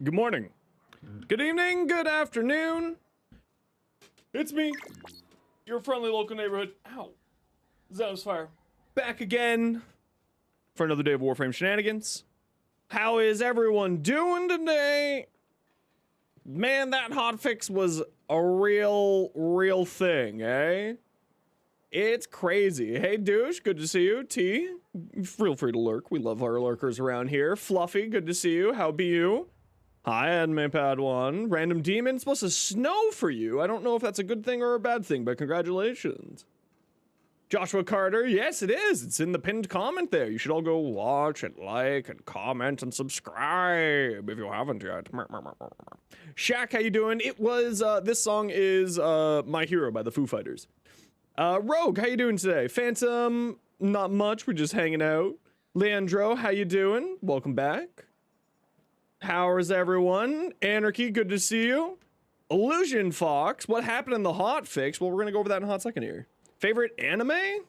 Good morning. Good evening, good afternoon. It's me, your friendly local neighborhood. Ow. Fire. Back again for another day of Warframe shenanigans. How is everyone doing today? Man, that hotfix was a real thing, eh? It's crazy. Hey, Douche, good to see you. T, feel free to lurk. We love our lurkers around here. Fluffy, good to see you. How be you? Hi, Anime Padawan. Random Demon, it's supposed to snow for you. I don't know if that's a good thing or a bad thing, but congratulations. Joshua Carter, yes, it is. It's in the pinned comment there. You should all go watch and like and comment and subscribe if you haven't yet. Shaq, how you doing? It was, this song is, My Hero by the Foo Fighters. Rogue, how you doing today? Phantom, not much, we're just hanging out. Leandro, how you doing? Welcome back. How is everyone? Anarchy, good to see you. Illusion Fox, what happened in the hotfix? Well, we're gonna go over that in a hot second here. Favorite anime? I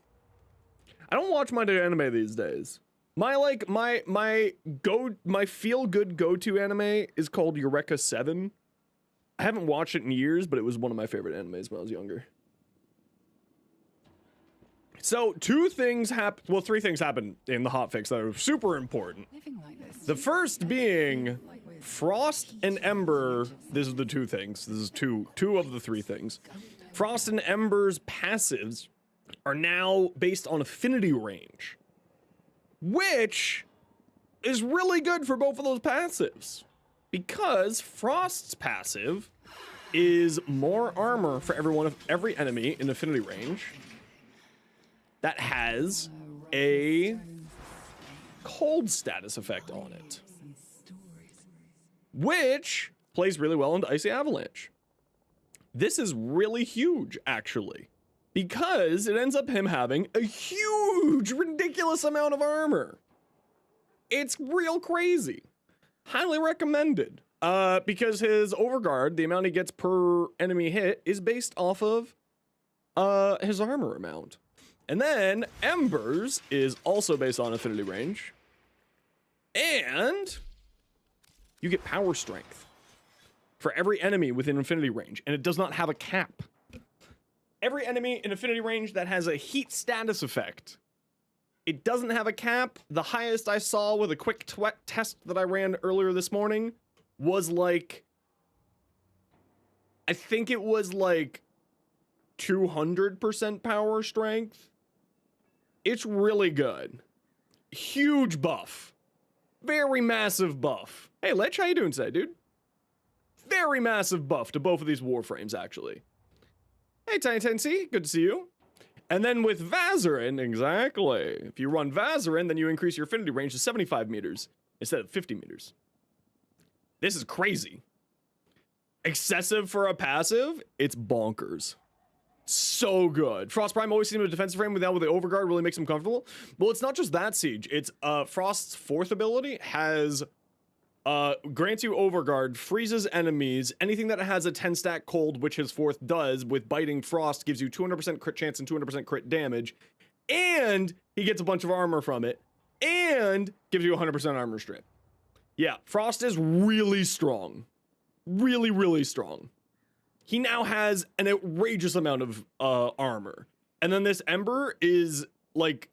don't watch much anime these days. My feel-good go-to anime is called Eureka 7. I haven't watched it in years, but it was one of my favorite animes when I was younger. So three things happened in the hotfix that are super important. The first being Frost and Ember. This is the two things. This is two of the three things. Frost and Ember's passives are now based on affinity range, which is really good for both of those passives because Frost's passive is more armor for every enemy in affinity range that has a cold status effect on it, which plays really well into Icy Avalanche. This is really huge, actually, because it ends up him having a huge, ridiculous amount of armor. It's real crazy. Highly recommended. Because his overguard, the amount he gets per enemy hit, is based off of his armor amount. And then Embers is also based on affinity range. And you get power strength for every enemy within infinity range, and it does not have a cap. Every enemy in infinity range that has a heat status effect, it doesn't have a cap. The highest I saw with a quick test that I ran earlier this morning was like, I think it was like 200% power strength. It's really good. Huge buff. Very massive buff. Hey, Lich, how you doing today, dude? Very massive buff to both of these warframes, actually. Hey, Tiny Tennessee, good to see you. And then with Vazarin, exactly. If you run Vazarin, then you increase your affinity range to 75 meters instead of 50 meters. This is crazy. Excessive for a passive, it's bonkers. So good. Frost Prime always seems a defensive frame with the overguard really makes him comfortable. Well, it's not just that, Siege. It's Frost's fourth ability has grants you overguard, freezes enemies, anything that has a 10 stack cold, which his fourth does with biting Frost, gives you 200% crit chance and 200% crit damage, and he gets a bunch of armor from it, and gives you 100% armor strip. Yeah, Frost is really strong. Really strong. He now has an outrageous amount of armor. And then this Ember is like,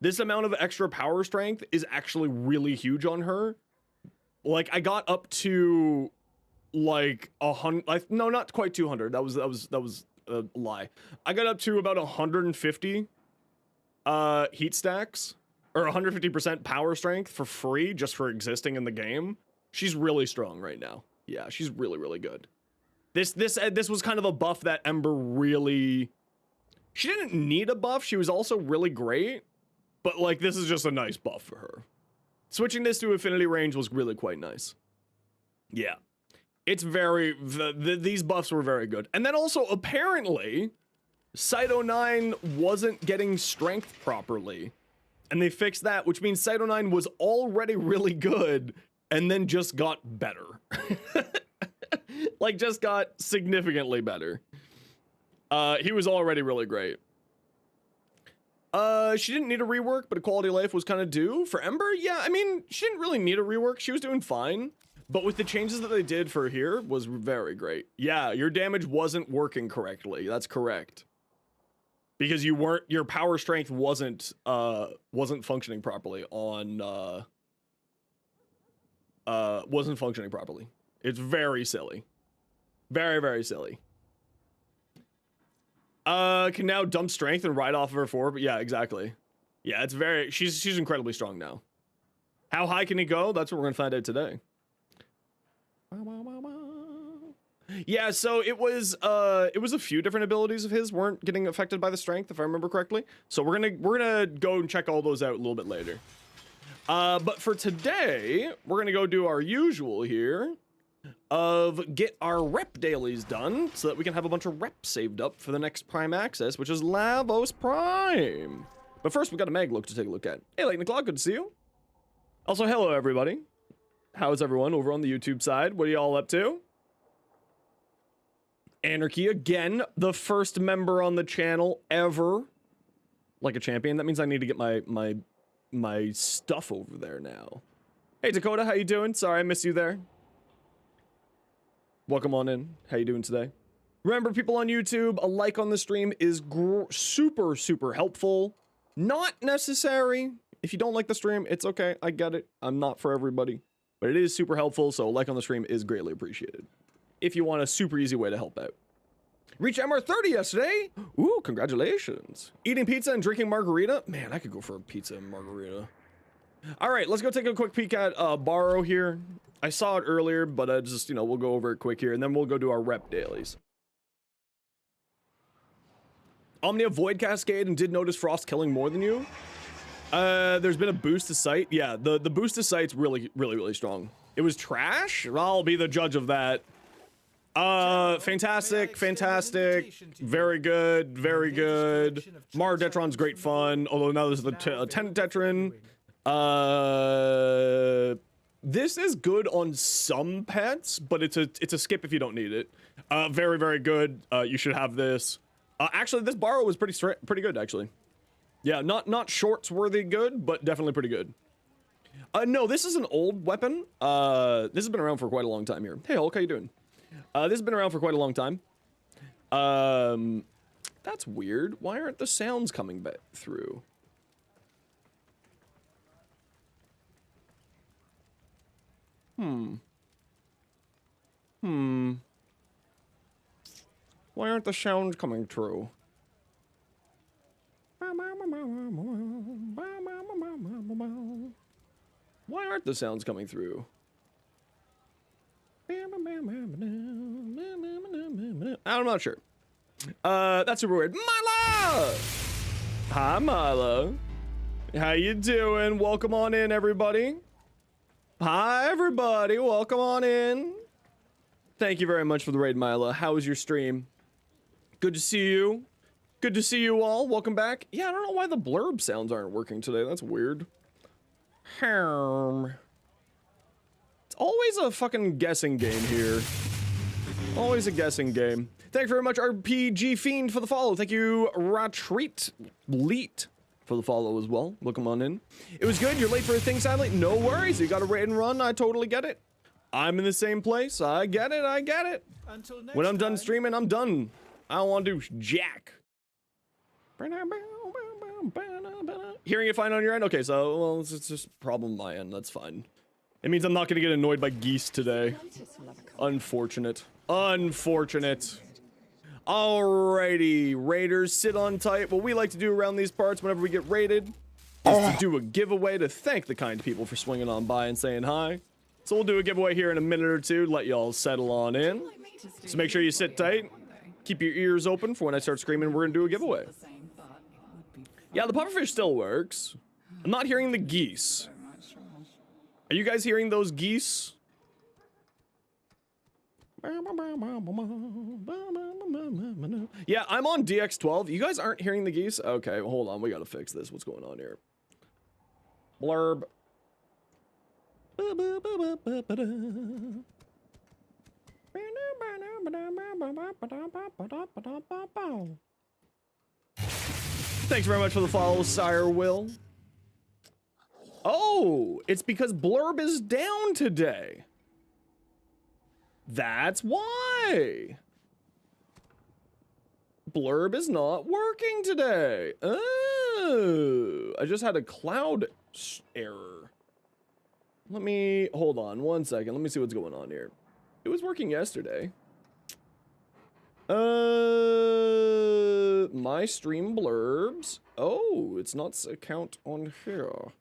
this amount of extra power strength is actually really huge on her. Like, I got up to like 100, no, not quite 200. That was a lie. I got up to about 150 heat stacks or 150% power strength for free just for existing in the game. She's really strong right now. Yeah, she's really good. This was kind of a buff that Ember really, she didn't need a buff. She was also really great, but like, this is just a nice buff for her. Switching this to affinity range was really quite nice. Yeah, it's very, these buffs were very good. And then also apparently Cyto 9 wasn't getting strength properly, and they fixed that, which means Cyto 9 was already really good and then just got better. Like, just got significantly better. He was already really great. She didn't need a rework, but a quality of life was kind of due for Ember. Yeah, I mean, she didn't really need a rework. She was doing fine. But with the changes that they did for here was very great. Yeah, your damage wasn't working correctly. That's correct. Because your power strength wasn't functioning properly on wasn't functioning properly. It's very silly. Very, very silly. Can now dump strength and ride off of her 4, but yeah, exactly. Yeah, it's very she's incredibly strong now. How high can he go? That's what we're gonna find out today. Yeah, so it was a few different abilities of his weren't getting affected by the strength, if I remember correctly. So we're gonna go and check all those out a little bit later. But for today, we're gonna go do our usual here of get our rep dailies done so that we can have a bunch of reps saved up for the next Prime access, which is Lavos Prime. But first, we got a mag look to take a look at. Hey, Lake Nicklaw, good to see you. Also, hello everybody. How's everyone over on the YouTube side? What are y'all up to? Anarchy again, the first member on the channel ever, like a champion. That means I need to get my stuff over there now. Hey Dakota, how you doing? Sorry I missed you there. Welcome on in. How you doing today? Remember, people on YouTube, a like on the stream is super helpful. Not necessary. If you don't like the stream, it's okay. I get it. I'm not for everybody, but it is super helpful. So a like on the stream is greatly appreciated. If you want a super easy way to help out. Reached MR30 yesterday. Ooh, congratulations. Eating pizza and drinking margarita. Man, I could go for a pizza and margarita. All right, let's go take a quick peek at Baro here. I saw it earlier, but just, you know, we'll go over it quick here, and then we'll go do our rep dailies. Omnia Void Cascade, and did notice Frost killing more than you. There's been a boost to sight. Yeah, the boost to sight's really strong. It was trash? I'll be the judge of that. Fantastic. Very good. Mar Detron's great fun, although now there's the Tenant Detron. This is good on some pets, but it's a skip if you don't need it. Very good. You should have this. Actually, this Baro was pretty good, actually. Yeah, not shorts worthy good, but definitely pretty good. No, this is an old weapon. This has been around for quite a long time here. Hey Hulk, how you doing? This has been around for quite a long time. That's weird. Why aren't the sounds coming back through? Why aren't the sounds coming through? Why aren't the sounds coming through? I'm not sure. That's super weird. Mila! Hi, Mila. How you doing? Welcome on in, everybody. Hi, everybody. Welcome on in. Thank you very much for the raid, Mila. How was your stream? Good to see you. Good to see you all. Welcome back. Yeah, I don't know why the blurb sounds aren't working today. That's weird. It's always a fucking guessing game here. Always a guessing game. Thank you very much, RPG Fiend, for the follow. Thank you, Retreat Leet, for the follow as well. Welcome on in. It was good. You're late for a thing, sadly. No worries. You got a raid and run. I totally get it. I'm in the same place. I get it. I get it. When I'm done streaming, I'm done. I don't want to do jack. Hearing it fine on your end? Okay, so, well, it's just a problem on my end. That's fine. It means I'm not going to get annoyed by geese today. Unfortunate. Unfortunate. Alrighty, raiders, sit on tight. What we like to do around these parts whenever we get raided is to do a giveaway to thank the kind people for swinging on by and saying hi. So we'll do a giveaway here in a minute or two, let y'all settle on in. So make sure you sit tight. Keep your ears open for when I start screaming, we're gonna do a giveaway. Yeah, the pufferfish still works. I'm not hearing the geese. Are you guys hearing those geese? Yeah, I'm on DX12. You guys aren't hearing the geese? Okay, well, hold on. We gotta fix this. What's going on here? Blurb. Thanks very much for the follow, Sire Will. Oh, it's because Blurb is down today. That's why. Blurb is not working today. Oh, I just had a cloud error. Let me, hold on 1 second. Let me see what's going on here. It was working yesterday. My stream blurbs. Oh, it's not account on here.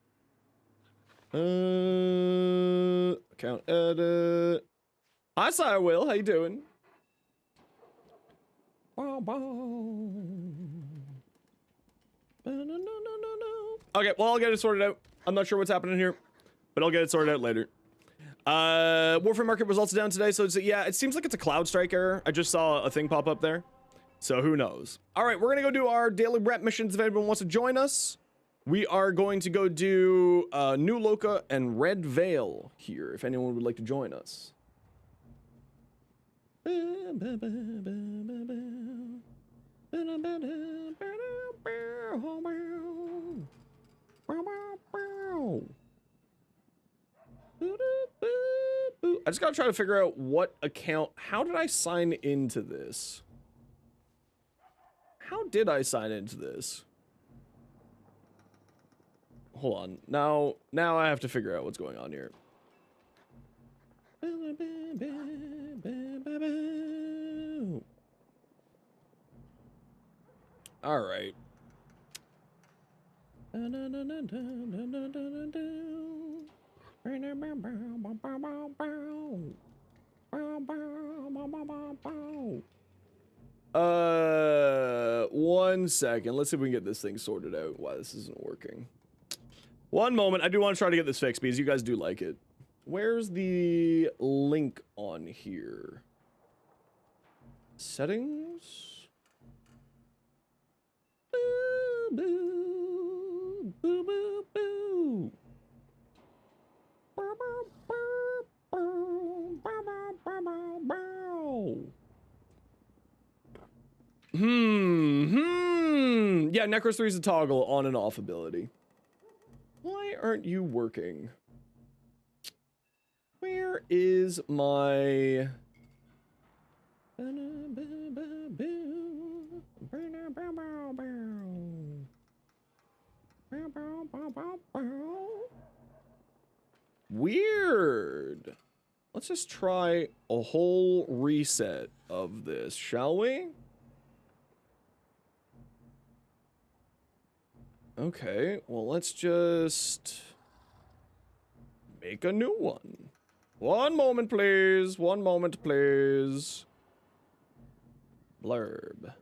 Account edit. Hi, Sire Will. How you doing? Okay, well, I'll get it sorted out. I'm not sure what's happening here, but I'll get it sorted out later. Warframe market results down today, so yeah, it seems like it's a cloud strike error. I just saw a thing pop up there, so who knows. All right, we're gonna go do our daily rep missions if anyone wants to join us. We are going to go do New Loka and Red Veil here if anyone would like to join us. I just gotta try to figure out what account. How did I sign into this? How did I sign into this? Hold on. Now I have to figure out what's going on here. All right. One second. Let's see if we can get this thing sorted out. Why this isn't working. One moment. I do want to try to get this fixed because you guys do like it. Where's the link on here? Settings? Boo, boo, boo, boo, boo. Yeah, Necros 3 is a toggle on and off ability. Why aren't you working? Where is my... Weird. Let's just try a whole reset of this, shall we? Okay, well, let's just make a new one. One moment, please. One moment, please. Blurb.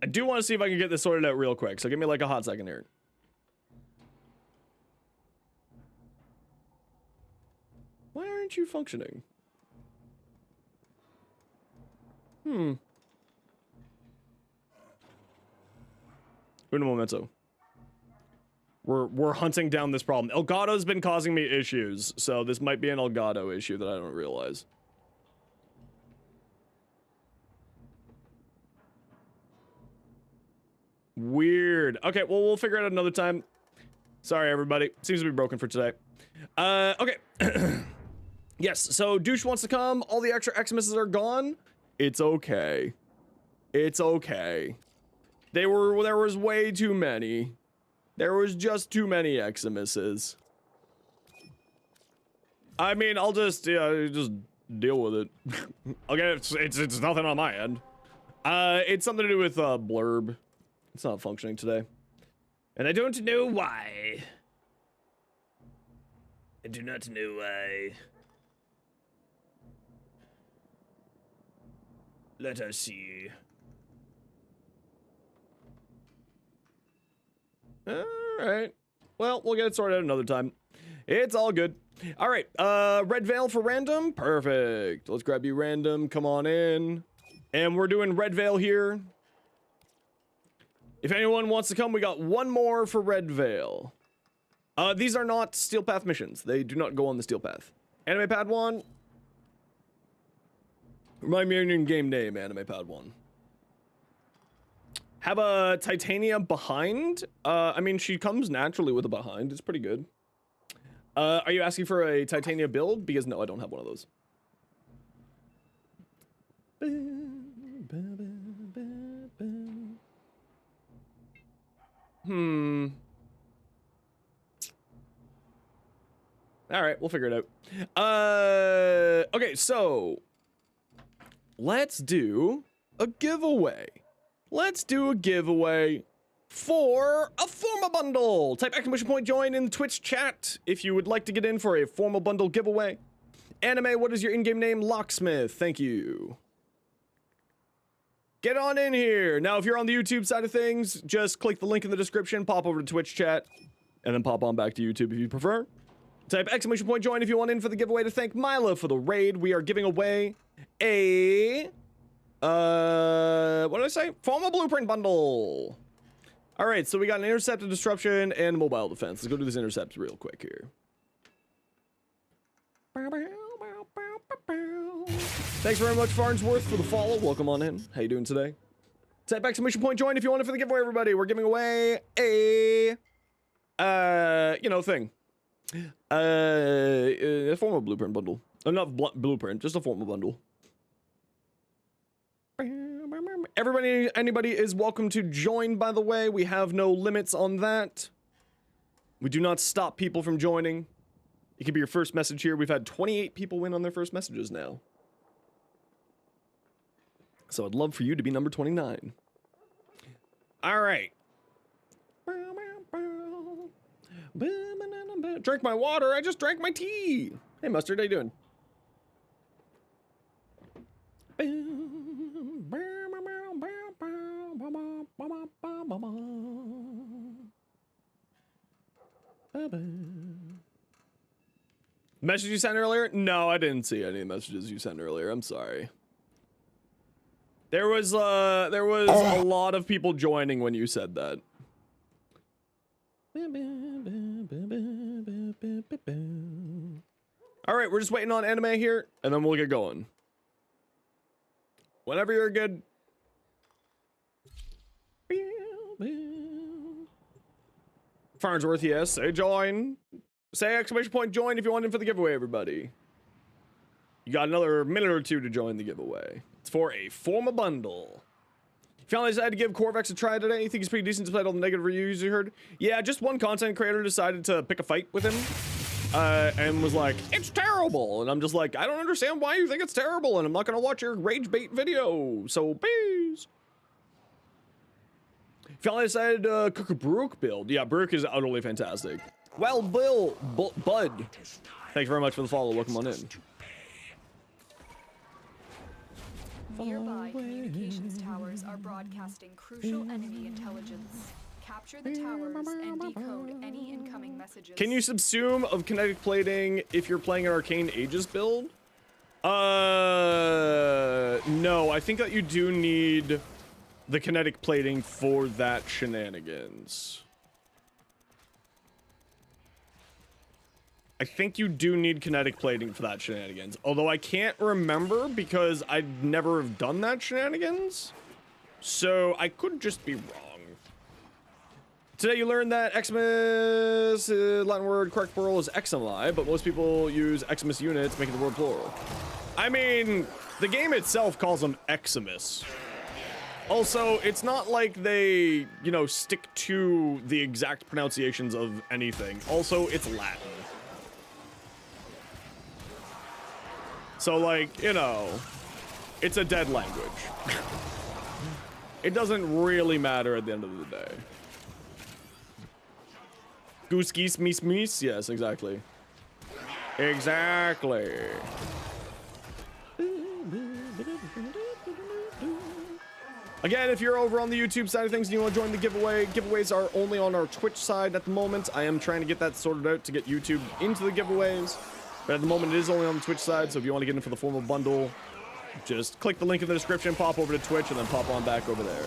I do want to see if I can get this sorted out real quick, so give me like a hot second here. Why aren't you functioning? Uno momento. We're hunting down this problem. Elgato's been causing me issues, so this might be an Elgato issue that I don't realize. Weird. Okay, well, we'll figure it out another time. Sorry, everybody. Seems to be broken for today. Okay. Yes, so Douche wants to come. All the extra Xmas are gone. It's okay. It's okay. There was way too many. There was just too many Xmas. I mean, I'll just, just deal with it. Okay, it's nothing on my end. It's something to do with, Blurb. It's not functioning today. And I don't know why. I do not know why. Let us see. Alright. Well, we'll get it sorted out another time. It's all good. Alright, Red Veil for random. Perfect. Let's grab you random. Come on in. And we're doing Red Veil here. If anyone wants to come, we got one more for Red Veil. These are not Steel Path missions. They do not go on the Steel Path. Anime Pad 1. Remind me of your game name, Anime Pad 1. Have a Titania behind. I mean, she comes naturally with a behind. It's pretty good. Are you asking for a titania build? Because no, I don't have one of those. All right, we'll figure it out. Okay, so let's do a giveaway. Let's do a giveaway for a formal bundle. Type exclamation point join in the Twitch chat if you would like to get in for a formal bundle giveaway. Anime, what is your in-game name? Locksmith, thank you. Get on in here. Now, if you're on the YouTube side of things, just click the link in the description, pop over to Twitch chat, and then pop on back to YouTube if you prefer. Type exclamation point join if you want in for the giveaway to thank Mila for the raid. We are giving away a, what did I say? Formal blueprint bundle. All right, so we got an intercept, a disruption, and mobile defense. Let's go do this intercept real quick here. Thanks very much, Farnsworth, for the follow. Welcome on in. How you doing today? Type exclamation point join if you want it for the giveaway, everybody. We're giving away a, thing. A formal blueprint bundle. Not blueprint, just a formal bundle. Anybody is welcome to join, by the way. We have no limits on that. We do not stop people from joining. It could be your first message here. We've had 28 people win on their first messages now. So I'd love for you to be number 29. All right. Drink my water. I just drank my tea. Hey, Mustard, how you doing? Message you sent earlier? No, I didn't see any messages you sent earlier. I'm sorry. There was a lot of people joining when you said that. All right, we're just waiting on anime here, and then we'll get going. Whenever you're good. Farnsworth, yes. Say join. Say exclamation point join if you want in for the giveaway, everybody. You got another minute or two to join the giveaway. It's for a formal bundle. Finally decided to give Corvex a try today. You think he's pretty decent despite all the negative reviews you heard? Yeah, just one content creator decided to pick a fight with him. And was like, it's terrible. And I'm just like, I don't understand why you think it's terrible. And I'm not going to watch your rage bait video. So, peace. Finally decided to cook a Baroque build. Yeah, Baroque is utterly fantastic. Well, Bud. Thank you very much for the follow. Welcome on in. Nearby communications towers are broadcasting crucial enemy intelligence. Capture the towers and decode any incoming messages. Can you subsume of kinetic plating if you're playing an Arcane Aegis build? No, I think that you do need the kinetic plating for that shenanigans. I think you do need kinetic plating for that shenanigans. Although I can't remember because I'd never have done that shenanigans. So I could just be wrong. Today you learned that Xmas, Latin word, correct plural is Xmi, but most people use Xmas units, making the word plural. I mean, the game itself calls them Xmas. Also, it's not like they, you know, stick to the exact pronunciations of anything. Also, it's Latin. So, like, you know, it's a dead language. It doesn't really matter at the end of the day. Goose geese meese meese? Yes, exactly. Exactly. Again, if you're over on the YouTube side of things and you want to join the giveaway, giveaways are only on our Twitch side at the moment. I am trying to get that sorted out to get YouTube into the giveaways. But at the moment, it is only on the Twitch side, so if you want to get in for the formal bundle, just click the link in the description, pop over to Twitch, and then pop on back over there.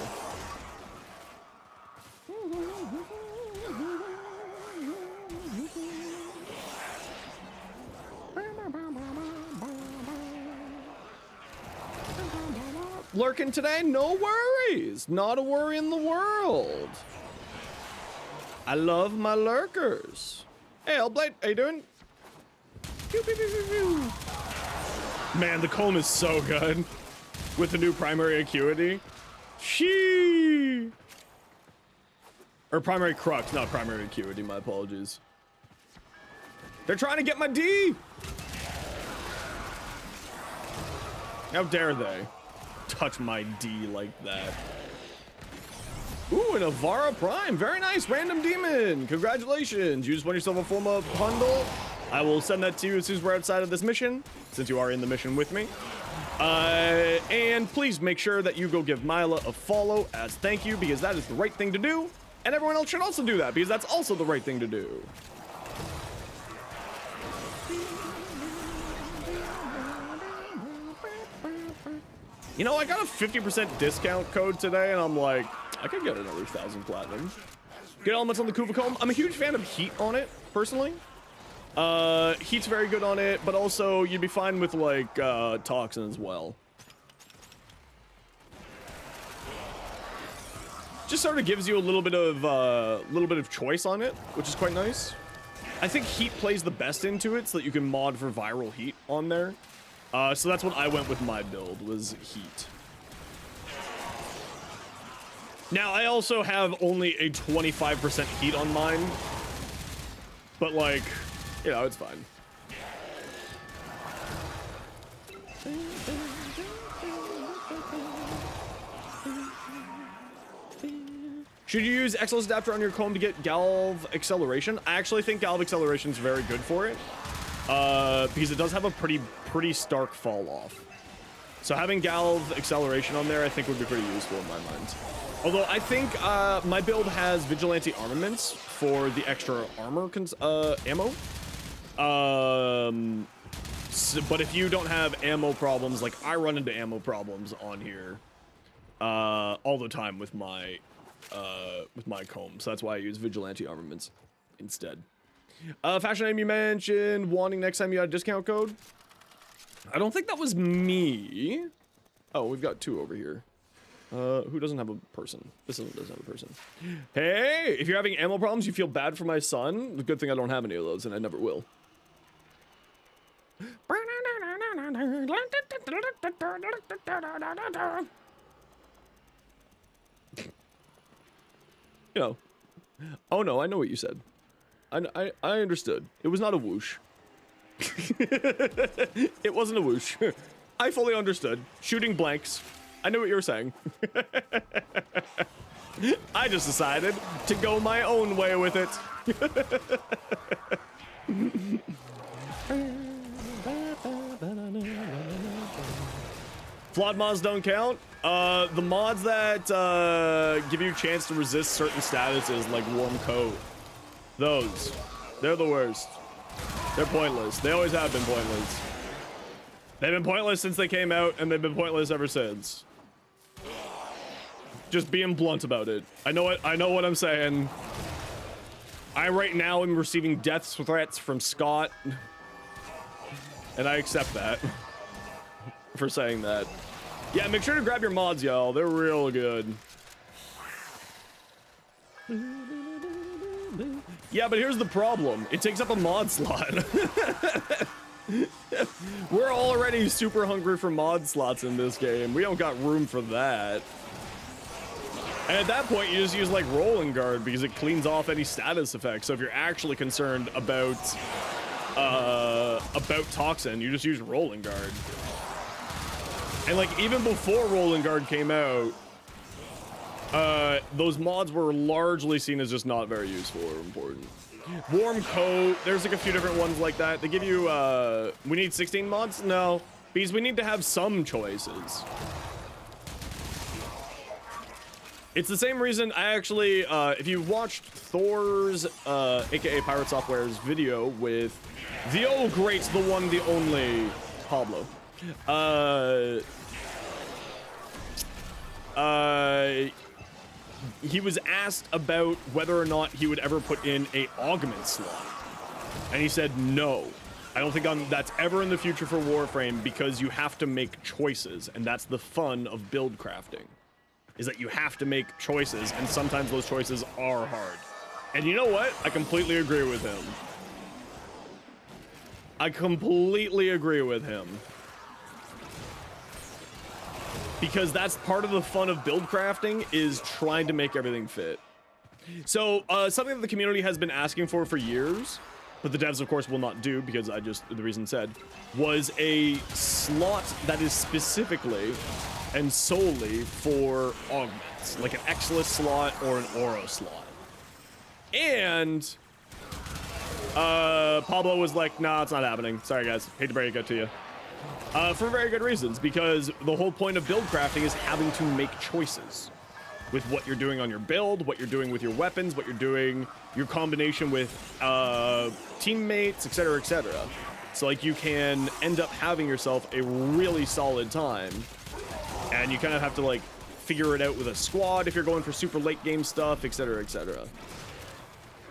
Lurking today? No worries. Not a worry in the world. I love my lurkers. Hey, Hellblade, how you doing? Pew, pew, pew, pew, pew. Man, the comb is so good with the new primary acuity. Shee. Or primary crux, not primary acuity, my apologies. They're trying to get my D! How dare they touch my D like that? Ooh, an Avara Prime. Very nice. Random Demon. Congratulations. You just won yourself a Forma bundle. I will send that to you as soon as we're outside of this mission, since you are in the mission with me. And please make sure that you go give Mila a follow as thank you, because that is the right thing to do. And everyone else should also do that, because that's also the right thing to do. You know, I got a 50% discount code today, and I'm like, I could get another 1,000 platinum. Good elements on the Kuva Comb. I'm a huge fan of heat on it, personally. Heat's very good on it, but also you'd be fine with, like, toxin as well. Just sort of gives you a little bit of choice on it, which is quite nice. I think heat plays the best into it, so that you can mod for viral heat on there. So that's what I went with my build, was heat. Now, I also have only a 25% heat on mine, but, like, you know, it's fine. Should you use Excellence Adapter on your comb to get Galv Acceleration? I actually think Galv Acceleration is very good for it, because it does have a pretty stark fall off. So having Galv Acceleration on there, I think would be pretty useful in my mind. Although I think my build has Vigilante Armaments for the extra armor ammo. But if you don't have ammo problems, like I run into ammo problems on here all the time with my comb, so that's why I use Vigilante Armaments instead. Fashion name you mentioned wanting next time you had a discount code. I don't think that was me. Oh, we've got two over here. Who doesn't have a person? This one doesn't have a person. Hey, if you're having ammo problems, you feel bad for my son. The good thing I don't have any of those, and I never will. You know. Oh no, I know what you said. I understood. It was not a whoosh. It wasn't a whoosh. I fully understood. Shooting blanks. I knew what you were saying. I just decided to go my own way with it. Flawed mods don't count. The mods that give you a chance to resist certain statuses, like Warm Coat, they're the worst. They're pointless. They always have been pointless. They've been pointless since they came out, and they've been pointless ever since. Just being blunt about it. I know what I'm saying. I right now am receiving death threats from Scott, and I accept that for saying that. Yeah, make sure to grab your mods, y'all. They're real good. Yeah, but here's the problem. It takes up a mod slot. We're already super hungry for mod slots in this game. We don't got room for that. And at that point, you just use, like, Rolling Guard, because it cleans off any status effects. So if you're actually concerned about Toxin, you just use Rolling Guard. And, like, even before Rolling Guard came out, those mods were largely seen as just not very useful or important. Warm Coat, there's, like, a few different ones like that. They give you, we need 16 mods? No, because we need to have some choices. It's the same reason I actually, if you watched Thor's, aka Pirate Software's video with the oh great, the one, the only Pablo, he was asked about whether or not he would ever put in a augment slot, and he said no. I don't think that's ever in the future for Warframe, because you have to make choices, and that's the fun of build crafting. Is that you have to make choices, and sometimes those choices are hard. And you know what? I completely agree with him. I completely agree with him. Because that's part of the fun of build crafting, is trying to make everything fit. So, something that the community has been asking for years, but the devs, of course, will not do, because the reason said, was a slot that is specifically and solely for augments, like an Exilus slot or an Oro slot. And Pablo was like, nah, it's not happening. Sorry, guys. Hate to break it to you. For very good reasons, because the whole point of build crafting is having to make choices with what you're doing on your build, what you're doing with your weapons, what you're doing, your combination with teammates, etc., etc. So, like, you can end up having yourself a really solid time, and you kind of have to, like, figure it out with a squad if you're going for super late game stuff, etc., etc.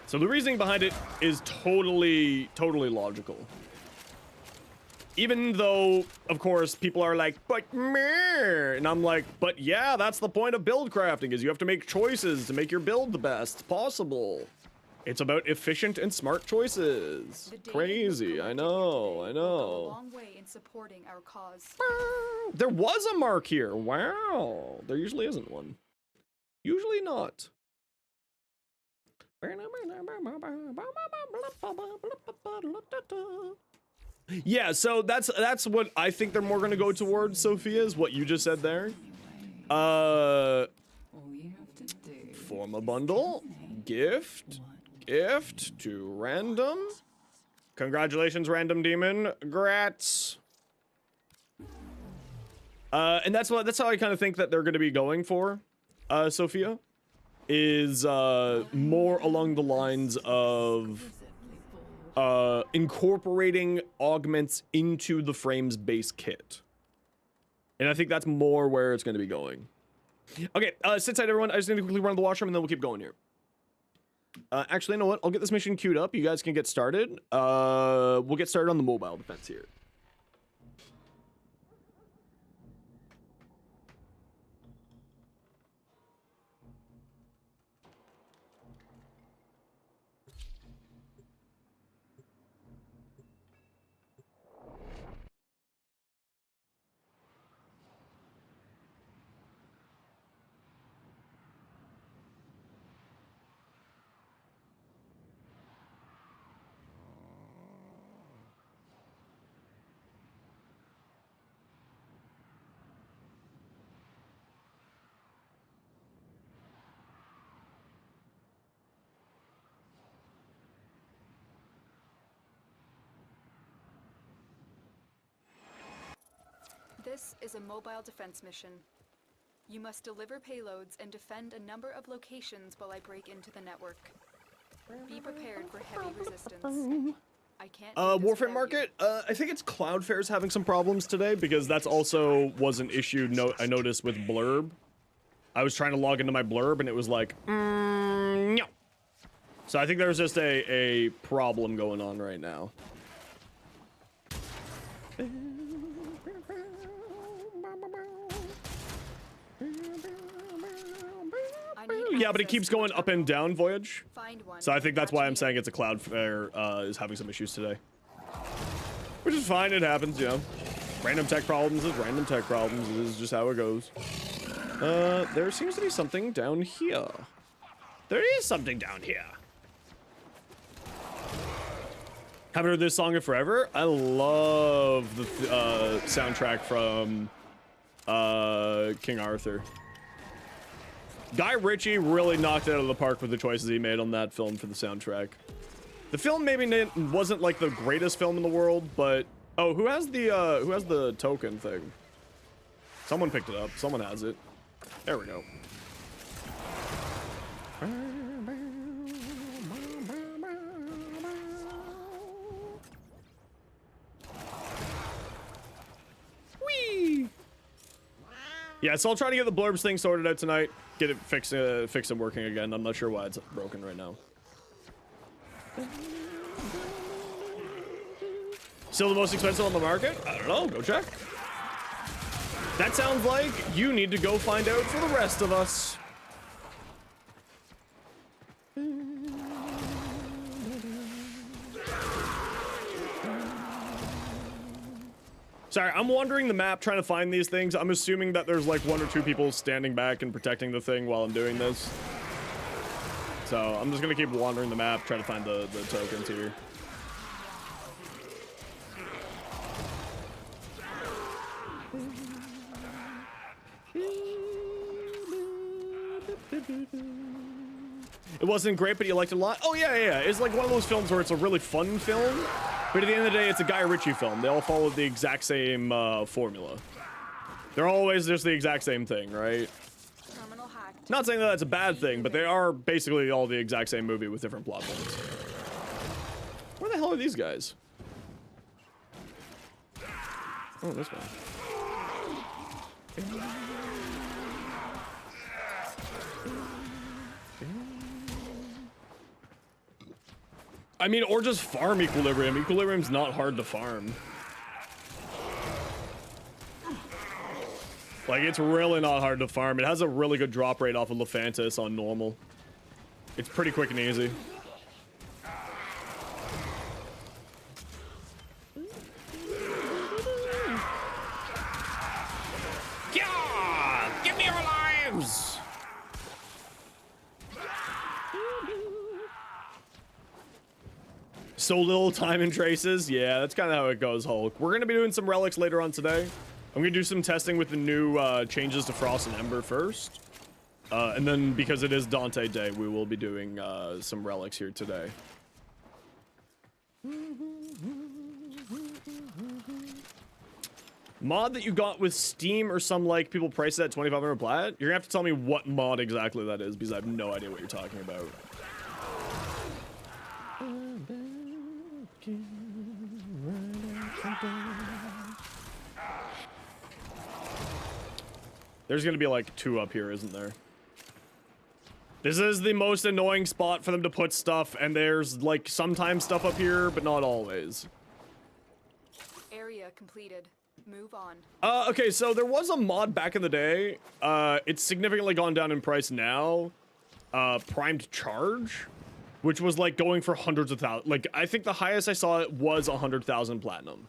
So the reasoning behind it is totally logical. Even though, of course, people are like, but meh, and I'm like, but yeah, that's the point of build crafting, is you have to make choices to make your build the best possible. It's about efficient and smart choices. Crazy, I know. A long way in supporting our cause. There was a mark here. Wow. There usually isn't one. Usually not. Yeah, so that's what I think they're more going to go towards, Sophia, is what you just said there. Form a bundle, gift to random. Congratulations, random demon. Grats. And that's how I kind of think that they're going to be going for, Sophia, is more along the lines of incorporating augments into the frame's base kit. And I think that's more where it's going to be going. Okay, sit tight, everyone. I just need to quickly run to the washroom, and then we'll keep going here. Actually, you know what? I'll get this mission queued up. You guys can get started. We'll get started on the mobile defense here. This is a mobile defense mission. You must deliver payloads and defend a number of locations while I break into the network. Be prepared for heavy resistance. I can't do this Warfare without Market, you. I think it's Cloudflare's having some problems today, because that's also was an issue I noticed with Blurb. I was trying to log into my Blurb and it was like, no. So I think there's just a problem going on right now. Yeah, but it keeps going up and down, Voyage. So I think that's why I'm saying it's a Cloudflare is having some issues today. Which is fine, it happens, you know. Random tech problems is random tech problems. This is just how it goes. There seems to be something down here. There is something down here. Haven't heard this song in forever. I love the soundtrack from King Arthur. Guy Ritchie really knocked it out of the park with the choices he made on that film for the soundtrack. The film maybe wasn't like the greatest film in the world, but oh, who has the token thing? Someone picked it up. Someone has it. There we go. Whee! Yeah, so I'll try to get the Blurbs thing sorted out tonight. Get it fixed and working again. I'm not sure why it's broken right now. Still the most expensive on the market? I don't know. Go check. That sounds like you need to go find out for the rest of us. Sorry, I'm wandering the map trying to find these things. I'm assuming that there's like 1 or 2 people standing back and protecting the thing while I'm doing this. So I'm just gonna keep wandering the map, trying to find the tokens here. It wasn't great, but you liked it a lot. Oh yeah. It's like one of those films where it's a really fun film, but at the end of the day, it's a Guy Ritchie film. They all follow the exact same formula. They're always just the exact same thing, right? Terminal hacked. Not saying that that's a bad thing, but they are basically all the exact same movie with different plot points. Where the hell are these guys? Oh, this one. I mean, or just farm Equilibrium. Equilibrium's not hard to farm. Like, it's really not hard to farm. It has a really good drop rate off of Lephantis on normal. It's pretty quick and easy. Yeah! Give me your lives! So little time and traces. Yeah, that's kind of how it goes, Hulk. We're going to be doing some relics later on today. I'm going to do some testing with the new changes to Frost and Ember first. And then, because it is Dante Day, we will be doing some relics here today. Mod that you got with Steam or some, like, people price it at 2,500 plat? You're going to have to tell me what mod exactly that is, because I have no idea what you're talking about. There's gonna be like 2 up here, isn't there? This is the most annoying spot for them to put stuff, and there's like sometimes stuff up here, but not always. Area completed. Move on. Okay, so there was a mod back in the day. It's significantly gone down in price now. Primed Charge, which was like going for hundreds of thousands. Like, I think the highest I saw it was 100,000 platinum.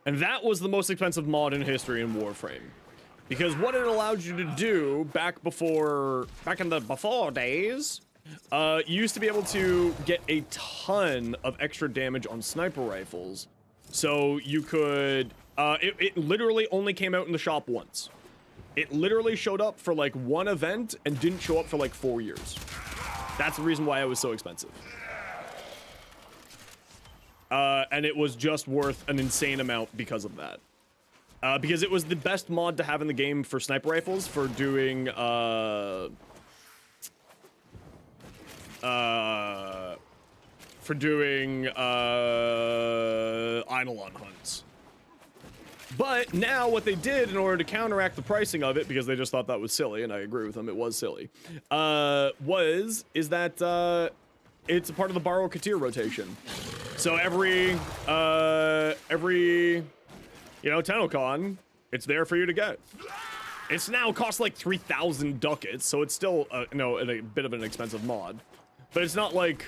And that was the most expensive mod in history in Warframe. Because what it allowed you to do back in the before days, you used to be able to get a ton of extra damage on sniper rifles. So you could, it literally only came out in the shop once. It literally showed up for like 1 event and didn't show up for like 4 years. That's the reason why it was so expensive. And it was just worth an insane amount because of that. Because it was the best mod to have in the game for sniper rifles for doing, Eidolon hunts. But now what they did in order to counteract the pricing of it, because they just thought that was silly, and I agree with them, it was silly, is that, it's a part of the Baro Katir rotation. So every, you know, TennoCon, it's there for you to get. It's now costs like 3,000 ducats, so it's still, you know, a bit of an expensive mod. But it's not like,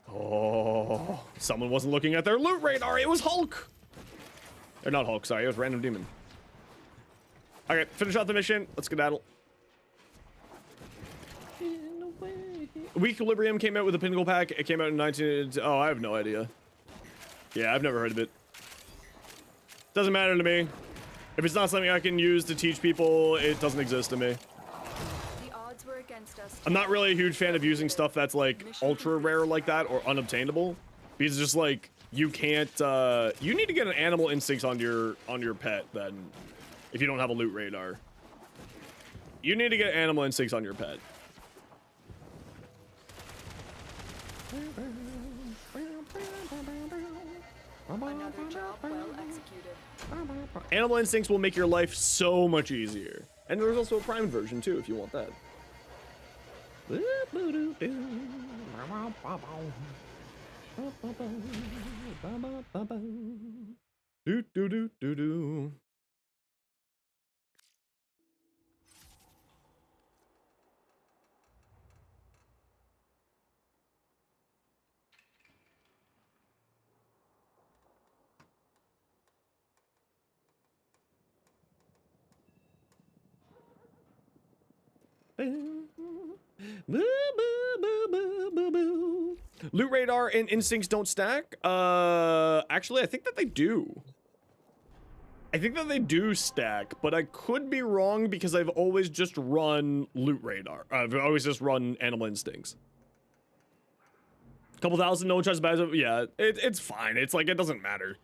oh, someone wasn't looking at their loot radar, it was Hulk! Or not Hulk, sorry, it was Random Demon. Okay, finish out the mission, let's skedaddle. Equilibrium came out with a Pinnacle pack. It came out in 19... Oh, I have no idea. Yeah, I've never heard of it. Doesn't matter to me. If it's not something I can use to teach people, it doesn't exist to me. The odds were against us. I'm not really a huge fan of using stuff that's like ultra rare like that or unobtainable. Because it's just like, you can't, you need to get an animal instincts on your pet then. If you don't have a loot radar. You need to get animal instincts on your pet. Another job well executed. Animal instincts will make your life so much easier. And there's also a primed version too, if you want that. Do do do do do. Loot radar and instincts don't stack. Actually, I think that they do. I think that they do stack, but I could be wrong because I've always just run loot radar. I've always just run animal instincts. Couple thousand, no one tries to buy it. Yeah, it's fine. It's like, it doesn't matter.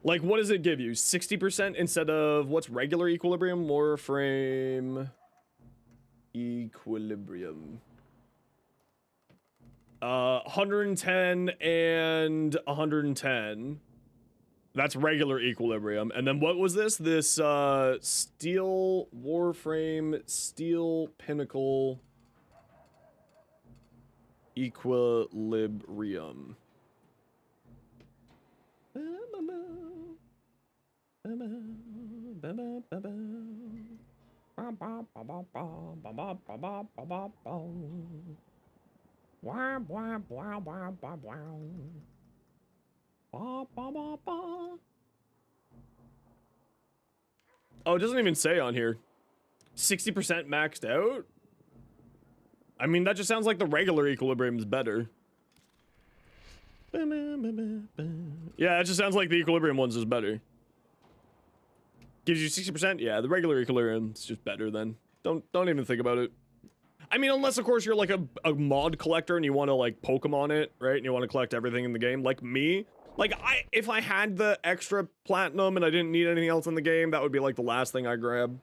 Like, what does it give you? 60% instead of what's regular equilibrium? Warframe equilibrium. 110 and 110. That's regular equilibrium. And then what was this? This steel warframe, steel pinnacle equilibrium. Oh, it doesn't even say on here. 60% maxed out? I mean, that just sounds like the regular equilibrium is better. Yeah, it just sounds like the equilibrium ones is better. Gives you 60%? Yeah, the regular equilibrium is just better then. Don't even think about it. I mean, unless of course you're like a mod collector and you want to like Pokemon it, right? And you want to collect everything in the game, like me. Like if I had the extra platinum and I didn't need anything else in the game, that would be like the last thing I grab.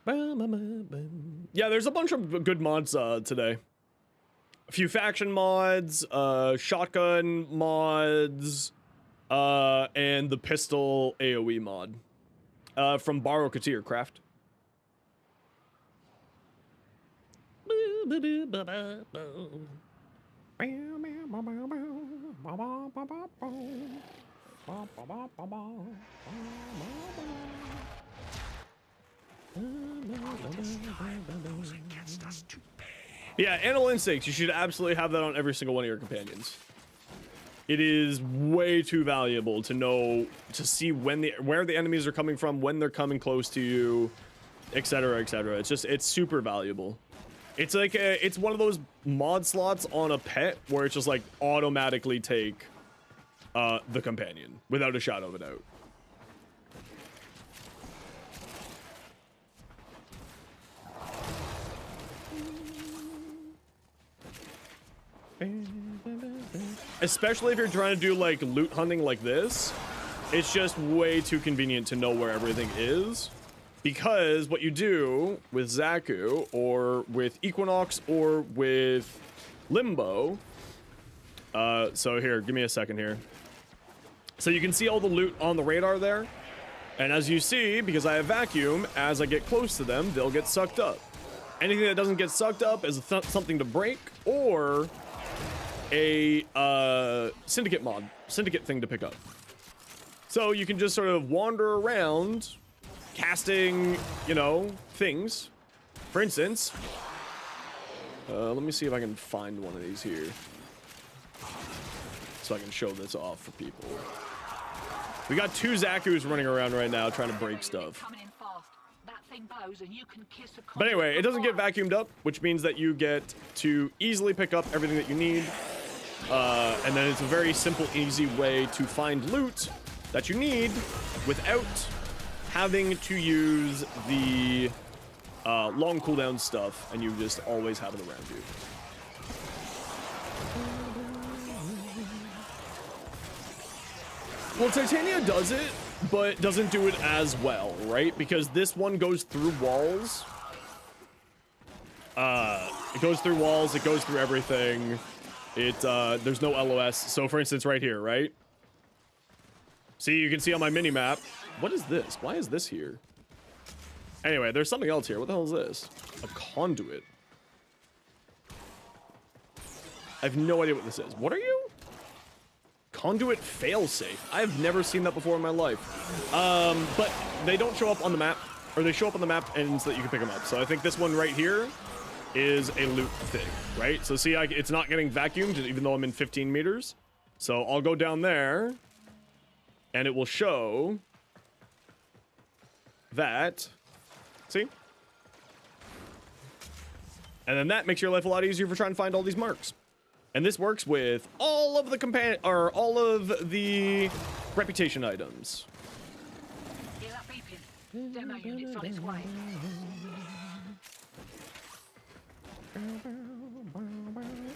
Yeah, there's a bunch of good mods today. A few faction mods, shotgun mods, and the pistol AoE mod from Baro Craft. Yeah, animal instincts. You should absolutely have that on every single one of your companions. It is way too valuable to know, to see where the enemies are coming from, when they're coming close to you, etc., etc. It's super valuable. It's like it's one of those mod slots on a pet where it's just like automatically take the companion without a shadow of a doubt. Especially if you're trying to do like loot hunting like this, it's just way too convenient to know where everything is. Because what you do with Zaku, or with Equinox, or with Limbo, so here, give me a second here. So you can see all the loot on the radar there, and as you see, because I have vacuum, as I get close to them, they'll get sucked up. Anything that doesn't get sucked up is something to break, or a syndicate thing to pick up. So you can just sort of wander around casting, you know, things. For instance, let me see if I can find one of these here so I can show this off for people. We got two Zakus running around right now trying to break stuff. But anyway, it doesn't get vacuumed up, which means that you get to easily pick up everything that you need. And then it's a very simple, easy way to find loot that you need without having to use the long cooldown stuff, and you just always have it around you. Well, Titania does it, but doesn't do it as well, right? Because this one goes through walls. It goes through walls, it goes through everything. There's no LOS. So for instance, right here, right? See, you can see on my mini-map. What is this? Why is this here? Anyway, there's something else here. What the hell is this? A conduit. I have no idea what this is. What are you? Conduit failsafe. I've never seen that before in my life. But they don't show up on the map, or they show up on the map and so that you can pick them up. So I think this one right here is a loot thing, right? So see, it's not getting vacuumed even though I'm in 15 meters. So I'll go down there and it will show that See? And then that makes your life a lot easier for trying to find all these marks. And this works with all of the all of the reputation items. Hear that beeping? Demo unit's on its way.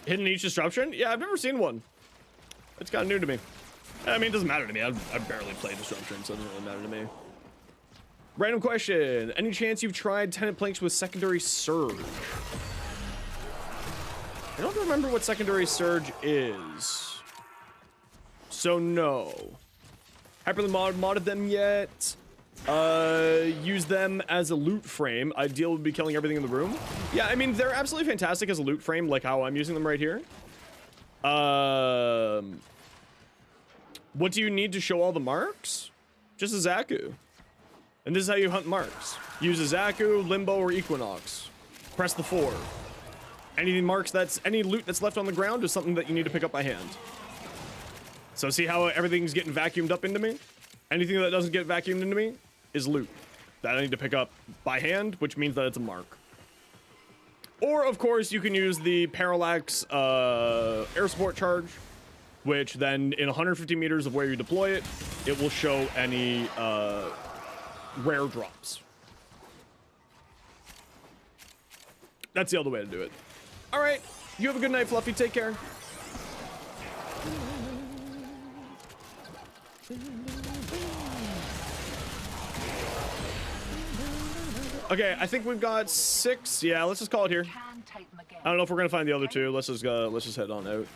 Hidden each disruption? Yeah, I've never seen one. It's kind of new to me. I mean, it doesn't matter to me. I've barely played disruption, so it doesn't really matter to me. Random question. Any chance you've tried tenant planks with secondary surge? I don't remember what secondary surge is. So no. Hyperly modded them yet. Use them as a loot frame. Ideal would be killing everything in the room. Yeah, I mean, they're absolutely fantastic as a loot frame, like how I'm using them right here. What do you need to show all the marks? Just a Zaku. And this is how you hunt marks. Use a Zaku, Limbo, or Equinox. Press the 4. Any marks any loot that's left on the ground is something that you need to pick up by hand. So see how everything's getting vacuumed up into me? Anything that doesn't get vacuumed into me is loot that I need to pick up by hand, which means that it's a mark. Or, of course, you can use the Parallax air support charge, which then in 150 meters of where you deploy it, it will show any rare drops. That's the other way to do it. All right, you have a good night, Fluffy. Take care. Okay, I think we've got 6. Yeah, let's just call it here. I don't know if we're gonna find the other 2. Let's just head on out.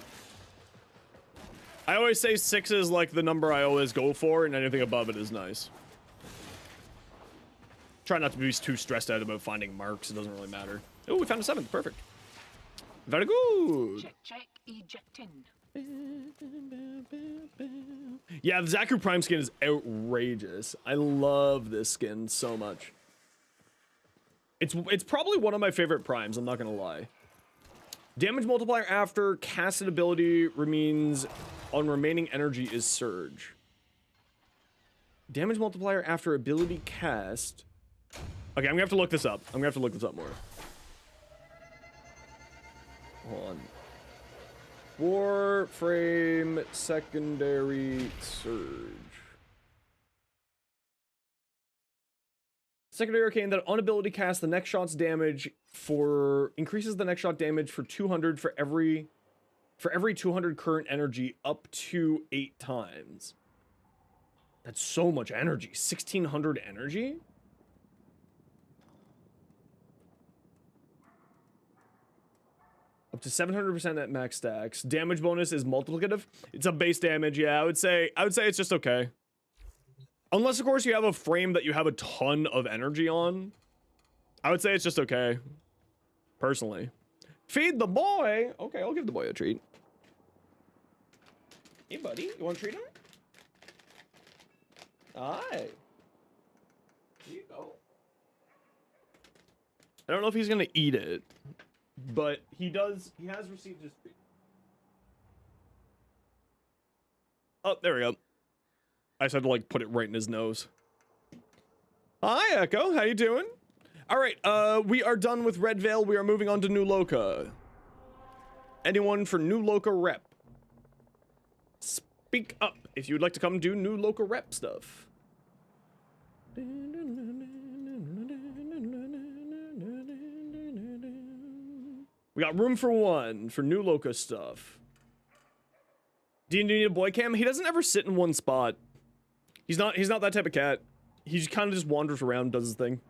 I always say 6 is like the number I always go for, and anything above it is nice. Try not to be too stressed out about finding marks. It doesn't really matter. Oh, we found a 7th. Perfect. Very good. Check, ejecting. Yeah, the Zaku Prime skin is outrageous. I love this skin so much. It's probably one of my favorite primes, I'm not gonna lie. Damage multiplier after casted ability remains on remaining energy is surge. Damage multiplier after ability cast. Okay, I'm gonna have to look this up. I'm gonna have to look this up more. Hold on. Warframe secondary surge. Secondary arcane that on ability cast the next shot's damage increases the next shot damage for 200 for every 200 current energy up to 8 times. That's so much energy. 1600 energy? Up to 700% at max stacks. Damage bonus is multiplicative. It's a base damage. Yeah, I would say it's just okay. Unless, of course, you have a frame that you have a ton of energy on. I would say it's just okay. Personally. Feed the boy! Okay, I'll give the boy a treat. Hey, buddy. You want to treat him? Hi. Here you go. I don't know if he's going to eat it. But he has received his treat. Oh, there we go. I just had to like put it right in his nose. Hi, Echo. How you doing? All right, we are done with Red Veil. We are moving on to New Loka. Anyone for New Loka rep? Speak up if you would like to come do New Loka rep stuff. We got room for 1 for New Loka stuff. Do you need a boy cam? He doesn't ever sit in one spot. He's not that type of cat. He kind of just wanders around, does his thing.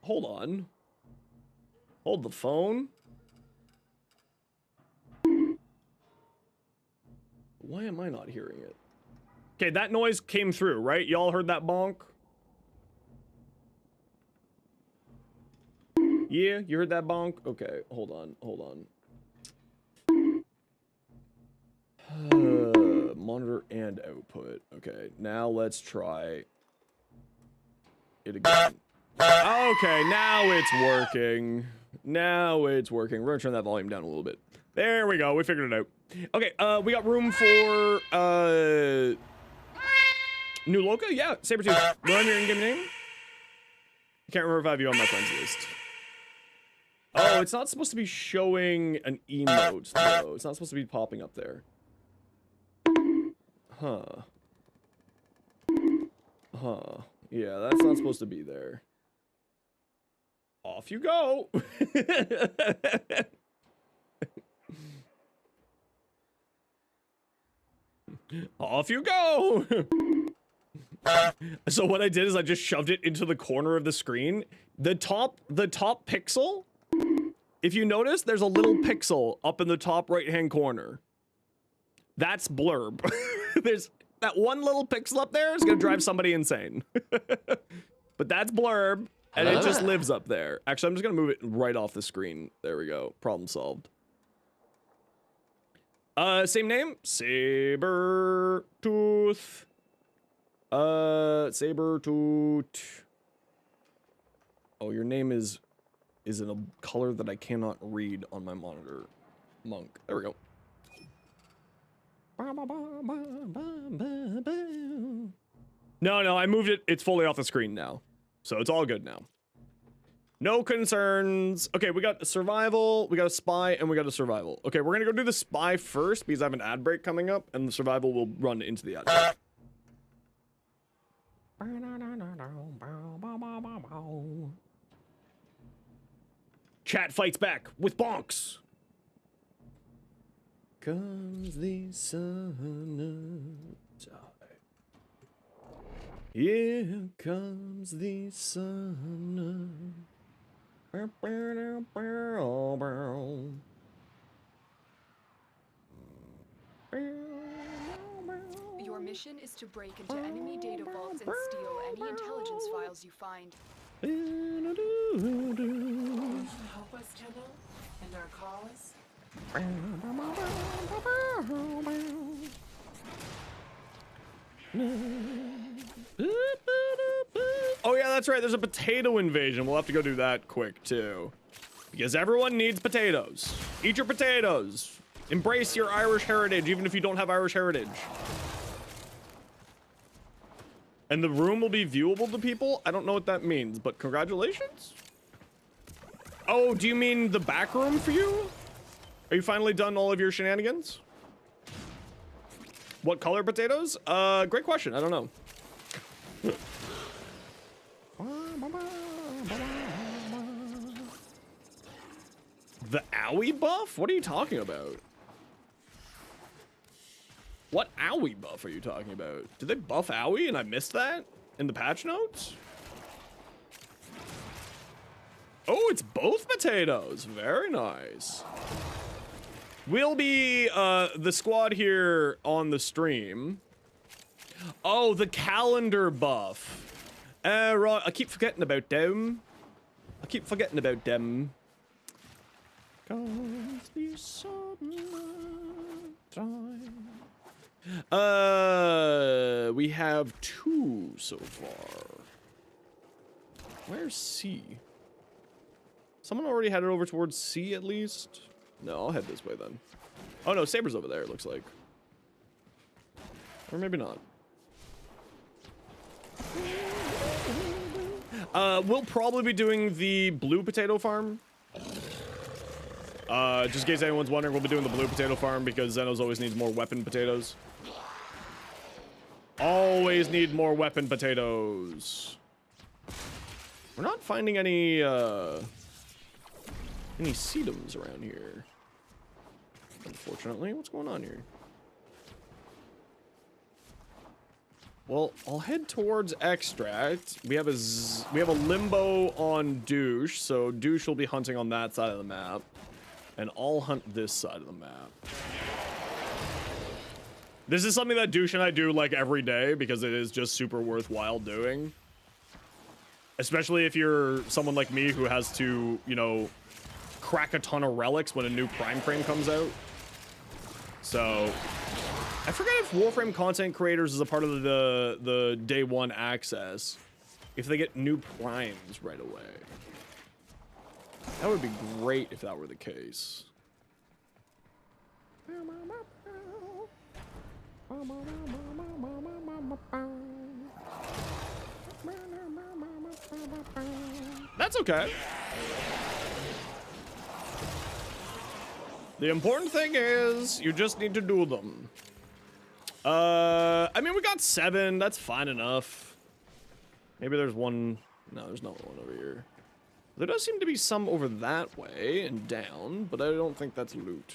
Hold on. Hold the phone. Why am I not hearing it? Okay, that noise came through, right? Y'all heard that bonk? Yeah, you heard that bonk? Okay, hold on. Monitor and output. Okay, now let's try it again. Okay, now it's working. We're gonna turn that volume down a little bit. There we go, we figured it out. Okay, we got room for New Loca? Yeah, Sabretooth. Run your in-game name? I can't remember if I have you on my friends list. Oh, it's not supposed to be showing an emote, though. It's not supposed to be popping up there. Huh. Huh. Yeah, that's not supposed to be there. Off you go! Off you go! So what I did is I just shoved it into the corner of the screen. The top pixel, if you notice, there's a little pixel up in the top right-hand corner. That's blurb. There's that one little pixel up there is gonna drive somebody insane. But that's blurb, and it just lives up there. Actually, I'm just gonna move it right off the screen. There we go. Problem solved. Same name? Sabretooth. Sabretooth. Oh, your name is in a color that I cannot read on my monitor. Monk. There we go. No, I moved it. It's fully off the screen now. So it's all good now. No concerns. Okay, we got a survival, we got a spy, and we got a survival. Okay, we're gonna go do the spy first because I have an ad break coming up, and the survival will run into the ad break. Chat fights back with bonks. Comes the sun. Here comes the sun. Your mission is to break into enemy data vaults and steal any intelligence files you find. Help us, Kendall, and our cause. Oh yeah, that's right. There's a potato invasion. We'll have to go do that quick too. Because everyone needs potatoes. Eat your potatoes. Embrace your Irish heritage, even if you don't have Irish heritage. And the room will be viewable to people? I don't know what that means, but congratulations? Oh, do you mean the back room for you? Are you finally done all of your shenanigans? What color potatoes? Great question. I don't know. The owie buff? What are you talking about? What owie buff are you talking about? Did they buff owie and I missed that in the patch notes? Oh, it's both potatoes. Very nice. We'll be the squad here on the stream. Oh, the calendar buff. Right, I keep forgetting about them. Comes the summertime. We have 2 so far. Where's C? Someone already headed over towards C at least? No, I'll head this way then. Oh no, Saber's over there, it looks like. Or maybe not. We'll probably be doing the blue potato farm. Just in case anyone's wondering, we'll be doing the blue potato farm because Xenos always needs more weapon potatoes. Always need more weapon potatoes. We're not finding any sedums around here. Unfortunately, what's going on here? Well, I'll head towards extract. We have a limbo on douche, so douche will be hunting on that side of the map, and I'll hunt this side of the map. This is something that douche and I do like every day because it is just super worthwhile doing. Especially if you're someone like me who has to, you know, crack a ton of relics when a new prime frame comes out. So, I forget if Warframe content creators is a part of the day 1 access. If they get new primes right away. That would be great if that were the case. That's okay. The important thing is you just need to do them. I mean, we got 7. That's fine enough. Maybe there's one. No, there's not one over here. There does seem to be some over that way and down, but I don't think that's loot.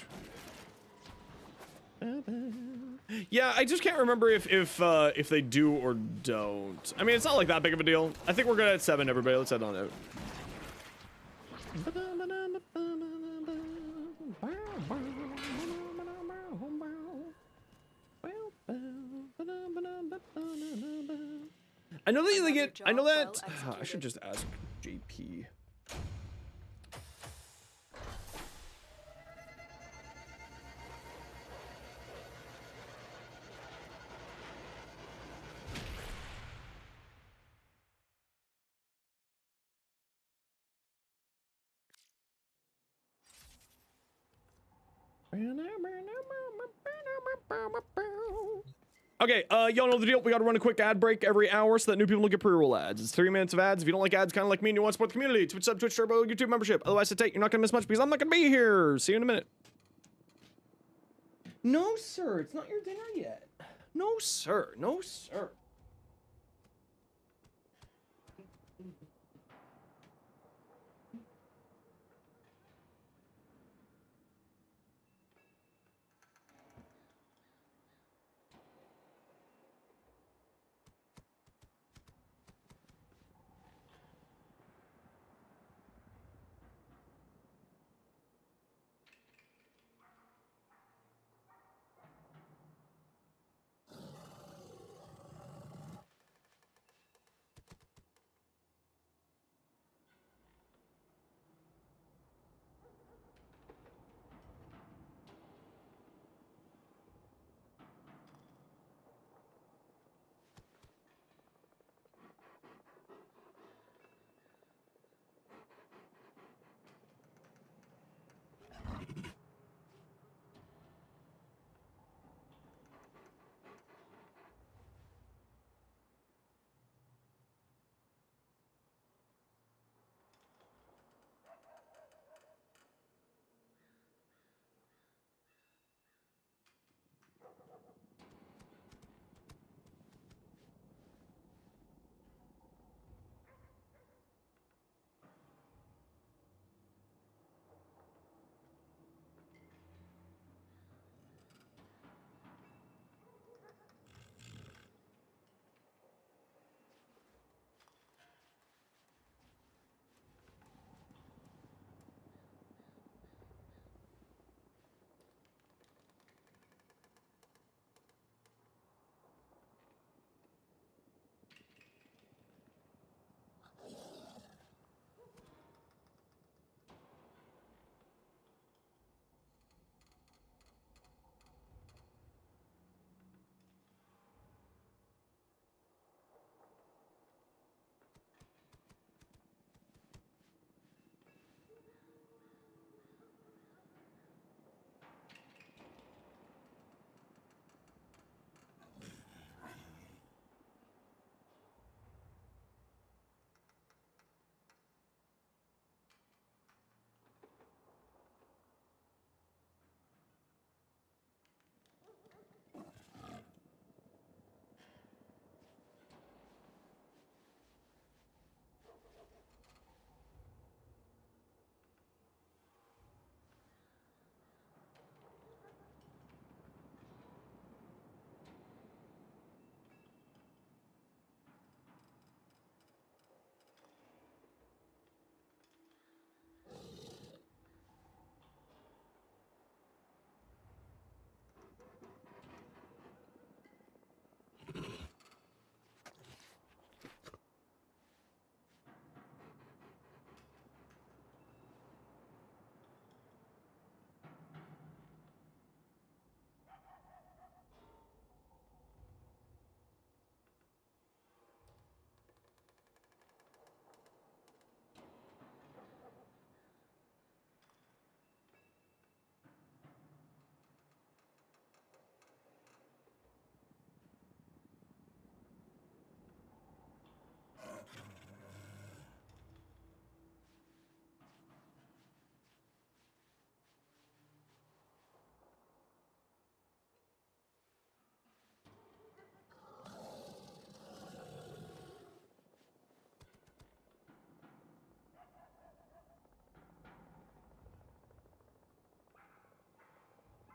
Yeah, I just can't remember if they do or don't. I mean, it's not like that big of a deal. I think we're good at 7, everybody. Let's head on out. I know that they get. I know that. I should just ask JP. Okay, y'all know the deal. We gotta run a quick ad break every hour so that new people don't get pre-roll ads. It's 3 minutes of ads. If you don't like ads, kind of like me, and you want to support the community, Twitch sub, Twitch Turbo, YouTube membership. Otherwise, sit tight. You're not gonna miss much because I'm not gonna be here. See you in a minute. No, sir. It's not your dinner yet. No, sir. No, sir.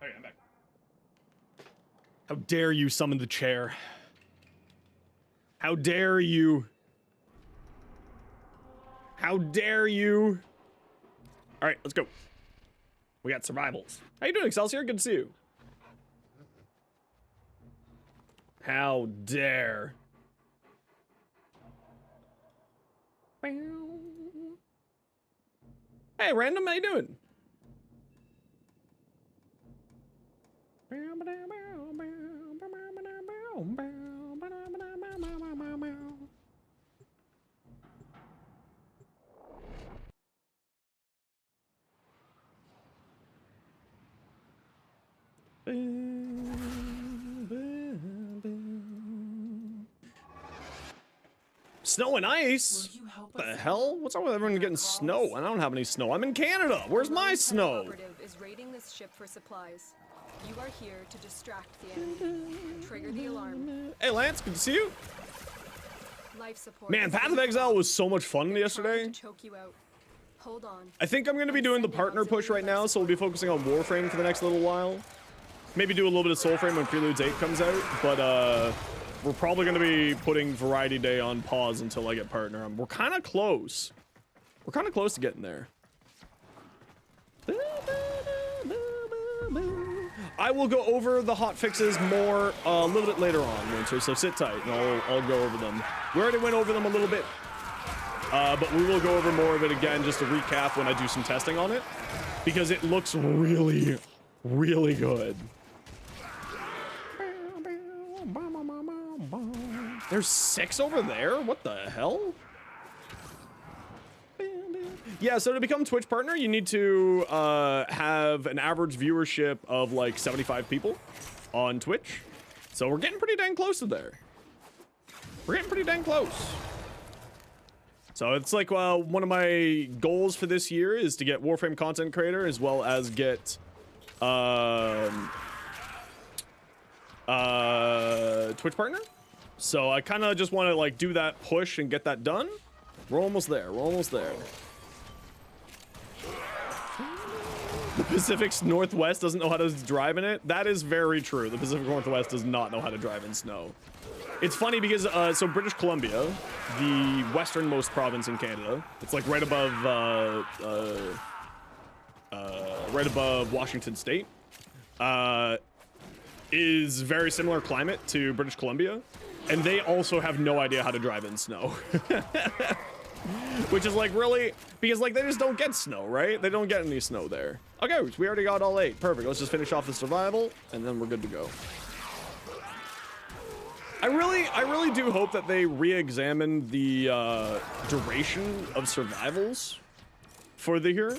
Okay, I'm back. How dare you summon the chair? How dare you? How dare you? All right, let's go. We got survivals. How you doing, Excelsior? Good to see you. How dare. Hey, Random, how you doing? Snow and ice? Will you help What the us? hell? What's wrong with everyone getting snow? I don't have any snow. I'm in Canada. Where's my Lone snow? operative is raiding this ship for supplies. You are here to distract the enemy. Trigger the alarm. Hey, Lance, good to see you. Life support. Man, is Path of being Exile called. was so much fun They're yesterday. trying to choke you out. Hold on. I think I'm going to be doing the partner push right now, so we'll be focusing on Warframe for the next little while. Maybe do a little bit of Soulframe when Preludes 8 comes out, but we're probably going to be putting Variety Day on pause until I get partner. We're kind of close. We're kind of close to getting there. I will go over the hot fixes more a little bit later on, Winter, so sit tight and I'll go over them. We already went over them a little bit, but we will go over more of it again just to recap when I do some testing on it, because it looks really, really good. There's 6 over there? What the hell? Yeah, so to become Twitch partner, you need to have an average viewership of like 75 people on Twitch. So we're getting pretty dang close to there. We're getting pretty dang close. So it's like one of my goals for this year is to get Warframe content creator as well as get Twitch partner. So I kind of just want to like do that push and get that done. We're almost there. We're almost there. The Pacific Northwest doesn't know how to drive in it. That is very true. The Pacific Northwest does not know how to drive in snow. It's funny because so British Columbia, the westernmost province in Canada, it's like right above Washington State, is very similar climate to British Columbia, and they also have no idea how to drive in snow. Which is like really, because like they just don't get snow, right? They don't get any snow there. Okay, we already got all 8. Perfect. Let's just finish off the survival and then we're good to go. I really do hope that they re-examine the duration of survivals for the year.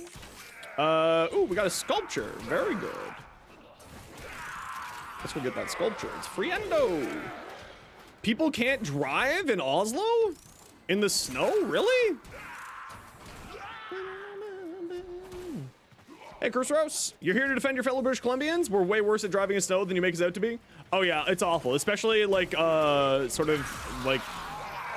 Ooh, we got a sculpture. Very good. Let's go get that sculpture. It's friendo. People can't drive in Oslo? In the snow? Really? Hey, Chris, you're here to defend your fellow British Columbians? We're way worse at driving in snow than you make us out to be. Oh yeah, it's awful, especially like sort of like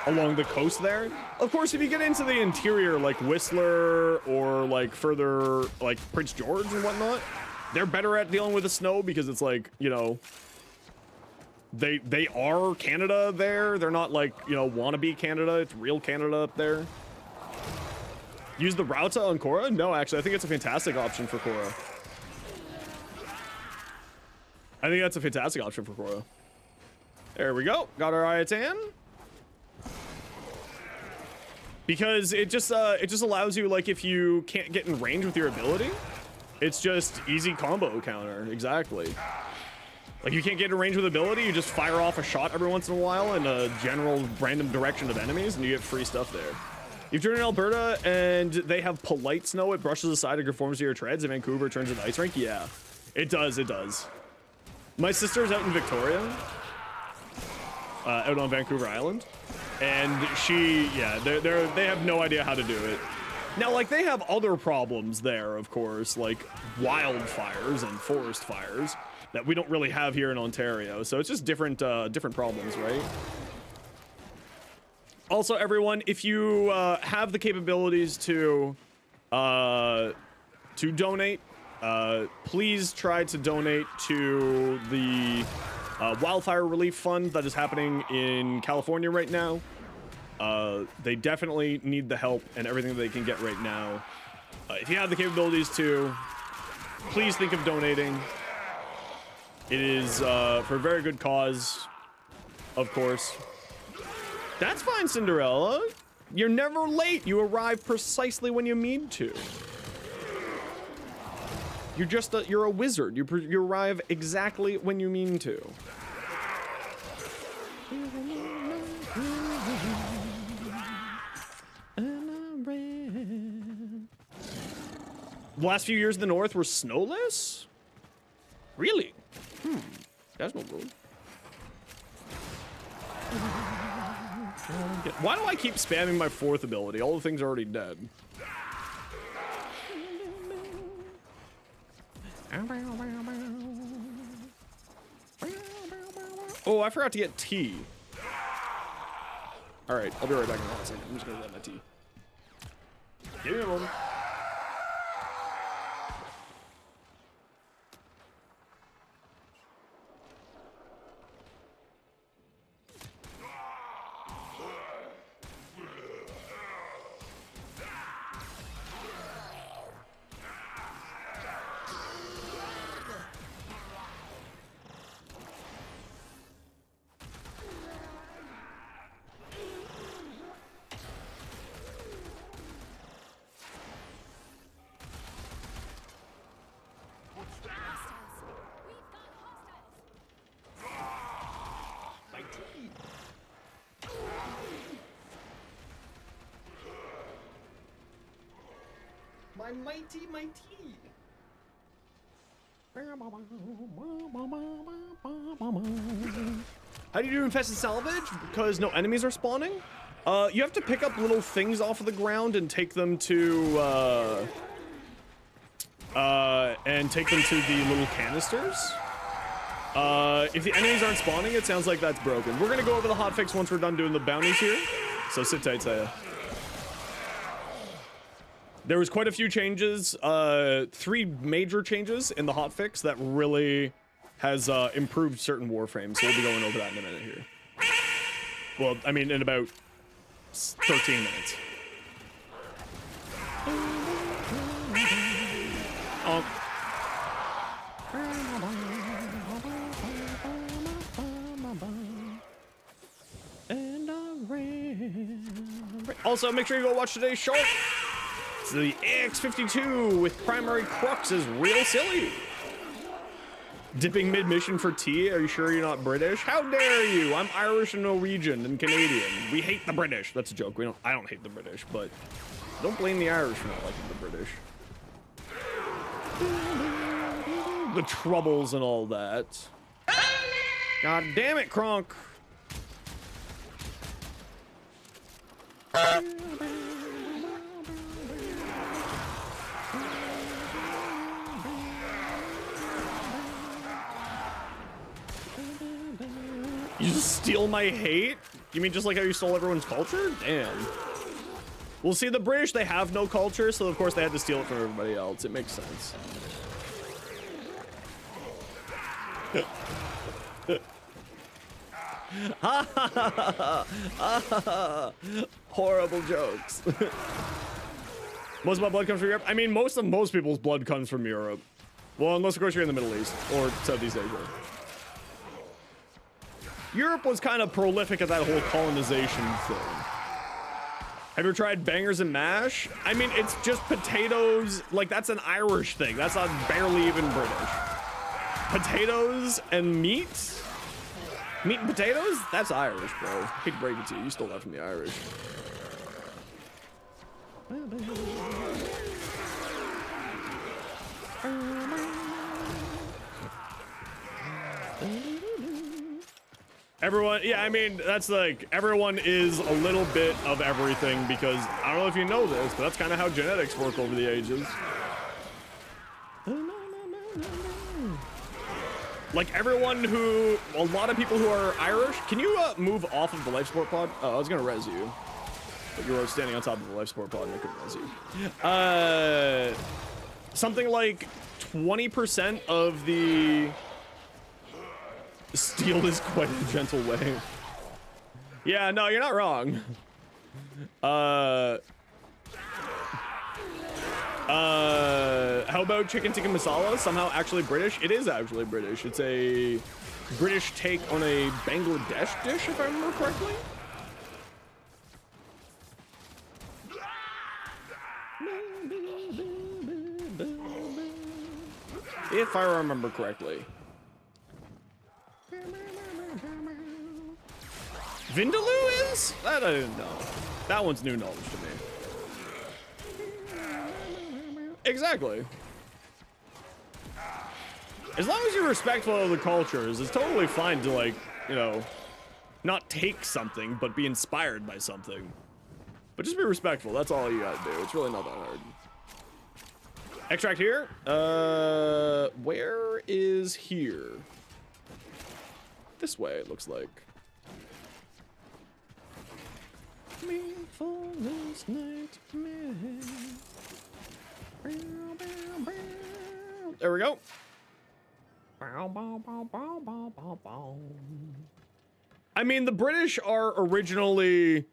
along the coast there. Of course, if you get into the interior, like Whistler or like further like Prince George and whatnot, they're better at dealing with the snow because it's like, you know, they are Canada there. They're not like, you know, wannabe Canada. It's real Canada up there. Use the Rauta on Korra? No, actually, I think it's a fantastic option for Korra. I think that's a fantastic option for Korra. There we go. Got our Ayatan. Because it just allows you, like, if you can't get in range with your ability, it's just easy combo counter. Exactly. Like, you can't get in range with ability, you just fire off a shot every once in a while in a general random direction of enemies, and you get free stuff there. If you're in Alberta and they have polite snow, it brushes aside and conforms to your treads. In Vancouver, it turns into ice rink. Yeah, it does. It does. My sister's out in Victoria, out on Vancouver Island, and they have no idea how to do it. Now, like, they have other problems there, of course, like wildfires and forest fires that we don't really have here in Ontario. So it's just different problems, right? Also, everyone, if you have the capabilities to donate please try to donate to the wildfire relief fund that is happening in California right now. They definitely need the help and everything they can get right now. If you have the capabilities to, please think of donating. It is for a very good cause, of course. That's fine, Cinderella. You're never late. You arrive precisely when you mean to. You're just you're a wizard. You arrive exactly when you mean to. The last few years in the north were snowless? Really? That's no good. Why do I keep spamming my fourth ability? All the things are already dead. Oh, I forgot to get tea. Alright, I'll be right back in a second. I'm just gonna get my tea. Give me a moment. My tea. How do you do infested salvage? Because no enemies are spawning? You have to pick up little things off of the ground and take them to the little canisters. If the enemies aren't spawning, it sounds like that's broken. We're gonna go over the hotfix once we're done doing the bounties here. So sit tight, Saya. There was quite a few changes, 3 major changes in the hotfix that really has improved certain warframes. So we'll be going over that in a minute here. Well, I mean, in about 13 minutes. Also, make sure you go watch today's short. The AX52 with primary crux is real silly. Dipping mid-mission for tea? Are you sure you're not British? How dare you? I'm Irish and Norwegian and Canadian. We hate the British. That's a joke. I don't hate the British, but don't blame the Irish for not liking the British. The Troubles and all that. God damn it, Kronk. You just steal my hate? You mean just like how you stole everyone's culture? Damn. Well, see, the British, they have no culture, so of course they had to steal it from everybody else. It makes sense. Horrible jokes. Most of my blood comes from Europe? I mean, most people's blood comes from Europe. Well, unless, of course, you're in the Middle East or Southeast Asia. Europe was kind of prolific at that whole colonization thing. Have you tried bangers and mash? I mean, it's just potatoes. Like, that's an Irish thing. That's not barely even British. Potatoes and meat? Meat and potatoes? That's Irish, bro. Hate to break it to you. You stole that from the Irish. Everyone, yeah, I mean, that's like, everyone is a little bit of everything because, I don't know if you know this, but that's kind of how genetics work over the ages. Like everyone who, a lot of people who are Irish, can you move off of the life support pod? Oh, I was gonna res you. But you were standing on top of the life support pod and I couldn't res you. Something like 20% of the steel is quite a gentle way. Yeah, no, you're not wrong. How about chicken tikka masala? Somehow actually British? It is actually British. It's a British take on a Bangladesh dish, if I remember correctly. If I remember correctly. Vindaloo is? That I didn't know. That one's new knowledge to me. Exactly. As long as you're respectful of the cultures, it's totally fine to, like, you know, not take something, but be inspired by something. But just be respectful. That's all you gotta do. It's really not that hard. Extract here. Where is here? This way, it looks like. There we go. I mean, the British are originally...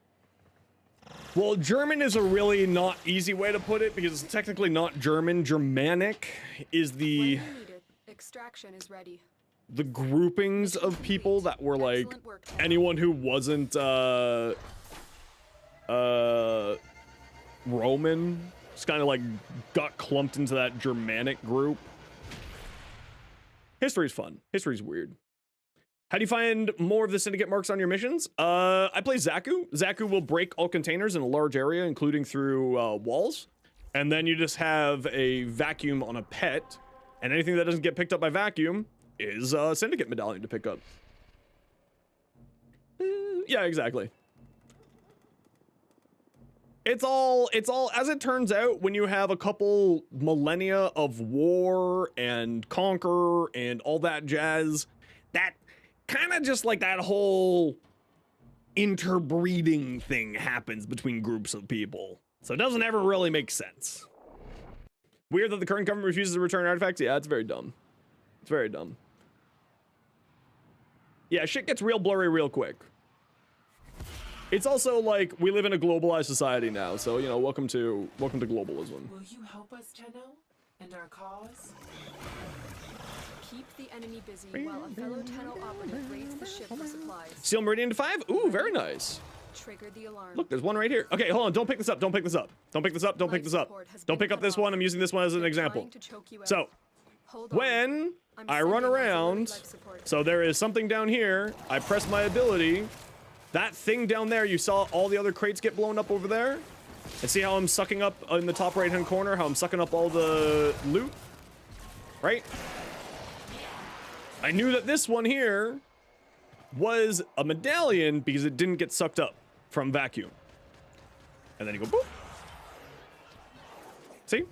Well, German is a really not easy way to put it because it's technically not German. Germanic is When the... you need it, extraction is ready. The groupings of people that were like Excellent work. anyone who wasn't Roman just kind of like got clumped into that Germanic group. History's fun. History's weird. How do you find more of the syndicate marks on your missions? I play Zaku. Zaku will break all containers in a large area, including through walls. And then you just have a vacuum on a pet, and anything that doesn't get picked up by vacuum is a syndicate medallion to pick up. Yeah, exactly. It's all, as it turns out, when you have a couple millennia of war and conquer and all that jazz, that kind of just like that whole interbreeding thing happens between groups of people. So it doesn't ever really make sense. Weird that the current government refuses to return artifacts. Yeah, it's very dumb. It's very dumb. Yeah, shit gets real blurry real quick. It's also like we live in a globalized society now, so you know, welcome to globalism. Will you help us, Tenno, and our cause? Keep the enemy busy while a fellow Tenno operative raids the ship for supplies. Steel Meridian to 5? Ooh, very nice. Trigger the alarm. Look, there's one right here. Okay, hold on. Don't pick this up. Don't pick this up. Don't pick this up. Don't pick this up. Don't pick up this one. I'm using this one as an example. So, when I run around, so there is something down here. I press my ability. That thing down there, you saw all the other crates get blown up over there? And see how I'm sucking up in the top right-hand corner, how I'm sucking up all the loot? Right? I knew that this one here was a medallion because it didn't get sucked up from vacuum. And then you go boop. See?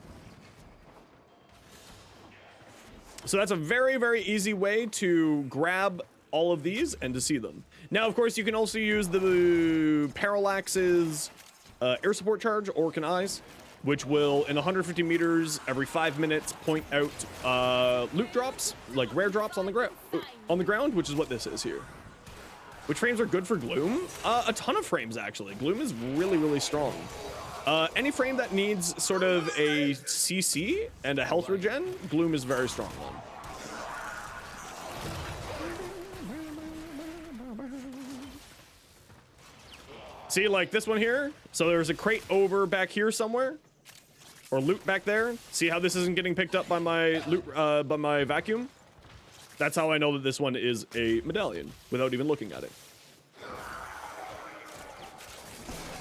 So that's a very, very easy way to grab all of these and to see them. Now, of course, you can also use the Parallax's air support charge, Orcan Eyes, which will, in 150 meters every 5 minutes, point out loot drops, like rare drops on the ground, which is what this is here. Which frames are good for Gloom? A ton of frames, actually. Gloom is really, really strong. Any frame that needs sort of a CC and a health regen, Gloom is very strong on. See, like this one here? So there's a crate over back here somewhere. Or loot back there. See how this isn't getting picked up by my loot, by my vacuum? That's how I know that this one is a medallion, without even looking at it.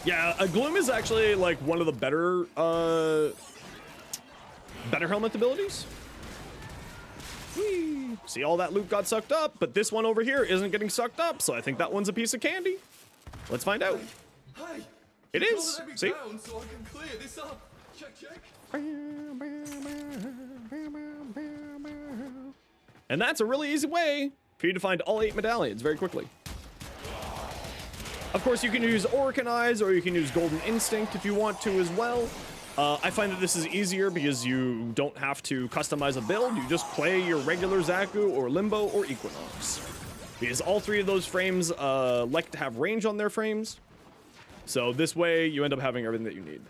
Yeah, a Gloom is actually like one of the better helmet abilities. Whee! See, all that loot got sucked up, but this one over here isn't getting sucked up, so I think that one's a piece of candy. Let's find out. Hey, it is. See? down so I can clear this up. Check, check. And that's a really easy way for you to find all 8 medallions very quickly. Of course, you can use Orcan Eyes or you can use Golden Instinct if you want to as well. I find that this is easier because you don't have to customize a build. You just play your regular Zaku or Limbo or Equinox. Because all three of those frames like to have range on their frames. So this way you end up having everything that you need.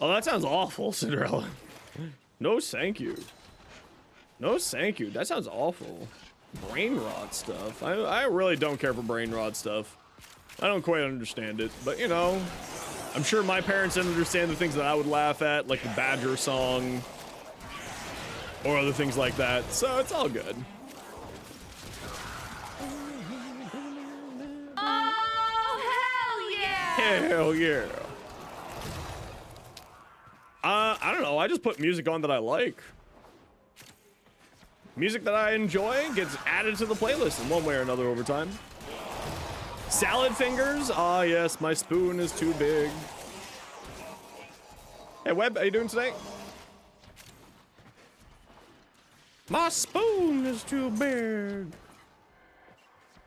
Oh, that sounds awful, Cinderella. No, thank you. No, thank you. That sounds awful. Brain rot stuff. I really don't care for brain rot stuff. I don't quite understand it, but you know, I'm sure my parents didn't understand the things that I would laugh at, like the Badger song, or other things like that, so it's all good. Oh, hell yeah! Hell yeah. I don't know, I just put music on that I like. Music that I enjoy gets added to the playlist in one way or another over time. Salad fingers? Ah, yes, my spoon is too big. Hey, Webb, how you doing today? My spoon is too big.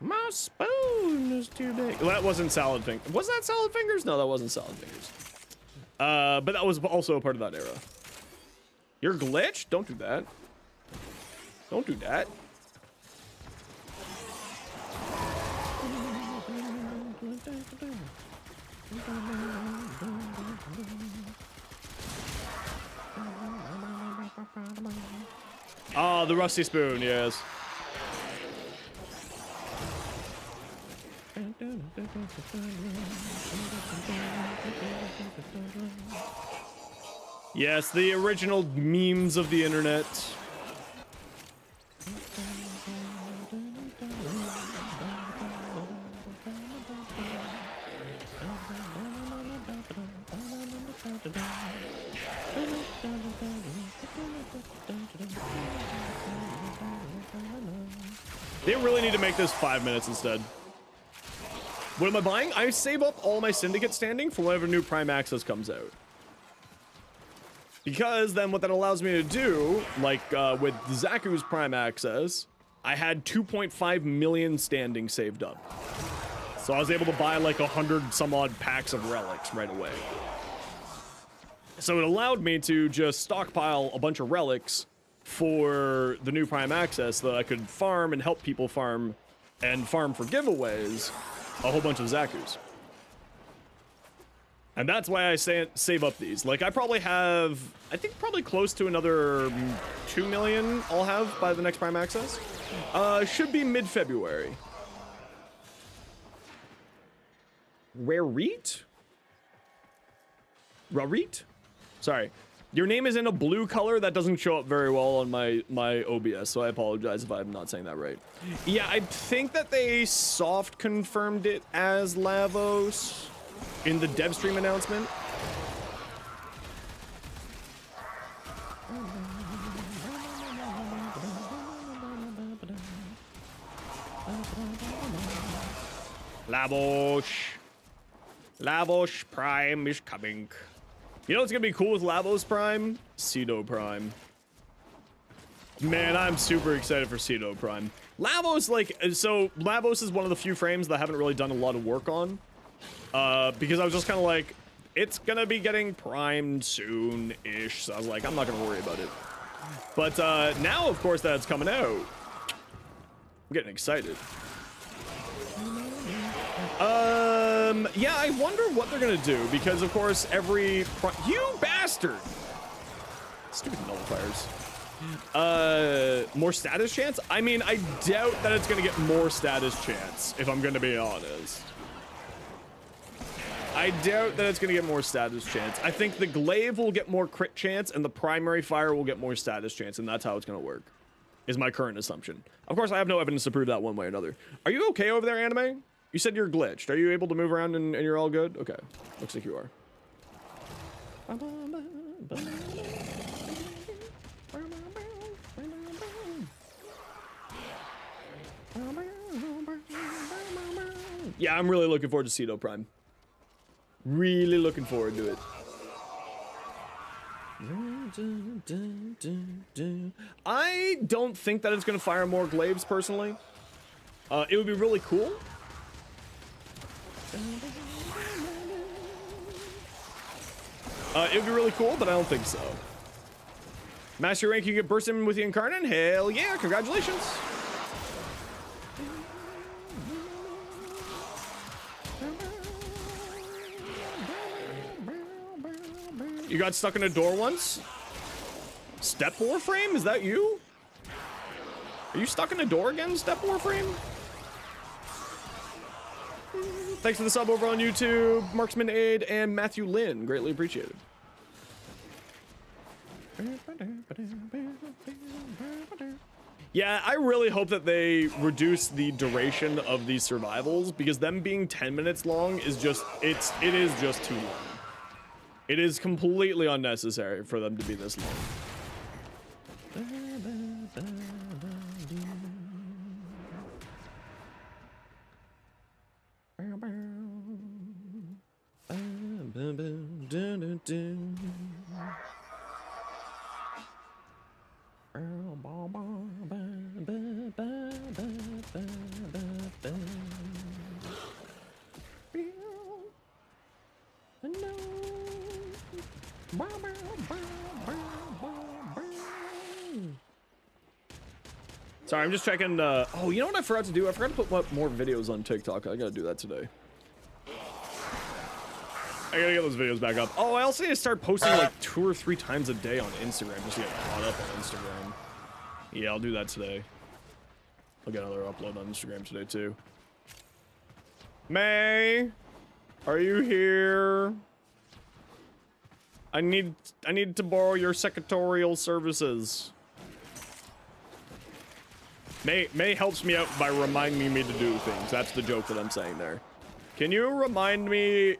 My spoon is too big. Well, that wasn't salad fingers. Was that salad fingers? No, that wasn't salad fingers. But that was also a part of that era. You're glitched? Don't do that. Don't do that. Oh, the rusty spoon, yes. Yes, the original memes of the internet. They really need to make this 5 minutes instead. What am I buying? I save up all my Syndicate standing for whenever new Prime Access comes out. Because then what that allows me to do, like with Zaku's Prime Access, I had 2.5 million standing saved up. So I was able to buy like 100 some odd packs of relics right away. So it allowed me to just stockpile a bunch of relics for the new Prime Access so that I could farm and help people farm and farm for giveaways a whole bunch of Zakus. And that's why I save up these. Like I probably have, I think probably close to another 2 million I'll have by the next Prime Access. Should be mid-February. Rareet? Rareet? Sorry. Your name is in a blue color that doesn't show up very well on my OBS, so I apologize if I'm not saying that right. Yeah, I think that they soft confirmed it as Lavos in the dev stream announcement. Lavos. Lavos Prime is coming. You know what's gonna be cool with Lavos Prime? Cedo Prime. Man, I'm super excited for Cedo Prime. Lavos, like, so Lavos is one of the few frames that I haven't really done a lot of work on. Because I was just kind of like, it's gonna be getting primed soon-ish. So I was like, I'm not gonna worry about it. But now, of course, that it's coming out, I'm getting excited. Yeah, I wonder what they're gonna do because, of course, you bastard! Stupid nullifiers. More status chance? I mean, I doubt that it's gonna get more status chance, if I'm gonna be honest. I doubt that it's gonna get more status chance. I think the glaive will get more crit chance and the primary fire will get more status chance, and that's how it's gonna work, is my current assumption. Of course, I have no evidence to prove that one way or another. Are you okay over there, Anime? You said you're glitched. Are you able to move around and you're all good? Okay. Looks like you are. Yeah, I'm really looking forward to Cedo Prime. Really looking forward to it. I don't think that it's going to fire more glaives, personally. It would be really cool. It would be really cool, but I don't think so. Master rank, you get burst in with the Incarnate? Hell yeah, congratulations. You got stuck in a door once? Step Warframe? Is that you? Are you stuck in a door again, Step Warframe? Thanks for the sub over on YouTube, Marksman Aid, and Matthew Lynn. Greatly appreciated. Yeah, I really hope that they reduce the duration of these survivals, because them being 10 minutes long is just, it is just too long. It is completely unnecessary for them to be this long. Sorry, I'm just checking. Oh, you know what I forgot to do? I forgot to put more videos on TikTok. I gotta do that today. I gotta get those videos back up. Oh, I also need to start posting like 2 or 3 times a day on Instagram just to get caught up on Instagram. Yeah, I'll do that today. I'll get another upload on Instagram today too. May, are you here? I need to borrow your secretarial services. May helps me out by reminding me to do things. That's the joke that I'm saying there. Can you remind me,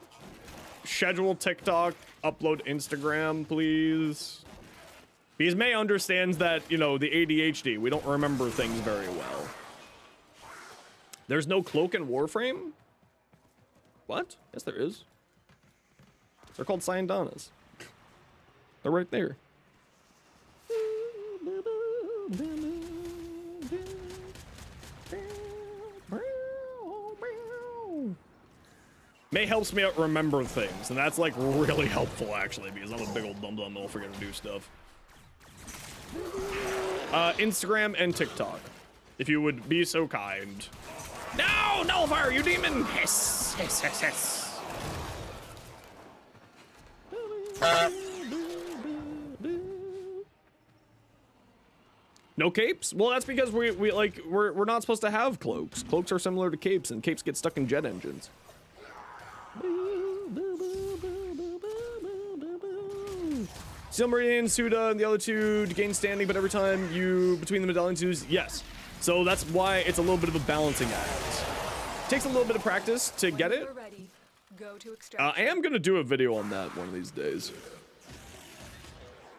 schedule TikTok, upload Instagram, please? Because May understands that, you know, the ADHD, we don't remember things very well. There's no cloak in Warframe? What? Yes, there is. They're called Cyandanas. They're right there. May helps me out remember things, and that's like really helpful actually, because I'm a big old dum-dum that'll forget to do stuff. Instagram and TikTok, if you would be so kind. No, Nullifier, you demon! Hiss, hiss, hiss, hiss. No capes? Well, that's because we're not supposed to have cloaks. Cloaks are similar to capes, and capes get stuck in jet engines. Silmarian, Suda, and the other two to gain standing, but every time you between the medallions use, yes. So that's why it's a little bit of a balancing act. Takes a little bit of practice to get it. I am gonna do a video on that one of these days.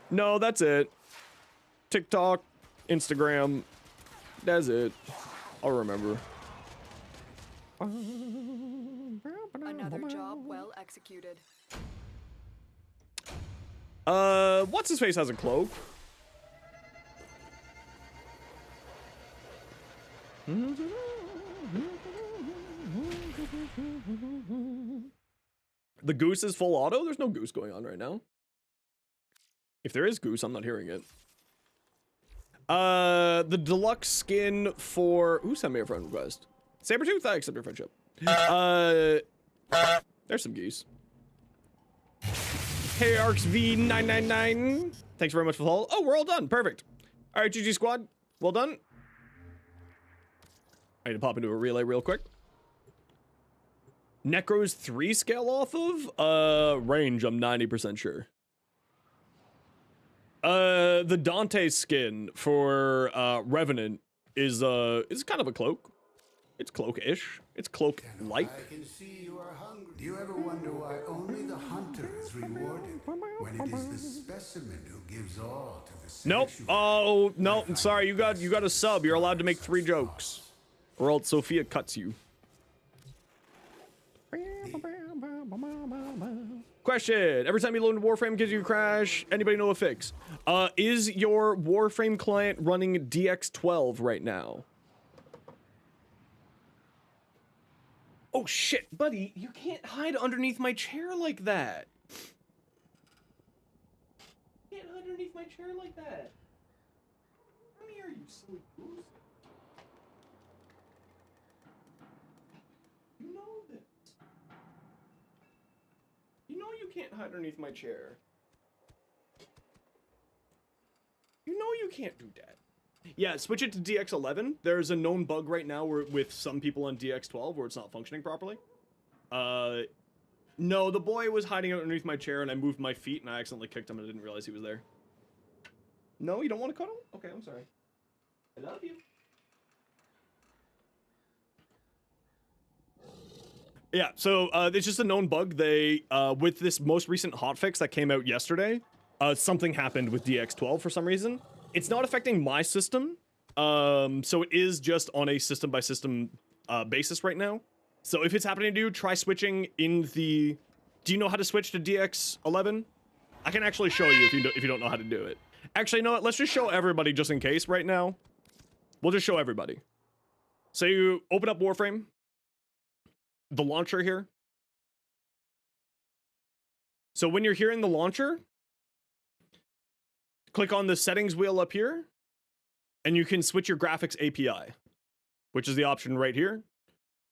No, that's it. TikTok, Instagram, that's it. I'll remember. Another job well executed. What's his face has a cloak. The goose is full auto? There's no goose going on right now. If there is goose, I'm not hearing it. The deluxe skin for... Ooh, send me a friend request. Sabretooth, I accept your friendship. There's some geese. Hey, ArxV999. Thanks very much for the follow. Oh, we're all done. Perfect. All right, GG squad. Well done. I need to pop into a relay real quick. Necro's 3 scale off of? Range, I'm 90% sure. The Dante skin for Revenant is kind of a cloak. It's cloak-ish. It's cloak-like. I can see you are hungry. Do you ever wonder why only the hunter is rewarded when it is the specimen who gives all to the Nope. sexual? Oh, no. I'm sorry. You got a sub. You're allowed to make 3 jokes. Or else Sophia cuts you. Question. Every time you load into Warframe gives you a crash. Anybody know a fix? Is your Warframe client running DX12 right now? Oh shit, buddy, you can't hide underneath my chair like that. You can't hide underneath my chair like that. Come here, you silly goose. You know this. You know you can't hide underneath my chair. You know you can't do that. Yeah, switch it to DX11. There's a known bug right now where, with some people on DX12 where it's not functioning properly. No, the boy was hiding underneath my chair and I moved my feet and I accidentally kicked him and I didn't realize he was there. No, you don't want to cuddle? Okay, I'm sorry. I love you. Yeah, so it's just a known bug. They, with this most recent hotfix that came out yesterday, something happened with DX12 for some reason. It's not affecting my system, so it is just on a system-by-system basis right now. So if it's happening to you, try switching in the... Do you know how to switch to DX11? I can actually show you if you don't know how to do it. Actually, you know what? Let's just show everybody just in case right now. We'll just show everybody. So you open up Warframe. The launcher here. So when you're here in the launcher, click on the settings wheel up here, and you can switch your graphics API, which is the option right here,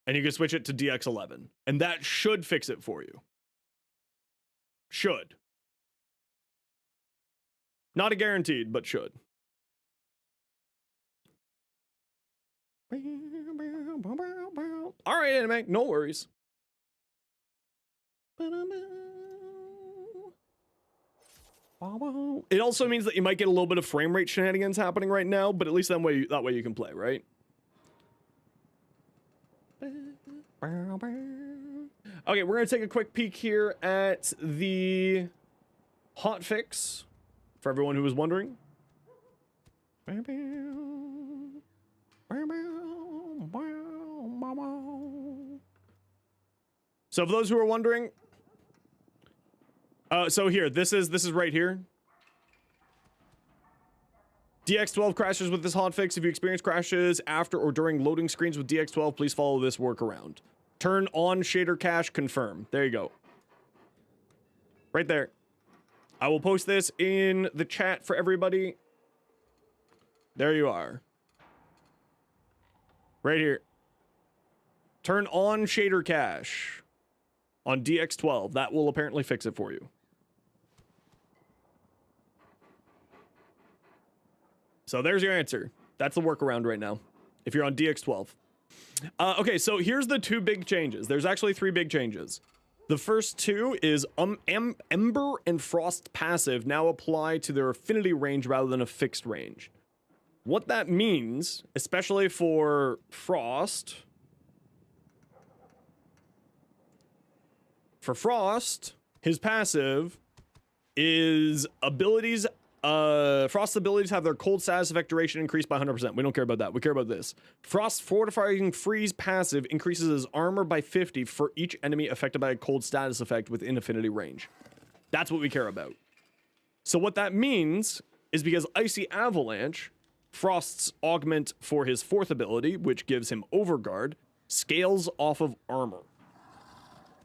and you can switch it to DX11, and that should fix it for you. Should. Not a guaranteed, but should. All right, anime, no worries. It also means that you might get a little bit of frame rate shenanigans happening right now, but at least that way you can play, right? Okay, we're gonna take a quick peek here at the hotfix for everyone who was wondering. So for those who are wondering, so here, this is right here. DX12 crashes with this hotfix. If you experience crashes after or during loading screens with DX12, please follow this workaround. Turn on shader cache, confirm. There you go. Right there. I will post this in the chat for everybody. There you are. Right here. Turn on shader cache on DX12. That will apparently fix it for you. So there's your answer. That's the workaround right now, if you're on DX12. Okay, so here's the two big changes. There's actually three big changes. The first two is Ember and Frost passive now apply to their affinity range rather than a fixed range. What that means, especially for Frost... For Frost, his passive is abilities... Frost's abilities have their cold status effect duration increased by 100%. We don't care about that. We care about this. Frost's fortifying freeze passive increases his armor by 50 for each enemy affected by a cold status effect within affinity range. That's what we care about. So what that means is because Icy Avalanche, Frost's augment for his fourth ability, which gives him Overguard, scales off of armor.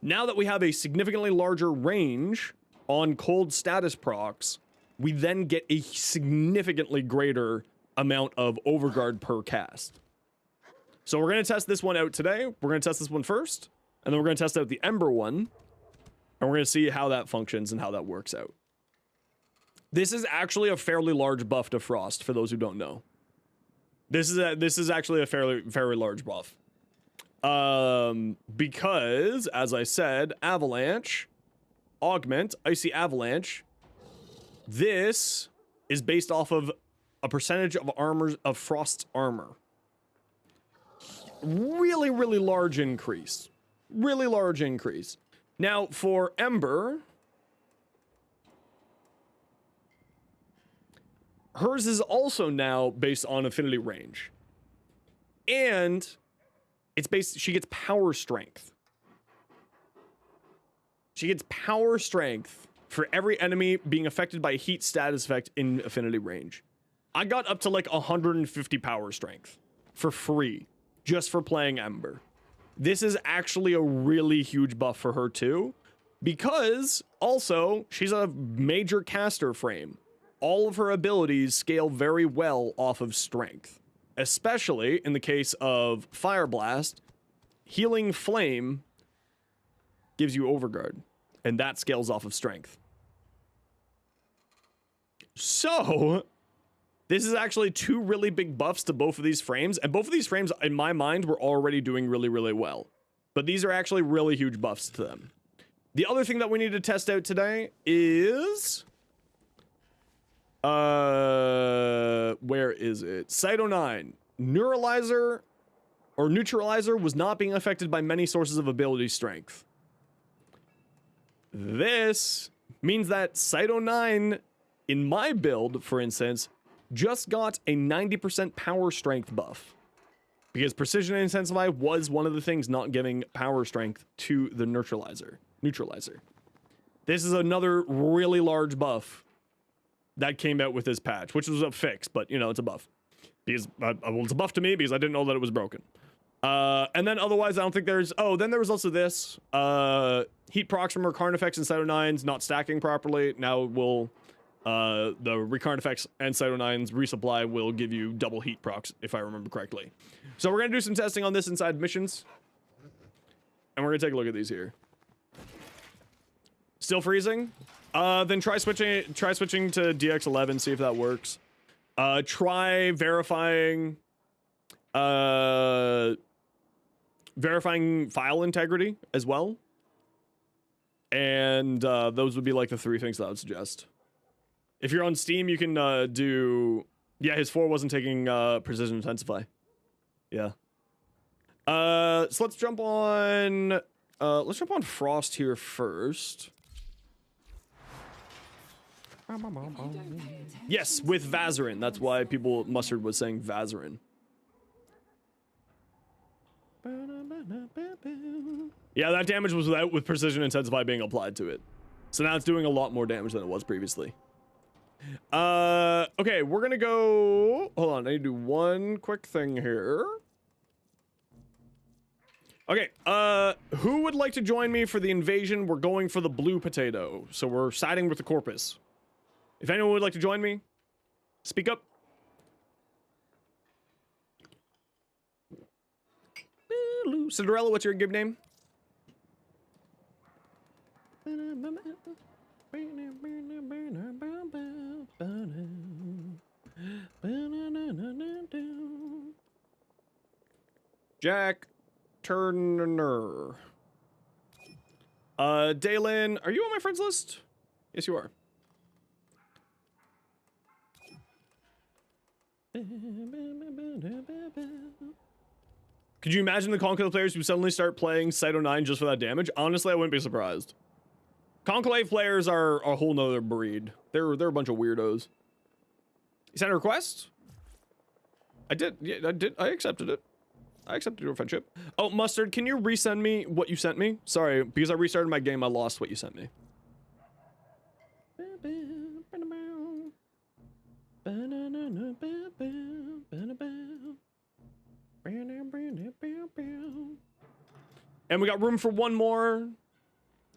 Now that we have a significantly larger range on cold status procs, we then get a significantly greater amount of Overguard per cast. So we're going to test this one out today. We're going to test this one first, and then we're going to test out the Ember one, and we're going to see how that functions and how that works out. This is actually a fairly large buff to Frost, for those who don't know. This is actually a fairly large buff. Because, as I said, Avalanche, Augment, Icy Avalanche, this is based off of a percentage of Frost's armor. Really, really large increase. Really large increase. Now, for Ember, hers is also now based on affinity range. And it's based, she gets power strength. She gets power strength for every enemy being affected by a heat status effect in affinity range. I got up to like 150 power strength for free just for playing Ember. This is actually a really huge buff for her too, because also she's a major caster frame. All of her abilities scale very well off of strength, especially in the case of Fire Blast. Healing Flame gives you Overguard, and that scales off of strength. So this is actually two really big buffs to both of these frames, and both of these frames, in my mind, were already doing really, really well. But these are actually really huge buffs to them. The other thing that we need to test out today is... where is it? Cyto 9. Neutralizer was not being affected by many sources of ability strength. This means that Cyto 9, in my build, for instance, just got a 90% power strength buff. Because Precision Intensify was one of the things not giving power strength to the neutralizer. This is another really large buff that came out with this patch, which was a fix, but you know, it's a buff. Because, well, it's a buff to me because I didn't know that it was broken. And then otherwise, I don't think there's... Oh, then there was also this. Heat procs from Recurrent effects and Cyto 9s not stacking properly. Now will... the Recurrent effects and Cyto 9's resupply will give you double heat procs, if I remember correctly. So we're going to do some testing on this inside missions. And we're going to take a look at these here. Still freezing? Then try switching to DX11, see if that works. Try verifying file integrity as well. And those would be like the three things that I would suggest. If you're on Steam, you can do... Yeah, his 4 wasn't taking Precision Intensify. Yeah. So let's jump on Frost here first. Yes, with Vazarin. That's why Mustard was saying Vazarin. Yeah, that damage was with Precision Intensify being applied to it. So now it's doing a lot more damage than it was previously. Okay, we're gonna go... Hold on, I need to do one quick thing here. Okay, who would like to join me for the invasion? We're going for the blue potato, so we're siding with the Corpus. If anyone would like to join me, speak up. Cinderella, what's your give name? Jack Turner. Dalen, are you on my friends list? Yes, you are. Could you imagine the Conclave players who suddenly start playing Cyto 9 just for that damage? Honestly, I wouldn't be surprised. Conclave players are a whole nother breed. They're a bunch of weirdos. You sent a request? I did. Yeah, I did. I accepted it. I accepted your friendship. Oh, Mustard, can you resend me what you sent me? Sorry, because I restarted my game, I lost what you sent me. And we got room for one more.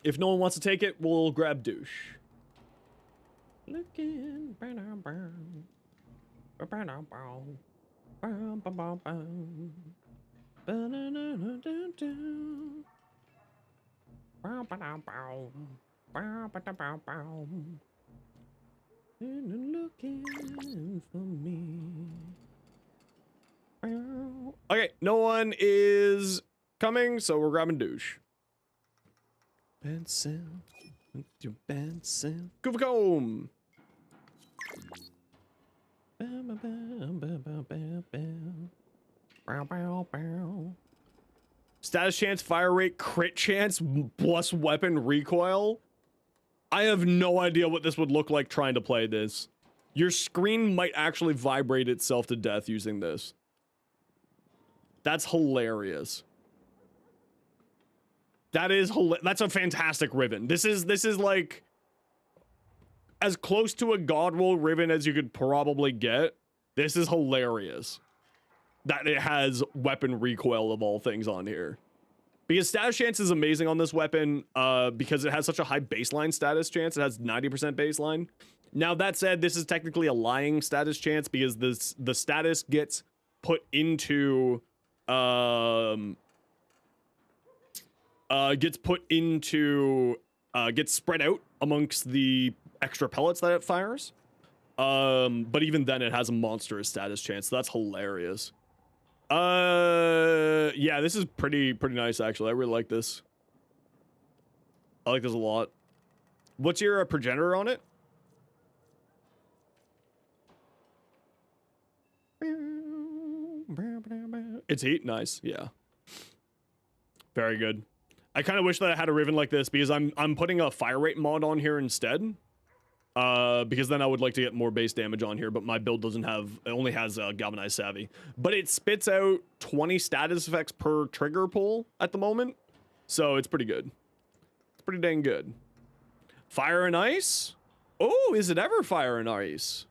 If no one wants to take it, we'll grab Douche. Looking. Looking for me. Okay, no one is coming, so we're grabbing Douche. Pencil, your pencil. Goof comb. Status chance, fire rate, crit chance, plus weapon recoil. I have no idea what this would look like trying to play this. Your screen might actually vibrate itself to death using this. That's hilarious. That's a fantastic Riven. This is like as close to a God Roll Riven as you could probably get. This is hilarious. That it has weapon recoil of all things on here. Because status chance is amazing on this weapon because it has such a high baseline status chance. It has 90% baseline. Now that said, this is technically a lying status chance because the status gets put into gets spread out amongst the extra pellets that it fires. But even then it has a monstrous status chance, so that's hilarious. Yeah, this is pretty nice actually. I really like this. I like this a lot. What's your progenitor on it? It's heat, nice. Yeah, very good. I kind of wish that I had a Riven like this because I'm putting a fire rate mod on here instead. Because then I would like to get more base damage on here, but my build doesn't have, it only has Galvanized Savvy. But it spits out 20 status effects per trigger pull at the moment, so it's pretty good. It's pretty dang good. Fire and Ice? Oh, is it ever Fire and Ice?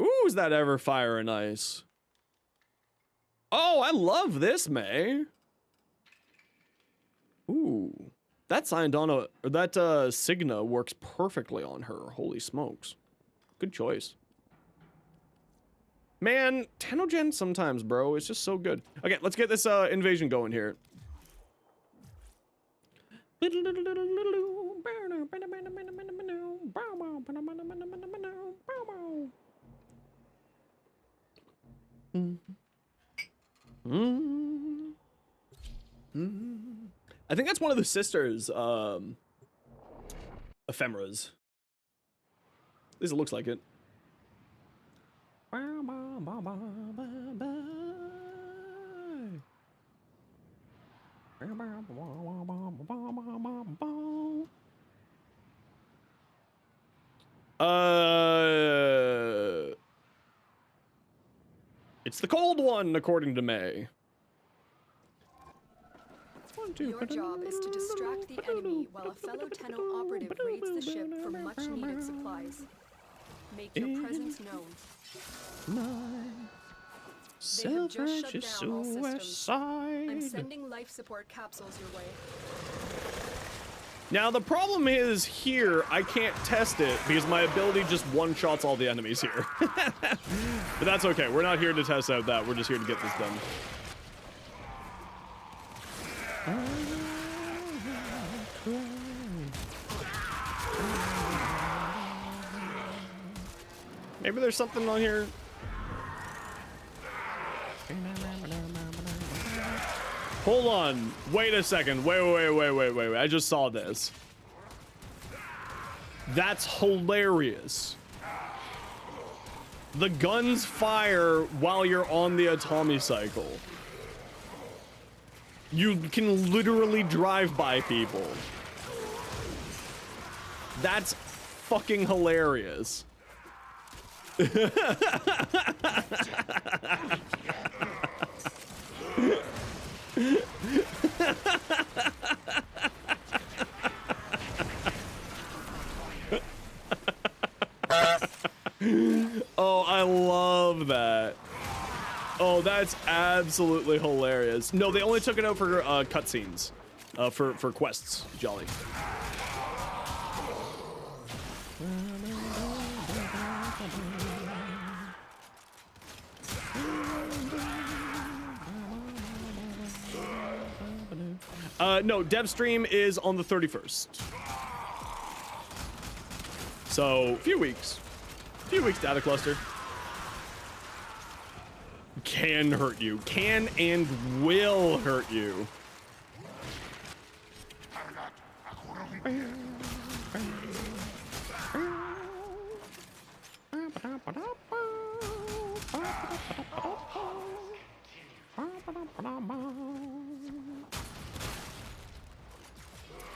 Ooh, is that ever Fire and Ice? Oh, I love this, May. Ooh. That Syndana, or that Signa works perfectly on her. Holy smokes. Good choice. Man, Tenogen sometimes, bro. It's just so good. Okay, let's get this invasion going here. I think that's one of the sisters, ephemeras. At least it looks like it. It's the cold one, according to May. Your job is to distract the enemy while a fellow Tenno operative raids the ship for much-needed supplies. Make your presence known. They have just shut down all systems. I'm sending life support capsules your way. Now the problem is here, I can't test it because my ability just one-shots all the enemies here. But that's okay, we're not here to test out that, we're just here to get this done. Maybe there's something on here. Hold on. Wait a second. Wait. I just saw this. That's hilarious. The guns fire while you're on the Atomi cycle. You can literally drive by people. That's fucking hilarious. Oh, I love that. Oh, that's absolutely hilarious. No, they only took it out for cutscenes, for quests. Jolly. No, dev stream is on the 31st. So, few weeks data cluster. Can hurt you. Can and will hurt you.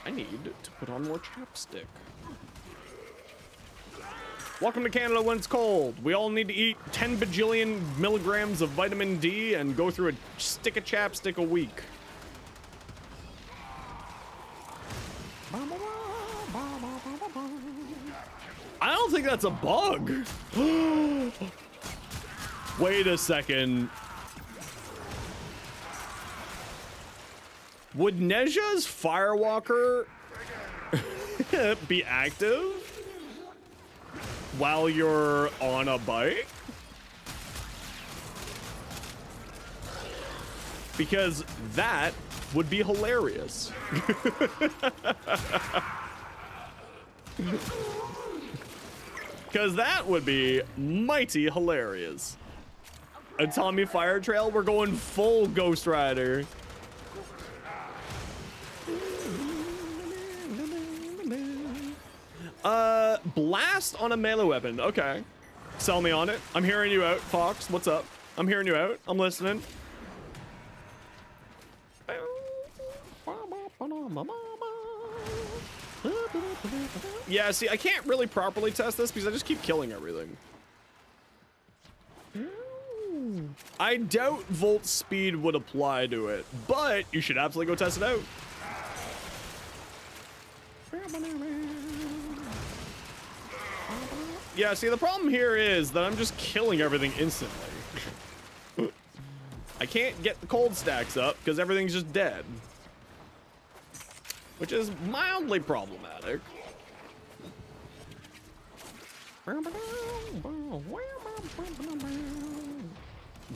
I need to put on more chapstick. Welcome to Canada when it's cold. We all need to eat 10 bajillion milligrams of vitamin D and go through a stick of chapstick a week. that's a bug. Wait a second. Would Neja's Firewalker be active while you're on a bike? Because that would be hilarious. Because that would be mighty hilarious. A Tommy Fire Trail, we're going full Ghost Rider. Blast on a melee weapon. Okay. Sell me on it. I'm hearing you out, Fox. What's up? I'm hearing you out. I'm listening. Yeah, see, I can't really properly test this because I just keep killing everything. I doubt Volt Speed would apply to it, but you should absolutely go test it out. Yeah, see, the problem here is that I'm just killing everything instantly. I can't get the cold stacks up because everything's just dead. Which is mildly problematic.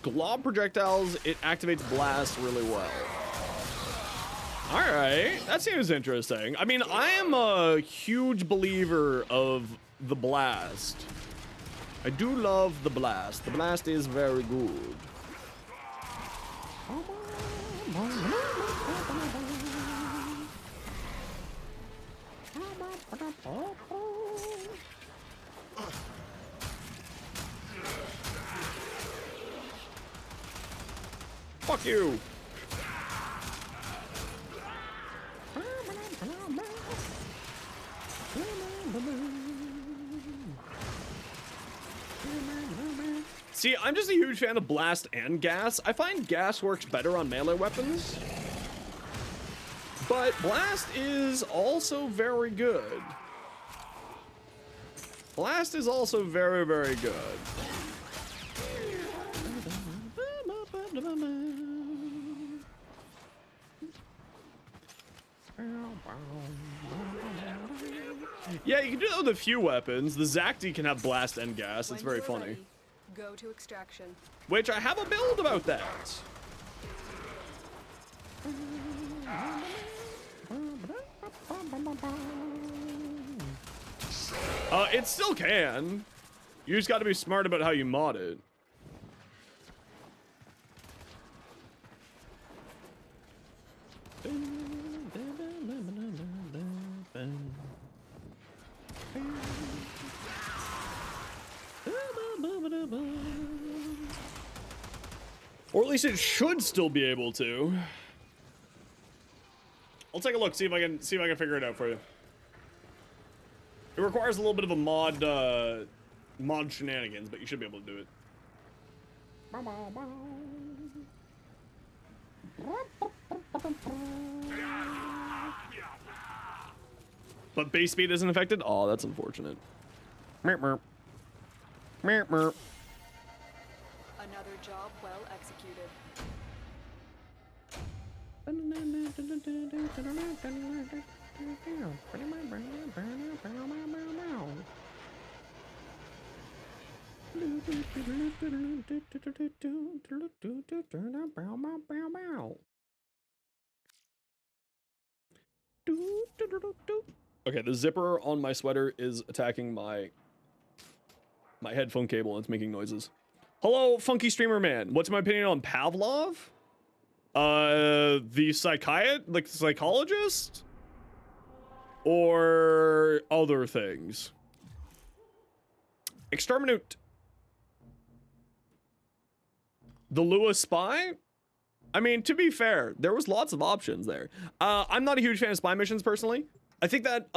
Glob projectiles, it activates blast really well. Alright, that seems interesting. I mean, I am a huge believer of the blast. I do love the blast. The blast is very good. Fuck you. See, I'm just a huge fan of blast and gas. I find gas works better on melee weapons. But blast is also very good. Blast is also very, very good. Yeah, you can do that with a few weapons. The Zacti can have blast and gas. It's very funny. Go to extraction. Which I have a build about that. It still can. You just got to be smart about how you mod it. Or at least it should still be able to. I'll take a look, see if I can figure it out for you. It requires a little bit of a mod shenanigans, but you should be able to do it. But base speed isn't affected? Oh, that's unfortunate. Merp, merp. Merp, merp. Another job well executed. Okay, the zipper on my sweater is attacking my headphone cable and it's making noises. Hello, funky streamer man. What's my opinion on Pavlov? The psychologist? Or other things? Exterminate. The Lewis spy? I mean, to be fair, there was lots of options there. I'm not a huge fan of spy missions personally. I think that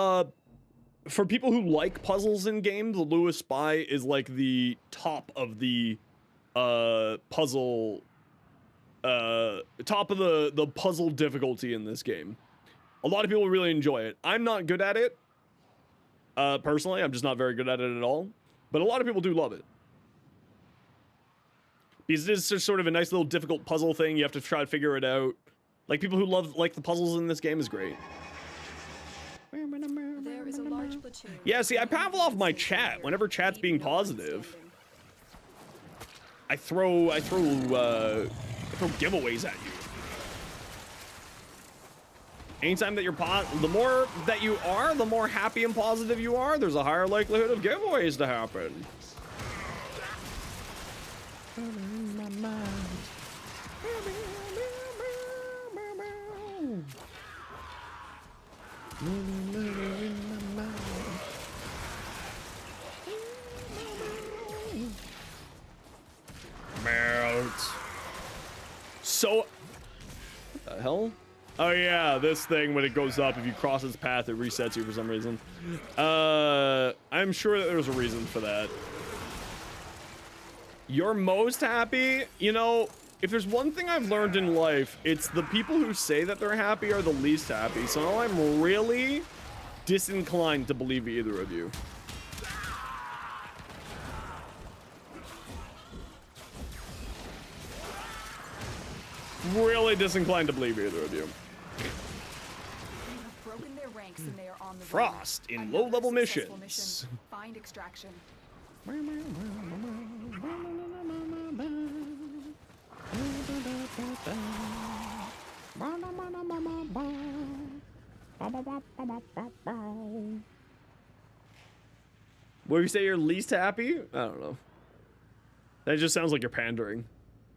for people who like puzzles in games, the Lewis spy is like the top of the puzzle, top of the puzzle difficulty in this game. A lot of people really enjoy it. I'm not good at it. Personally, I'm just not very good at it at all. But a lot of people do love it. Because it is just sort of a nice little difficult puzzle thing. You have to try to figure it out. Like, people who love, like, the puzzles in this game is great. There is a large platoon. Yeah, see, I Pavlov my chat. Whenever chat's being positive, I throw giveaways at you. Anytime that you're the more that you are, the more happy and positive you are, there's a higher likelihood of giveaways to happen. So, what the hell? Oh yeah, this thing, when it goes up, if you cross its path, it resets you for some reason. I'm sure that there's a reason for that. You're most happy? You know, if there's one thing I've learned in life, it's the people who say that they're happy are the least happy. So now I'm really disinclined to believe either of you. Really disinclined to believe either of you. Broken their ranks and they are on the Frost in Another low-level successful missions. mission. Find extraction. What do you say, you're least happy? I don't know. That just sounds like you're pandering.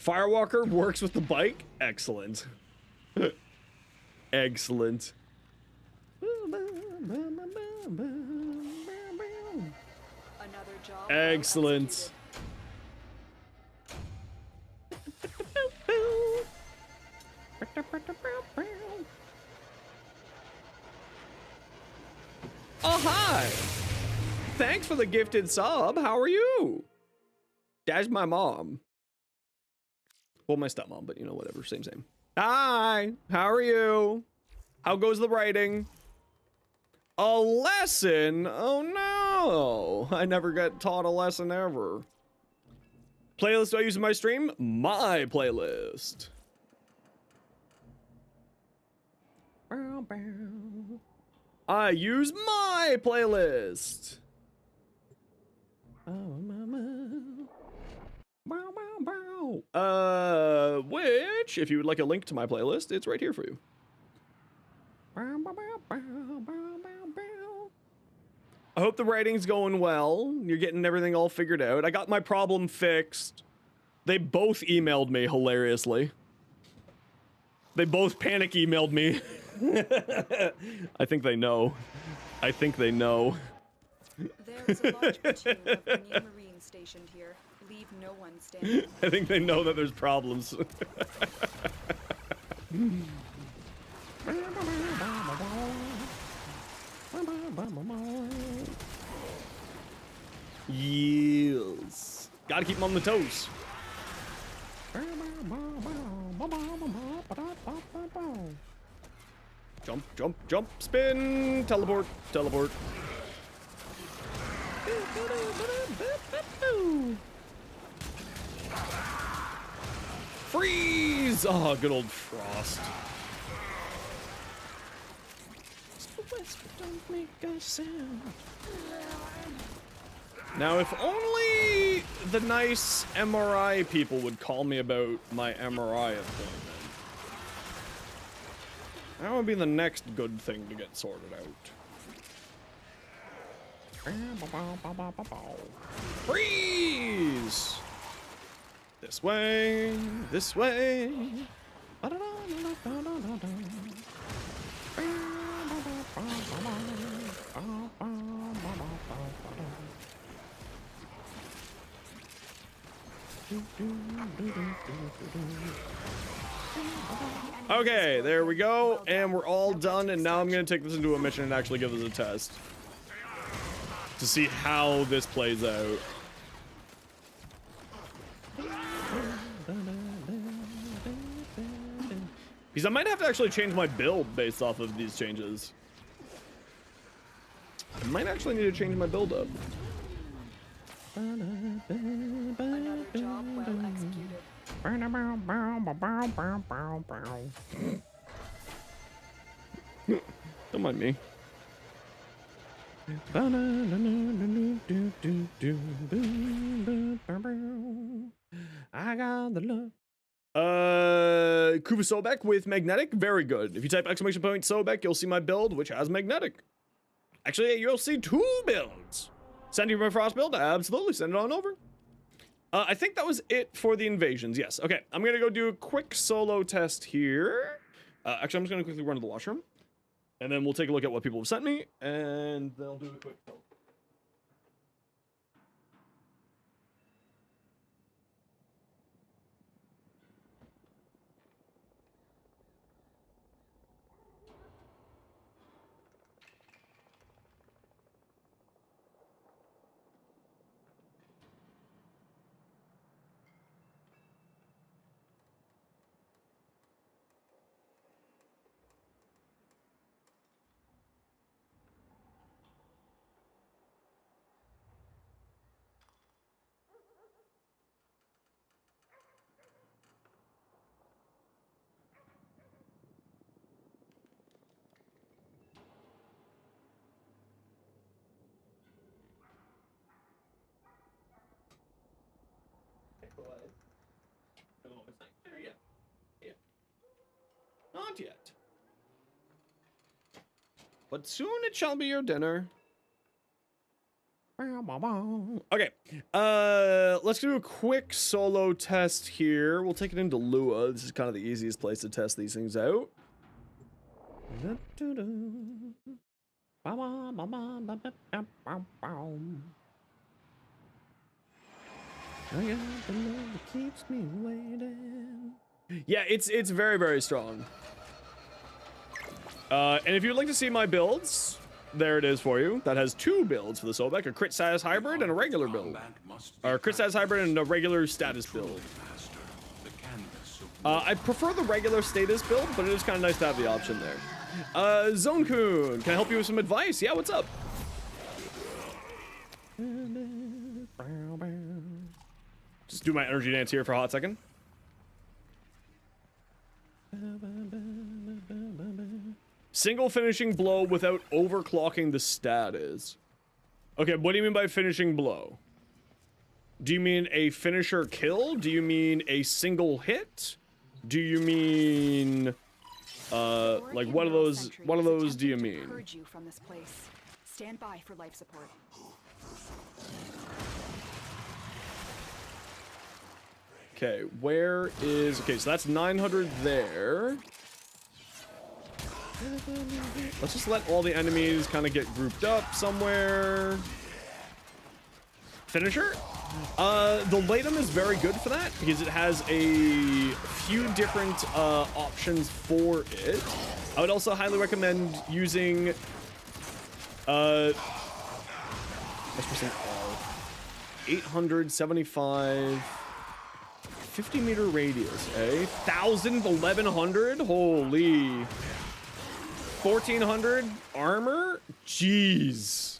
Firewalker works with the bike? Excellent. Excellent. Another job. Excellent. Oh, hi. Thanks for the gifted sub. How are you? That's my mom. Well, my stepmom, but you know, whatever. Same, same. Hi. How are you? How goes the writing? A lesson? Oh, no. I never got taught a lesson ever. Playlist do I use in my stream? My playlist. I use my playlist. Which, if you would like a link to my playlist, it's right here for you. I hope the writing's going well. You're getting everything all figured out. I got my problem fixed. They both emailed me hilariously. They both panic emailed me. I think they know. I think they know. There is a large platoon of Union Marines stationed here. Leave no one standing. I think they know that there's problems. Yes. Gotta keep them on the toes. Jump, jump, jump, spin, teleport, teleport. Freeze! Oh, good old Frost. Now, if only the nice MRI people would call me about my MRI appointment. That would be the next good thing to get sorted out. Freeze! This way, this way. Okay, there we go, and we're all done, and now I'm gonna take this into a mission and actually give this a test to see how this plays out. Because I might have to actually change my build based off of these changes. I might actually need to change my build up. Another job well executed. Don't mind me. I got the love. Kuva Sobek with magnetic, very good. If you type exclamation point Sobek, you'll see my build, which has magnetic. Actually, you'll see 2 builds. Send you my Frost build? Absolutely, send it on over. I think that was it for the invasions. Yes. Okay, I'm gonna go do a quick solo test here. Actually, I'm just gonna quickly run to the washroom, and then we'll take a look at what people have sent me, and then I'll do a quick solo. Not yet. But soon it shall be your dinner. Okay, let's do a quick solo test here. We'll take it into Lua. This is kind of the easiest place to test these things out. Yeah, it's very, very strong. And if you'd like to see my builds, there it is for you. That has 2 builds for the Sobek, a crit status hybrid and a regular build. Or crit status hybrid and a regular status build. I prefer the regular status build, but it is kind of nice to have the option there. Zone-kun, can I help you with some advice? Yeah, what's up? Just do my energy dance here for a hot second. Single finishing blow without overclocking the status. Okay, what do you mean by finishing blow? Do you mean a finisher kill? Do you mean a single hit? Do you mean like what of those do you mean? Purge you from this place. Stand by for life support. Okay, where is... Okay, so that's 900 there. Let's just let all the enemies kind of get grouped up somewhere. Finisher? The Latum is very good for that because it has a few different options for it. I would also highly recommend using... let's press an R. 875... 50 meter radius, eh? 1,000, 1,100? Holy. 1,400 armor? Jeez.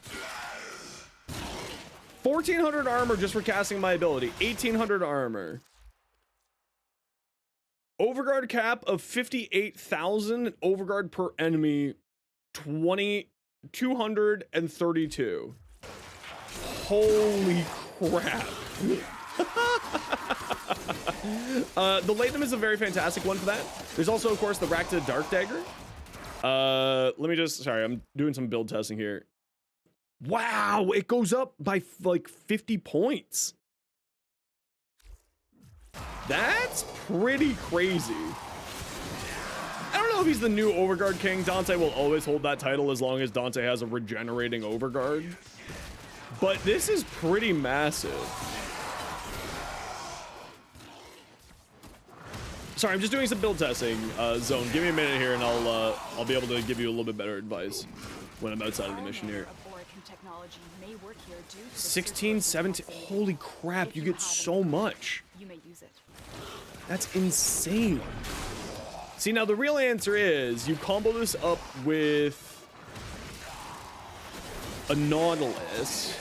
1,400 armor just for casting my ability. 1,800 armor. Overguard cap of 58,000. Overguard per enemy 232. Holy crap. The Latum is a very fantastic one for that. There's also, of course, the Rakta Dark Dagger. Let me just... Sorry, I'm doing some build testing here. Wow, it goes up by, like, 50 points. That's pretty crazy. I don't know if he's the new Overguard King. Dante will always hold that title as long as Dante has a regenerating Overguard. But this is pretty massive. Sorry, I'm just doing some build testing, Zone. Give me a minute here and I'll be able to give you a little bit better advice when I'm outside of the mission here. 16, 17, holy crap, you get so much. You may use it. That's insane. See, now the real answer is you combo this up with a Nautilus.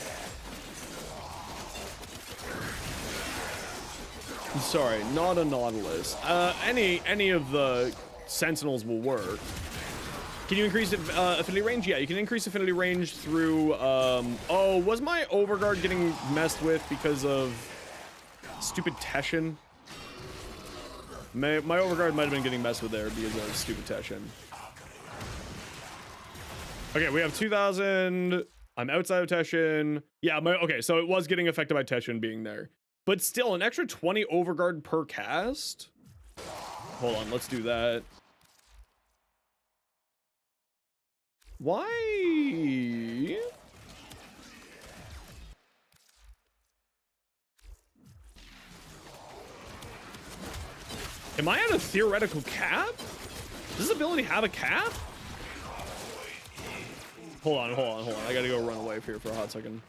I'm sorry, not a Nautilus. Any of the Sentinels will work. Can you increase affinity range? Yeah, you can increase affinity range through, oh, was my Overguard getting messed with because of stupid Teshin? My Overguard might have been getting messed with there because of stupid Teshin. Okay, we have 2,000. I'm outside of Teshin. Yeah, okay, so it was getting affected by Teshin being there. But still, an extra 20 Overguard per cast? Hold on, let's do that. Why? Am I at a theoretical cap? Does this ability have a cap? Hold on. I gotta go run away here for a hot second.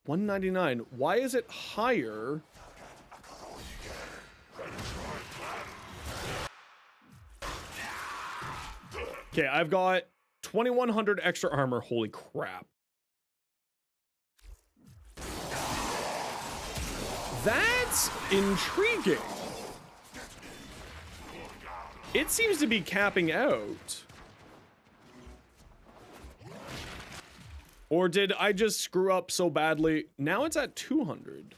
$199. Why is it higher? Okay, I've got 2,100 extra armor. Holy crap. That's intriguing. It seems to be capping out. Or did I just screw up so badly? Now it's at 200.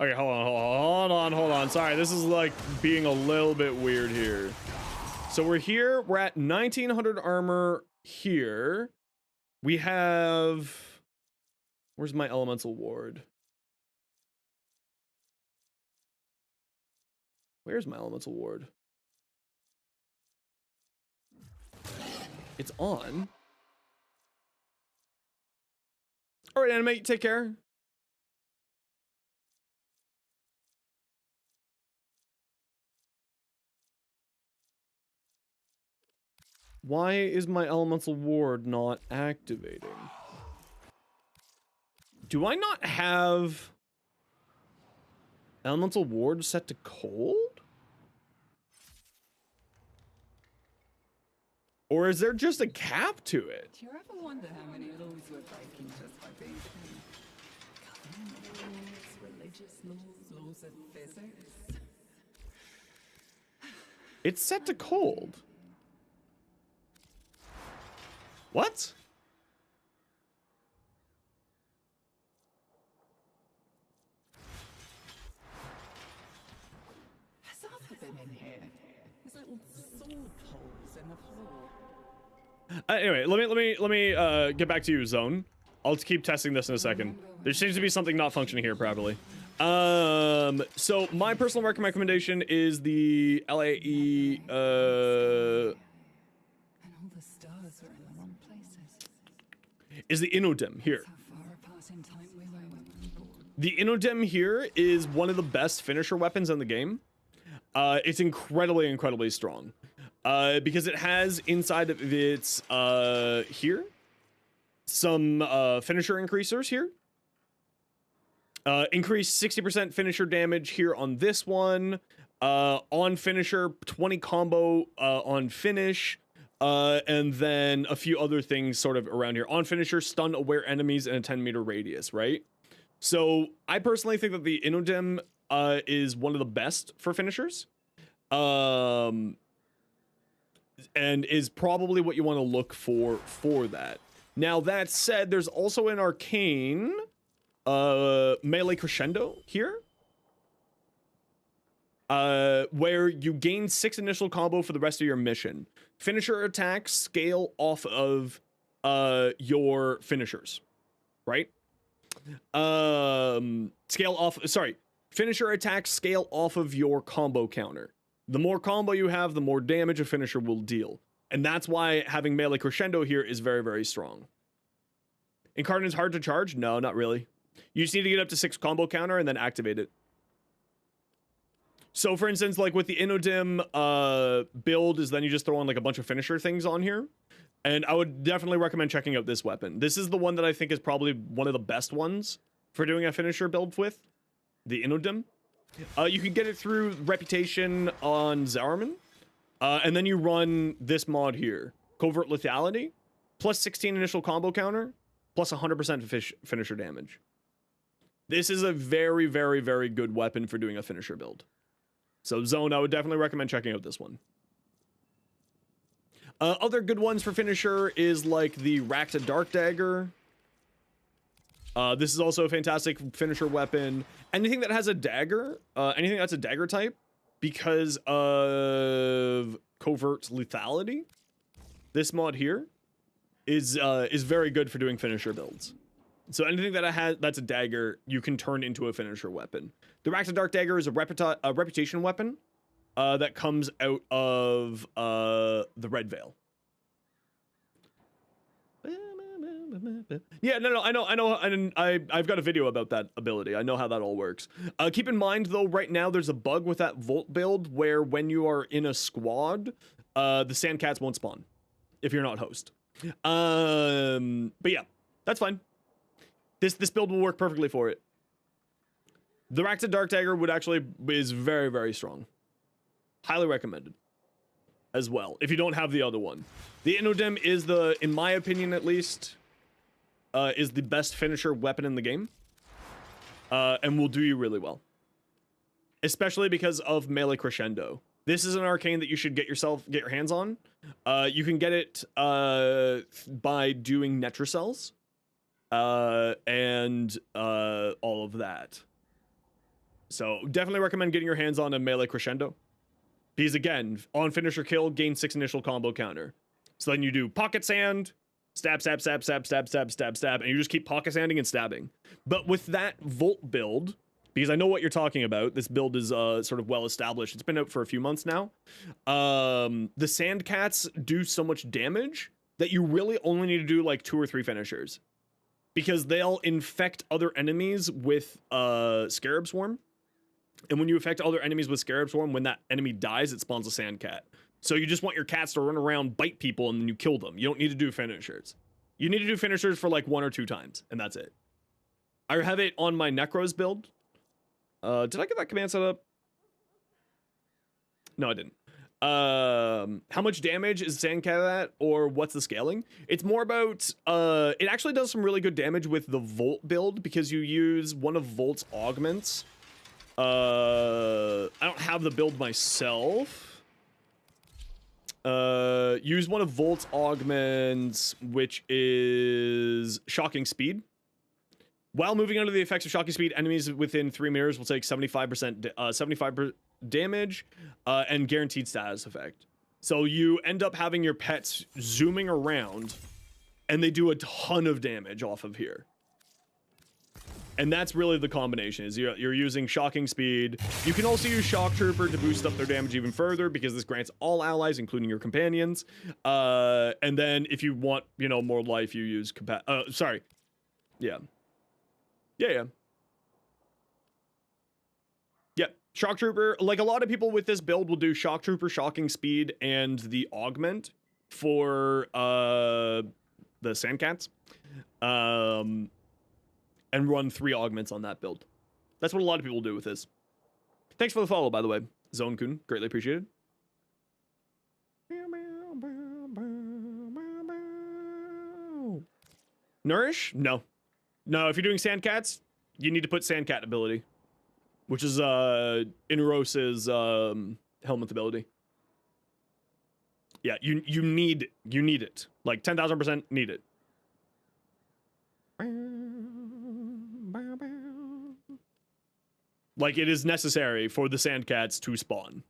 Okay, hold on. Sorry, this is like being a little bit weird here. So we're here. We're at 1,900 armor here. We have... Where's my elemental ward? Where's my elemental ward? It's on. All right, Animate, take care. Why is my elemental ward not activating? Do I not have elemental ward set to cold? Or is there just a cap to it? Do you ever wonder how many laws we're breaking just by being laws, religious laws, laws of physics? It's set to cold. What? Has Arthur been in here? There's little sword holes in the floor. Anyway, let me get back to you, Zone. I'll keep testing this in a second. There seems to be something not functioning here, probably. So my personal recommendation is the LAE, And all the stars are in the wrong places. is the Innodim here. How far apart in time we were when we were born. The Innodim here is one of the best finisher weapons in the game. It's incredibly strong. Because it has inside of its, here, some, finisher increasers here. Increase 60% finisher damage here on this one. On finisher, 20 combo, on finish. And then a few other things sort of around here. On finisher, stun aware enemies in a 10-meter radius, right? So I personally think that the Innodim is one of the best for finishers. And is probably what you want to look for that. Now, that said, there's also an arcane melee crescendo here. Where you gain 6 initial combo for the rest of your mission. Finisher attacks scale off of your finishers, right? Finisher attacks scale off of your combo counter. The more combo you have, the more damage a finisher will deal. And that's why having melee crescendo here is very strong. Incarnate's hard to charge? No, not really. You just need to get up to 6 combo counter and then activate it. So for instance, like with the Innodim build is then you just throw on like a bunch of finisher things on here. And I would definitely recommend checking out this weapon. This is the one that I think is probably one of the best ones for doing a finisher build with. The Innodim. You can get it through reputation on Zauerman, and then you run this mod here, Covert Lethality, plus 16 initial combo counter, plus 100% finisher damage. This is a very, very, very good weapon for doing a finisher build. So Zone, I would definitely recommend checking out this one. Other good ones for finisher is like the Rakta Dark Dagger. This is also a fantastic finisher weapon. Anything that has a dagger, anything that's a dagger type, because of Covert Lethality, this mod here is very good for doing finisher builds. So anything that that's a dagger, you can turn into a finisher weapon. The Rakta Dark Dagger is a reputation weapon that comes out of the Red Veil. Yeah, no, I know, I've got a video about that ability. I know how that all works. Keep in mind, though, right now there's a bug with that Volt build where when you are in a squad, the Sandcats won't spawn if you're not host. But yeah, that's fine. This build will work perfectly for it. The Rakta Dark Dagger is very, very strong. Highly recommended as well, if you don't have the other one. The Innodim is in my opinion at least, is the best finisher weapon in the game. And will do you really well. Especially because of Melee Crescendo. This is an arcane that you should get your hands on. You can get it by doing Netracells. And all of that. So definitely recommend getting your hands on a Melee Crescendo. Because again, on finisher kill, gain 6 initial combo counter. So then you do pocket sand, stab, stab, stab, stab, stab, stab, stab, stab, and you just keep pocket sanding and stabbing. But with that Volt build, because I know what you're talking about, this build is sort of well established. It's been out for a few months now. The Sandcats do so much damage that you really only need to do like 2 or 3 finishers. Because they'll infect other enemies with Scarab Swarm. And when you affect other enemies with Scarab Swarm, when that enemy dies, it spawns a Sandcat. So you just want your cats to run around, bite people, and then you kill them. You don't need to do finishers. You need to do finishers for like 1 or 2 times, and that's it. I have it on my Necros build. Did I get that command set up? No, I didn't. How much damage is Sandcat at, or what's the scaling? It's more about, it actually does some really good damage with the Volt build, because you use one of Volt's augments. I don't have the build myself. Use one of Volt's augments, which is Shocking Speed. While moving under the effects of Shocking Speed, enemies within 3 mirrors will take 75% damage, and guaranteed status effect. So you end up having your pets zooming around, and they do a ton of damage off of here. And that's really the combination, is you're using Shocking Speed. You can also use Shock Trooper to boost up their damage even further, because this grants all allies, including your companions. And then if you want, more life, you use Yeah. Shock Trooper, like a lot of people with this build will do Shock Trooper, Shocking Speed, and the augment for the Sandcats. And run 3 augments on that build. That's what a lot of people do with this. Thanks for the follow, by the way. Zone Kun, greatly appreciated. Nourish? No. No, if you're doing Sandcats, you need to put Sandcat ability. Which is Inaros's helmet ability. Yeah, you need it. Like 10,000% need it. Like, it is necessary for the Sandcats to spawn.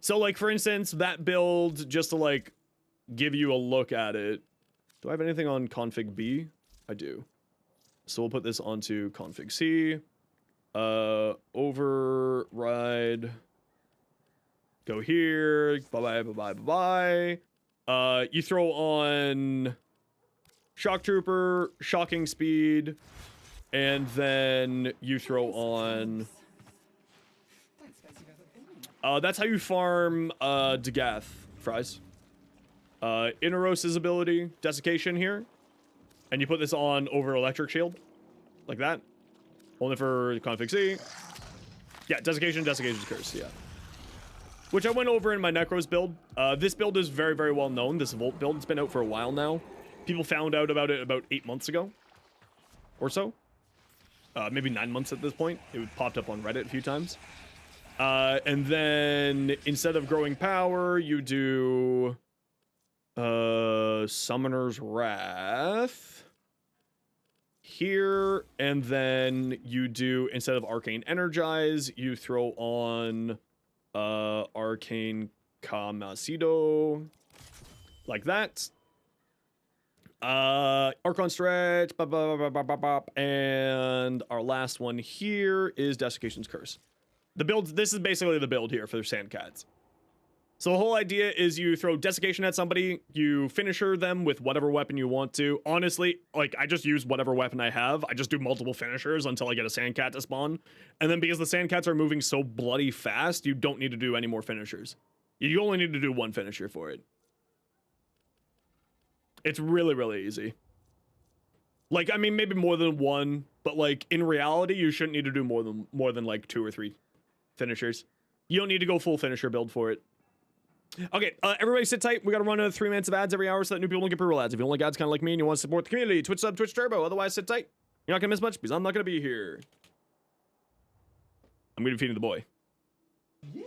So, like, for instance, that build, just to, like, give you a look at it. Do I have anything on config B? I do. So we'll put this onto config C. Override. Go here. Bye-bye, bye-bye, bye-bye. You throw on Shock Trooper, Shocking Speed, and then you throw on... that's how you farm Dagath, Fries. Inaros's ability, Desiccation here. And you put this on over electric shield. Like that. Only for config C. Yeah, desiccation's curse, yeah. Which I went over in my Necros build. This build is very, very well known. This Volt build, it's been out for a while now. People found out about it about 8 months ago. Or so. Maybe 9 months at this point. It popped up on Reddit a few times. And then instead of growing power, you do Summoner's Wrath here, and then you do, instead of Arcane Energize, you throw on Arcane Kamasido, like that. Archon Stretch, and our last one here is Desiccation's Curse. The build, this is basically the build here for the Sandcats. So the whole idea is you throw Desiccation at somebody, you finisher them with whatever weapon you want to. Honestly, like, I just use whatever weapon I have. I just do multiple finishers until I get a Sandcat to spawn. And then because the Sandcats are moving so bloody fast, you don't need to do any more finishers. You only need to do one finisher for it. It's really, really easy. Like, I mean, maybe more than one, but like, in reality, you shouldn't need to do more than like 2 or 3 finishers. You don't need to go full finisher build for it. Okay, everybody sit tight. We gotta run 3 minutes of ads every hour so that new people don't get pre-roll ads. If you don't like ads kind of like me and you want to support the community, Twitch sub, Twitch Turbo. Otherwise, sit tight. You're not gonna miss much because I'm not gonna be here. I'm gonna be feeding the boy. Yeah.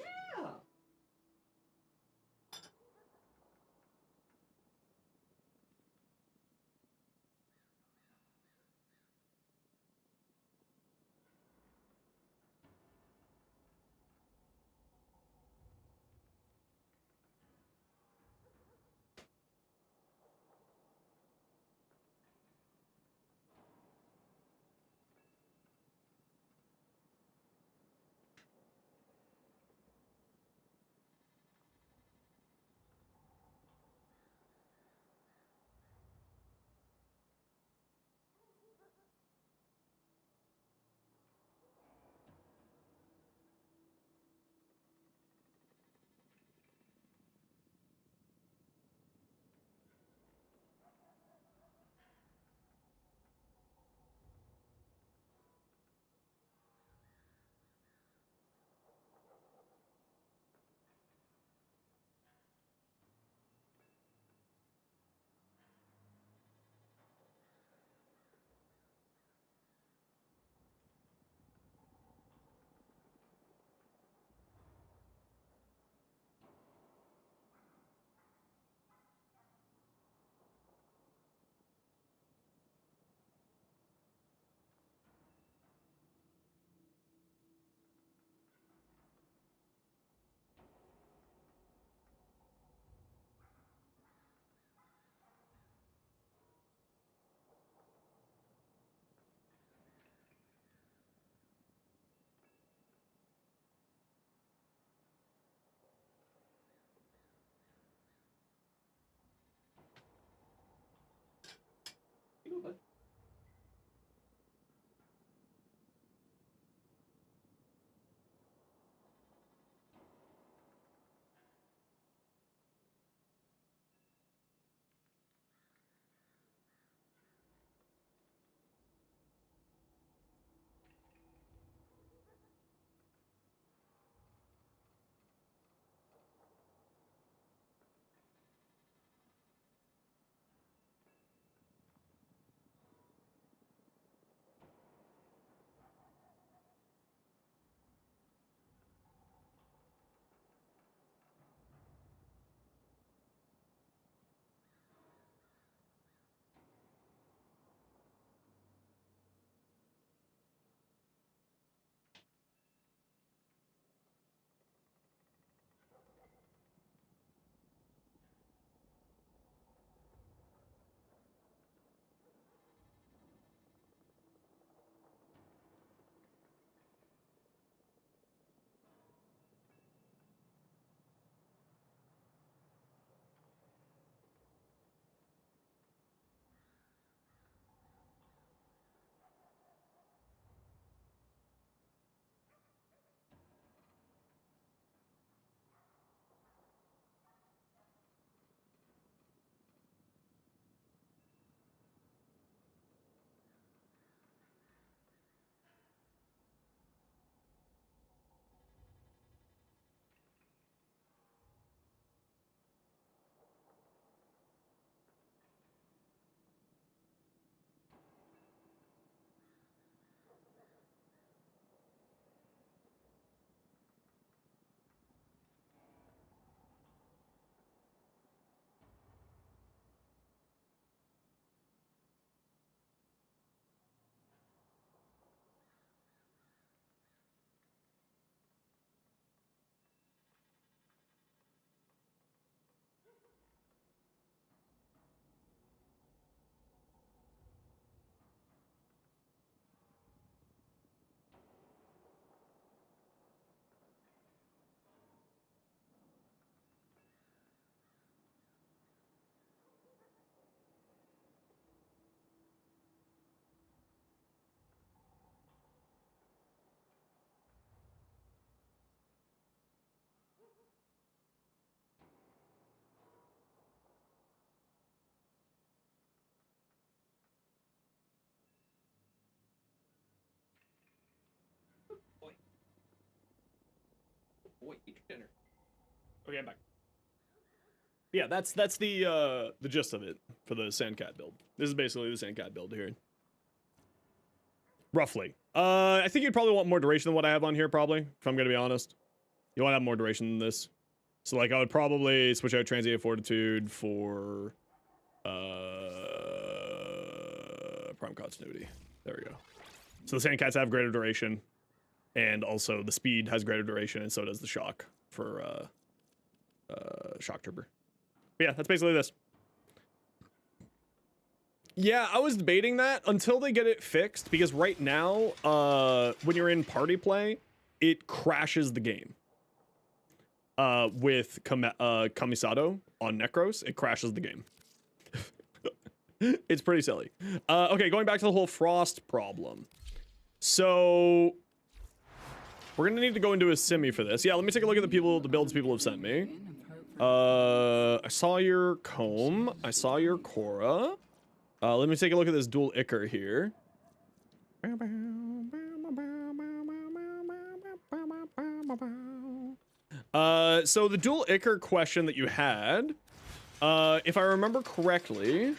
Boy, eat your dinner. Okay, I'm back. Yeah, that's the gist of it for the Sandcat build. This is basically the Sandcat build here. Roughly. I think you'd probably want more duration than what I have on here, probably, if I'm gonna be honest. You want to have more duration than this. So like I would probably switch out Transient Fortitude for Prime Continuity. There we go. So the Sandcats have greater duration, and also the speed has greater duration, and so does the shock for Shock Trooper. But yeah, that's basically this. Yeah, I was debating that until they get it fixed, because right now, when you're in party play, it crashes the game. With Kamisado on Necros, it crashes the game. It's pretty silly. Okay, going back to the whole Frost problem. So we're gonna need to go into a simi for this. Yeah, let me take a look at the builds people have sent me. I saw your Comb. I saw your Korra. Let me take a look at this dual Icar here. So the dual Icar question that you had, if I remember correctly,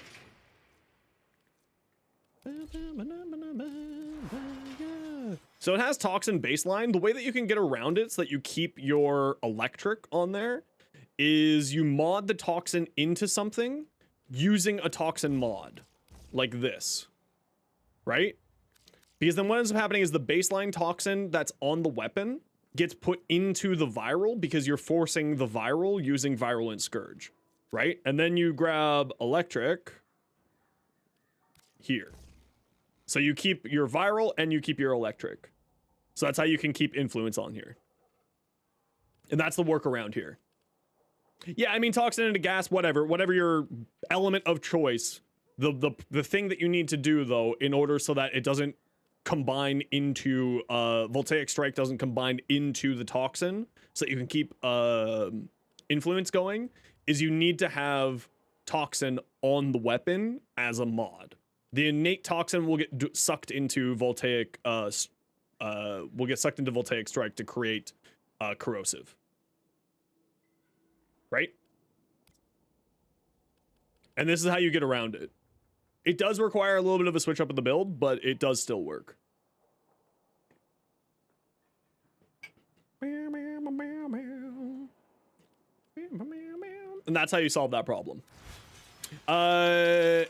so it has Toxin baseline. The way that you can get around it so that you keep your electric on there is you mod the Toxin into something using a Toxin mod like this, right? Because then what ends up happening is the baseline Toxin that's on the weapon gets put into the viral because you're forcing the viral using Virulent Scourge, right? And then you grab electric here. So you keep your viral and you keep your electric. So that's how you can keep influence on here. And that's the workaround here. Yeah, I mean, Toxin into gas, whatever your element of choice. The thing that you need to do though, in order so that it doesn't combine into Voltaic Strike doesn't combine into the Toxin, so that you can keep influence going, is you need to have Toxin on the weapon as a mod. The innate Toxin will get sucked into Voltaic Strike to create corrosive, right? And this is how you get around it. It does require a little bit of a switch up in the build, but it does still work. And that's how you solve that problem. I'm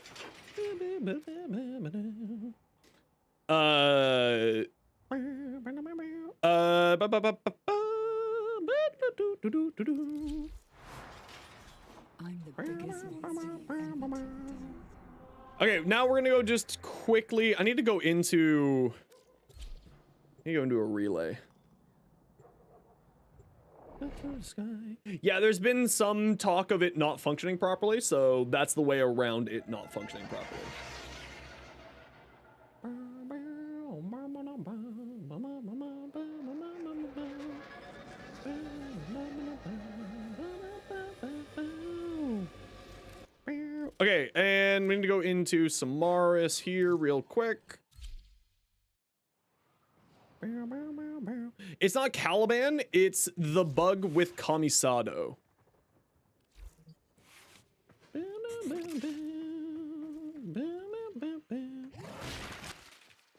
the biggest monster you've ever encountered. Okay, now we're gonna go just quickly. I need to go into a relay. Yeah, there's been some talk of it not functioning properly, so that's the way around it not functioning properly. Okay, and we need to go into Samaris here real quick. It's not Caliban, it's the bug with Kamisado.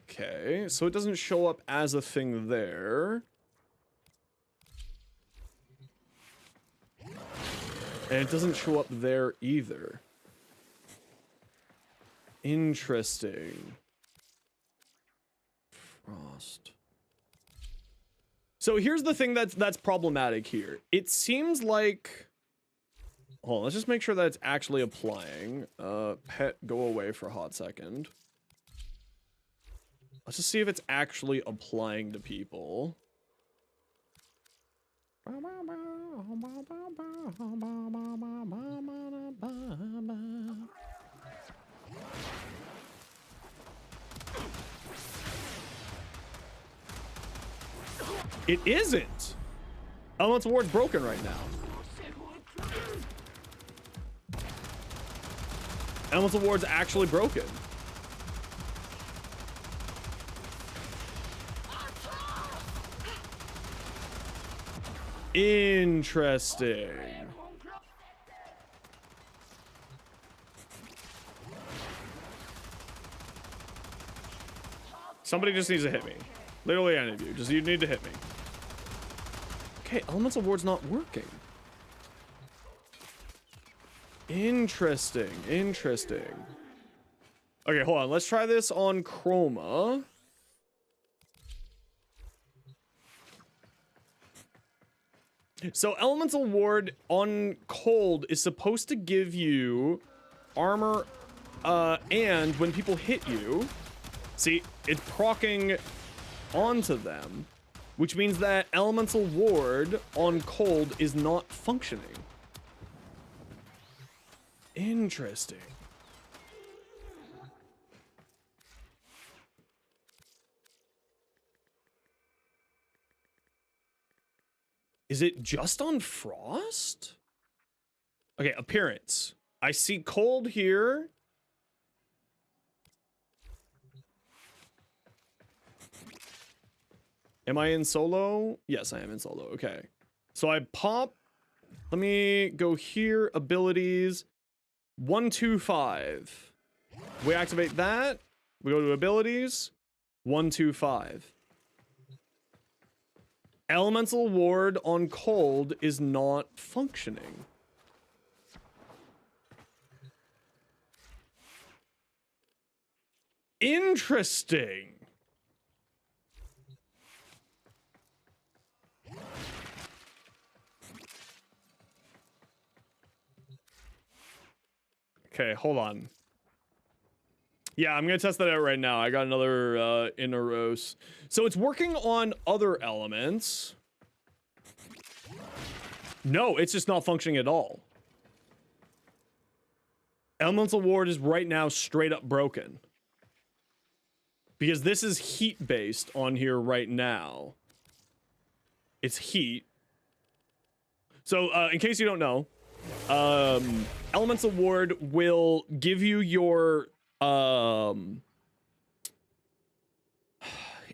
Okay, so it doesn't show up as a thing there. And it doesn't show up there either. Interesting. Frost. So here's the thing that's problematic here. It seems like... Hold on, let's just make sure that it's actually applying. Pet, go away for a hot second. Let's just see if it's actually applying to people. It isn't. Elemental Ward's broken right now. Elemental Ward's actually broken. Interesting. Somebody just needs to hit me. Literally any of you. Just you need to hit me. Okay, elemental ward's not working. Interesting. Interesting. Okay, hold on. Let's try this on Chroma. So elemental ward on cold is supposed to give you armor, and when people hit you, see, it's proccing onto them, which means that elemental ward on cold is not functioning. Interesting. Is it just on Frost? Okay, appearance. I see cold here. Am I in solo? Yes, I am in solo. Okay. So I pop. Let me go here. Abilities. 1, 2, 5. We activate that. We go to abilities. 1, 2, 5. Elemental ward on cold is not functioning. Interesting. Okay, hold on. Yeah, I'm gonna test that out right now. I got another Inneros. So it's working on other elements. No, it's just not functioning at all. Elemental ward is right now straight up broken. Because this is heat based on here right now. It's heat. So in case you don't know, elemental ward will give you your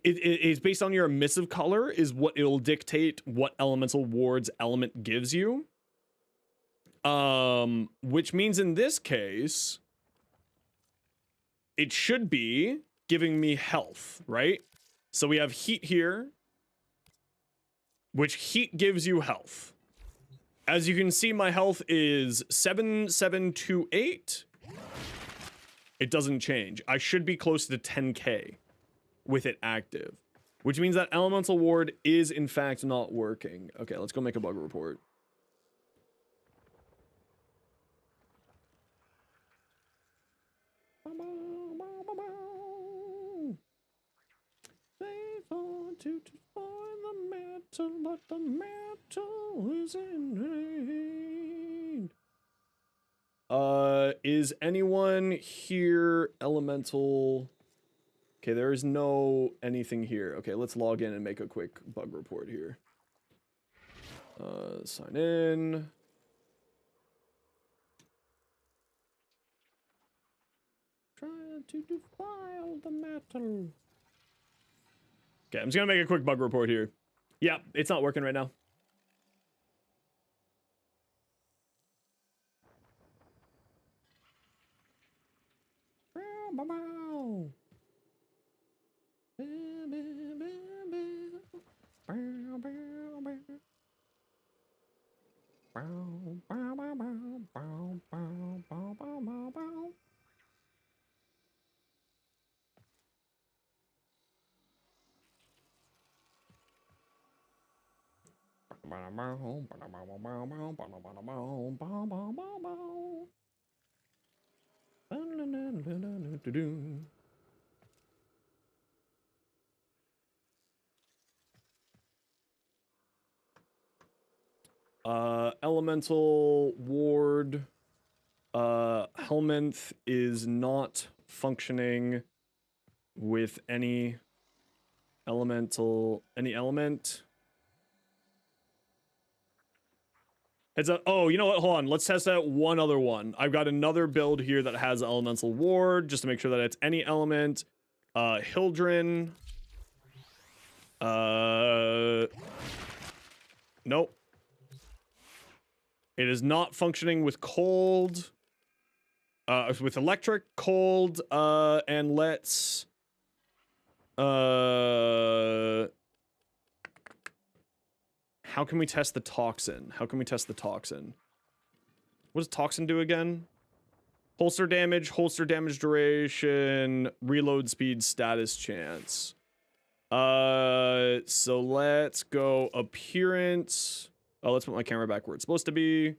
it's based on your emissive color is what it'll dictate what elemental ward's element gives you. Which means in this case, it should be giving me health, right? So we have heat here, which heat gives you health. As you can see, my health is 7728. It doesn't change. I should be close to 10k with it active, which means that elemental ward is in fact not working. Okay, let's go make a bug report. To find the metal, but the metal is in vain. Is anyone here elemental? Okay, there is no anything here. Okay, let's log in and make a quick bug report here. Sign in. Trying to defile the metal. Okay, I'm just gonna make a quick bug report here. Yeah, it's not working right now. Elemental ward Helminth is not functioning with any element. It's a, oh, you know what? Hold on. Let's test out one other one. I've got another build here that has elemental ward just to make sure that it's any element. Hildren. Nope. It is not functioning with cold. With electric, cold, and let's... How can we test the toxin? How can we test the toxin? What does toxin do again? Holster damage duration, reload speed, status chance. So let's go appearance. Oh, let's put my camera back where it's supposed to be.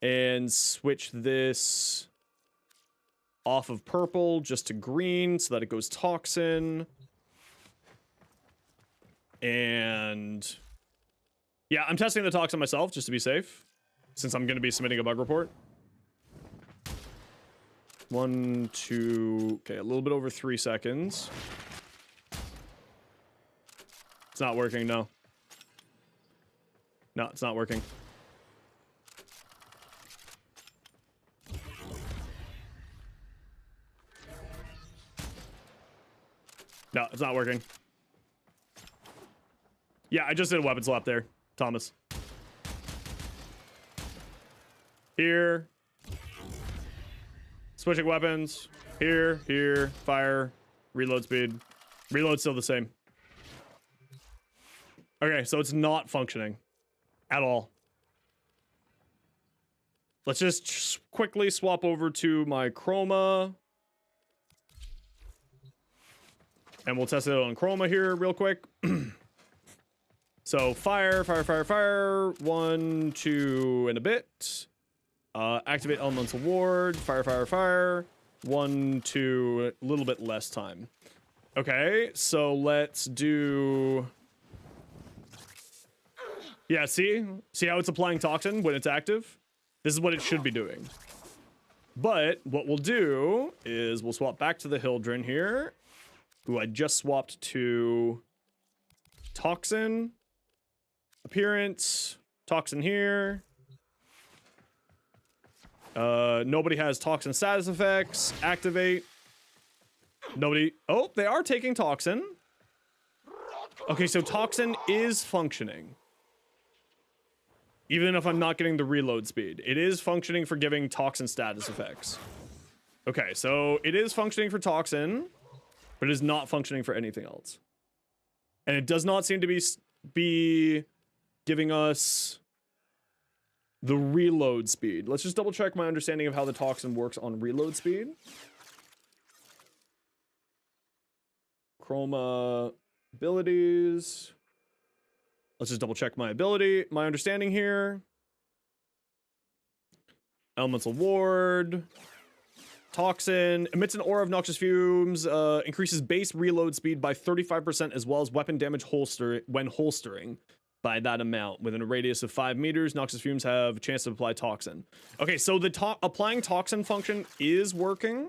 And switch this off of purple just to green so that it goes toxin. And yeah, I'm testing the toxin myself just to be safe, since I'm going to be submitting a bug report. 1, 2, okay, a little bit over 3 seconds. It's not working, no. No, it's not working. No, it's not working. Yeah, I just did a weapon swap there, Thomas. Here. Switching weapons. Here, here, fire, reload speed. Reload's still the same. Okay, so it's not functioning at all. Let's just quickly swap over to my chroma. And we'll test it on chroma here real quick. So fire, fire, fire, fire. 1, 2, and a bit. Activate elemental ward. Fire, fire, fire. 1, 2, a little bit less time. Okay, so let's do... Yeah, see? See how it's applying toxin when it's active? This is what it should be doing. But what we'll do is we'll swap back to the Hildren here, who I just swapped to toxin. Appearance. Toxin here. Nobody has toxin status effects. Activate. Nobody... Oh, they are taking toxin. Okay, so toxin is functioning. Even if I'm not getting the reload speed. It is functioning for giving toxin status effects. Okay, so it is functioning for toxin, but it is not functioning for anything else. And it does not seem to be giving us the reload speed. Let's just double check my understanding of how the toxin works on reload speed. Chroma abilities. Let's just double check my ability, my understanding here. Elemental ward. Toxin. Emits an aura of noxious fumes. Increases base reload speed by 35% as well as weapon damage when holstering by that amount. Within a radius of 5 meters, noxious fumes have a chance to apply toxin. Okay, so the applying toxin function is working.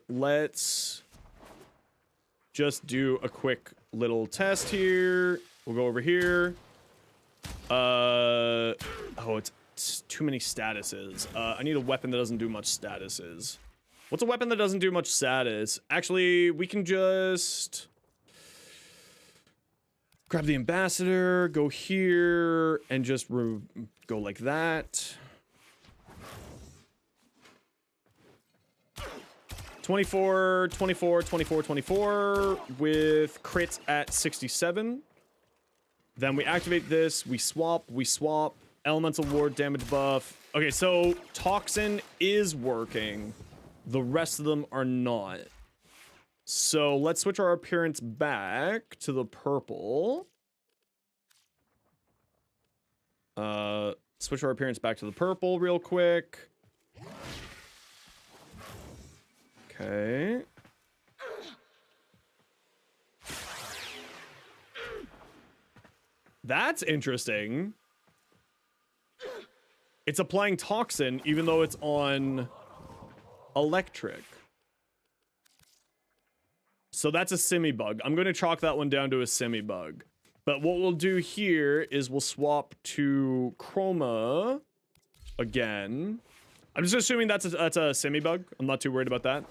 Let's just do a quick little test here. We'll go over here. Oh, it's too many statuses. I need a weapon that doesn't do much statuses. What's a weapon that doesn't do much status? Actually, we can just grab the ambassador, go here, and just go like that. 24, 24, 24, 24 with crits at 67. Then we activate this, we swap, elemental ward damage buff. Okay, so toxin is working. The rest of them are not. So let's switch our appearance back to the purple. Switch our appearance back to the purple real quick. Okay. That's interesting. It's applying toxin even though it's on electric. So that's a semi-bug. I'm going to chalk that one down to a semi-bug. But what we'll do here is we'll swap to chroma again. I'm just assuming that's a semi-bug. I'm not too worried about that.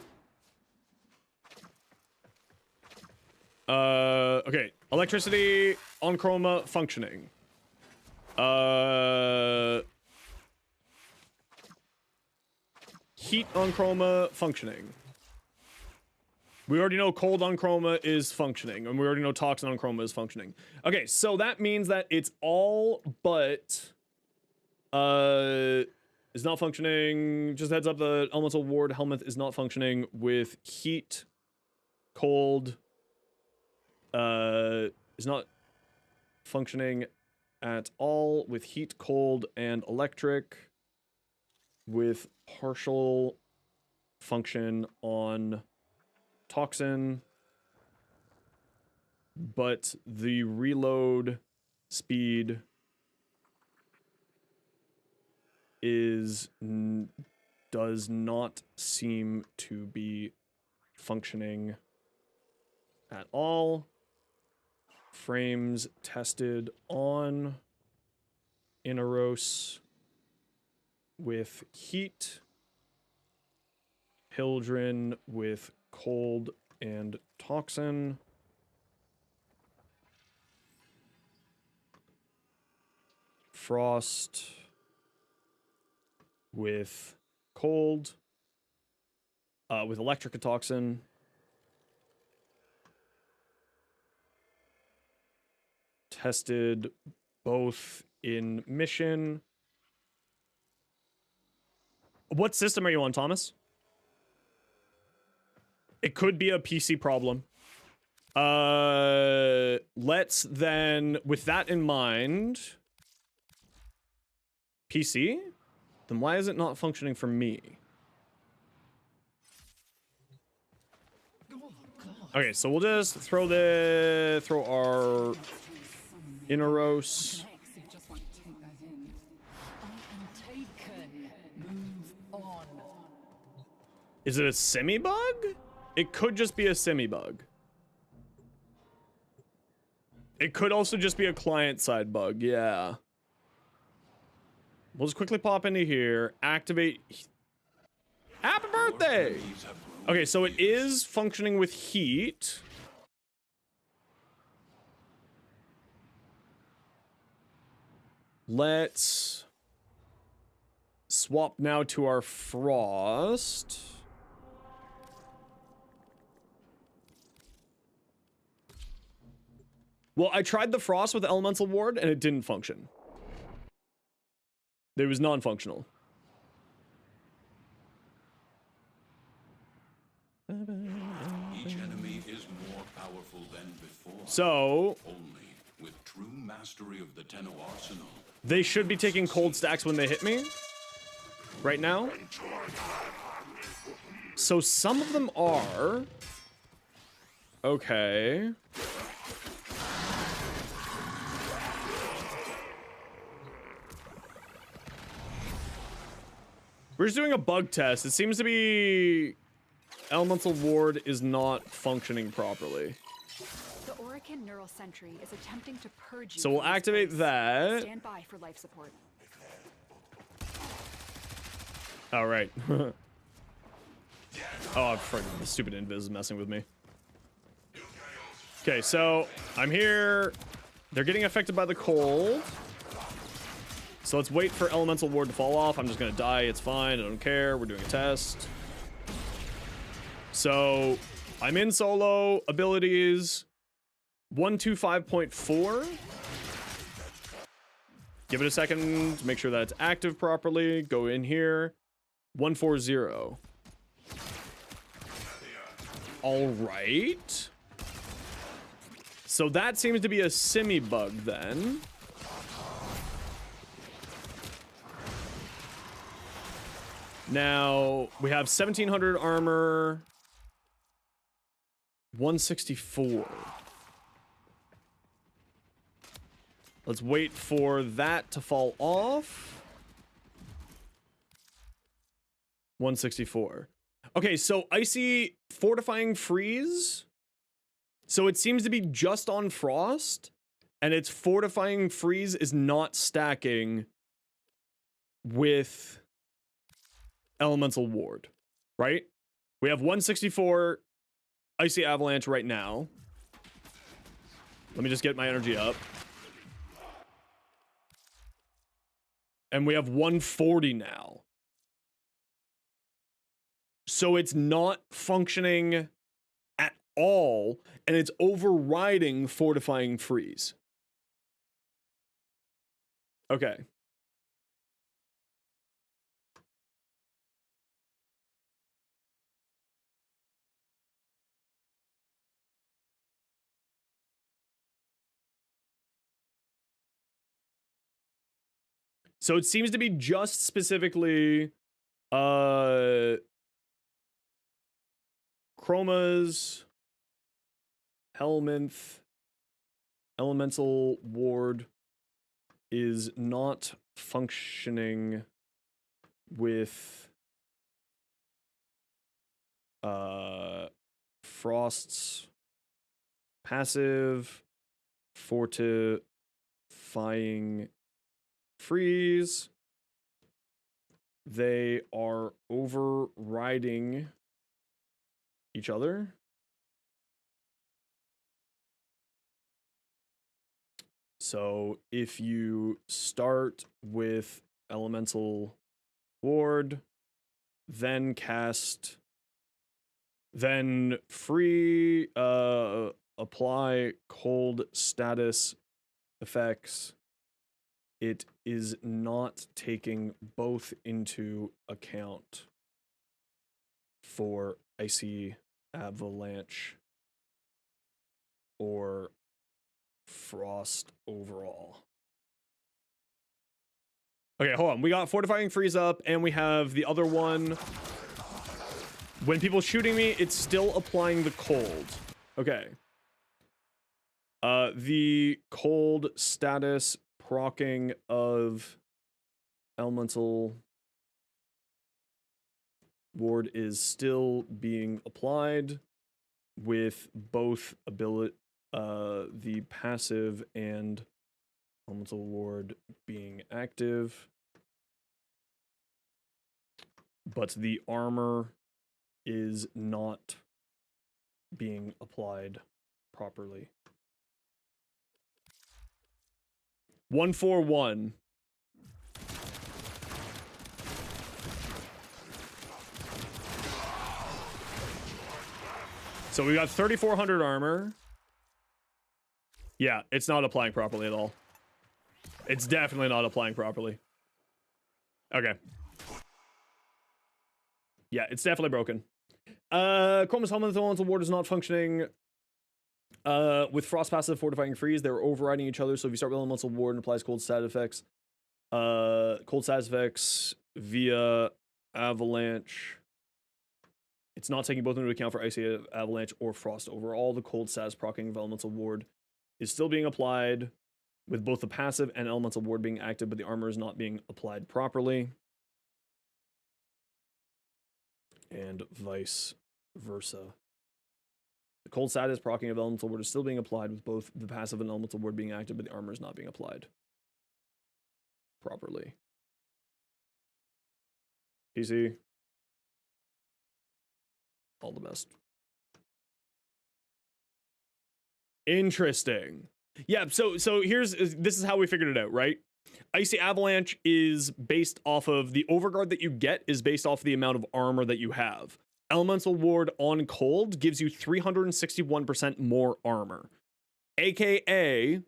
Okay, electricity on chroma functioning. Heat on chroma functioning. We already know cold on chroma is functioning, and we already know toxin on chroma is functioning. Okay, so that means that it's all but is not functioning. Just heads up, the elemental ward helmet is not functioning with heat. Cold is not functioning at all with heat, cold, and electric, with partial function on toxin, but the reload speed does not seem to be functioning at all. Frames tested on Inaros with heat. Hildren with cold and toxin. Frost with cold. With electric and toxin. Tested both in mission. What system are you on, Thomas? It could be a PC problem. Let's then, with that in mind, PC? Then why is it not functioning for me? Okay, so we'll just throw our Inaros. Just want to take that in. I am taken. Move on. Is it a semi-bug? It could just be a semi-bug. It could also just be a client-side bug, yeah. We'll just quickly pop into here, activate... Happy birthday! Okay, so it is functioning with heat. Let's swap now to our Frost. Well, I tried the Frost with Elemental Ward and it didn't function. It was non-functional. Each enemy is more powerful than before. So, only with true mastery of the Tenno arsenal. They should be taking cold stacks when they hit me. Right now. So some of them are. Okay. We're just doing a bug test. It seems to be Elemental Ward is not functioning properly. The Orican Neural Sentry is attempting to purge you. So we'll from this activate place. that. Stand by for life support. All right. Oh, friggin' the stupid invis is messing with me. Okay, so I'm here. They're getting affected by the cold. So let's wait for Elemental Ward to fall off. I'm just gonna die. It's fine. I don't care. We're doing a test. So I'm in solo. Abilities 125.4. Give it a second to make sure that it's active properly. Go in here. 140. All right. So that seems to be a semi-bug then. Now, we have 1700 armor. 164. Let's wait for that to fall off. 164. Okay, so Icy Fortifying Freeze. So it seems to be just on Frost, and its Fortifying Freeze is not stacking with Elemental Ward, right? We have 164 Icy Avalanche right now. Let me just get my energy up. And we have 140 now. So it's not functioning at all, and it's overriding Fortifying Freeze. Okay. So it seems to be just specifically Chroma's elemental ward is not functioning with Frost's passive fortifying freeze. They are overriding each other. So if you start with elemental ward, then cast, then free apply cold status effects, it is not taking both into account for icy avalanche or frost overall. Okay, hold on. We got fortifying freeze up, and we have the other one. When people shooting me, it's still applying the cold. Okay. The cold status proccing of elemental ward is still being applied with both ability, the passive and elemental ward being active, but the armor is not being applied properly. 141. So we got 3,400 armor. Yeah, it's not applying properly at all. It's definitely not applying properly. Okay. Yeah, it's definitely broken. Chroma's elemental ward is not functioning. With Frost passive fortifying freeze, they're overriding each other. So if you start with elemental ward and applies cold status effects, via avalanche. It's not taking both into account for icy avalanche or frost overall. The cold status proccing of elemental ward is still being applied with both the passive and elemental ward being active, but the armor is not being applied properly. And vice versa. The cold status proccing of elemental ward is still being applied with both the passive and elemental ward being active, but the armor is not being applied properly. Easy. All the best. Interesting. Yeah, so this is how we figured it out, right? Icy Avalanche is based off of the overguard that you get is based off the amount of armor that you have. Elemental Ward on cold gives you 361% more armor. AKA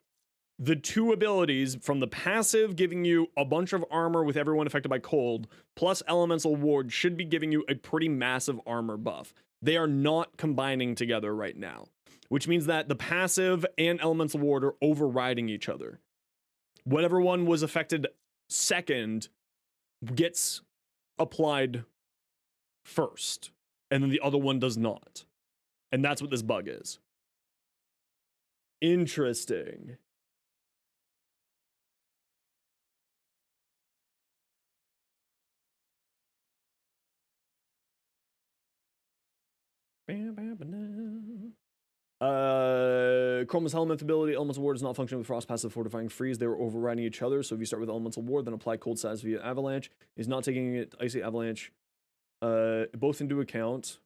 the two abilities from the passive giving you a bunch of armor with everyone affected by cold, plus Elemental Ward should be giving you a pretty massive armor buff. They are not combining together right now, which means that the passive and Elemental Ward are overriding each other. Whatever one was affected second gets applied first, and then the other one does not. And that's what this bug is. Interesting. Chroma's Elemental ability, Elemental Ward is not functioning with Frost passive fortifying freeze. They were overriding each other. So if you start with Elemental Ward, then apply cold status via Avalanche. Is not taking it Icy Avalanche both into account.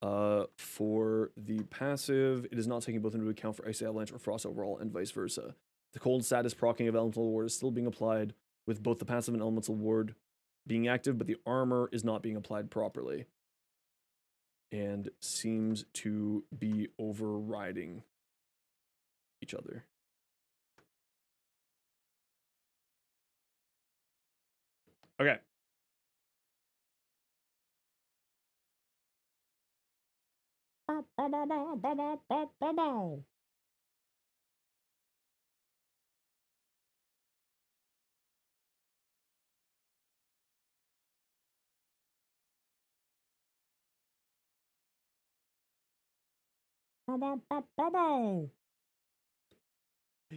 For the passive, it is not taking both into account for Icy Avalanche or Frost overall, and vice versa. The cold status proccing of Elemental Ward is still being applied with both the passive and elemental ward being active, but the armor is not being applied properly. And seems to be overriding each other. Okay.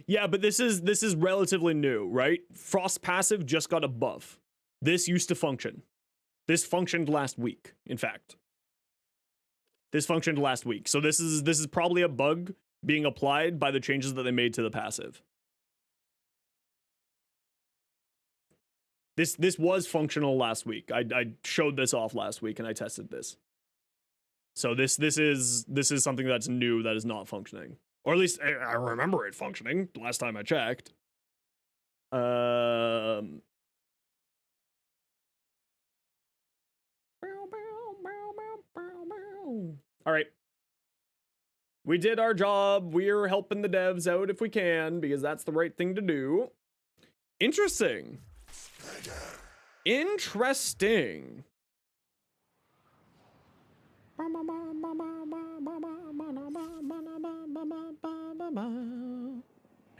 Yeah, but this is relatively new, right? Frost passive just got a buff. This used to function. This functioned last week, in fact. This functioned last week. So this is probably a bug being applied by the changes that they made to the passive. This was functional last week. I showed this off last week and I tested this. So this is something that's new that is not functioning. Or at least I remember it functioning last time I checked. All right. We did our job. We're helping the devs out if we can, because that's the right thing to do. Interesting. Interesting.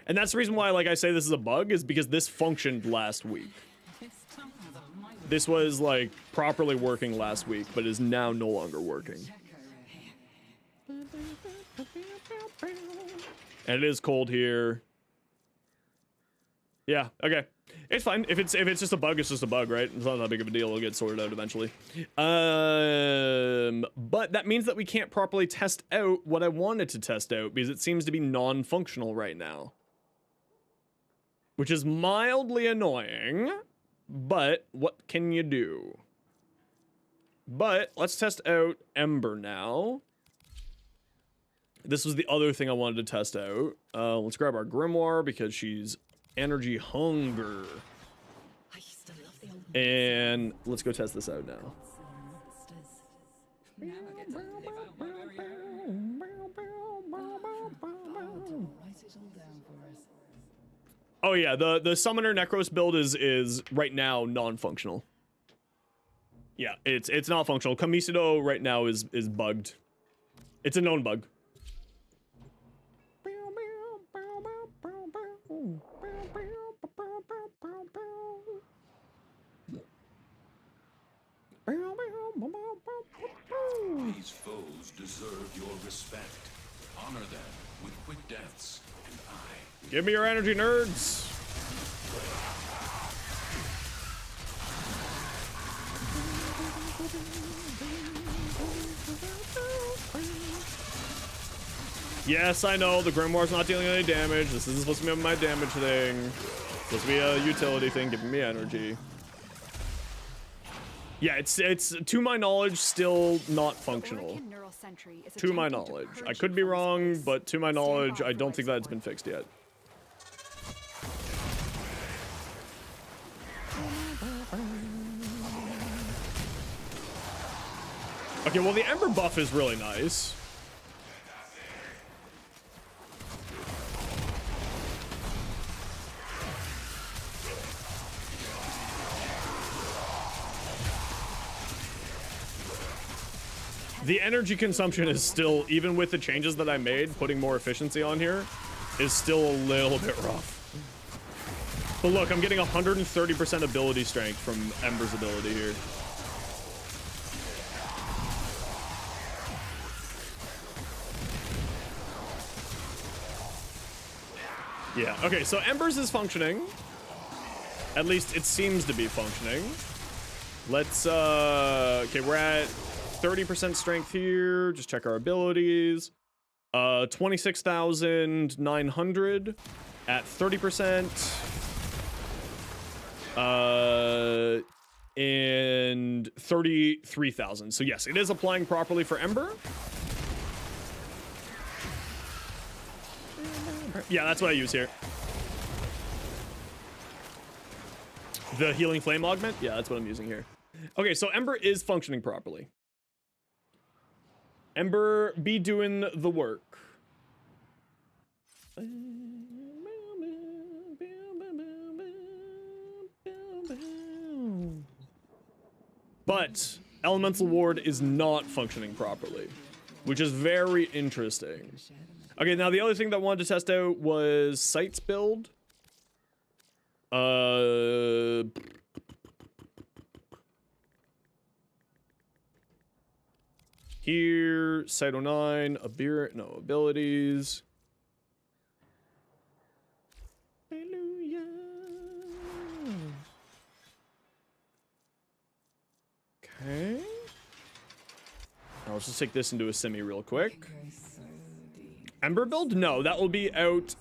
And that's the reason why, like, I say this is a bug, is because this functioned last week. This was, like, properly working last week, but is now no longer working. And it is cold here. Yeah, okay. It's fine. If it's just a bug, it's just a bug, right? It's not that big of a deal. It'll get sorted out eventually. But that means that we can't properly test out what I wanted to test out, because it seems to be non-functional right now. Which is mildly annoying, but what can you do? But let's test out Ember now. This was the other thing I wanted to test out. Let's grab our Grimoire, because she's energy hunger. And let's go test this out now. Oh yeah, the Summoner Necros build is right now non-functional. Yeah, it's not functional. Kamisudo right now is bugged. It's a known bug. These foes deserve your respect. Honor them with quick deaths, and I... Give me your energy, nerds! Yes, I know, the Grimoire's not dealing any damage. This isn't supposed to be my damage thing. It's supposed to be a utility thing giving me energy. Yeah, it's to my knowledge still not functional. To my knowledge. I could be wrong, but to my knowledge, I don't think that it's been fixed yet. Okay, well the Ember buff is really nice. The energy consumption is still, even with the changes that I made, putting more efficiency on here, is still a little bit rough. But look, I'm getting 130% ability strength from Ember's ability here. Yeah, okay, so Ember's is functioning. At least it seems to be functioning. Let's, okay, we're at 30% strength here. Just check our abilities. 26,900 at 30%. And 33,000. So yes, it is applying properly for Ember. Yeah, that's what I use here. The healing flame augment? Yeah, that's what I'm using here. Okay, so Ember is functioning properly. Ember be doing the work. But Elemental Ward is not functioning properly, which is very interesting. Okay, now the other thing that I wanted to test out was Sight's build. Here, Sight 09, abilities. Hallelujah. Okay. Now let's just take this into a semi real quick. Ember build? No, that will be out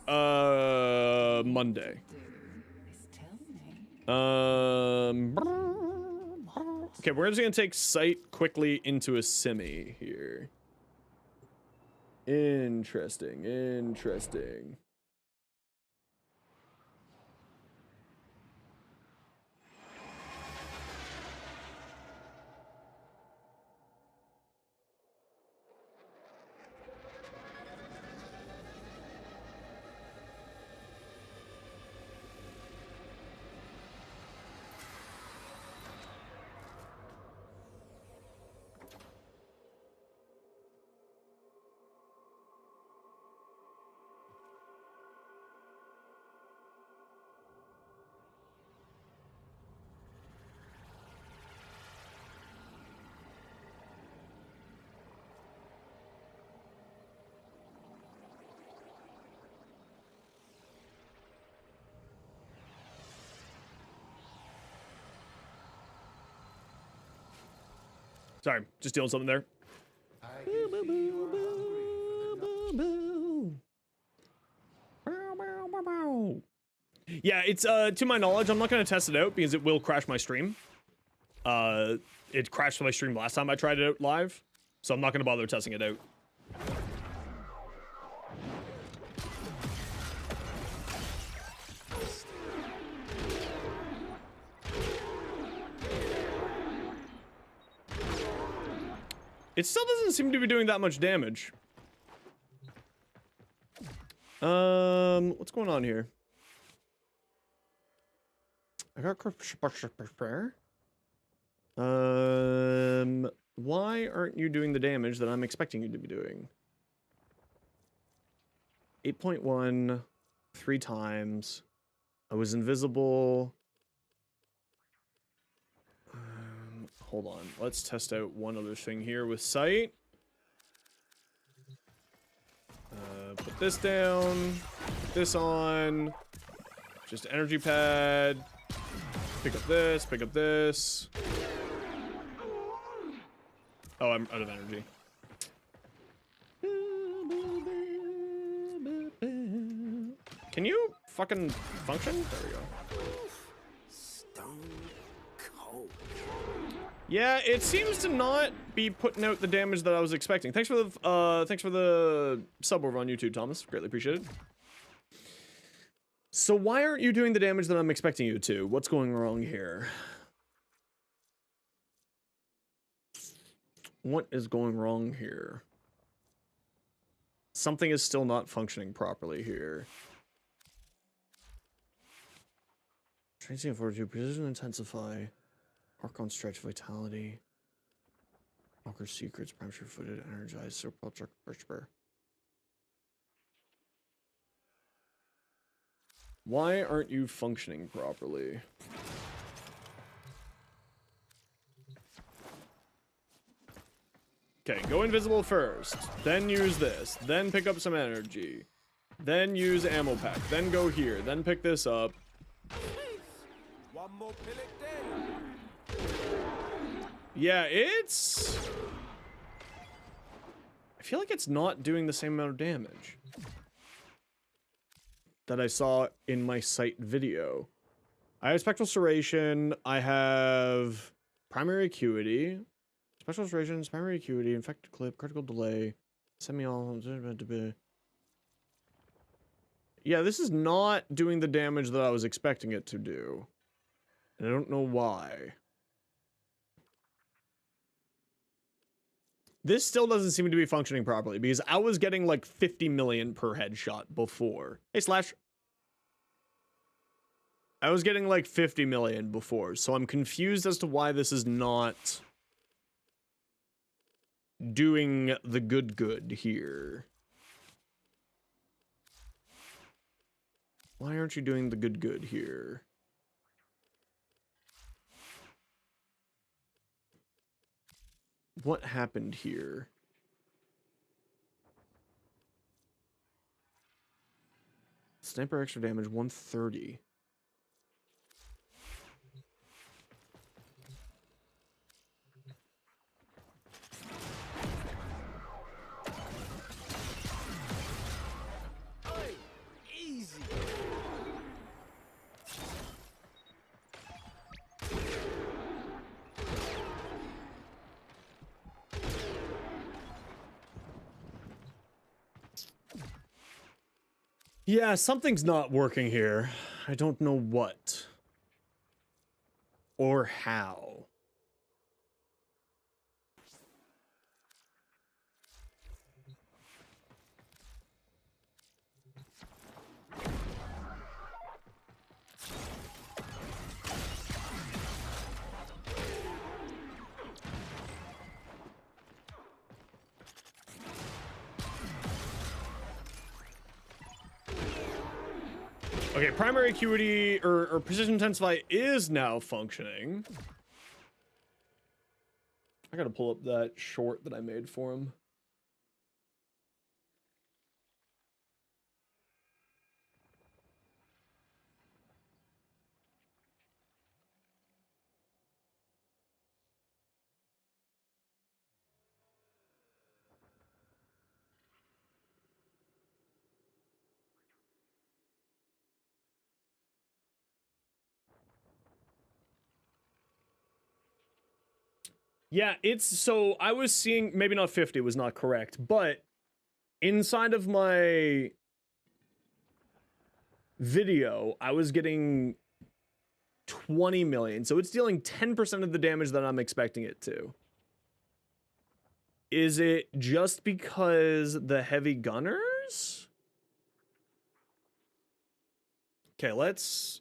Monday. Okay, we're just gonna take Sight quickly into a semi here. Interesting, interesting. Sorry, just doing something there. I can see you are hungry for the Yeah, it's to my knowledge, I'm not gonna test it out because it will crash my stream. It crashed my stream last time I tried it out live, so I'm not gonna bother testing it out. It still doesn't seem to be doing that much damage. What's going on here? I got why aren't you doing the damage that I'm expecting you to be doing? 8.1, 3 times. I was invisible. Hold on. Let's test out one other thing here with Sight. Put this down. Put this on. Just energy pad. Pick up this. Pick up this. Oh, I'm out of energy. Can you fucking function? There we go. Yeah, it seems to not be putting out the damage that I was expecting. Thanks for the sub over on YouTube, Thomas. Greatly appreciated. So why aren't you doing the damage that I'm expecting you to? What's going wrong here? What is going wrong here? Something is still not functioning properly here. Tracing fortitude, precision intensify. Archon stretch vitality. Walker secrets, prime sure footed, energized, super truck burst. Why aren't you functioning properly? Okay, go invisible first, then use this, then pick up some energy, then use ammo pack, then go here, then pick this up. One more pellet then. Yeah, it's... I feel like it's not doing the same amount of damage that I saw in my Sight video. I have Spectral Serration, I have Primary Acuity, Spectral Serration, Primary Acuity, Infected Clip, Critical Delay, Semi-all... Yeah, this is not doing the damage that I was expecting it to do. And I don't know why. This still doesn't seem to be functioning properly because I was getting like 50 million per headshot before. Hey, Slash. I was getting like 50 million before, so I'm confused as to why this is not doing the good here. Why aren't you doing the good here? What happened here? Sniper extra damage 130. Easy. Yeah, something's not working here. I don't know what. Or how. Okay, primary acuity or precision intensify is now functioning. I gotta pull up that short that I made for him. Yeah, it's so I was seeing maybe not 50 was not correct, but inside of my video, I was getting 20 million. So it's dealing 10% of the damage that I'm expecting it to. Is it just because the heavy gunners? Okay, let's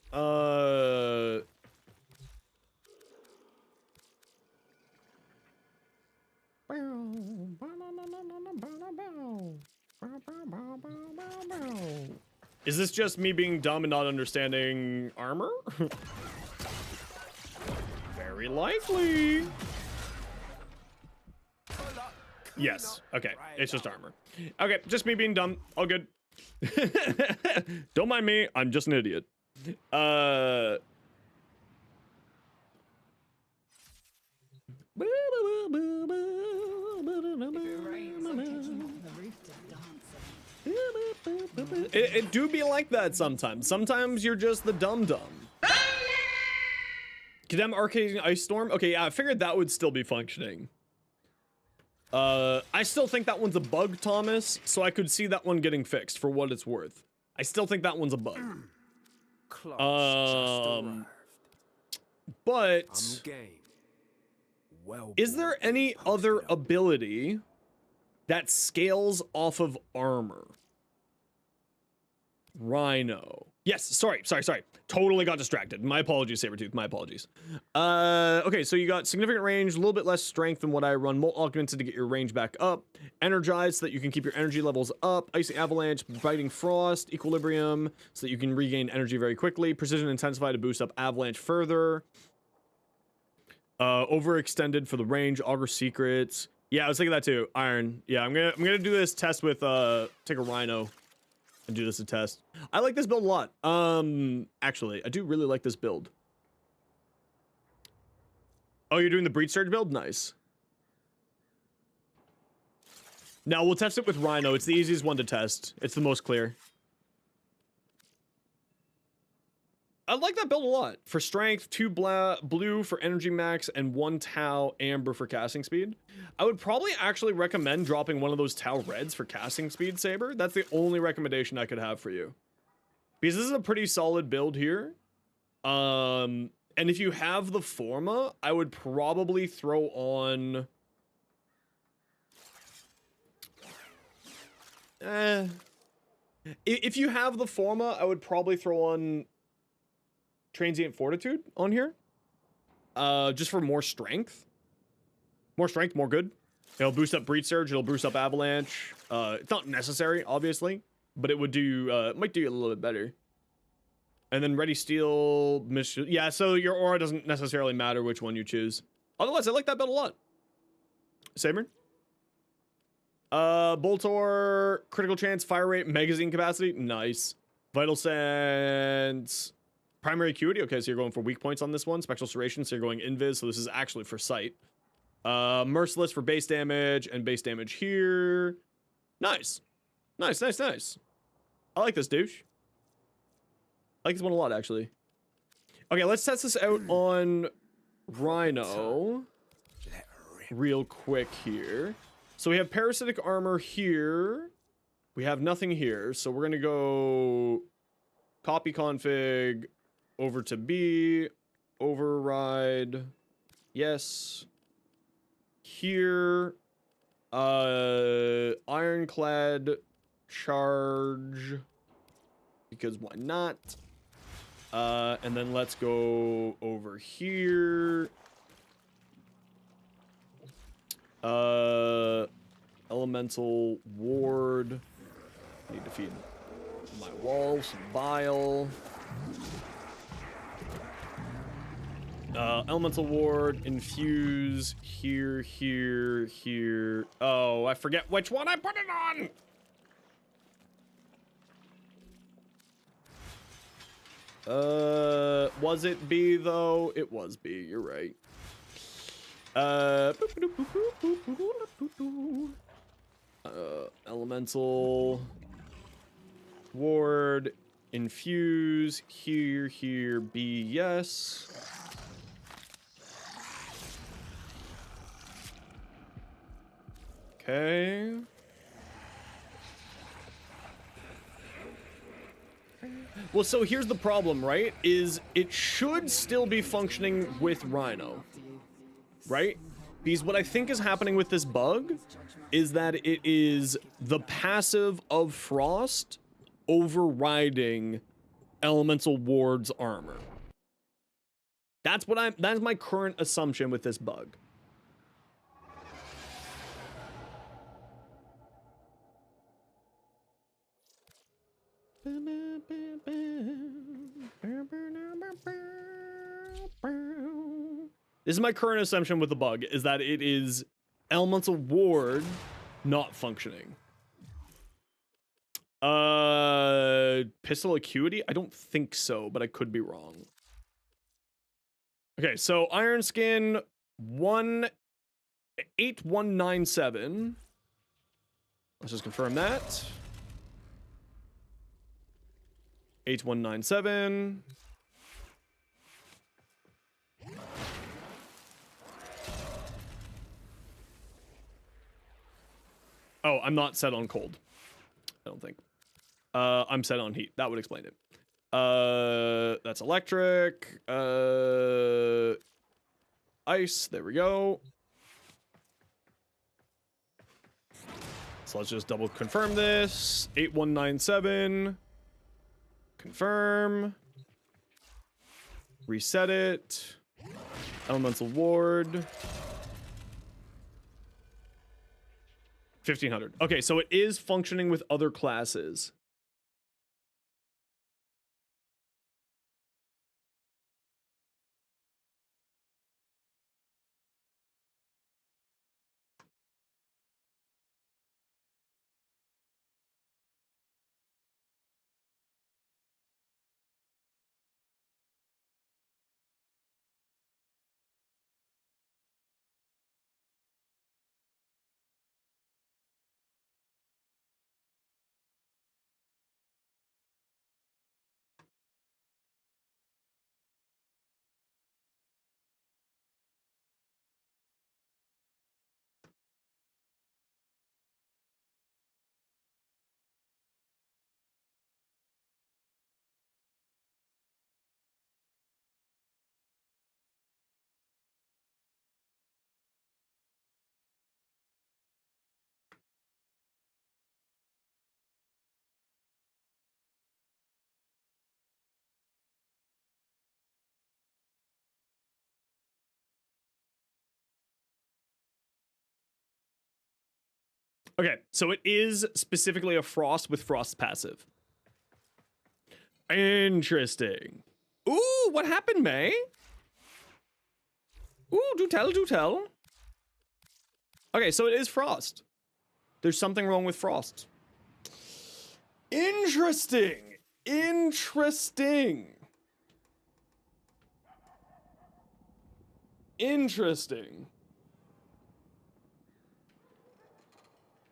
Is this just me being dumb and not understanding armor? Very likely. Yes. Okay. It's just armor. Okay. Just me being dumb. All good. Don't mind me. I'm just an idiot. It do be like that sometimes. Sometimes you're just the dumb. Condemn Arcade Ice Storm? Okay, yeah, I figured that would still be functioning. I still think that one's a bug, Thomas, so I could see that one getting fixed for what it's worth. I still think that one's a bug. But is there any other ability that scales off of armor? Rhino. Yes, sorry. Totally got distracted. My apologies, Sabretooth, my apologies. Okay, so you got significant range, a little bit less strength than what I run. Molt augmented to get your range back up. Energized so that you can keep your energy levels up. Icy Avalanche, Biting Frost, Equilibrium so that you can regain energy very quickly. Precision Intensify to boost up Avalanche further. Overextended for the range. Augur Secrets. Yeah, I was thinking that too. Iron. Yeah, I'm gonna do this test with take a Rhino and do this a test. I like this build a lot. Actually, I do really like this build. Oh, you're doing the Breach Surge build? Nice. Now we'll test it with Rhino. It's the easiest one to test. It's the most clear. I like that build a lot. For strength, 2 blue for energy max, and 1 Tau amber for casting speed. I would probably actually recommend dropping one of those Tau reds for casting speed, Saber. That's the only recommendation I could have for you. Because this is a pretty solid build here. And And if you have the Forma, I would probably throw on... If you have the Forma, I would probably throw on Transient Fortitude on here. Just for more strength. More strength, more good. It'll boost up Breach Surge, it'll boost up Avalanche. It's not necessary, obviously, but it would do, might do a little bit better. And then Ready Steel, yeah, so your aura doesn't necessarily matter which one you choose. Otherwise, I like that build a lot. Saber? Boltor, critical chance, fire rate, magazine capacity, nice. Vital Sense, primary acuity, okay, so you're going for weak points on this one. Spectral Serration, so you're going invis, so this is actually for sight. Merciless for base damage, and base damage here. Nice. Nice, nice, nice. I like this douche. I like this one a lot, actually. Okay, let's test this out on Rhino real quick here. So we have parasitic armor here. We have nothing here, so we're gonna go copy config over to B, override, yes. Here, ironclad charge, because why not? And then let's go over here. Elemental ward. Need to feed my wall some bile. Elemental ward, infuse, here, here, here. Oh, I forget which one I put it on! Was it B, though? It was B, you're right. Elemental ward, infuse, here, here, B, yes. Okay. Well, so here's the problem, right? Is it should still be functioning with Rhino, right? Because what I think is happening with this bug is that it is the passive of Frost overriding Elemental Ward's armor. That's my current assumption with this bug. This is my current assumption with the bug, is that it is Elemental Ward not functioning. Pistol Acuity? I don't think so, but I could be wrong. Okay, so Iron Skin 8197. Let's just confirm that. 8197. Oh, I'm not set on cold. I don't think. I'm set on heat. That would explain it. That's electric. Ice. There we go. So let's just double confirm this. 8197. Confirm. Reset it. Elemental Ward. 1500. Okay, so it is functioning with other classes. Okay, so it is specifically a Frost with Frost passive. Interesting. Ooh, what happened, May? Ooh, do tell, do tell. Okay, so it is Frost. There's something wrong with Frost. Interesting. Interesting. Interesting.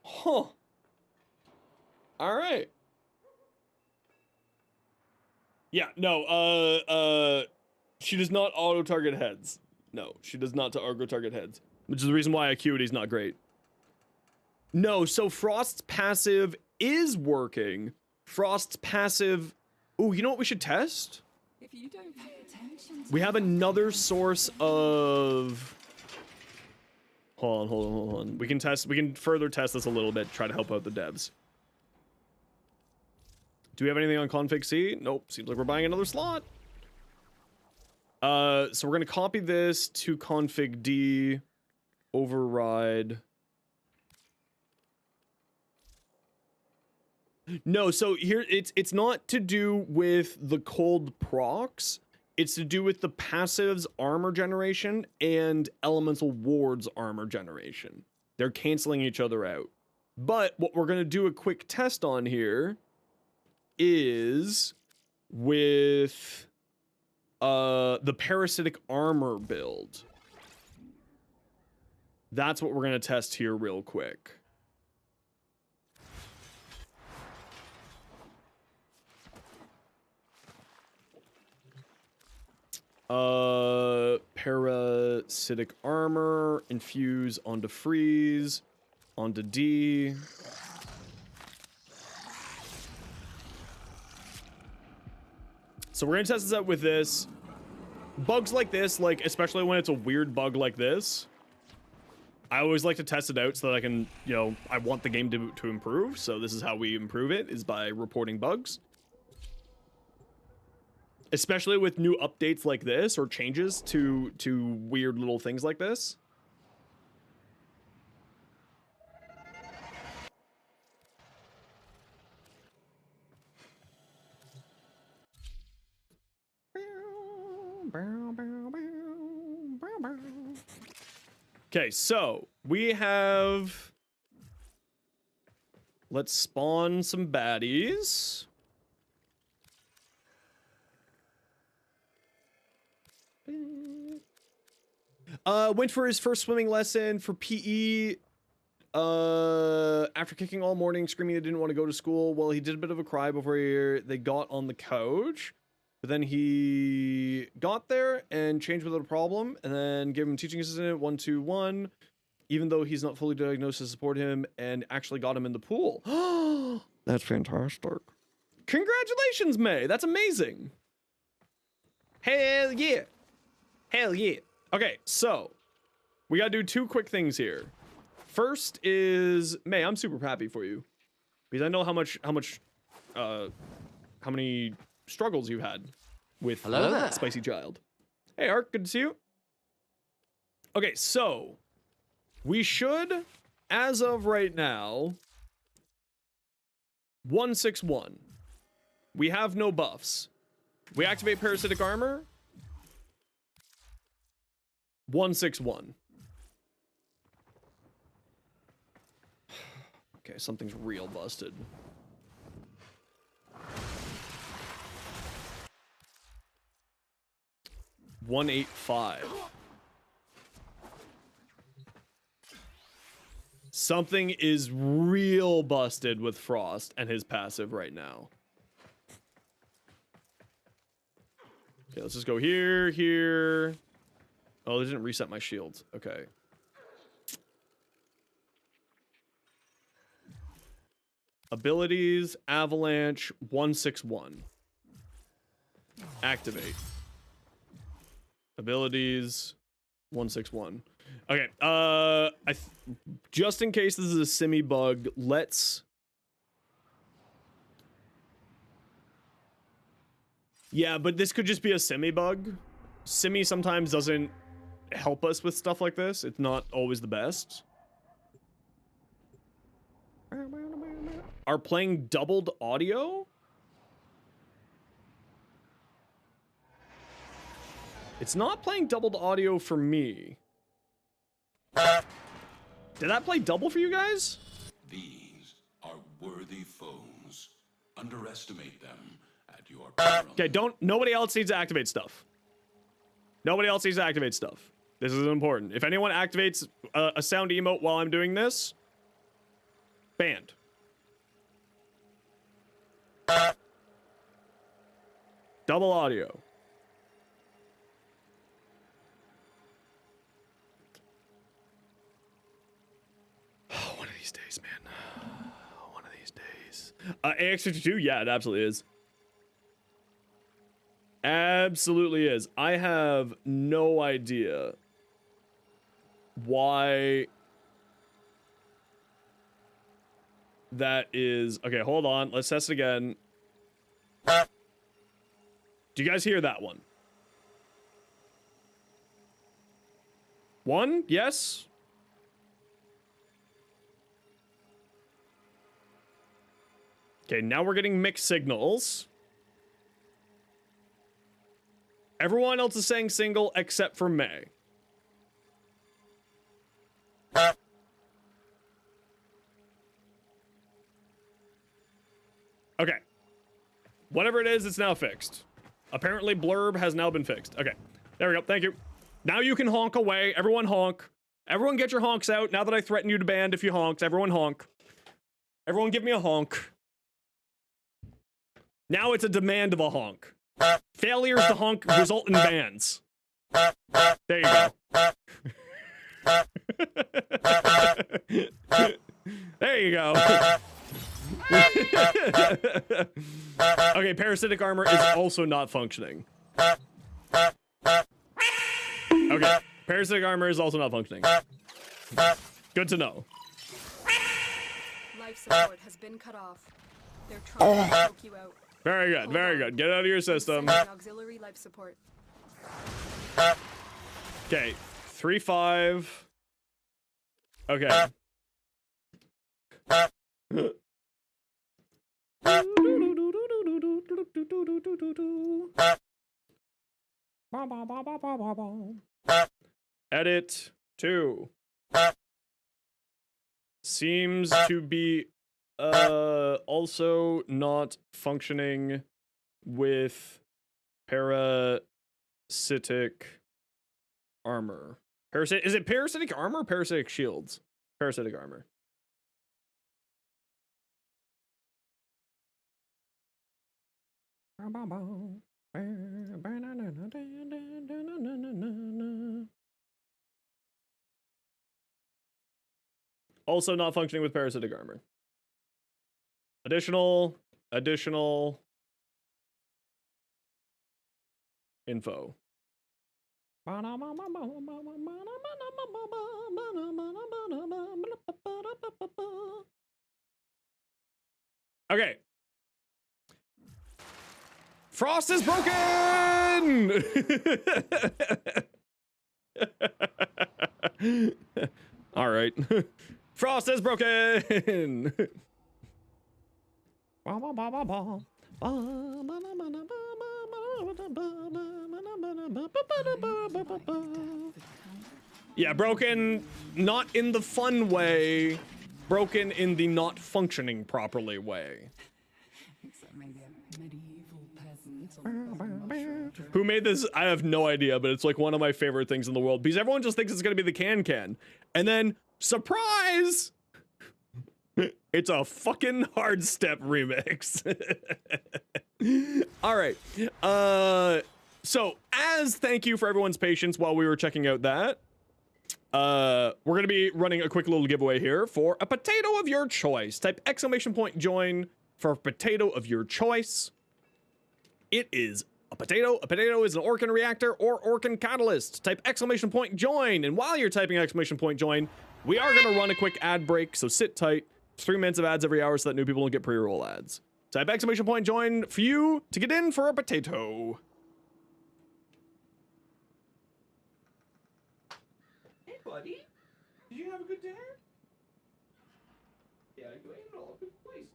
Huh. All right. Yeah, no, she does not auto-target heads. No, she does not auto-target heads, which is the reason why Acuity's not great. No, so Frost's passive is working. Frost's passive... Ooh, you know what we should test? If you don't pay attention to We have another source of... Hold on. We can further test this a little bit, try to help out the devs. Do we have anything on config C? Nope, seems like we're buying another slot. So we're gonna copy this to config D, override. No, so here it's not to do with the cold procs. It's to do with the passives armor generation and elemental wards armor generation. They're canceling each other out. But what we're gonna do a quick test on here is with the parasitic armor build. That's what we're gonna test here real quick. Parasitic armor, infuse onto freeze, onto D. So we're gonna test this out with this. Bugs like this, like especially when it's a weird bug like this, I always like to test it out so that I can, you know, I want the game to improve. So this is how we improve it, is by reporting bugs. Especially with new updates like this or changes to weird little things like this. Okay, so we have... Let's spawn some baddies. Went for his first swimming lesson for PE. After kicking all morning, screaming he didn't want to go to school. Well, he did a bit of a cry before they got on the couch. But then he got there and changed without a problem, and then gave him teaching assistant 121, even though he's not fully diagnosed to support him, and actually got him in the pool. That's fantastic. Congratulations, May. That's amazing. Hell yeah. Hell yeah. Okay, so we gotta do two quick things here. First is, May, I'm super happy for you because I know how many struggles you had with Spicy Child. Hey, Ark, good to see you. Okay, so we should, as of right now, 161. We have no buffs. We activate parasitic armor. 161. Okay, something's real busted. $185. Something is real busted with Frost and his passive right now. Okay, let's just go here, here. Oh, they didn't reset my shields. Okay. Abilities, Avalanche, 161. Activate. Abilities, 161. Okay, just in case this is a simi bug, let's... Yeah, but this could just be a simi bug. Simi sometimes doesn't help us with stuff like this. It's not always the best. are playing doubled audio? It's not playing doubled audio for me. Did that play double for you guys? These are worthy foes. Underestimate them at your peril. Okay, nobody else needs to activate stuff. Nobody else needs to activate stuff. This is important. If anyone activates a sound emote while I'm doing this, banned. Double audio. One of these days, man. One of these days. AX52, yeah, it absolutely is. Absolutely is. I have no idea why that is. Okay, hold on. Let's test it again. Do you guys hear that one? One? Yes? Okay, now we're getting mixed signals. Everyone else is saying single except for May. Okay. Whatever it is, it's now fixed. Apparently, blurb has now been fixed. Okay. There we go. Thank you. Now you can honk away. Everyone honk. Everyone get your honks out. Now that I threaten you to ban if you honk, everyone honk. Everyone give me a honk. Now it's a demand of a honk. Failures to honk result in bans. There you go. There you go. Okay, parasitic armor is also not functioning. Okay, parasitic armor is also not functioning. Good to know. Life support has been cut off. They're trying to choke you out. Very good, very good. Get out of your system. Sending auxiliary life support. Okay, 3-5. Okay. Edit 2. Seems to be also not functioning with parasitic armor. Is it parasitic armor or parasitic shields? Parasitic armor. Also not functioning with parasitic armor. Additional info. Okay. Frost is broken! All right. Frost is broken! Yeah, broken not in the fun way, broken in the not functioning properly way. Except maybe a medieval peasant. Who made this? I have no idea, but it's like one of my favorite things in the world because everyone just thinks it's gonna be the can. And then, surprise! It's a fucking hard step remix. All right. So as thank you for everyone's patience while we were checking out that, we're going to be running a quick little giveaway here for a potato of your choice. Type !join for a potato of your choice. It is a potato. A potato is an Orkin reactor or Orkin catalyst. Type !join. And while you're typing !join, we are going to run a quick ad break. So sit tight. 3 minutes of ads every hour so that new people don't get pre-roll ads. Type !join for you to get in for a potato. Hey, buddy. Did you have a good dinner? Yeah, you ate it all. Good place.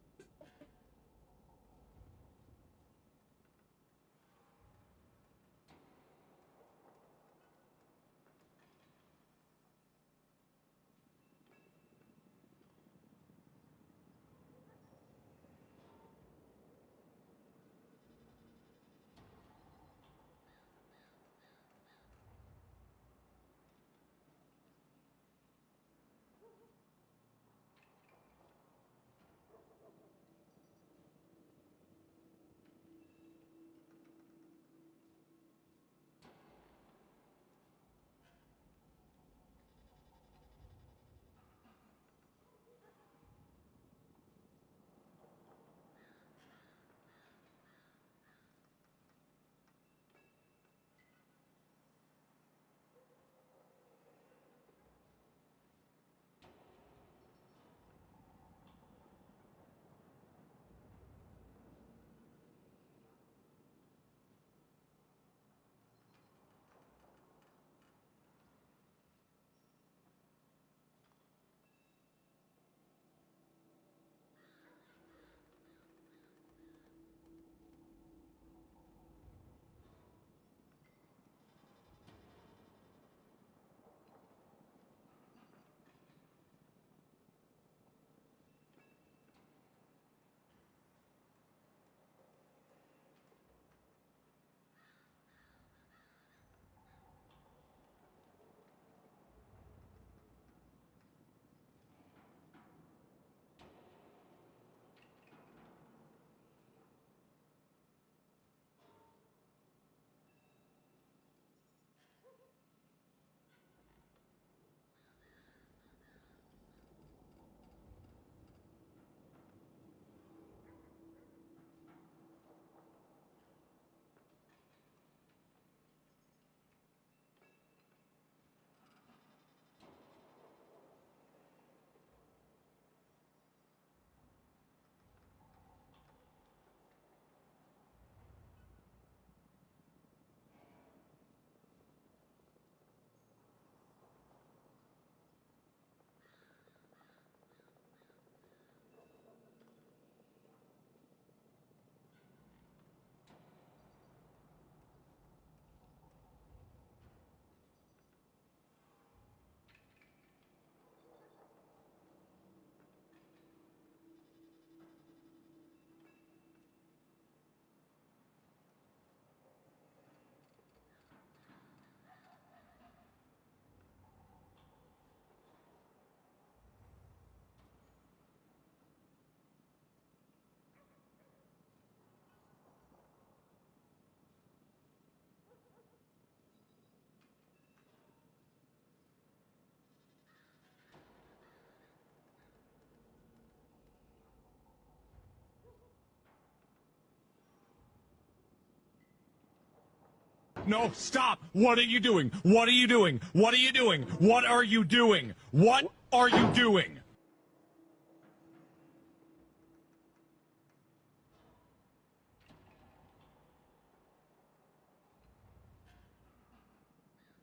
No, stop! What are you doing? What are you doing? What are you doing? What are you doing? What are you doing?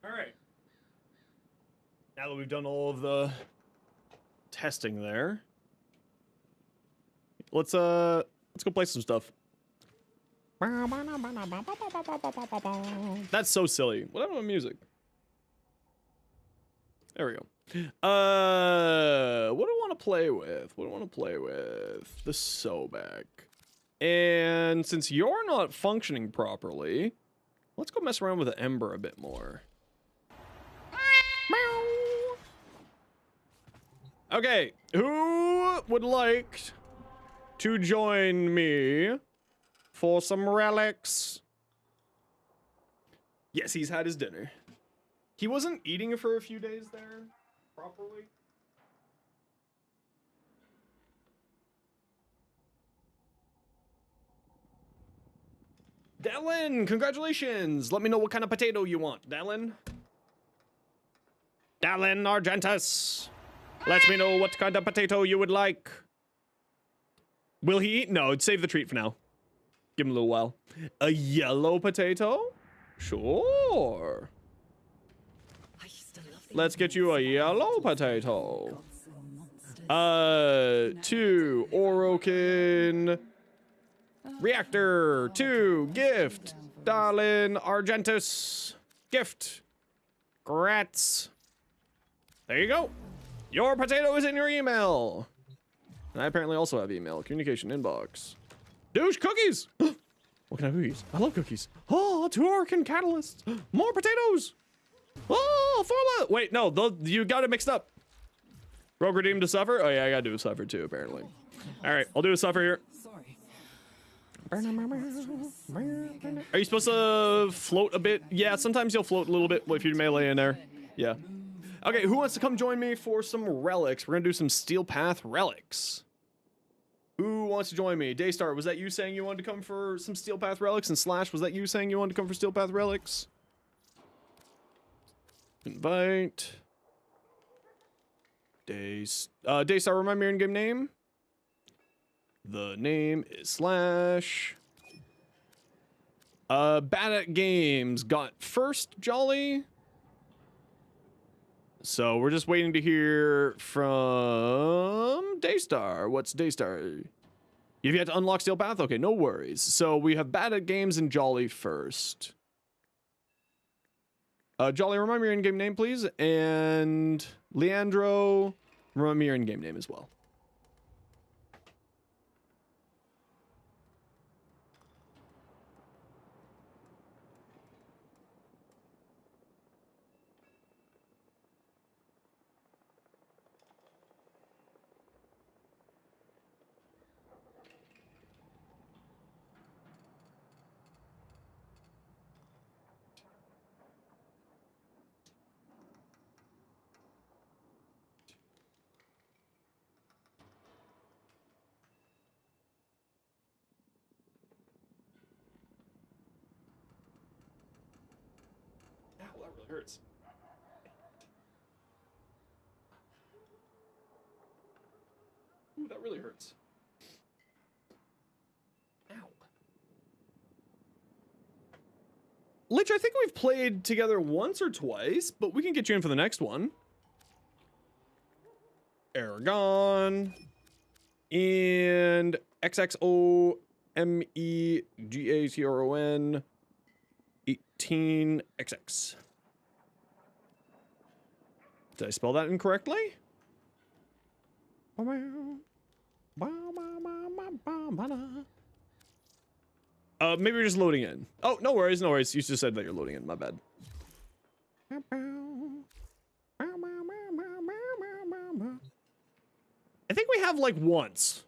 All right. Now that we've done all of the testing there, let's go play some stuff. That's so silly. What happened with music? There we go. What do I want to play with? What do I want to play with? The Sobek. And since you're not functioning properly, let's go mess around with the Ember a bit more. Okay, who would like to join me for some relics? Yes, he's had his dinner. He wasn't eating for a few days there properly. Dallin, congratulations! Let me know what kind of potato you want, Dallin. Dallin Argentus. Let me know what kind of potato you would like. Will he eat? No, save the treat for now. Give him a little while. A yellow potato? Sure. Let's get you a yellow potato. 2 Orokin. Reactor. 2 gift. Darlin Argentus. Gift. Grats. There you go. Your potato is in your email. And I apparently also have email. Communication inbox. Douche cookies. What kind of cookies? I love cookies. Oh, 2 Orokin catalysts. More potatoes. Oh, Forma. Wait, no, you got it mixed up. Rogue redeemed to suffer? Oh yeah, I gotta do a suffer too, apparently. All right, I'll do a suffer here. Are you supposed to float a bit? Yeah, sometimes you'll float a little bit if you melee in there. Yeah. Okay, who wants to come join me for some relics? We're gonna do some Steel Path relics. Who wants to join me? Daystar, was that you saying you wanted to come for some Steel Path relics? And Slash, was that you saying you wanted to come for Steel Path relics? Invite. Daystar, remind me your in-game name. The name is Slash. Bad at Games got first, Jolly. So we're just waiting to hear from Daystar. What's Daystar? You've yet to unlock Steel Path? Okay, no worries. So we have Bad at Games and Jolly first. Jolly, remind me your in-game name, please. And Leandro, remind me your in-game name as well. Hurts. Ooh, that really hurts. Ow. Lich, I think we've played together once or twice, but we can get you in for the next one. Aragon. And XXOMEGATRON 18XX. Did I spell that incorrectly? Maybe you're just loading in. Oh, no worries, no worries. You just said that you're loading in. My bad. I think we have like once.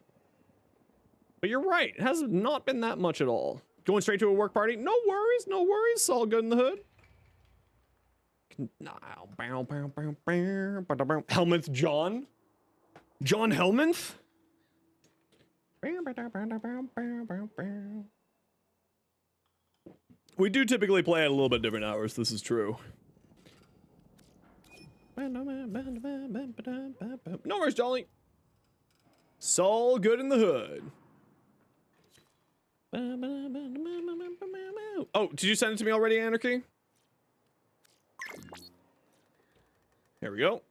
But you're right. It has not been that much at all. Going straight to a work party? No worries, no worries. It's all good in the hood. Helminth John? John Helminth? We do typically play at a little bit different hours. This is true. No worries, Jolly. It's all good in the hood. Oh, did you send it to me already, Anarchy? Here we go.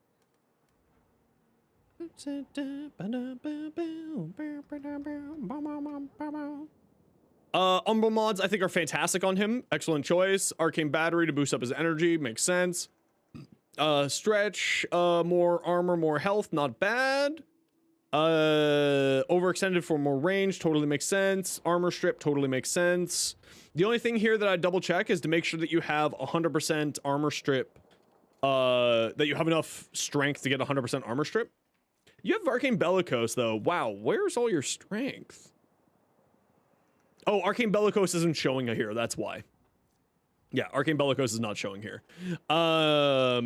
Umbral mods I think are fantastic on him. Excellent choice. Arcane battery to boost up his energy. Makes sense. Stretch, more armor, more health. Not bad. Overextended for more range. Totally makes sense. Armor strip. Totally makes sense. The only thing here that I double check is to make sure that you have 100% armor strip. That you have enough strength to get 100% armor strip. You have Arcane Bellicose though. Wow, where's all your strength? Oh, Arcane Bellicose isn't showing here, that's why. Yeah, Arcane Bellicose is not showing here. So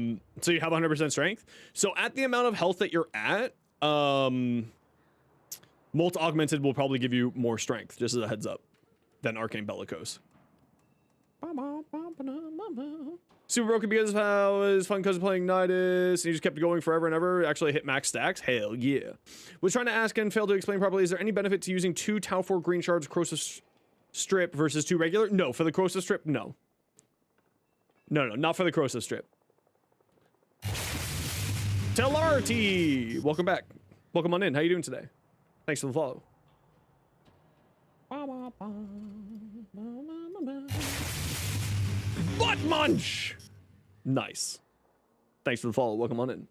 you have 100% strength. So at the amount of health that you're at, Molt Augmented will probably give you more strength, just as a heads up, than Arcane Bellicose. Super broken because of how it was fun because of playing Nidus, and you just kept going forever and ever. Actually hit max stacks. Hell yeah. Was trying to ask and failed to explain properly. Is there any benefit to using 2 Tau 4 green shards Crosus strip versus 2 regular? No, for the Crosus strip, no. No, not for the Crosus strip. Telarty! Welcome back. Welcome on in. How you doing today? Thanks for the follow. Butt munch! Nice. Thanks for the follow. Welcome on in.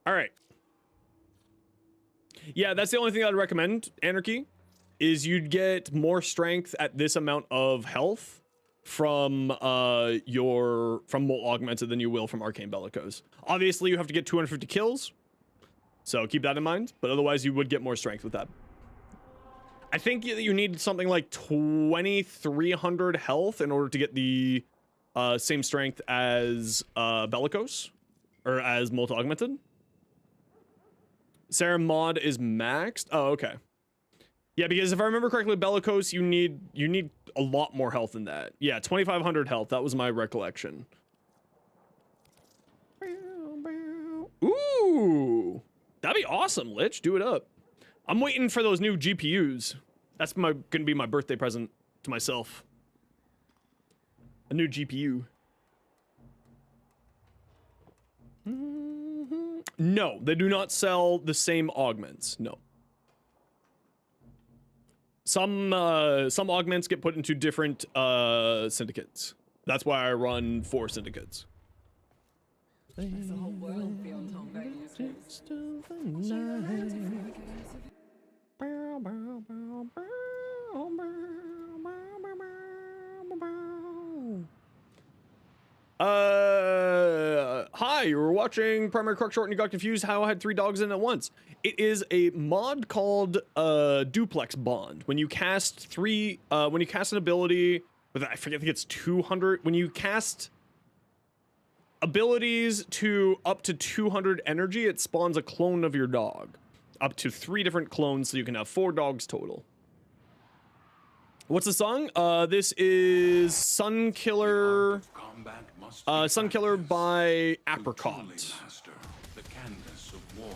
All right. Yeah, that's the only thing I'd recommend, Anarchy, is you'd get more strength at this amount of health from Molt Augmented than you will from Arcane Bellicose. Obviously, you have to get 250 kills, so keep that in mind, but otherwise you would get more strength with that. I think you need something like 2,300 health in order to get the same strength as Bellicose, or as Molt Augmented. Sarah mod is maxed. Oh, okay. Yeah, because if I remember correctly, Bellicose, you need a lot more health than that. Yeah, 2,500 health. That was my recollection. Ooh, that'd be awesome, Lich. Do it up. I'm waiting for those new GPUs. That's gonna be my birthday present to myself. A new GPU. No, they do not sell the same augments. No. Some augments get put into different syndicates. That's why I run 4 syndicates. Makes the whole world feel Tom Bailey's face. Hi, you were watching Primary Croc Short and you got confused how I had 3 dogs in at once. It is a mod called Duplex Bond. When you cast when you cast an ability with, I forget, I think it's 200, when you cast abilities to up to 200 energy, it spawns a clone of your dog. Up to 3 different clones, so you can have 4 dogs total. What's the song? This is Sunkiller. Sunkiller by Apricot. The canvas of war.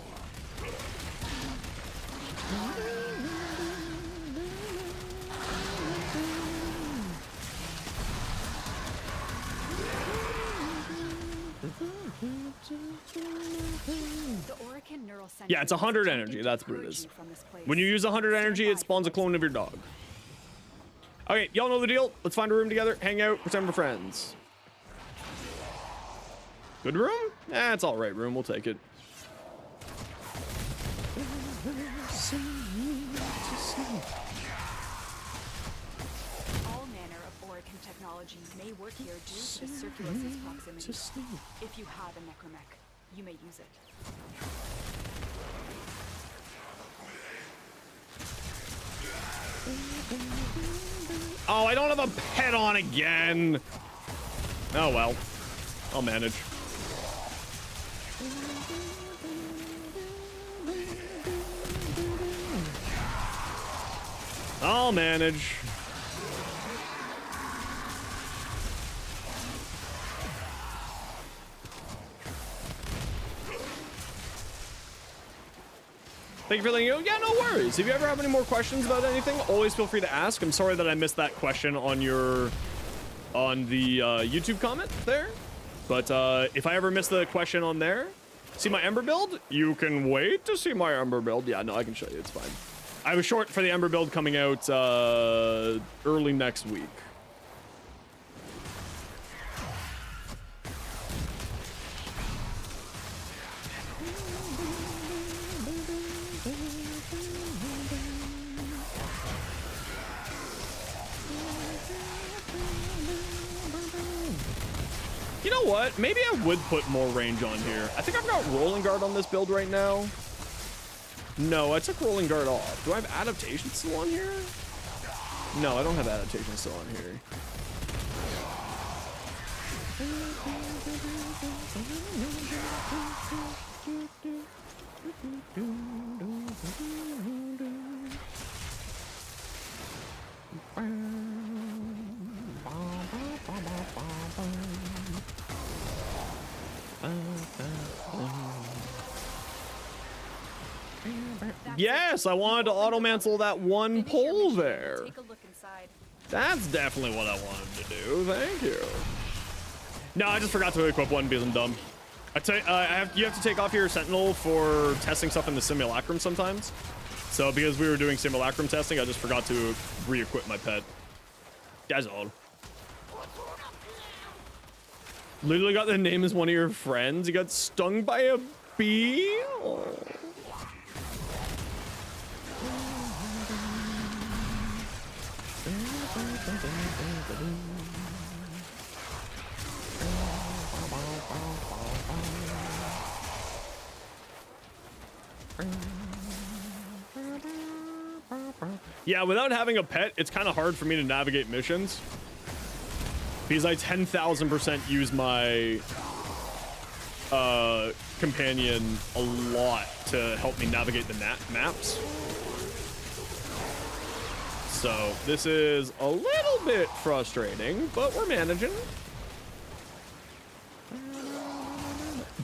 Yeah, it's 100 energy. That's what it is. When you use 100 energy, it spawns a clone of your dog. Okay, y'all know the deal. Let's find a room together, hang out, pretend we're friends. Good room? Eh, it's all right room. We'll take it. All manner of Oracle technology may work here due to Circulus's proximity. If you have a necromech, you may use it. Oh, I don't have a pet on again. Oh well, I'll manage. I'll manage. Thank you for letting me know. Yeah, no worries. If you ever have any more questions about anything, always feel free to ask. I'm sorry that I missed that question on the YouTube comment there. But if I ever miss the question on there, see my Ember build? You can wait to see my Ember build. Yeah, no, I can show you. It's fine. I was short for the Ember build coming out early next week. You know what? Maybe I would put more range on here. I think I've got Rolling Guard on this build right now. No, I took Rolling Guard off. Do I have Adaptation still on here? No, I don't have Adaptation still on here. Yes, I wanted to auto-mantle that one pole there. Take a look inside. That's definitely what I wanted to do. Thank you. No, I just forgot to equip one because I'm dumb. You have to take off your Sentinel for testing stuff in the simulacrum sometimes. So because we were doing simulacrum testing, I just forgot to re-equip my pet. That's all. Literally got the name as one of your friends. You got stung by a bee? Oh. Yeah, without having a pet, it's kind of hard for me to navigate missions. Because I 10,000% use my companion a lot to help me navigate the maps. So this is a little bit frustrating, but we're managing.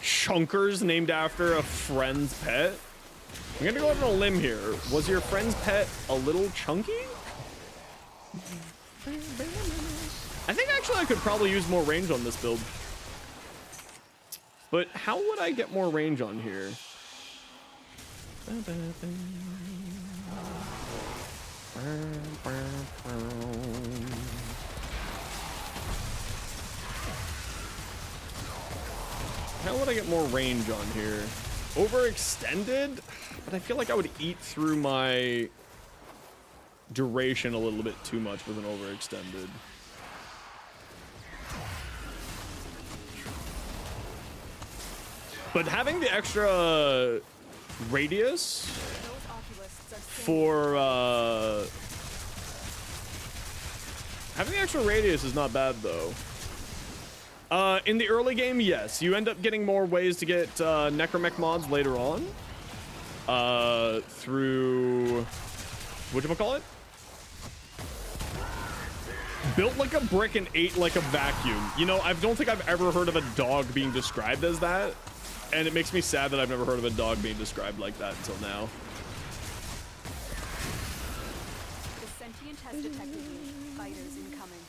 Chunkers named after a friend's pet. I'm gonna go out on a limb here. Was your friend's pet a little chunky? I think actually I could probably use more range on this build. But how would I get more range on here? How would I get more range on here? Overextended? But I feel like I would eat through my duration a little bit too much with an overextended. But having the extra radius for having the extra radius is not bad though. In the early game, yes, you end up getting more ways to get necromech mods later on. Through whatchamacallit? Built like a brick and ate like a vacuum. You know, I don't think I've ever heard of a dog being described as that. And it makes me sad that I've never heard of a dog being described like that until now. The sentient has detected me. Fighters incoming.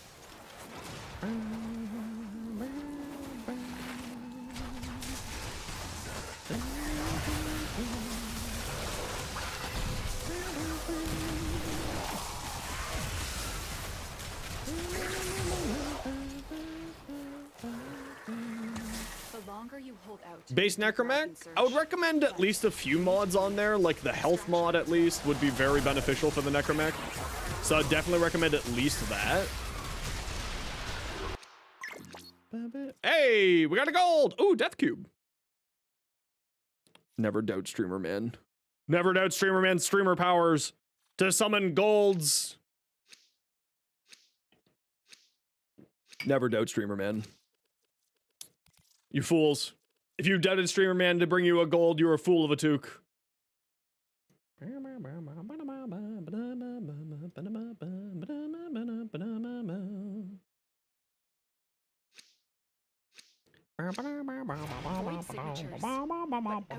You hold out. Base necromech? I would recommend at least a few mods on there, like the health mod at least would be very beneficial for the necromech. So I'd definitely recommend at least that. Hey, we got a gold! Ooh, death cube. Never doubt streamer man. Never doubt streamer man's streamer powers to summon golds. Never doubt streamer man. You fools. If you doubted streamer man to bring you a gold, you're a fool of a toque. Void signatures, but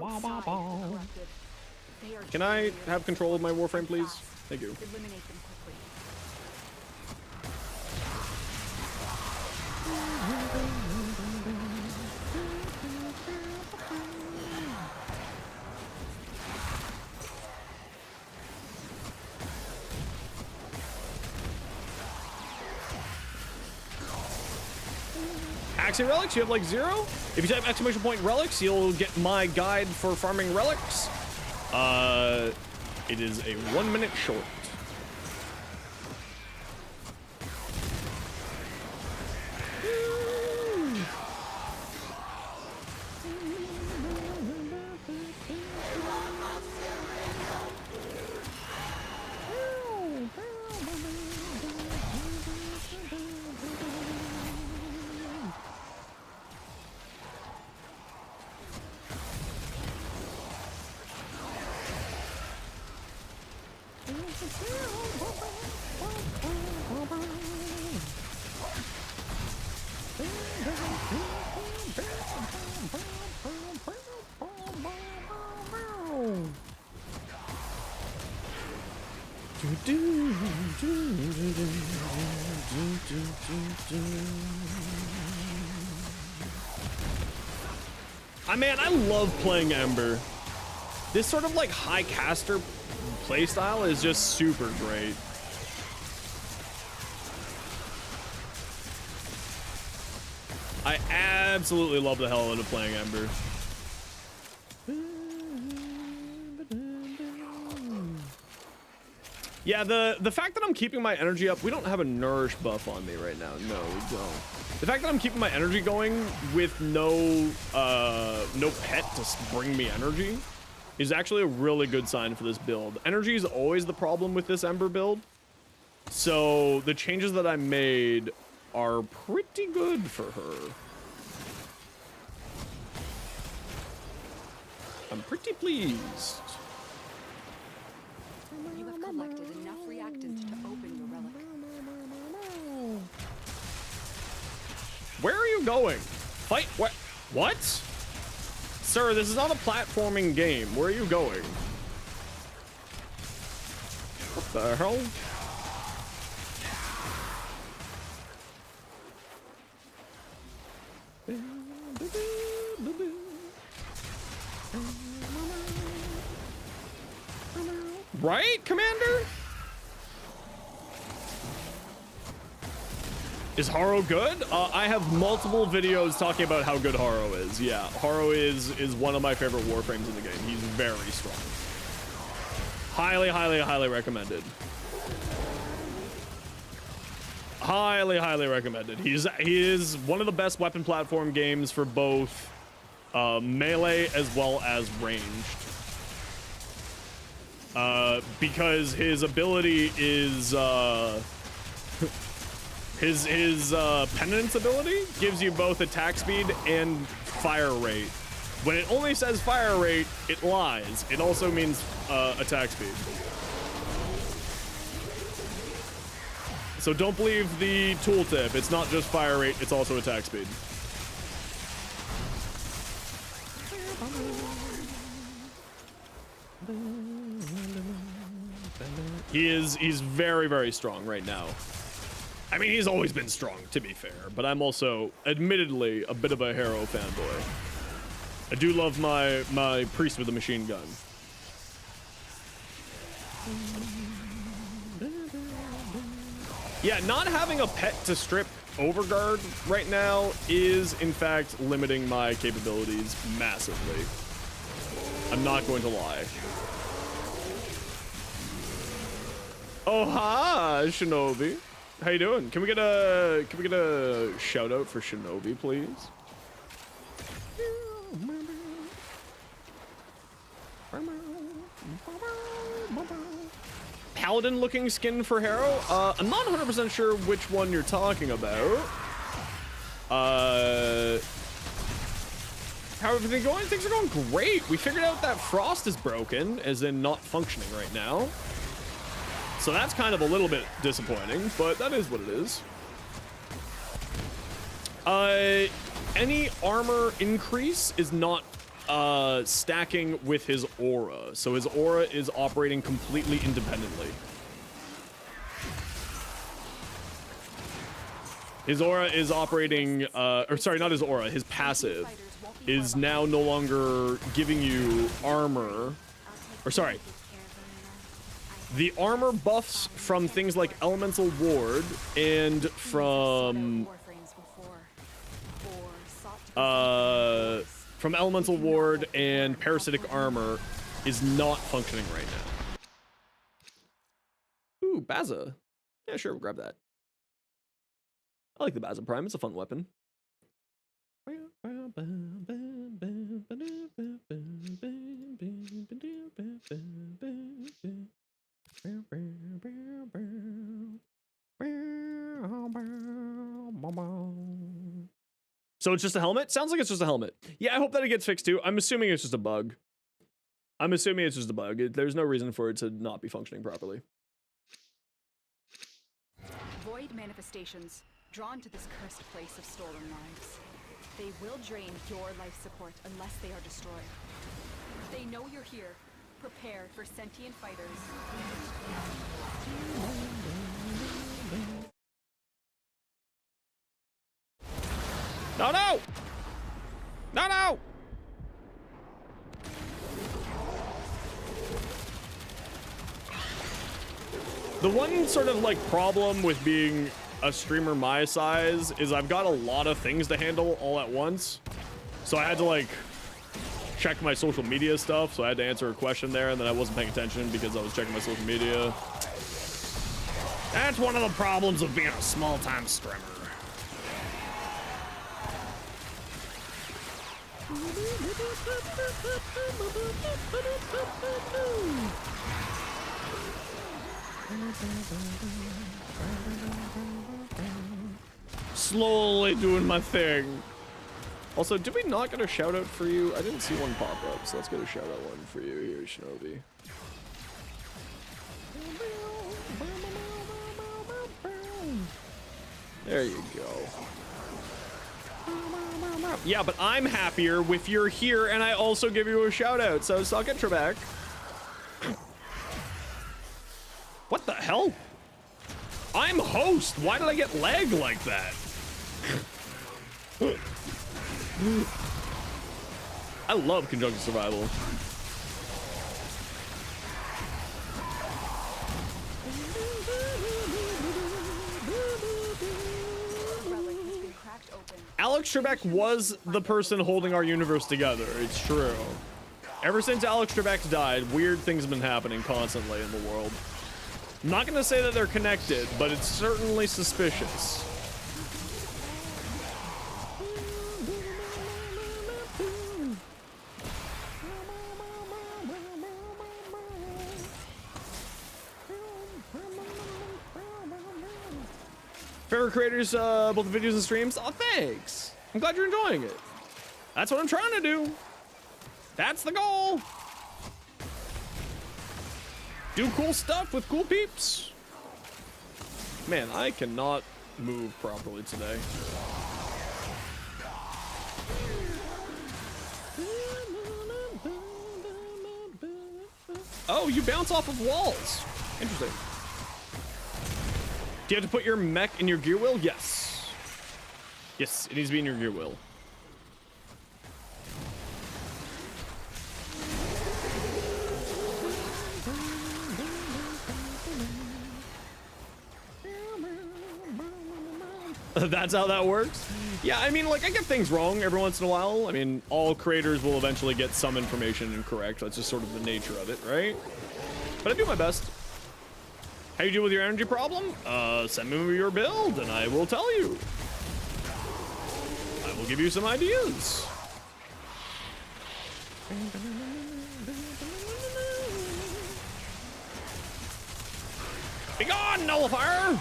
outside the corrupted. They are Can I truly have control of my warframe, please? fast. Thank you. Eliminate them quickly. Axie relics, you have like 0. If you type exclamation point relics, you'll get my guide for farming relics. It is a 1 minute short. Man, I love playing Ember. This sort of like high caster playstyle is just super great. I absolutely love the hell out of playing Ember. Yeah, the fact that I'm keeping my energy up, we don't have a nourish buff on me right now. No, we don't. The fact that I'm keeping my energy going with no pet to bring me energy is actually a really good sign for this build. Energy is always the problem with this Ember build. So the changes that I made are pretty good for her. I'm pretty pleased. You have collected enough reactant to open your relic. Where are you going? Fight? What? Sir, this is not a platforming game. Where are you going? What the hell? Right, Commander? Is Haro good? I have multiple videos talking about how good Haro is. Yeah, Haro is one of my favorite warframes in the game. He's very strong. Highly, highly, highly recommended. Highly, highly recommended. He is one of the best weapon platform games for both melee as well as ranged. Because his ability is his penance ability gives you both attack speed and fire rate. When it only says fire rate, it lies. It also means attack speed. So don't believe the tooltip. It's not just fire rate, it's also attack speed. He's very, very strong right now. I mean, he's always been strong, to be fair, but I'm also, admittedly, a bit of a Hero fanboy. I do love my priest with a machine gun. Yeah, not having a pet to strip Overguard right now is, in fact, limiting my capabilities massively. I'm not going to lie. Oh, hi, Shinobi. How you doing? Can we get a shout out for Shinobi, please? Paladin looking skin for Hero? I'm not 100% sure which one you're talking about. How everything going? Things are going great. We figured out that Frost is broken, as in not functioning right now. So that's kind of a little bit disappointing, but that is what it is. any armor increase is not stacking with his aura. So his aura is operating completely independently. His aura is operating, or sorry, not his aura, his passive is now no longer giving you armor, or sorry, the armor buffs from things like Elemental Ward and from Elemental Ward and Parasitic Armor is not functioning right now. Ooh, Baza. Yeah, sure, we'll grab that. I like the Baza Prime, it's a fun weapon. So it's just a helmet? Sounds like it's just a helmet. Yeah, I hope that it gets fixed too. I'm assuming it's just a bug. There's no reason for it to not be functioning properly. Void manifestations, drawn to this cursed place of stolen lives. They will drain your life support unless they are destroyed. They know you're here. Prepare for sentient fighters. No, no! No, no! The one sort of like problem with being a streamer my size is I've got a lot of things to handle all at once. So I had to like check my social media stuff. So I had to answer a question there and then I wasn't paying attention because I was checking my social media. That's one of the problems of being a small-time streamer. Slowly doing my thing. Also, did we not get a shout out for you? I didn't see one pop up, so let's get a shout out one for you here, Shinobi. There you go. Yeah, but I'm happier if you're here and I also give you a shout out, so suck it, Trebek. What the hell? I'm host. Why did I get lag like that? I love conjunctive survival. Alex Trebek was the person holding our universe together. It's true. Ever since Alex Trebek died, weird things have been happening constantly in the world. I'm not going to say that they're connected, but it's certainly suspicious. Favorite creators, both the videos and streams? Oh, thanks. I'm glad you're enjoying it. That's what I'm trying to do. That's the goal. Do cool stuff with cool peeps. Man, I cannot move properly today. Oh, you bounce off of walls. Interesting. Do you have to put your mech in your gear wheel? Yes. Yes, it needs to be in your gear wheel. That's how that works? Yeah, I mean, like, I get things wrong every once in a while. I mean, all creators will eventually get some information incorrect. That's just sort of the nature of it, right? But I do my best. How you deal with your energy problem? Send me your build and I will tell you. I will give you some ideas. Be gone, nullifier!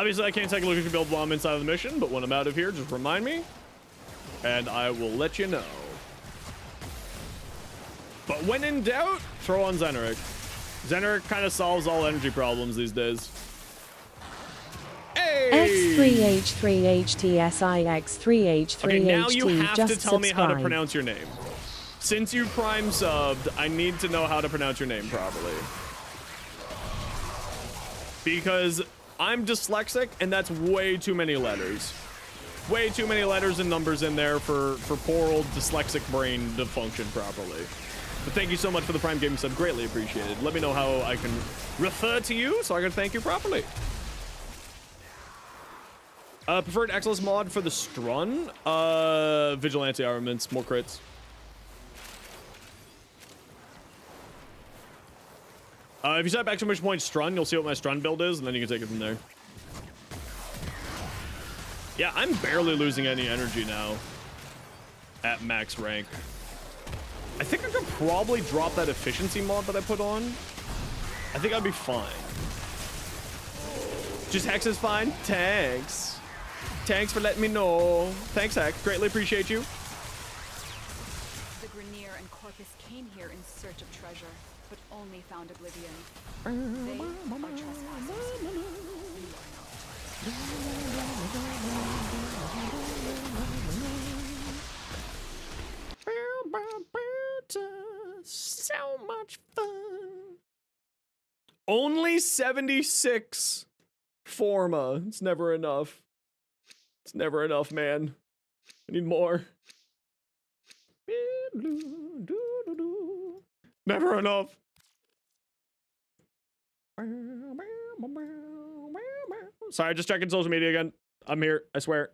Obviously, I can't take a look at your build while I'm inside of the mission, but when I'm out of here, just remind me, and I will let you know. But when in doubt, throw on Zeneric. Zeneric kind of solves all energy problems these days. Hey! X3H3HTSIX3H3HT. Okay, now you have to just tell me how to subscribe. pronounce your name. Since you prime subbed, I need to know how to pronounce your name properly. Because I'm dyslexic, and that's way too many letters. Way too many letters and numbers in there for poor old dyslexic brain to function properly. But thank you so much for the Prime Gaming sub. Greatly appreciated. Let me know how I can refer to you so I can thank you properly. Preferred Excellence mod for the Strun? Vigilante armaments, more crits. If you set up exclamation point Strun, you'll see what my Strun build is, and then you can take it from there. Yeah, I'm barely losing any energy now at max rank. I think I could probably drop that efficiency mod that I put on. I think I'd be fine. Just Hex is fine? Thanks. Thanks for letting me know. Thanks, Hex. Greatly appreciate you. The Grenier and Corpus came here in search of treasure, but only found oblivion. They are trespassers. You are not. So much fun. Only 76 Forma. It's never enough. It's never enough, man. I need more. Never enough. Sorry, just checking social media again. I'm here, I swear.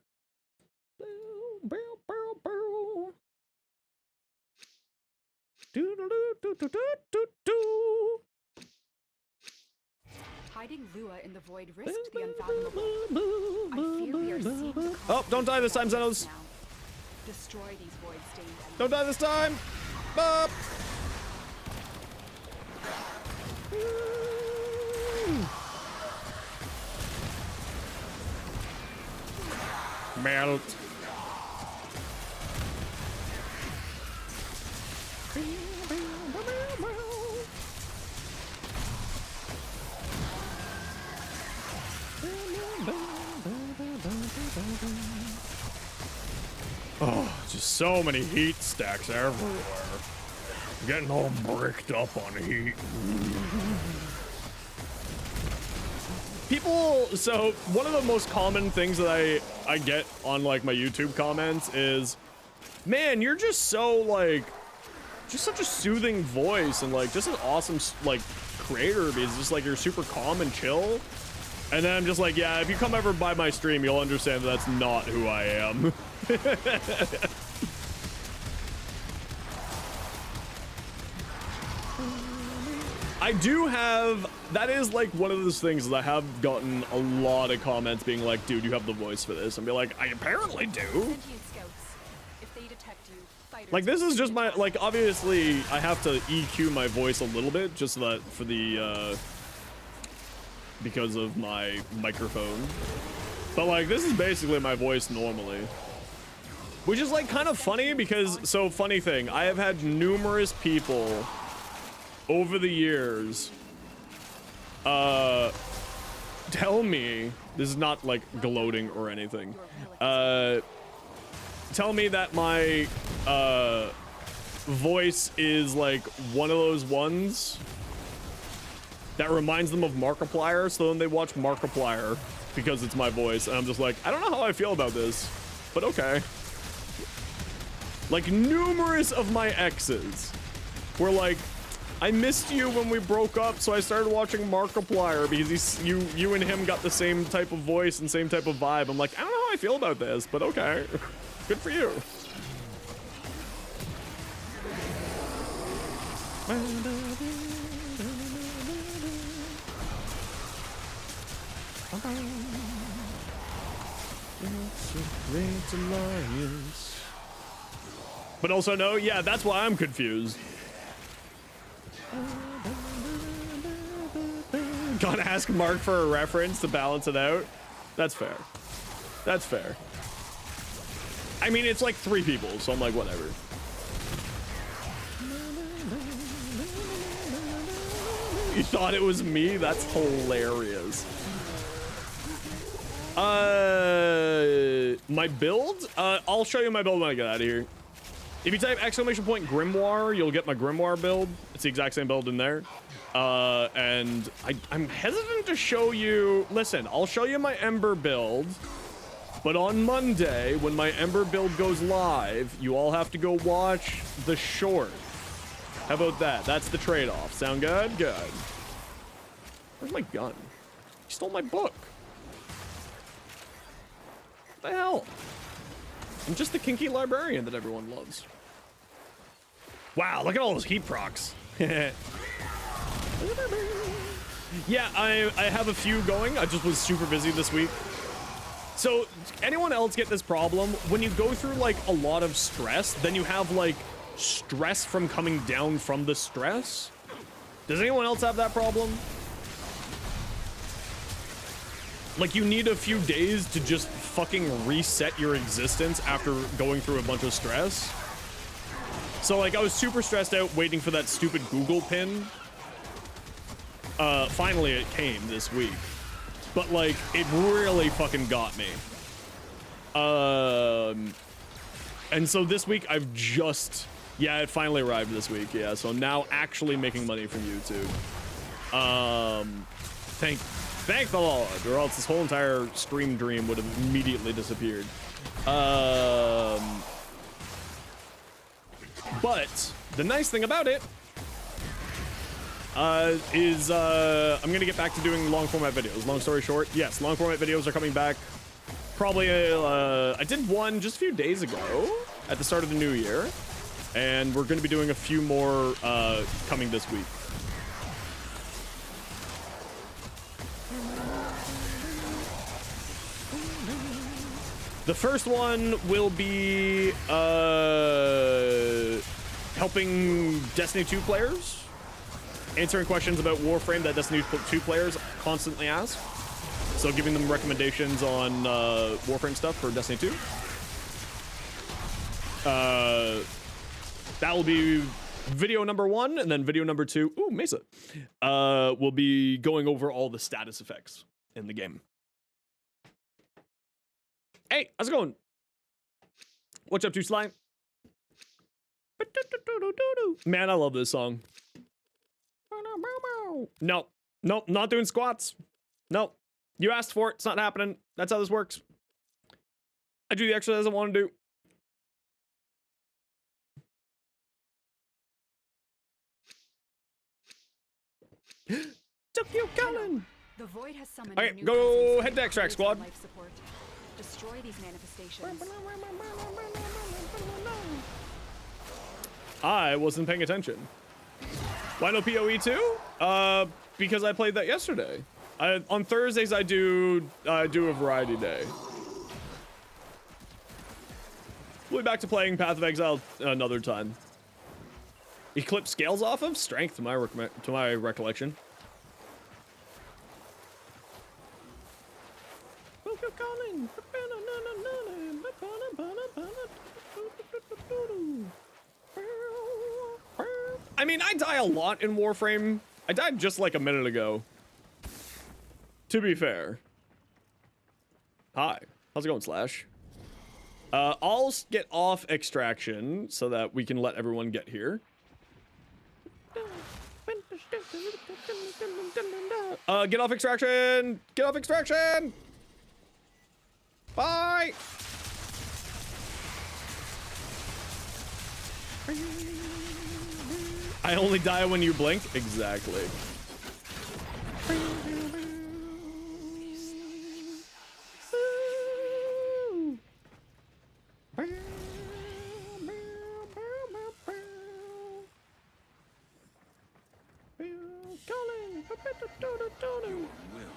Hiding Lua in the void risked the unfathomable. I fear we are seeing the Oh, don't die this time, Xenos. now. Destroy these void stained enemies. Don't die this time. Bop. Melt. Oh, just so many heat stacks everywhere. Getting all bricked up on heat. People, so one of the most common things that I get on like my YouTube comments is, man, you're just so like, just such a soothing voice and like just an awesome like creator because just like you're super calm and chill. And then I'm just like, yeah, if you come ever by my stream, you'll understand that that's not who I am. I do have, that is like one of those things that I have gotten a lot of comments being like, dude, you have the voice for this. And be like, I apparently do. Sentient scouts. If they detect you, fighters Like, this will is just shoot my, at like, obviously, I have to EQ my voice a little bit just so that for the, because of my microphone. But, like, this is basically my voice normally. Which is, like, kind of funny because, so, funny thing, I have had numerous people over the years, tell me, this is not, like, gloating or anything, tell me that my, voice is, like, one of those ones that reminds them of Markiplier, so then they watch Markiplier because it's my voice, and I'm just like, I don't know how I feel about this, but okay. Like, numerous of my exes were like, I missed you when we broke up, so I started watching Markiplier because you and him got the same type of voice and same type of vibe. I'm like, I don't know how I feel about this, but okay. Good for you. But also no, yeah, that's why I'm confused. Gotta ask Mark for a reference to balance it out. That's fair. That's fair. I mean, it's like 3 people, so I'm like, whatever. You thought it was me? That's hilarious. My build? I'll show you my build when I get out of here. If you type !Grimoire, you'll get my Grimoire build. It's the exact same build in there. And I'm hesitant to show you... Listen, I'll show you my Ember build. But on Monday, when my Ember build goes live, you all have to go watch the short. How about that? That's the trade-off. Sound good? Good. Where's my gun? He stole my book. What the hell? I'm just the kinky librarian that everyone loves. Wow, look at all those heat procs. Yeah, I have a few going. I just was super busy this week. So, anyone else get this problem? When you go through, like, a lot of stress, then you have, like, stress from coming down from the stress? Does anyone else have that problem? Like, you need a few days to just fucking reset your existence after going through a bunch of stress? So, like, I was super stressed out waiting for that stupid Google pin. Finally it came this week. But, like, it really fucking got me. And so this week I've just... Yeah, it finally arrived this week, yeah. So I'm now actually making money from YouTube. Thank the Lord, or else this whole entire stream dream would have immediately disappeared. But the nice thing about it is I'm gonna get back to doing long format videos. Long story short, yes, long format videos are coming back. Probably, I did one just a few days ago at the start of the new year, and we're gonna be doing a few more coming this week. The first one will be helping Destiny 2 players, answering questions about Warframe that Destiny 2 players constantly ask. So giving them recommendations on Warframe stuff for Destiny 2. That will be video number 1, and then video number 2, ooh, Mesa, will be going over all the status effects in the game. Hey, how's it going? What's up, 2 Slime? Man, I love this song. No, nope, not doing squats. Nope. You asked for it, it's not happening. That's how this works. I do the exercise I want to do. Took you coming. The void has summoned Okay, a new go presence head to extract squad. life support. Destroy these manifestations. I wasn't paying attention. Why no PoE 2? Because I played that yesterday. On Thursdays I do a variety day. We'll be back to playing Path of Exile another time. Eclipse scales off of strength to my recollection. I mean, I die a lot in Warframe. I died just like a minute ago. To be fair. Hi. How's it going, Slash? I'll get off extraction so that we can let everyone get here. Get off extraction! Get off extraction! Bye! I only die when you blink? Exactly. Your will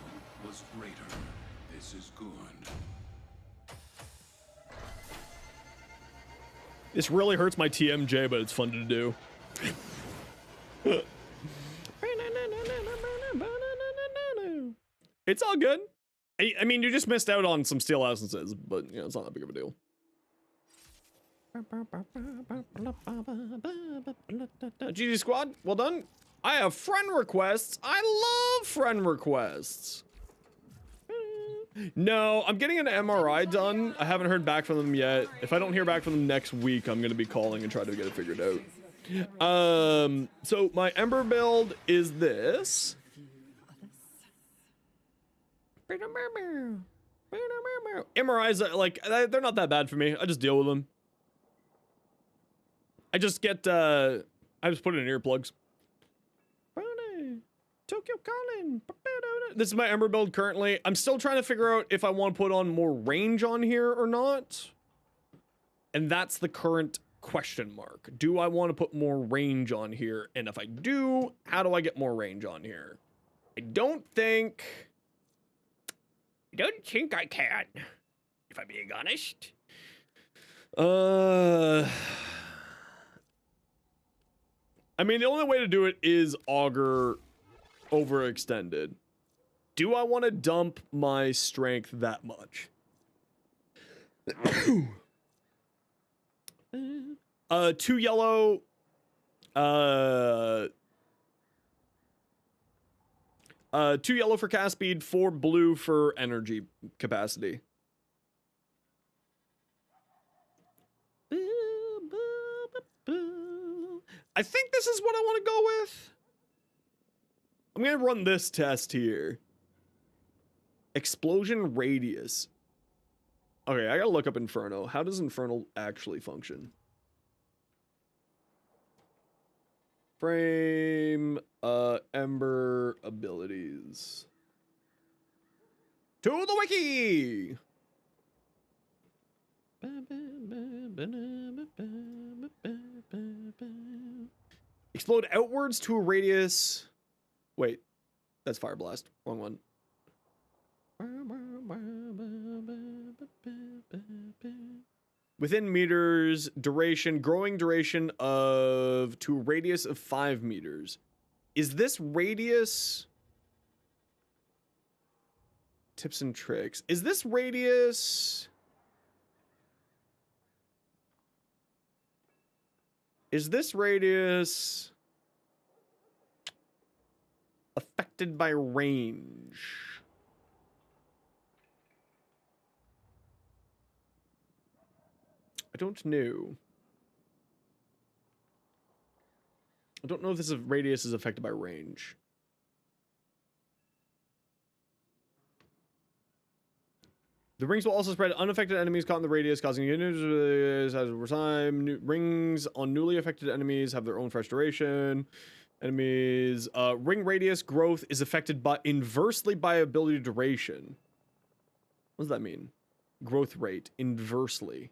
was greater. This is good. This really hurts my TMJ, but it's fun to do. It's all good. I mean, you just missed out on some steel essences, but you know, it's not that big of a deal. GG squad, well done. I have friend requests. I love friend requests. No, I'm getting an MRI done. I haven't heard back from them yet. If I don't hear back from them next week, I'm gonna be calling and try to get it figured out. So my Ember build is this. MRIs, like, they're not that bad for me. I just deal with them. I just get, I just put it in earplugs. Tokyo calling. This is my Ember build currently. I'm still trying to figure out if I want to put on more range on here or not. And that's the current question mark. Do I want to put more range on here? And if I do, how do I get more range on here? I don't think I can, if I'm being honest. I mean, the only way to do it is auger overextended. Do I want to dump my strength that much? 2 yellow, 2 yellow for cast speed, 4 blue for energy capacity. I think this is what I want to go with. I'm gonna run this test here. Explosion radius. Okay, I gotta look up Inferno. How does Inferno actually function? Frame, Ember abilities. To the wiki! Explode outwards to a radius. Wait, that's Fire Blast. Wrong one. Within meters, duration, growing duration of to a radius of 5 meters. Is this radius? Tips and tricks. Is this radius? Is this radius affected by range? I don't know. I don't know if this radius is affected by range. The rings will also spread unaffected enemies caught in the radius, causing units over time. Rings on newly affected enemies have their own fresh duration. Enemies ring radius growth is affected by inversely by ability duration. What does that mean? Growth rate inversely.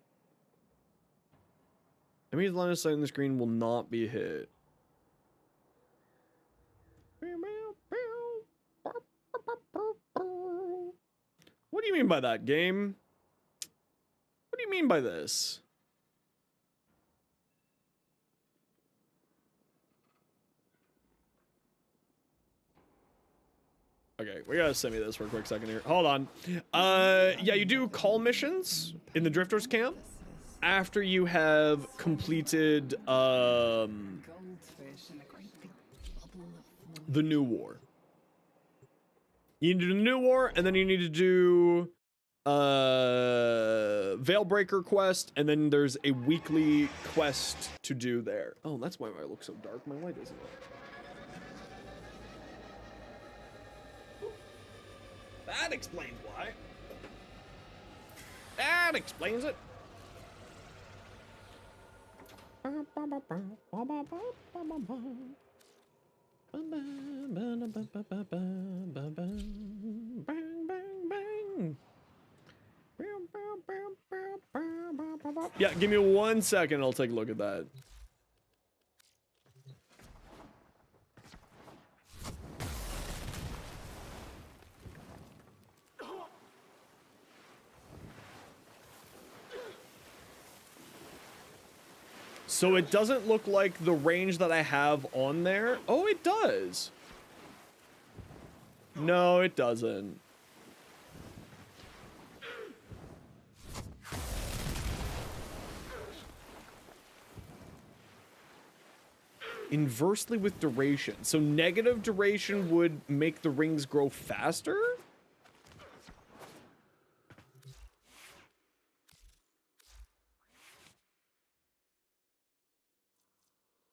Enemies line of sight on the screen will not be hit. What do you mean by that, game? What do you mean by this? Okay, we gotta send me this for a quick second here. Hold on. Yeah, you do call missions in the Drifters camp after you have completed the new war. You need to do the new war, and then you need to do Veilbreaker quest, and then there's a weekly quest to do there. Oh, that's why I look so dark. My light isn't on. That explains why. That explains it. Yeah, give me 1 second. I'll take a look at that. So it doesn't look like the range that I have on there. Oh, it does. No, it doesn't. inversely with duration. So negative duration would make the rings grow faster?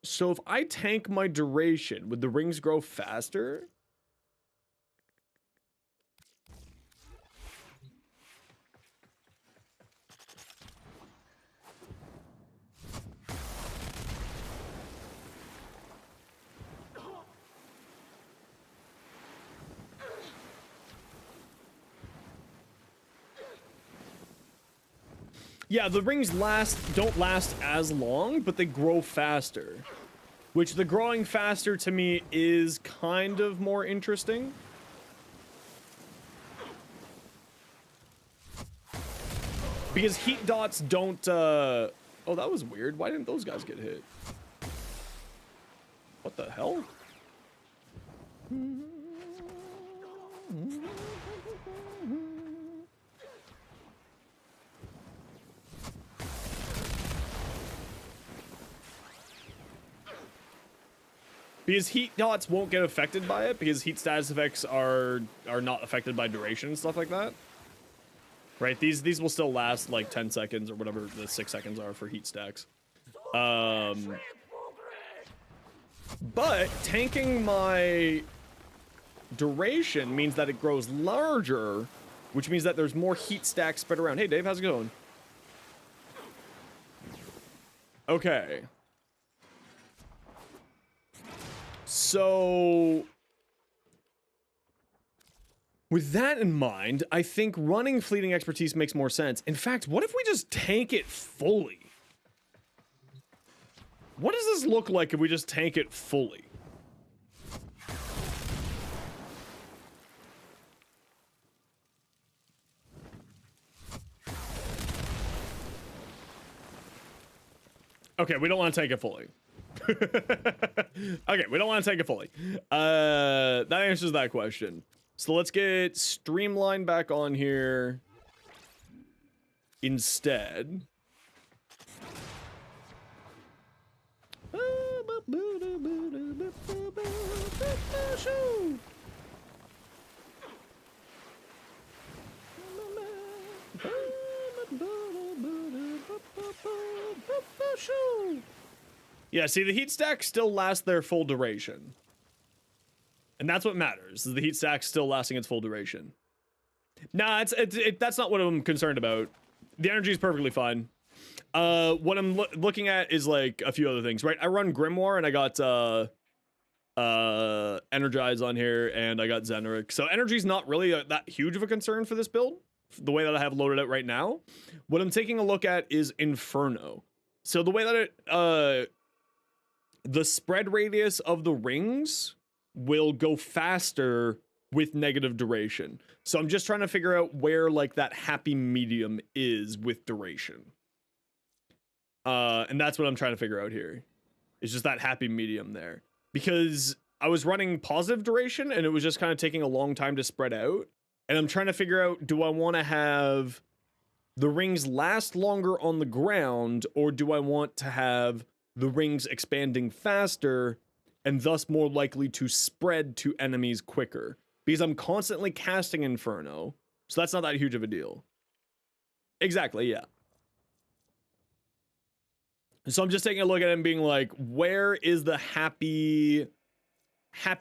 So if I tank my duration, would the rings grow faster? Yeah, the rings don't last as long, but they grow faster. Which the growing faster to me is kind of more interesting. Because heat dots don't, oh, that was weird. Why didn't those guys get hit? What the hell? Because heat dots won't get affected by it, because heat status effects are not affected by duration and stuff like that. Right, these will still last like 10 seconds or whatever the 6 seconds are for heat stacks. But tanking my duration means that it grows larger, which means that there's more heat stacks spread around. Hey Dave, how's it going? Okay. So, with that in mind, I think running fleeting expertise makes more sense. In fact, what if we just tank it fully? What does this look like if we just tank it fully? Okay, we don't want to tank it fully. Okay, we don't want to take it fully. That answers that question. So let's get Streamline back on here instead. Yeah, see, the heat stacks still last their full duration. And that's what matters, is the heat stack still lasting its full duration. Nah, that's not what I'm concerned about. The energy is perfectly fine. What I'm looking at is, like, a few other things, right? I run Grimoire, and I got, Energize on here, and I got Zeneric. So energy's not really that huge of a concern for this build, the way that I have loaded out right now. What I'm taking a look at is Inferno. So the way that it, the spread radius of the rings will go faster with negative duration. So I'm just trying to figure out where, like, that happy medium is with duration. And that's what I'm trying to figure out here. It's just that happy medium there. Because I was running positive duration and it was just kind of taking a long time to spread out. And I'm trying to figure out, do I want to have the rings last longer on the ground, or do I want to have the rings expanding faster and thus more likely to spread to enemies quicker? Because I'm constantly casting Inferno, so that's not that huge of a deal. Exactly, yeah. So I'm just taking a look at it and being like, where is the happy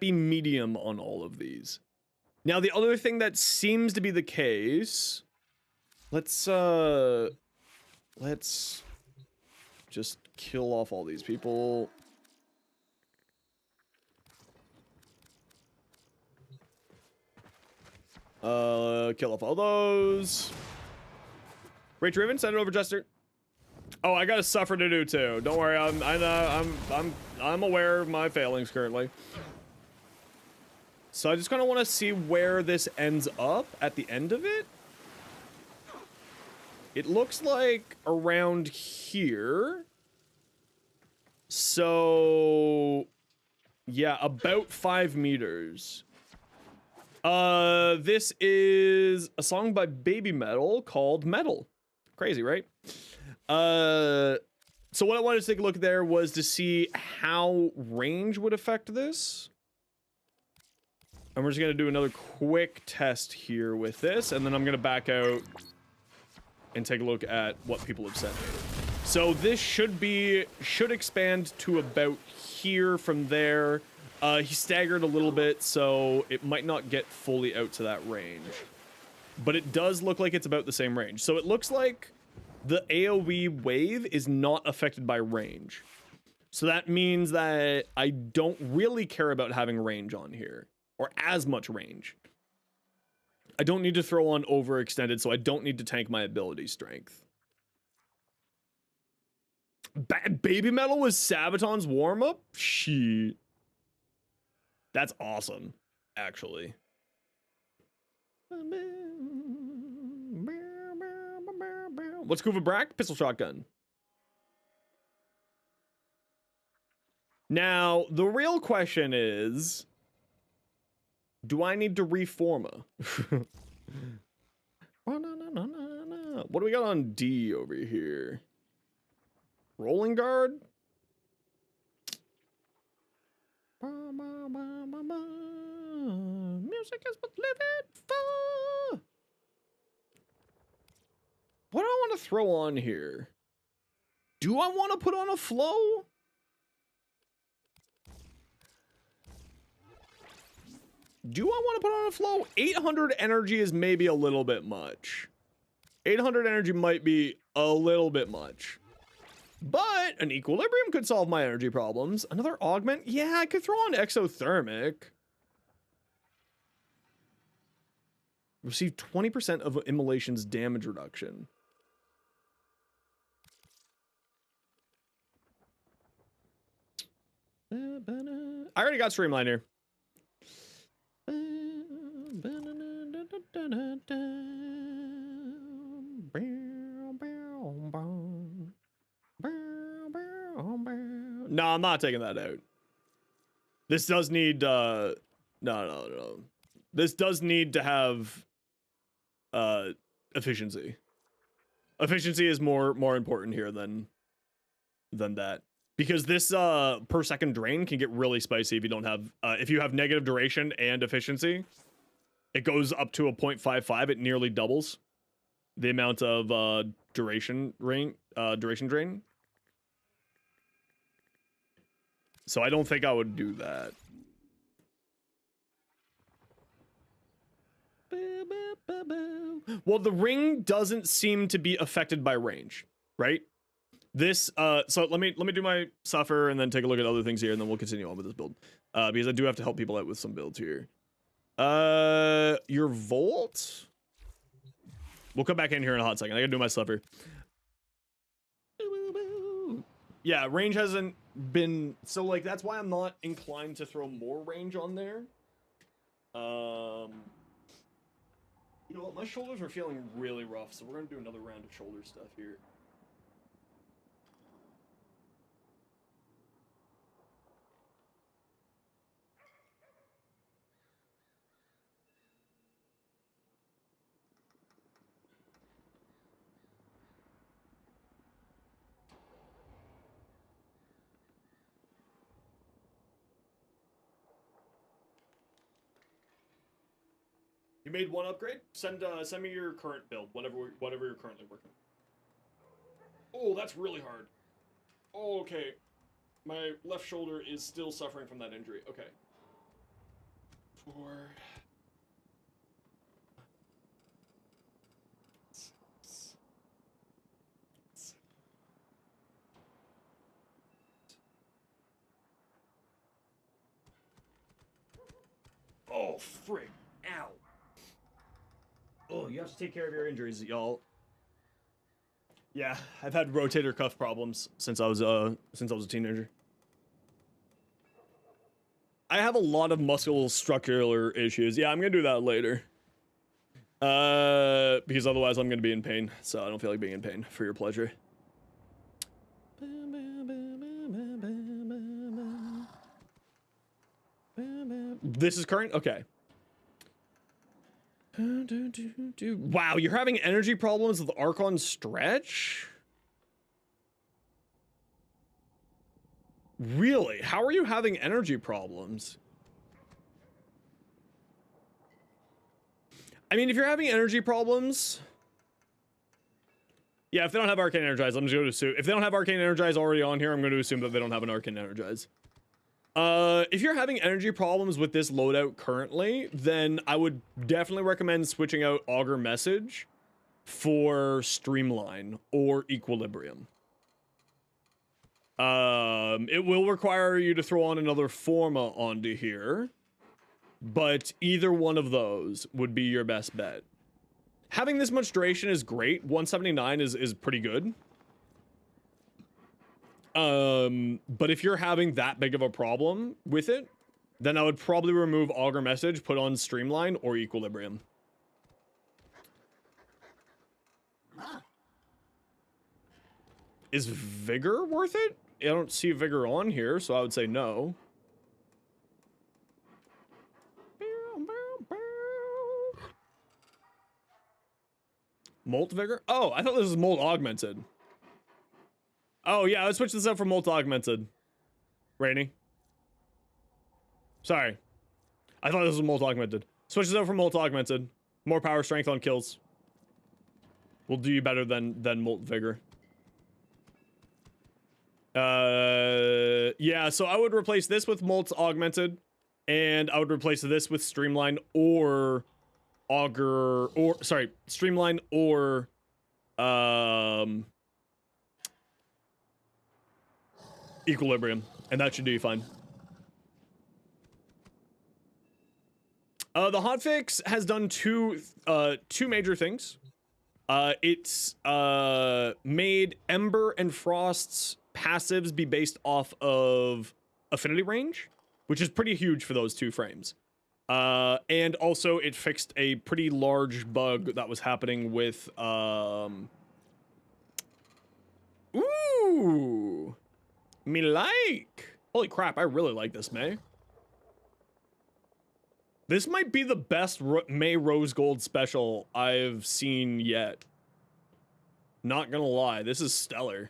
medium on all of these? Now, the other thing that seems to be the case, let's just kill off all these people. Kill off all those. Rate Driven, send it over, Jester. Oh, I got a suffer to do too. Don't worry, I'm aware of my failings currently. So I just kind of want to see where this ends up at the end of it. It looks like around here. So yeah, about 5 meters. This is a song by Baby Metal called Metal. Crazy, right? So So what I wanted to take a look at there was to see how range would affect this. And we're just going to do another quick test here with this, and then I'm going to back out and take a look at what people have sent me. So this should expand to about here from there. He staggered a little bit, so it might not get fully out to that range. But it does look like it's about the same range. So it looks like the AoE wave is not affected by range. So that means that I don't really care about having range on here. Or as much range. I don't need to throw on overextended, so I don't need to tank my ability strength. Baby Metal was Sabaton's warm-up? Shit. That's awesome, actually. What's Kuva Brack? Pistol shotgun. Now, the real question is... do I need to reform her? What do we got on D over here? Rolling guard? Music is what living for. What do I want to throw on here? Do I want to put on a flow? Do I want to put on a flow? 800 energy is maybe a little bit much. 800 energy might be a little bit much. But an equilibrium could solve my energy problems. Another augment? Yeah, I could throw on exothermic. Receive 20% of immolation's damage reduction. I already got Streamline here. No, I'm not taking that out. This does need no. This does need to have efficiency. Efficiency is more important here than that. Because this per second drain can get really spicy if you don't have if you have negative duration and efficiency. It goes up to a 0.55. It nearly doubles the amount of duration drain. So I don't think I would do that. Well, the ring doesn't seem to be affected by range, right? This so let me do my suffer and then take a look at other things here, and then we'll continue on with this build. Because I do have to help people out with some builds here. Your Volt? We'll come back in here in a hot second. I gotta do my suffer. Yeah, range hasn't been so like that's why I'm not inclined to throw more range on there. You know what, my shoulders are feeling really rough, so we're gonna do another round of shoulder stuff here. You made one upgrade? Send me your current build, whatever you're currently working. Oh, that's really hard. Oh, okay. My left shoulder is still suffering from that injury. Okay. Forward. Oh, frig. Ow. Oh, you have to take care of your injuries, y'all. Yeah, I've had rotator cuff problems since I was a teenager. I have a lot of musculostructural issues. Yeah, I'm gonna do that later. Because otherwise I'm gonna be in pain, so I don't feel like being in pain for your pleasure. This is current? Okay. Wow, you're having energy problems with Archon Stretch? Really? How are you having energy problems? I mean, if you're having energy problems... Yeah, if they don't have Arcane Energize, I'm just going to assume... If they don't have Arcane Energize already on here, I'm going to assume that they don't have an Arcane Energize. If you're having energy problems with this loadout currently, then I would definitely recommend switching out Augur Message for Streamline or Equilibrium. It will require you to throw on another Forma onto here, but either one of those would be your best bet. Having this much duration is great. 179 is pretty good. But if you're having that big of a problem with it, then I would probably remove Augur Message, put on Streamline or Equilibrium. Is Vigor worth it? I don't see Vigor on here, so I would say no. Molt Vigor? Oh, I thought this was Molt Augmented. Oh, yeah, let's switch this up for Molt Augmented. Rainy. Sorry. I thought this was Molt Augmented. Switch this up for Molt Augmented. More power strength on kills. Will do you better than Molt Vigor. Yeah, so I would replace this with Molt Augmented, and I would replace this with Streamline or Augur, or, sorry, Streamline or, Equilibrium, and that should do you fine. The hotfix has done two major things. It's made Ember and Frost's passives be based off of affinity range, which is pretty huge for those two frames. And also it fixed a pretty large bug that was happening with, ooh, me like. Holy crap, I really like this May. This might be the best May Rose Gold special I've seen yet. Not gonna lie, this is stellar.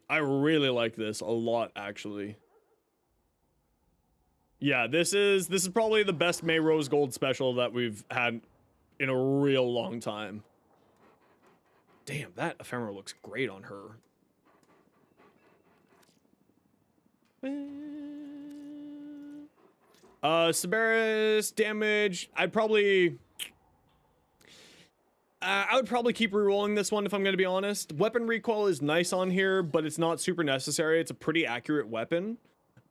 I really like this a lot, actually. Yeah, this is probably the best May Rose Gold special that we've had in a real long time. Damn, that ephemera looks great on her. Cerberus damage, I would probably keep rerolling this one if I'm going to be honest. Weapon recoil is nice on here, but it's not super necessary. It's a pretty accurate weapon,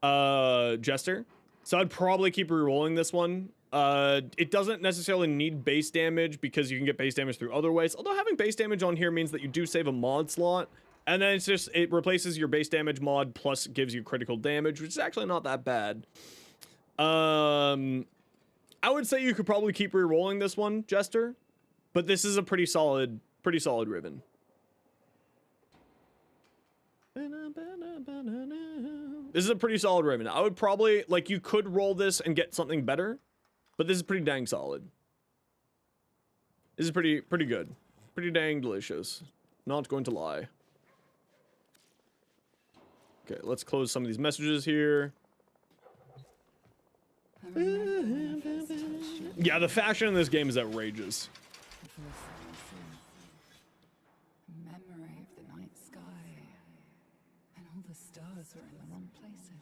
Jester. So I'd probably keep rerolling this one. It doesn't necessarily need base damage because you can get base damage through other ways. Although having base damage on here means that you do save a mod slot. And then it replaces your base damage mod plus gives you critical damage, which is actually not that bad. I would say you could probably keep rerolling this one, Jester. But this is a pretty solid ribbon. This is a pretty solid ribbon. I would probably, like, you could roll this and get something better, but this is pretty dang solid. This is pretty good. Pretty dang delicious. Not going to lie. Okay, let's close some of these messages here. Yeah, the fashion in this game is outrageous. Memory of the night sky, and all the stars were in the wrong places.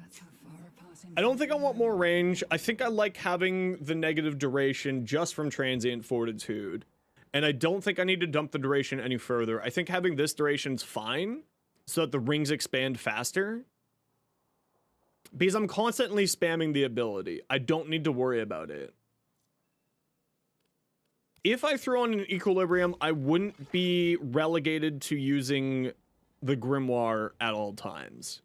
That's how far apart. I don't think I want more range. I think I like having the negative duration just from transient fortitude, and I don't think I need to dump the duration any further. I think having this duration's fine, so that the rings expand faster. Because I'm constantly spamming the ability. I don't need to worry about it. If I throw on an Equilibrium, I wouldn't be relegated to using the Grimoire at all times.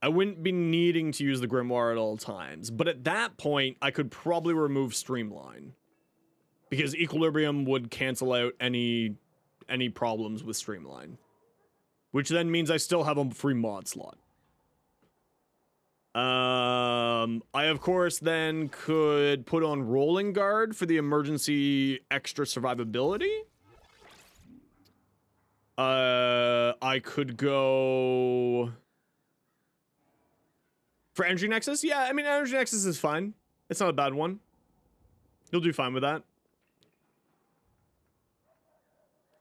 I wouldn't be needing to use the Grimoire at all times. But at that point, I could probably remove Streamline. Because Equilibrium would cancel out any problems with Streamline. Which then means I still have a free mod slot. I of course then could put on Rolling Guard for the emergency extra survivability. I could go for Energy Nexus. Yeah, I mean, Energy Nexus is fine. It's not a bad one. You'll do fine with that.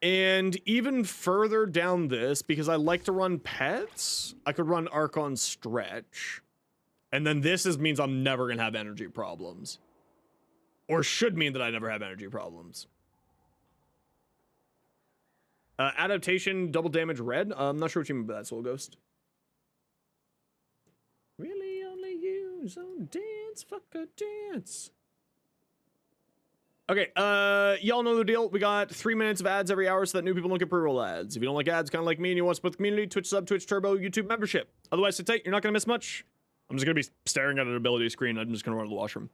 And even further down this, because I like to run pets, I could run Archon Stretch. And then this means I'm never going to have energy problems. Or should mean that I never have energy problems. Adaptation, double damage, red. I'm not sure what you mean by that, Soul Ghost. Really only use on dance, fuck a dance. Okay, y'all know the deal. We got 3 minutes of ads every hour so that new people don't get pre-roll ads. If you don't like ads, kind of like me, and you want to support the community, Twitch sub, Twitch Turbo, YouTube membership. Otherwise, sit tight. You're not going to miss much. I'm just going to be staring at an ability screen. I'm just going to run to the washroom.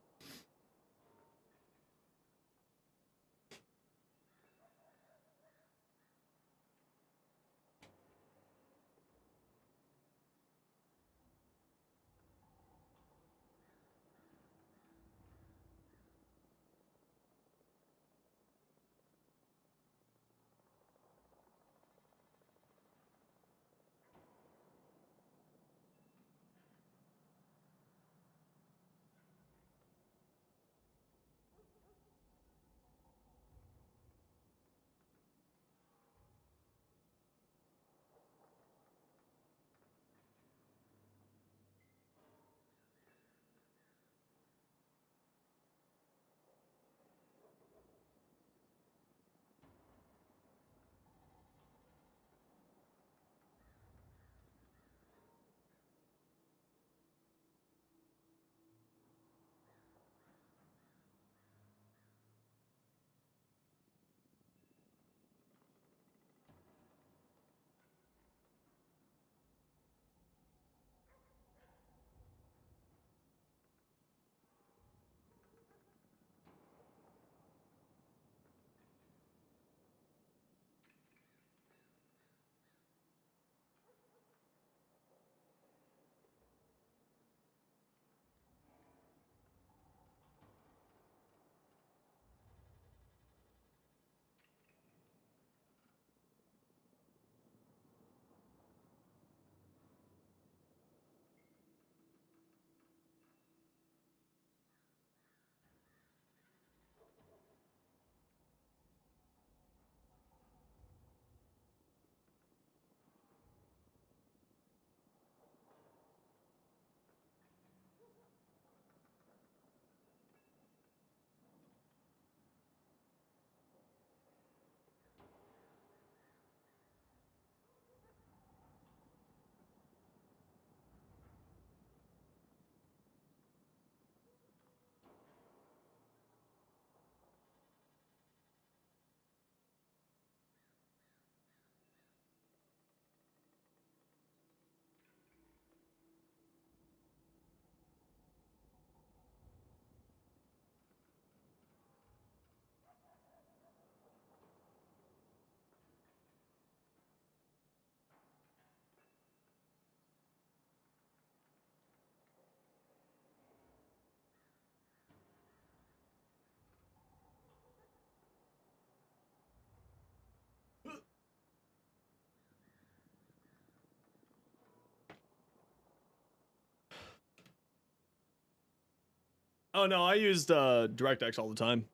Oh no, I used DirectX all the time.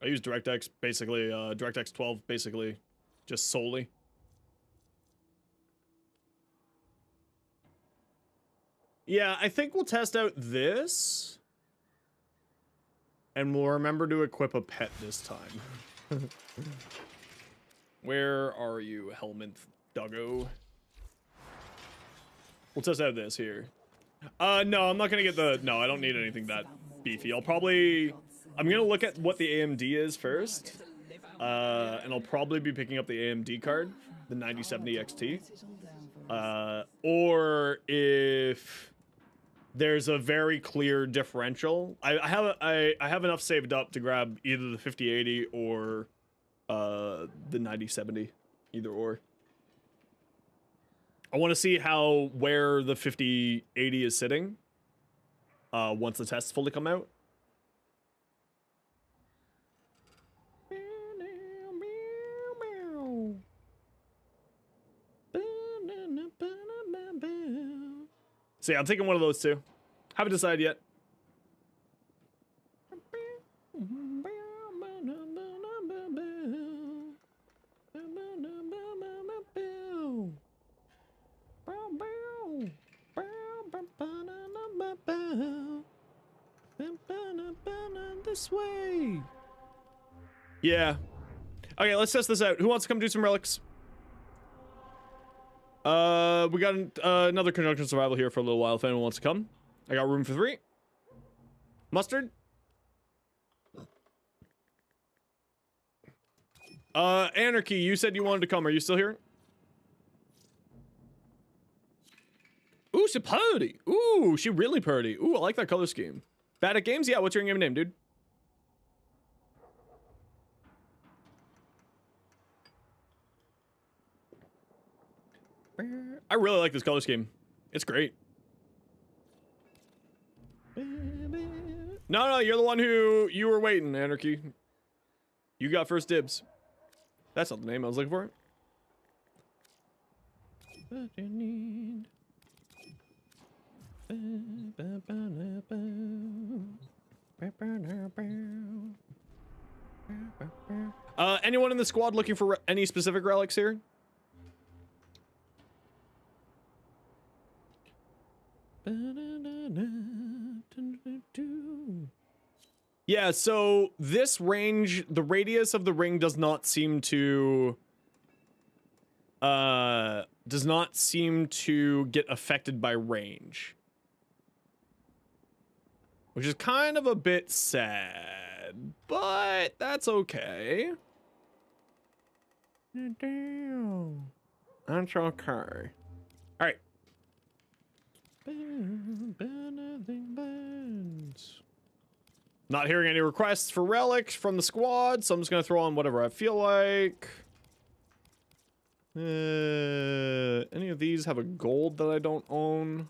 I use DirectX basically, DirectX 12 basically, just solely. Yeah, I think we'll test out this. And we'll remember to equip a pet this time. Where are you, Helminth Duggo? We'll test out this here. No, I'm not gonna get the... No, I don't need anything that beefy. I'm gonna look at what the AMD is first. And I'll probably be picking up the AMD card, the 9070 XT. Or if there's a very clear differential. I have enough saved up to grab either the 5080 or the 9070, either or. I want to see where the 5080 is sitting once the tests fully come out. So yeah, I'm taking one of those two. Haven't decided yet. This way. Yeah. Okay, let's test this out. Who wants to come do some relics? We got another conjunction survival here for a little while if anyone wants to come. I got room for 3. Mustard? Anarchy, you said you wanted to come. Are you still here? Ooh, she purty. Ooh, she really purty. Ooh, I like that color scheme. Bad at games? Yeah, what's your game name, dude? I really like this color scheme. It's great. No, you're the one who you were waiting, Anarchy. You got first dibs. That's not the name I was looking for. What you need. Anyone in the squad looking for any specific relics here? Yeah, so this range, the radius of the ring does not seem to get affected by range. Which is kind of a bit sad, but that's okay. That's okay. Alright. Not hearing any requests for relics from the squad, so I'm just gonna throw on whatever I feel like. Any of these have a gold that I don't own?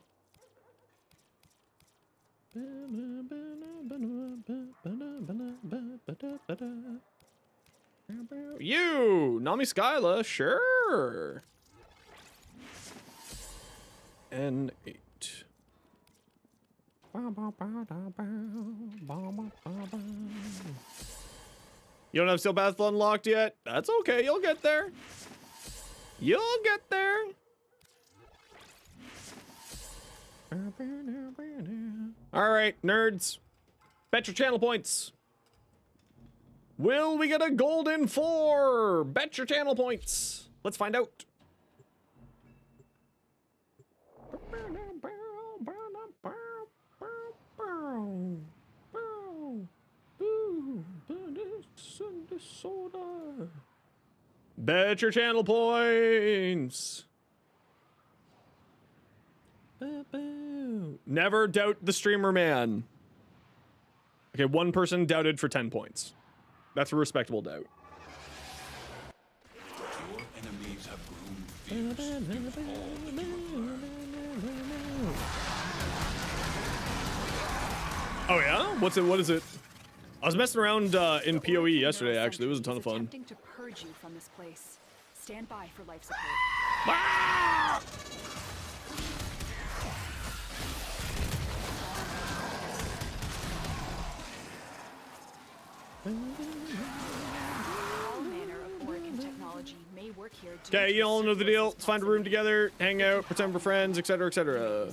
You! Nami Skyla, sure! N8. You don't have Steel Path unlocked yet? That's okay, you'll get there. You'll get there. Alright, nerds. Bet your channel points. Will we get a golden 4? Bet your channel points. Let's find out. Bet your channel points. Never doubt the streamer man. Okay, one person doubted for 10 points. That's a respectable doubt. Your enemies have grown fierce. Use all that you acquire. Oh yeah? What's it? What is it? I was messing around in PoE yesterday, actually. It was a ton of fun. Attempting to purge you from this place. Stand by for life support. Ah! All manner of work and technology may work here. Okay, you all know the deal. Let's find a room together, hang out, pretend we're friends, etc., etc.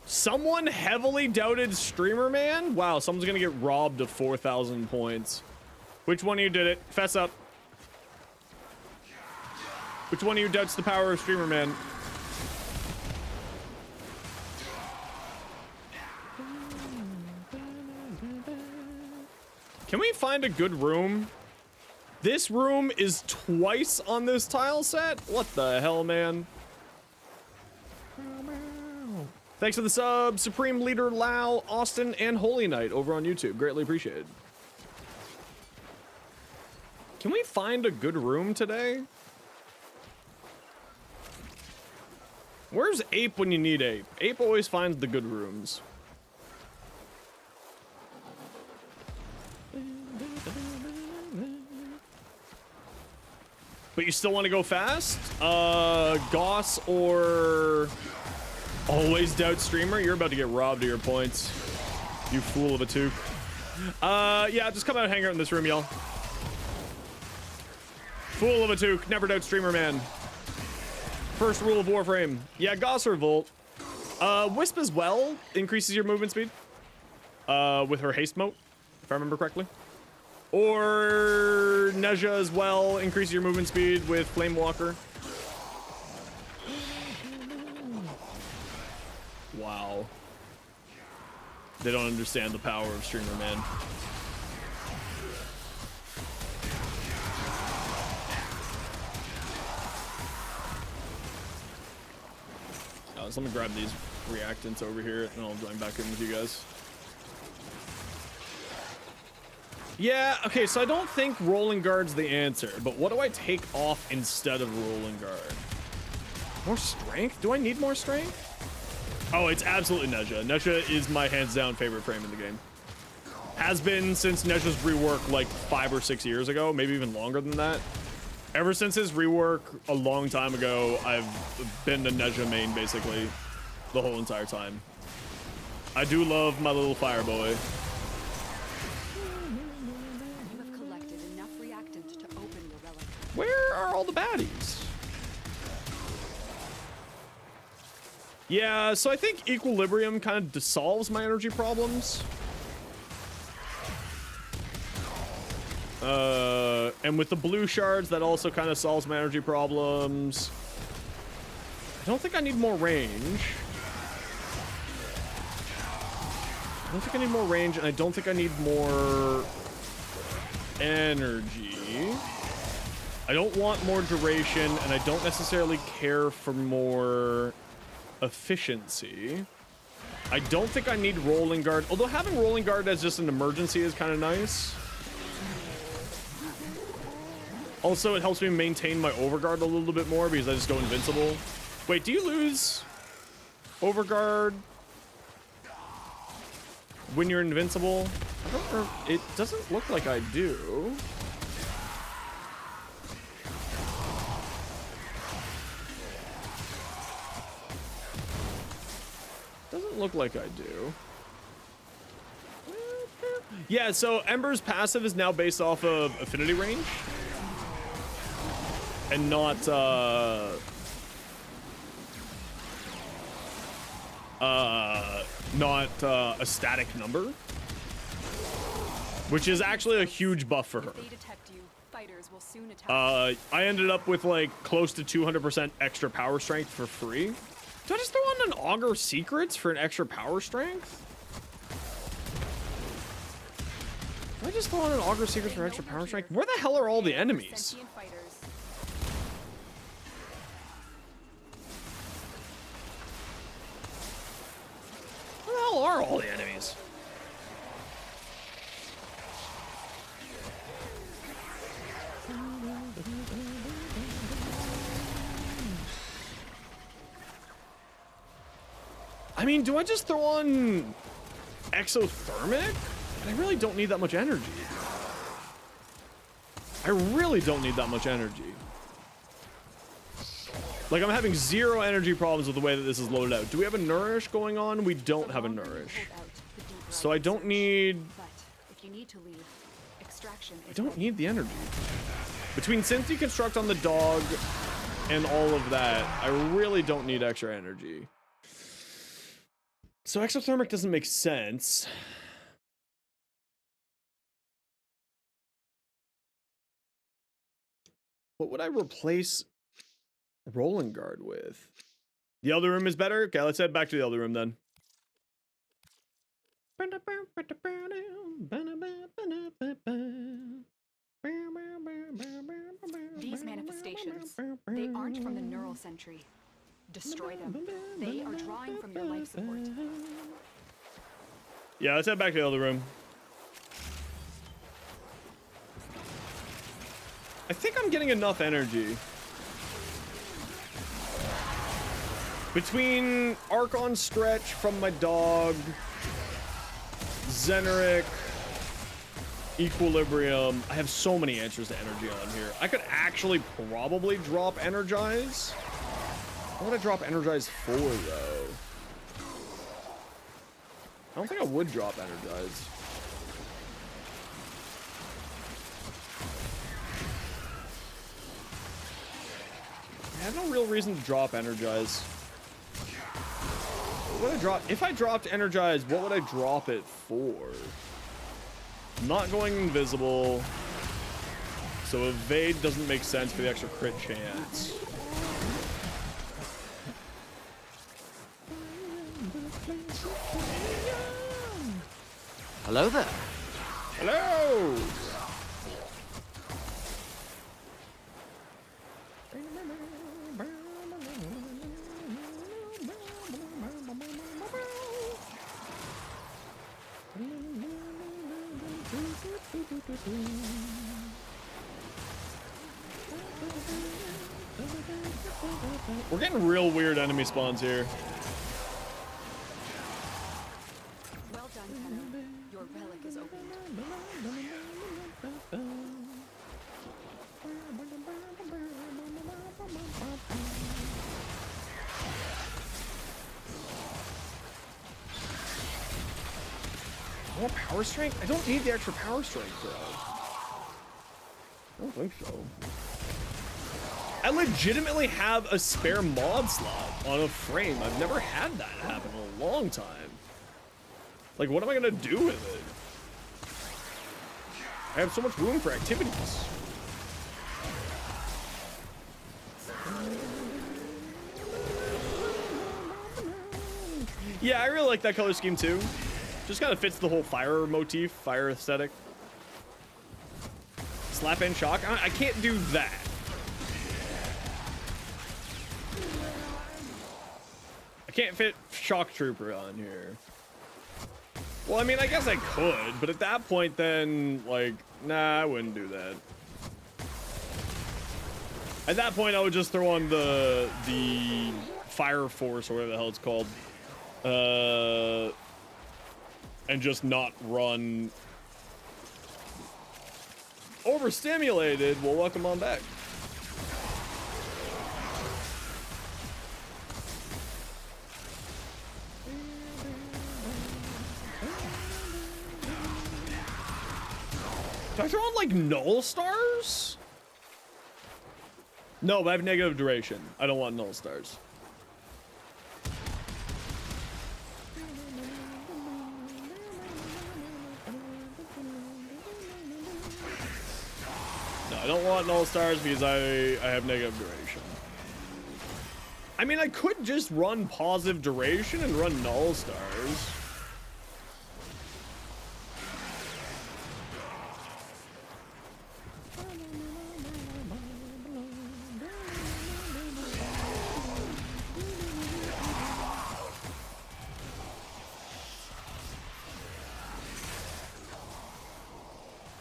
Someone heavily doubted Streamer Man? Wow, someone's gonna get robbed of 4,000 points. Which one of you did it? Fess up. Which one of you doubts the power of Streamer Man? Can we find a good room? This room is twice on this tile set? What the hell, man? Thanks for the sub, Supreme Leader Lau, Austin, and Holy Knight over on YouTube. Greatly appreciated. Can we find a good room today? Where's Ape when you need Ape? Ape always finds the good rooms. But you still want to go fast? Goss or Always doubt streamer. You're about to get robbed of your points. You fool of a toque. Yeah, just come out and hang out in this room, y'all. Fool of a toque. Never doubt streamer, man. First rule of Warframe. Yeah, Gauss or Volt. Wisp as well increases your movement speed. With her haste mote, if I remember correctly. Or Neja as well increases your movement speed with Flame Walker. Wow. They don't understand the power of streamer, man. So let me grab these reactants over here and I'll join back in with you guys. Yeah, okay, so I don't think rolling guard's the answer, but what do I take off instead of rolling guard? More strength? Do I need more strength? Oh, it's absolutely Neja. Neja is my hands down favorite frame in the game. Has been since Neja's rework like 5 or 6 years ago, maybe even longer than that. Ever since his rework a long time ago, I've been the Neja main basically the whole entire time. I do love my little fire boy. You have collected enough reactant to open your relic. Where are all the baddies? Yeah, so I think equilibrium kind of dissolves my energy problems. And with the blue shards, that also kind of solves my energy problems. I don't think I need more range. I don't think I need more range, and I don't think I need more energy. I don't want more duration, and I don't necessarily care for more efficiency. I don't think I need rolling guard, although having rolling guard as just an emergency is kind of nice. Also, it helps me maintain my overguard a little bit more because I just go invincible. Wait, do you lose overguard when you're invincible? I don't know. It doesn't look like I do. Doesn't look like I do. Yeah, so Ember's passive is now based off of affinity range. And not, a static number. Which is actually a huge buff for her. If they detect you, fighters will soon attack. I ended up with like close to 200% extra power strength for free. Do I just throw on an Augur Secrets for an extra power strength? Do I just throw on an Augur Secrets for extra power strength? Where the hell are all the enemies? Sentient fighters. Where the hell are all the enemies? I mean, do I just throw on exothermic? I really don't need that much energy. I really don't need that much energy. Like, I'm having zero energy problems with the way that this is loaded out. Do we have a nourish going on? We don't have a nourish. So I don't need... I don't need the energy. Between synth deconstruct on the dog and all of that, I really don't need extra energy. So exothermic doesn't make sense. What would I replace rolling guard with? The other room is better? Okay, let's head back to the other room then. These manifestations, they aren't from the neural sentry. Destroy them. They are drawing from your life support. Yeah, let's head back to the other room. I think I'm getting enough energy. Between Archon Stretch from my dog, Zeneric, Equilibrium, I have so many answers to energy on here. I could actually probably drop Energize. What would I drop Energize for, though? I don't think I would drop energize. I have no real reason to drop energize. What would I drop? If I dropped energize, what would I drop it for? I'm not going invisible. So evade doesn't make sense for the extra crit chance. Hello there. Hello! We're getting real weird enemy spawns here. Well done, Tenno. Your relic is opened. More power strength? I don't need the extra power strength, though. I don't think so. I legitimately have a spare mod slot on a frame. I've never had that happen in a long time. Like, what am I gonna do with it? I have so much room for activities. Yeah, I really like that color scheme too. Just kind of fits the whole fire motif, fire aesthetic. Slap and shock. I can't do that. I can't fit shock trooper on here. Well, I mean, I guess I could, but at that point then, like, nah, I wouldn't do that. At that point, I would just throw on the fire force or whatever the hell it's called. And just not run overstimulated. Well, welcome on back. Do I throw on like null stars? No, but I have negative duration. I don't want null stars. No, I don't want null stars because I have negative duration. I mean, I could just run positive duration and run null stars.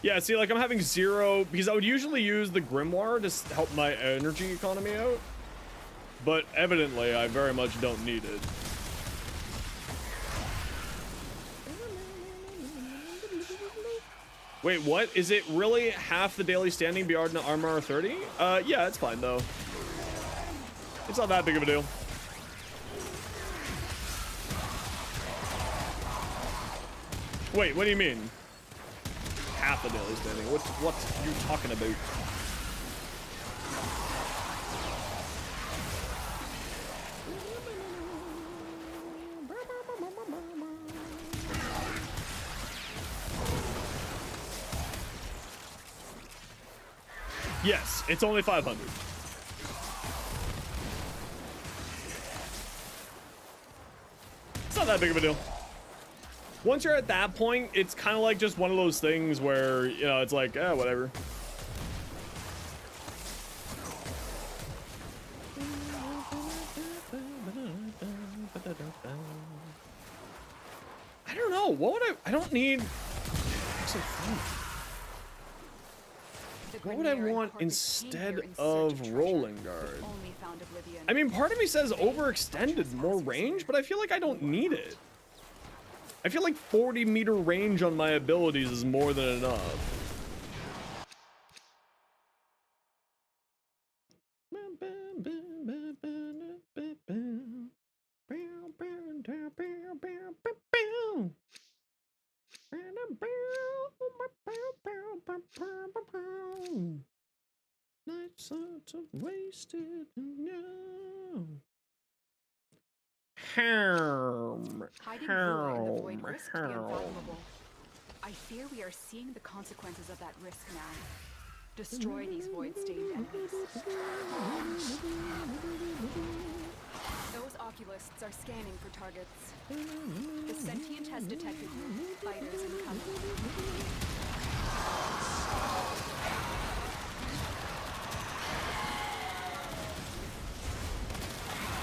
Yeah, see, like, I'm having 0 because I would usually use the grimoire to help my energy economy out, but evidently I very much don't need it. Wait, what? Is it really half the daily standing beyond armor 30? Yeah, it's fine though. It's not that big of a deal. Wait, what do you mean? Half a daily standing. What are you talking about? Yes, it's only 500. It's not that big of a deal. Once you're at that point, it's kind of like just one of those things where, you know, it's like, eh, whatever. I don't know. What would I don't need... What would I want instead of rolling guard? I mean, part of me says overextended, more range, but I feel like I don't need it. I feel like 40-meter range on my abilities is more than enough. Nights out of wasted. No. Hiding Villa in the void risked the unfathomable. I fear we are seeing the consequences of that risk now. Destroy these void-stained enemies. Those oculists are scanning for targets. The sentient has detected you. Fighters incoming.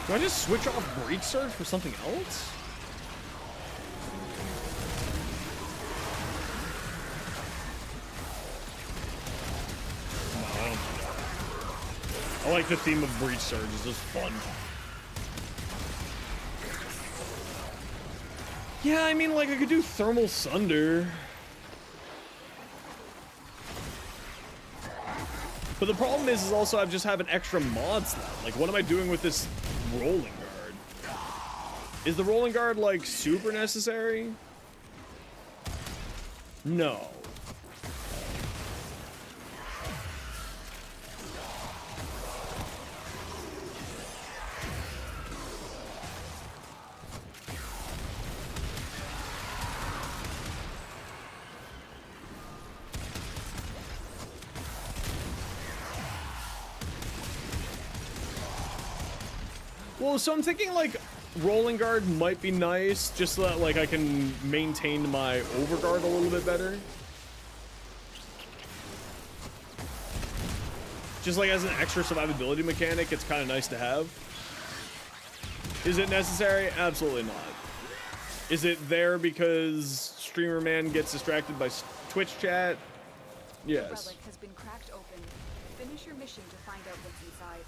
Do I just switch off Breach Surge for something else? No, I don't do that. I like the theme of Breach Surge. It's just fun. Yeah, I mean, like, I could do Thermal Sunder. But the problem is also I just have an extra mod slot. Like, what am I doing with this Rolling Guard? Is the Rolling Guard, like, super necessary? No. Well, so I'm thinking, like, Rolling Guard might be nice, just so that, like, I can maintain my Overguard a little bit better. Just, like, as an extra survivability mechanic, it's kind of nice to have. Is it necessary? Absolutely not. Is it there because Streamer Man gets distracted by Twitch chat? Yes. The relic has been cracked open. Finish your mission to find out what's inside.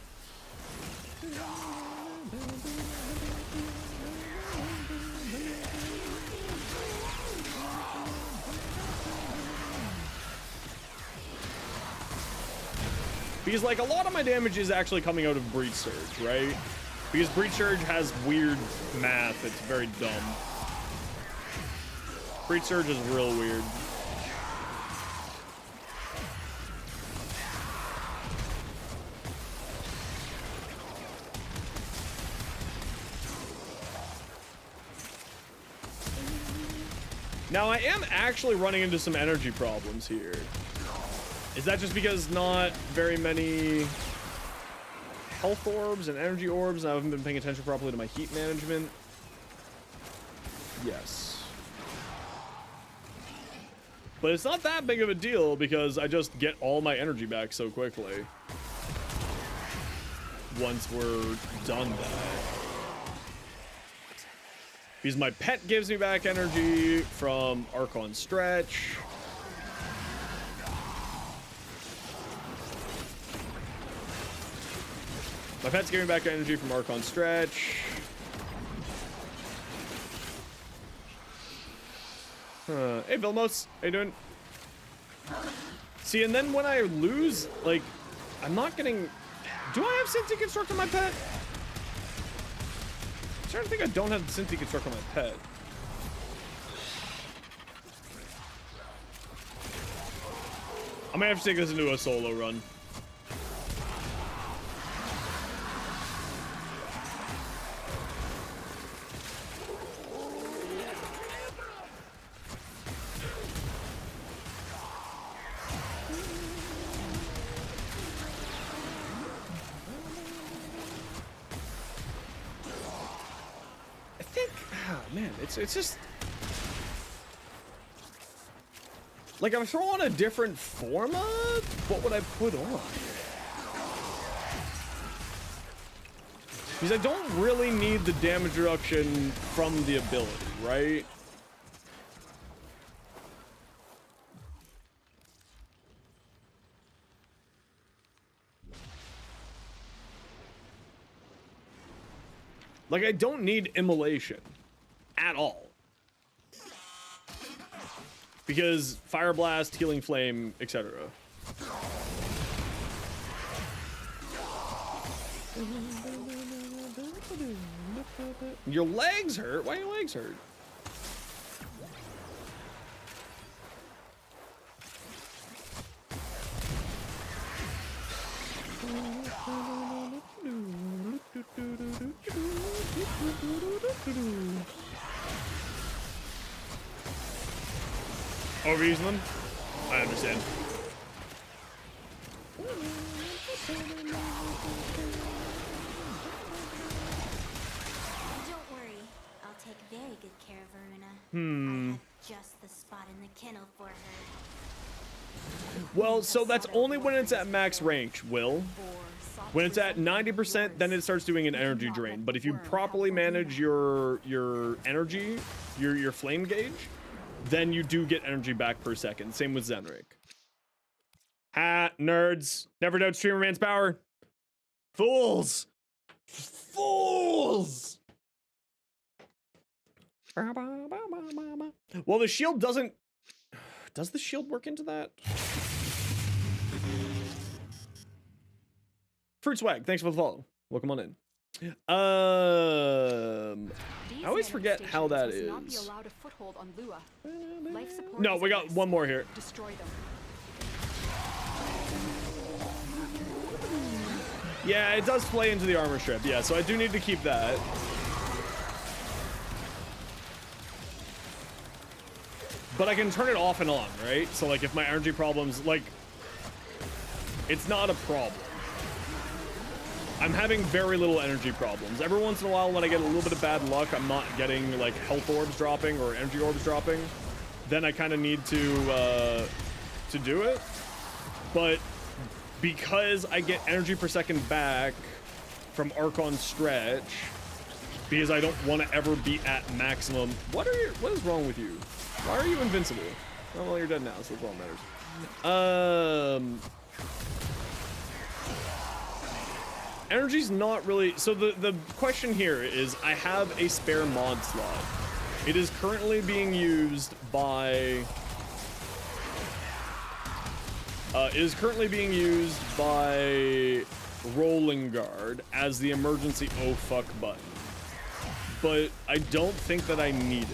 Because, like, a lot of my damage is actually coming out of Breach Surge, right? Because Breach Surge has weird math. It's very dumb. Breach Surge is real weird. Now, I am actually running into some energy problems here. Is that just because not very many health orbs and energy orbs, and I haven't been paying attention properly to my heat management? Yes. But it's not that big of a deal because I just get all my energy back so quickly once we're done that. Because my pet gives me back energy from Archon Stretch. My pet's giving back energy from Archon Stretch. Hey, Vilmos. How you doing? See, and then when I lose, like, I'm not getting... Do I have Synth Deconstruct on my pet? I'm trying to think I don't have Synth Deconstruct on my pet. I might have to take this into a solo run. It's just like I'm throwing a different forma. What would I put on? Because I don't really need the damage reduction from the ability, right? Like I don't need immolation. At all. Because Fire Blast, Healing Flame, etc. Your legs hurt? Why your legs hurt? Overusing them? I understand. Don't worry, I'll take very good care of Varuna. I have just the spot in the kennel for her. Well, so that's only when it's at max range, Will. When it's at 90%, then it starts doing an energy drain. But if you properly manage your energy, your flame gauge, then you do get energy back per second. Same with Zenrik. Ha, nerds. Never doubt Streamerman's power. Fools. Fools. Well, the shield doesn't... Does the shield work into that? Fruit Swag, thanks for the follow. Welcome on in. I always forget how that is. No, we got one more here. Destroy them. Yeah, it does play into the armor strip. Yeah, so I do need to keep that. But I can turn it off and on, right? So like if my energy problems, like, it's not a problem. I'm having very little energy problems. Every once in a while when I get a little bit of bad luck, I'm not getting like health orbs dropping or energy orbs dropping, then I kind of need to do it. But because I get energy per second back from Archon Stretch, because I don't want to ever be at maximum. What is wrong with you? Why are you invincible? Oh, well, you're dead now, so that's all that matters. Energy's not really... So the question here is, I have a spare mod slot. It is currently being used by... Rolling Guard as the emergency oh fuck button. But I don't think that I need it.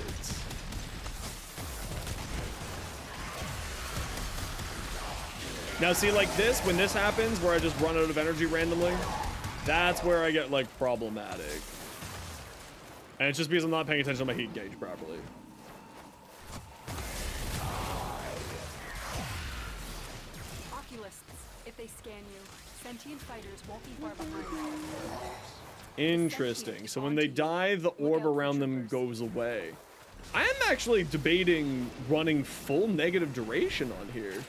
Now see, like this, when this happens, where I just run out of energy randomly, that's where I get, like, problematic. And it's just because I'm not paying attention to my heat gauge properly. Oculists, if they scan you, sentient fighters won't be far behind. Interesting. So when they die, the orb around them goes away. I am actually debating running full negative duration on here.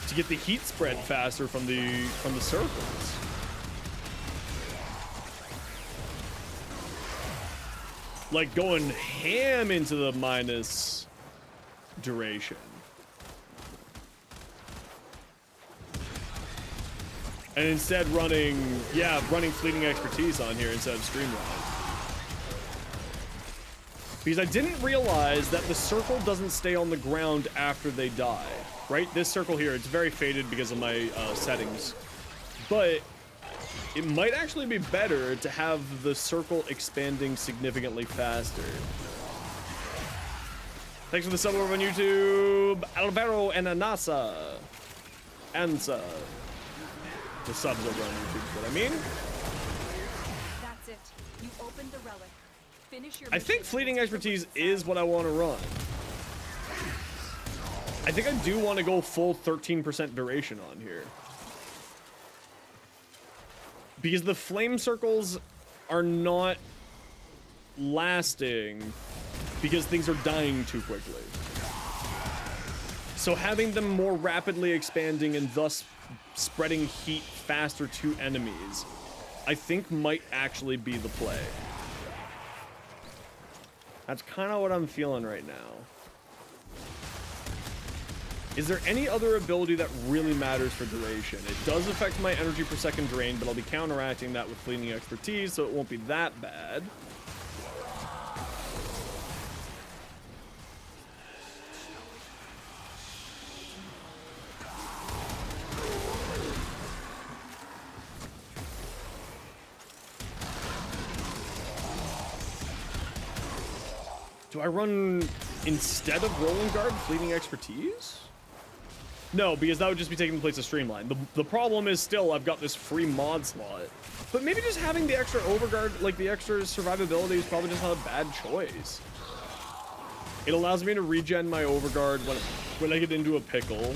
To get the heat spread faster from the circles. Like going ham into the minus duration. And instead running fleeting expertise on here instead of streamline. Because I didn't realize that the circle doesn't stay on the ground after they die. Right? This circle here, it's very faded because of my settings. But it might actually be better to have the circle expanding significantly faster. Thanks for the sub over on YouTube, Baro and Anasa. Ansa. The subs over on YouTube, is what I mean. That's it. You opened the relic. Finish your I think fleeting expertise is what I want to run. I think I do want to go full 13% duration on here. Because the flame circles are not lasting because things are dying too quickly. So having them more rapidly expanding and thus spreading heat faster to enemies, I think might actually be the play. That's kind of what I'm feeling right now. Is there any other ability that really matters for duration? It does affect my energy per second drain, but I'll be counteracting that with fleeting expertise, so it won't be that bad. Do I run instead of Rolling Guard, Fleeting Expertise? No, because that would just be taking the place of Streamline. The problem is still I've got this free mod slot. But maybe just having the extra Overguard, like the extra survivability, is probably just not a bad choice. It allows me to regen my Overguard when I get into a pickle.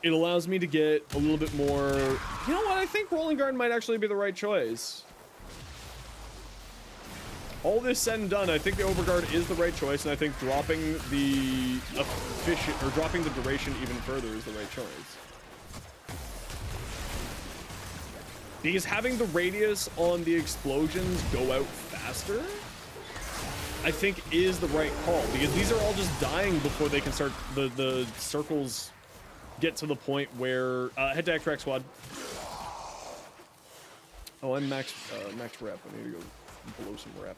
It allows me to get a little bit more... You know what? I think Rolling Guard might actually be the right choice. All this said and done, I think the Overguard is the right choice, and I think dropping the dropping the duration even further is the right choice. Because having the radius on the explosions go out faster, I think is the right call. Because these are all just dying before they can start the circles get to the point where head to extract squad. Oh, I'm max rep. I need to go blow some rep.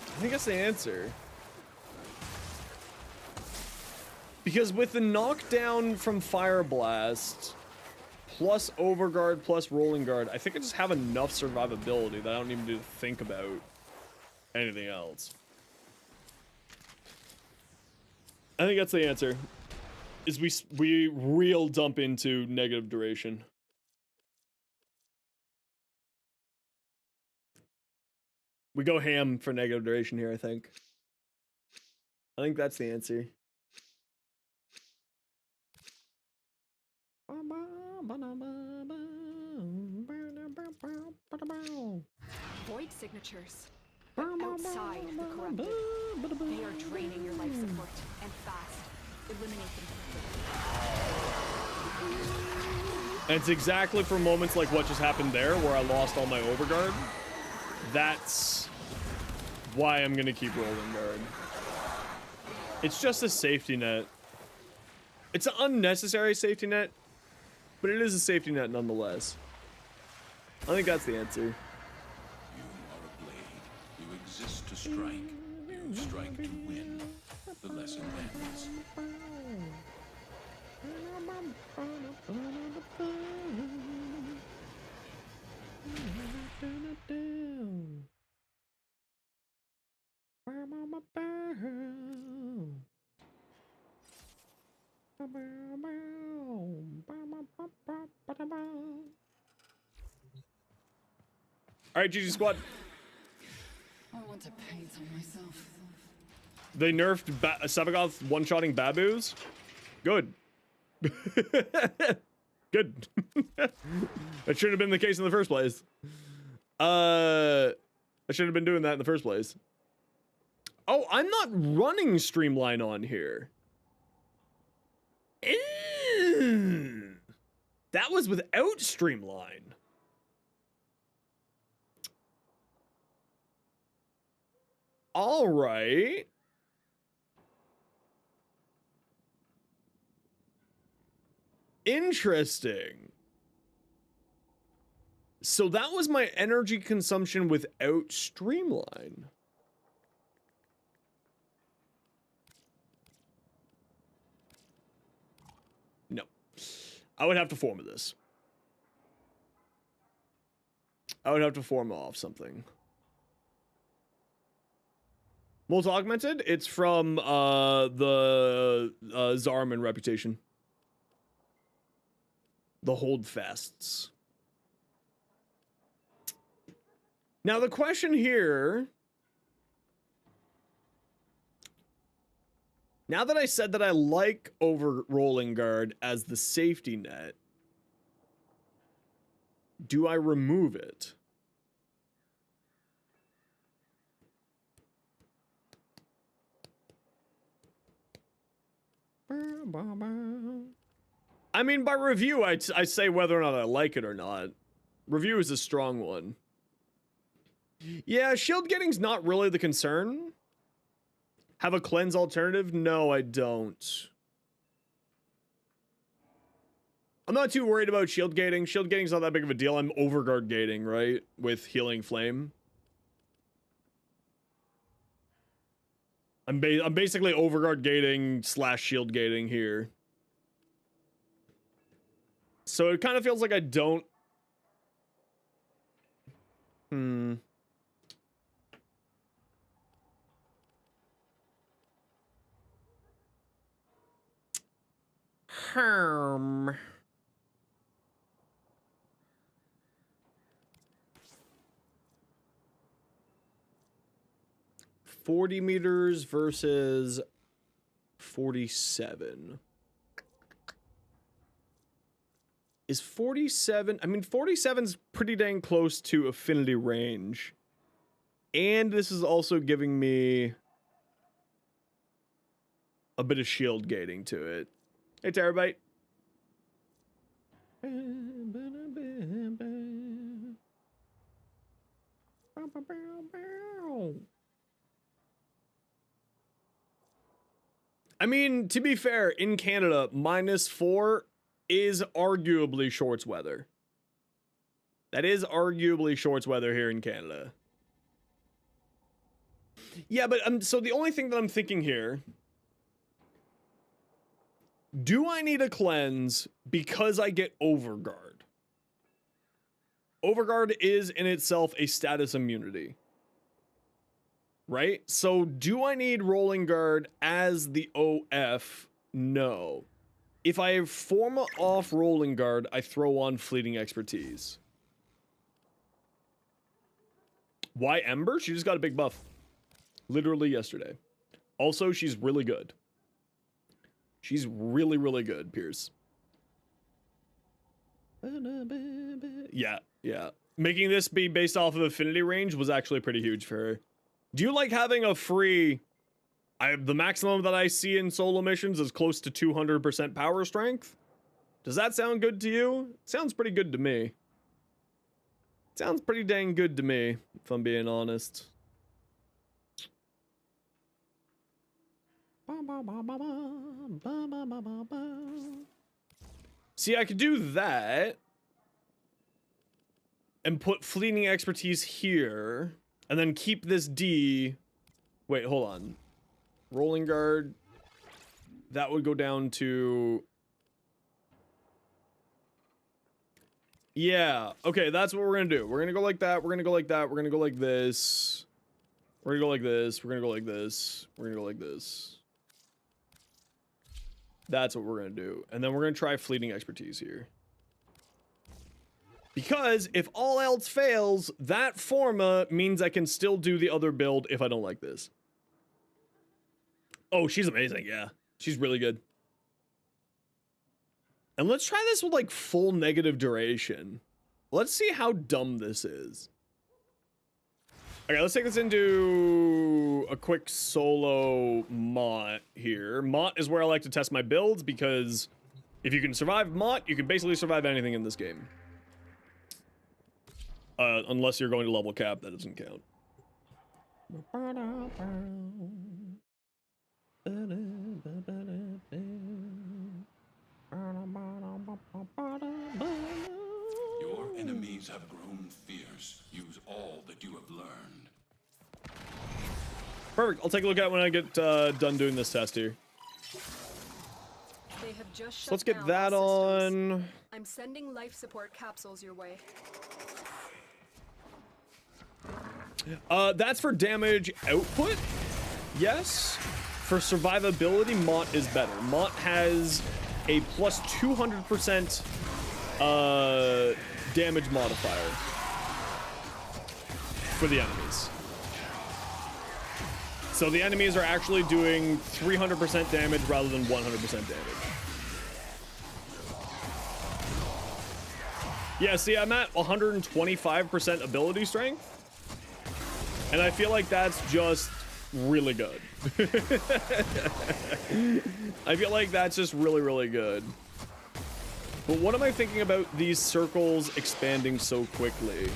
I think that's the answer. Because with the knockdown from Fire Blast, plus Overguard, plus Rolling Guard, I think I just have enough survivability that I don't even need to think about anything else. I think that's the answer. Is we real dump into negative duration. We go ham for negative duration here, I think. I think that's the answer. Void signatures. But outside the corrupted. They are draining your life support, and fast. Eliminate them. And it's exactly for moments like what just happened there, where I lost all my Overguard. That's why I'm gonna keep Rolling Guard. It's just a safety net. It's an unnecessary safety net, but it is a safety net nonetheless. I think that's the answer. You are a blade. You exist to strike. You strike to win. The lesson ends. All right, GG squad. I want to paint on myself. They nerfed Sevagoth one-shotting Babus. Good. Good. That shouldn't have been the case in the first place. I shouldn't have been doing that in the first place. Oh, I'm not running Streamline on here. That was without Streamline. All right. Interesting. So that was my energy consumption without Streamline. No. I would have to form this. I would have to form off something. Molt Augmented? It's from the Zarman reputation. The Holdfasts. Now the question here... Now that I said that I like Rolling Guard as the safety net, do I remove it? I mean, by review, I say whether or not I like it or not. Review is a strong one. Yeah, shield getting's not really the concern. Have a cleanse alternative? No, I don't. I'm not too worried about shield gating. Shield gating's not that big of a deal. I'm overguard gating, right? With healing flame. I'm basically overguard gating / shield gating here. So it kind of feels like I don't... Harm. 40 meters versus 47. Is 47... I mean, 47's pretty dang close to affinity range. And this is also giving me a bit of shield gating to it. Hey, Terabyte. I mean, to be fair, in Canada, -4 is arguably shorts weather. That is arguably shorts weather here in Canada. Yeah, but so the only thing that I'm thinking here, do I need a cleanse because I get Overguard? Overguard is in itself a status immunity. Right? So do I need Rolling Guard as the OF? No. If I have Forma off Rolling Guard, I throw on Fleeting Expertise. Why Ember? She just got a big buff. Literally yesterday. Also, she's really good. She's really, really good, Pierce. Yeah, yeah. Making this be based off of affinity range was actually pretty huge for her. Do you like having a free... the maximum that I see in solo missions is close to 200% power strength? Does that sound good to you? Sounds pretty good to me. Sounds pretty dang good to me, if I'm being honest. See, I could do that and put Fleeting Expertise here and then keep this D. Wait, hold on. Rolling Guard. That would go down to... Yeah, okay, that's what we're gonna do. We're gonna go like that, we're gonna go like that, we're gonna go like this. We're gonna go like this, we're gonna go like this, we're gonna go like this. That's what we're gonna do. And then we're gonna try Fleeting Expertise here. Because if all else fails, that Forma means I can still do the other build if I don't like this. Oh, she's amazing, yeah. She's really good. And let's try this with like full negative duration. Let's see how dumb this is. Okay, let's take this into a quick solo Mott here. Mott is where I like to test my builds because if you can survive Mott, you can basically survive anything in this game. Unless you're going to level cap, that doesn't count. Your enemies have grown fierce. Use all that you have learned. Perfect. I'll take a look at it when I get done doing this test here. They have just shut So let's get down that all systems. on. I'm sending life support capsules your way. That's for damage output. Yes. For survivability, Mott is better. Mott has a plus 200% damage modifier for the enemies. So the enemies are actually doing 300% damage rather than 100% damage. Yeah, see, I'm at 125% ability strength. And I feel like that's just really good. I feel like that's just really, really good. But what am I thinking about these circles expanding so quickly?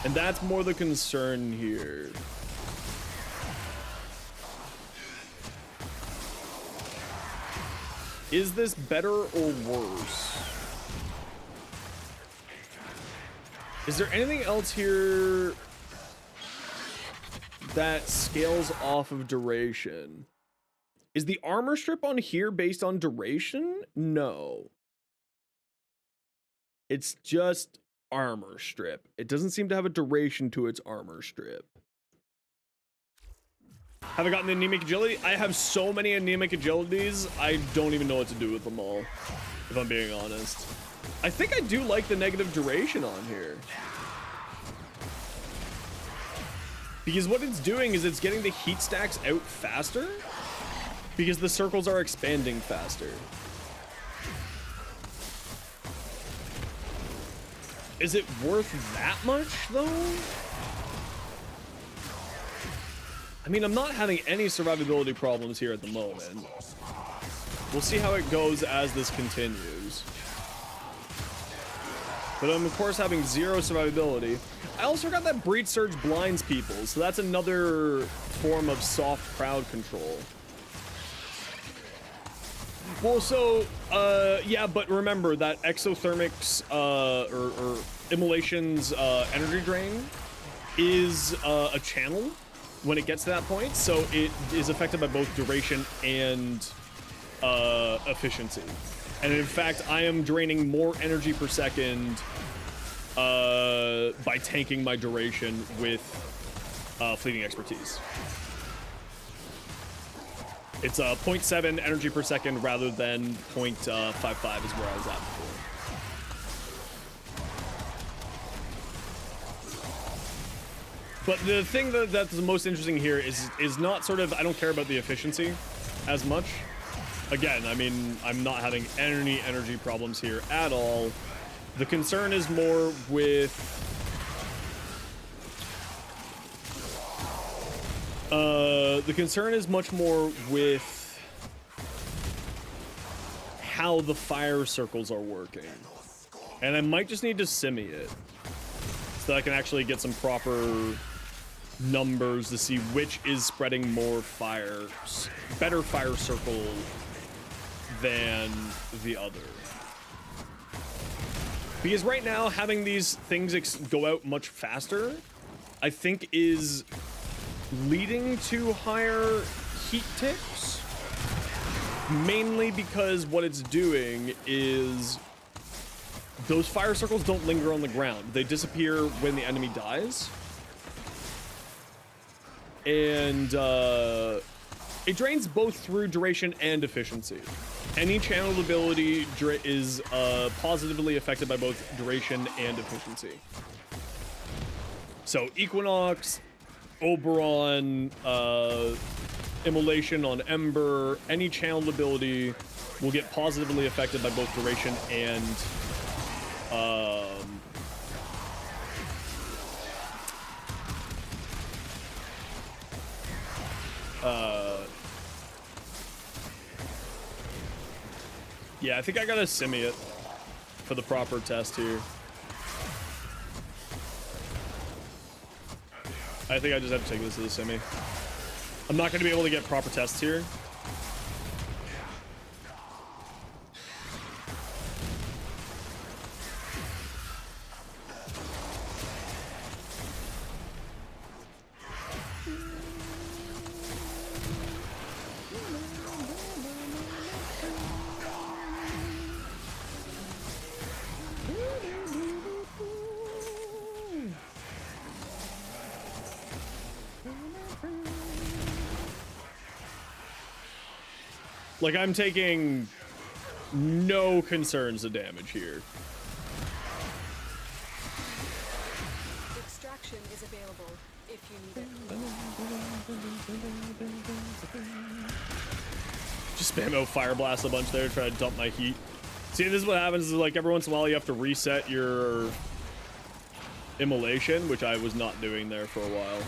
And that's more the concern here. Is this better or worse? Is there anything else here that scales off of duration. Is the armor strip on here based on duration? No. It's just armor strip. It doesn't seem to have a duration to its armor strip. Have I gotten the anemic agility? I have so many anemic agilities, I don't even know what to do with them all, if I'm being honest. I think I do like the negative duration on here. Because what it's doing is it's getting the heat stacks out faster, because the circles are expanding faster. Is it worth that much, though? I mean, I'm not having any survivability problems here at the moment. We'll see how it goes as this continues. But I'm, of course, having 0 survivability. I also got that Breed Surge blinds people, so that's another form of soft crowd control. Well, so, yeah, but remember that Exothermic's, or Immolation's, energy drain is, a channel when it gets to that point, so it is affected by both duration and, efficiency. And in fact, I am draining more energy per second, by tanking my duration with, Fleeting Expertise. It's 0.7 energy per second rather than 0.55 is where I was at before. But the thing that's the most interesting here is not sort of, I don't care about the efficiency as much. Again, I mean, I'm not having any energy problems here at all. The concern is more with the concern is much more with how the fire circles are working. And I might just need to simmy it so that I can actually get some proper numbers to see which is spreading more fire, better fire circle than the other. Because right now, having these things go out much faster, I think is leading to higher heat ticks, mainly because what it's doing is those fire circles don't linger on the ground. They disappear when the enemy dies. And it drains both through duration and efficiency. Any channeled ability is positively affected by both duration and efficiency. So Equinox, Oberon, Immolation on Ember, any channeled ability will get positively affected by both duration and yeah, I think I gotta simmy it for the proper test here. I think I just have to take this to the semi. I'm not gonna be able to get proper tests here. Like, I'm taking no concerns of damage here. Extraction is available if you need it. Just spam out Fire Blast a bunch there, try to dump my heat. See, this is what happens is, like, every once in a while you have to reset your Immolation, which I was not doing there for a while.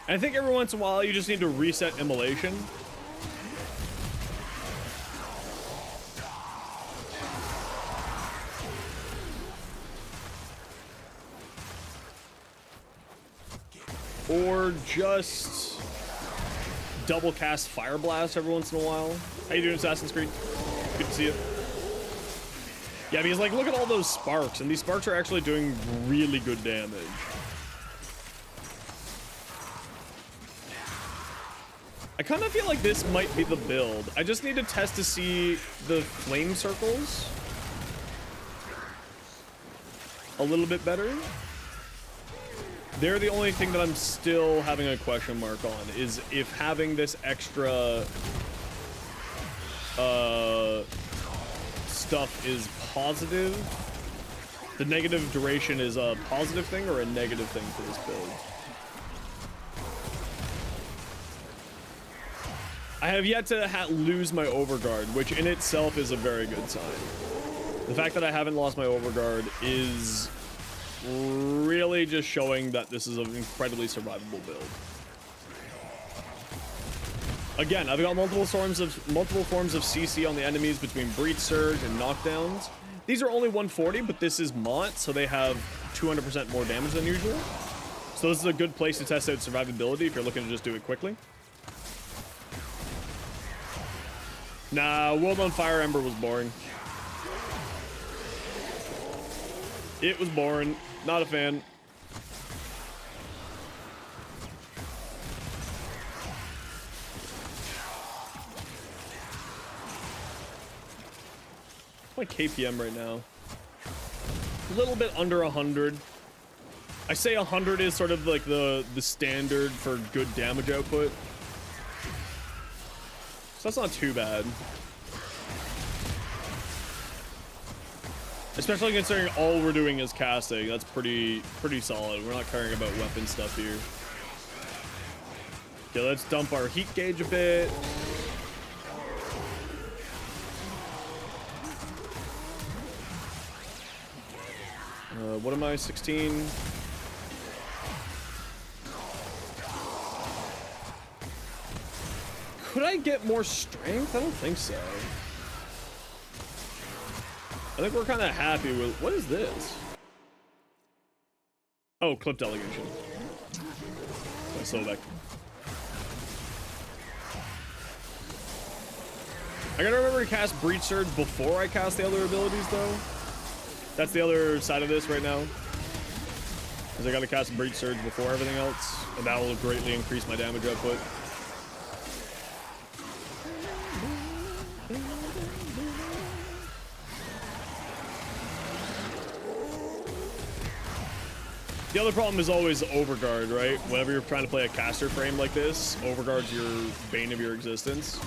I think every once in a while you just need to reset Immolation. or just double cast Fire Blast every once in a while. How you doing, Assassin's Creed? Good to see you. Yeah, because like, look at all those sparks, and these sparks are actually doing really good damage. I kind of feel like this might be the build. I just need to test to see the flame circles a little bit better. They're the only thing that I'm still having a question mark on, is if having this extra stuff is positive. The negative duration is a positive thing or a negative thing for this build. I have yet to lose my overguard, which in itself is a very good sign. The fact that I haven't lost my overguard is really just showing that this is an incredibly survivable build. Again, I've got multiple forms of CC on the enemies between Breach Surge and knockdowns. These are only 140, but this is Mott, so they have 200% more damage than usual. So this is a good place to test out survivability if you're looking to just do it quickly. Nah, World on Fire Ember was boring. It was boring. Not a fan. My KPM right now, a little bit under 100. I say 100 is sort of like the standard for good damage output, so that's not too bad, especially considering all we're doing is casting. That's pretty solid. We're not caring about weapon stuff here. Okay, let's dump our heat gauge a bit. What am I, 16? Could I get more strength? I don't think so. I think we're kind of happy with... What is this? Oh, clip delegation. Let's slow back. I gotta remember to cast Breach Surge before I cast the other abilities, though. That's the other side of this right now. Because I gotta cast Breach Surge before everything else, and that will greatly increase my damage output. The other problem is always Overguard, right? Whenever you're trying to play a caster frame like this, Overguard's your bane of your existence.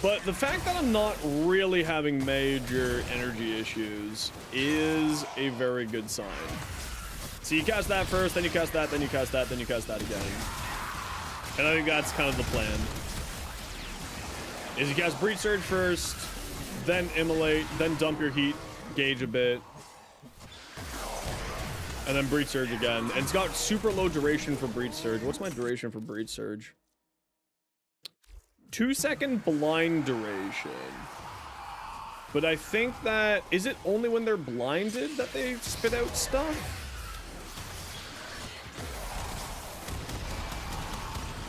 But the fact that I'm not really having major energy issues is a very good sign. So you cast that first, then you cast that, then you cast that, then you cast that again. And I think that's kind of the plan. Is you cast Breach Surge first, then Immolate, then dump your heat gauge a bit, and then Breach Surge again. And it's got super low duration for Breach Surge. What's my duration for Breach Surge? 2-second blind duration. But I think that... Is it only when they're blinded that they spit out stuff?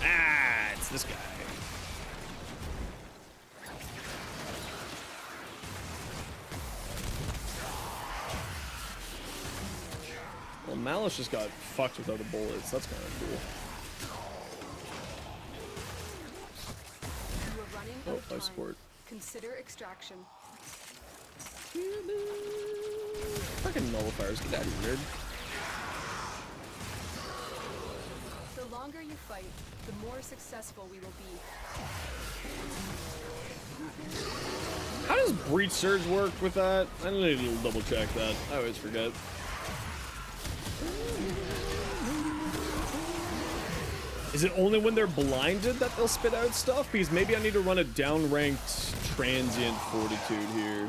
Ah, it's this guy. Well, Malice just got fucked without the bullets. That's kind of cool. Oh, life support. Consider extraction. Fucking nullifiers, get out of here. The longer you fight, the more successful we will be. How does Breach Surge work with that? I need to double check that. I always forget. Is it only when they're blinded that they'll spit out stuff? Because maybe I need to run a down-ranked transient fortitude here.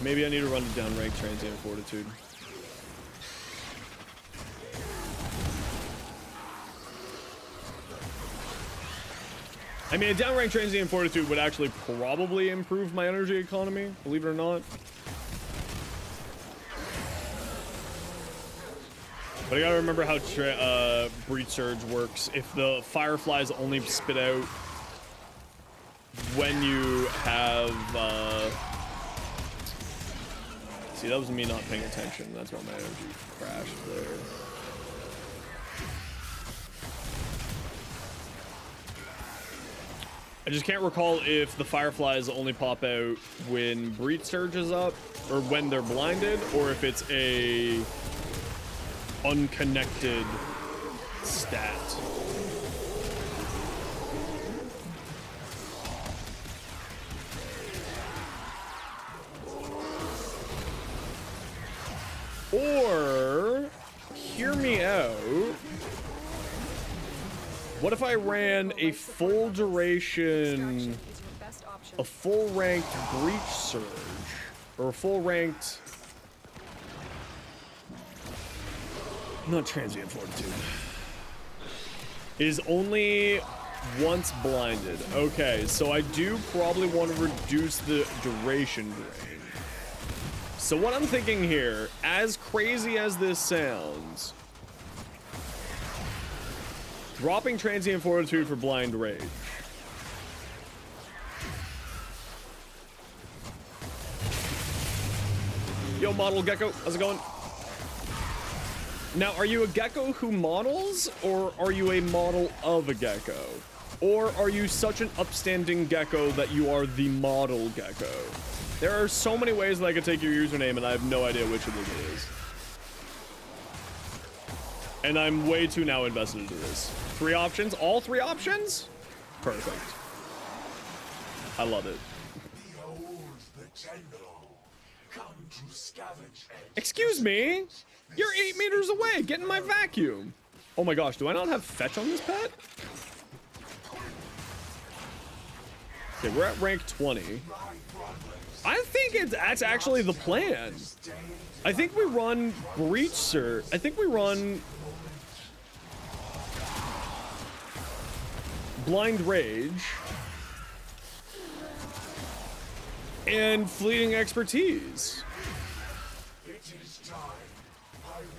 Maybe I need to run a down-ranked transient fortitude. I mean, a down-ranked transient fortitude would actually probably improve my energy economy, believe it or not. But I gotta remember how breach surge works. If the fireflies only spit out when you have see, that was me not paying attention. That's why my energy crashed there. I just can't recall if the fireflies only pop out when breach surge is up, or when they're blinded, or if it's a unconnected stat. Or, hear me out, what if I ran a full duration, a full ranked breach surge, or a full ranked, not transient fortitude, is only once blinded. Okay, so I do probably want to reduce the duration drain. So what I'm thinking here, as crazy as this sounds, dropping transient fortitude for blind rage. Yo, model gecko, how's it going? Now, are you a gecko who models, or are you a model of a gecko? Or are you such an upstanding gecko that you are the model gecko? There are so many ways that I could take your username, and I have no idea which of them it is. And I'm way too now invested into this. 3 options? All 3 options? Perfect. I love it. Excuse me? You're 8 meters away. Get in my vacuum. Oh my gosh, do I not have fetch on this pet? Okay, we're at rank 20. I think that's actually the plan. I think we run breach surge. I think we run blind rage and fleeting expertise.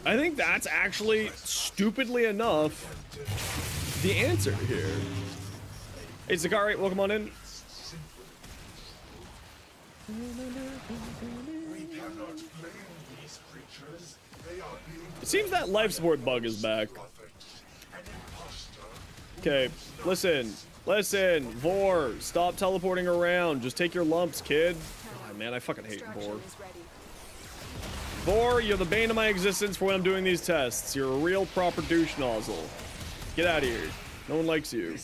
I think that's actually, stupidly enough, the answer here. Hey, Zakari, welcome on in. It seems that life support bug is back. Okay, listen, Vor, stop teleporting around. Just take your lumps, kid. Oh, man, I fucking hate Vor. Vor, you're the bane of my existence for when I'm doing these tests. You're a real proper douche nozzle. Get out of here. No one likes you.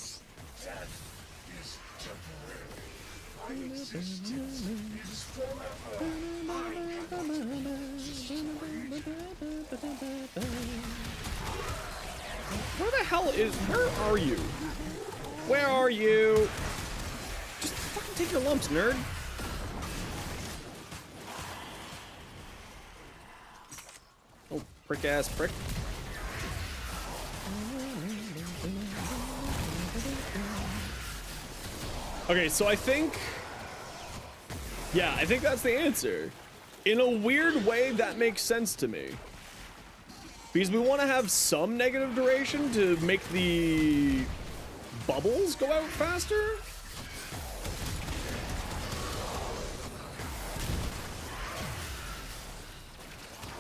Where the hell is... Where are you? Where are you? Just fucking take your lumps, nerd. Oh, prick-ass prick. Okay, so I think... Yeah, I think that's the answer. In a weird way, that makes sense to me. Because we want to have some negative duration to make the bubbles go out faster.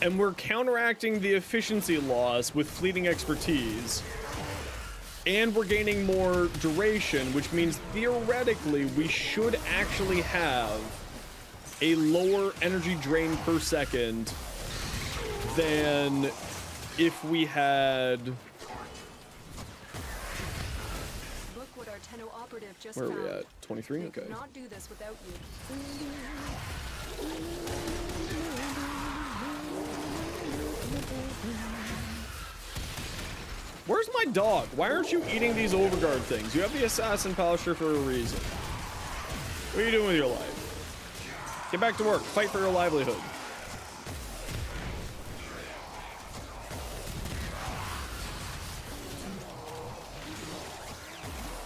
And we're counteracting the efficiency loss with fleeting expertise. And we're gaining more duration, which means theoretically we should actually have a lower energy drain per second than if we had... Look what our Tenno operative just Where are found. we at? 23? They Okay. could not do this without you. Where's my dog? Why aren't you eating these overguard things? You have the assassin posture for a reason. What are you doing with your life? Get back to work. Fight for your livelihood.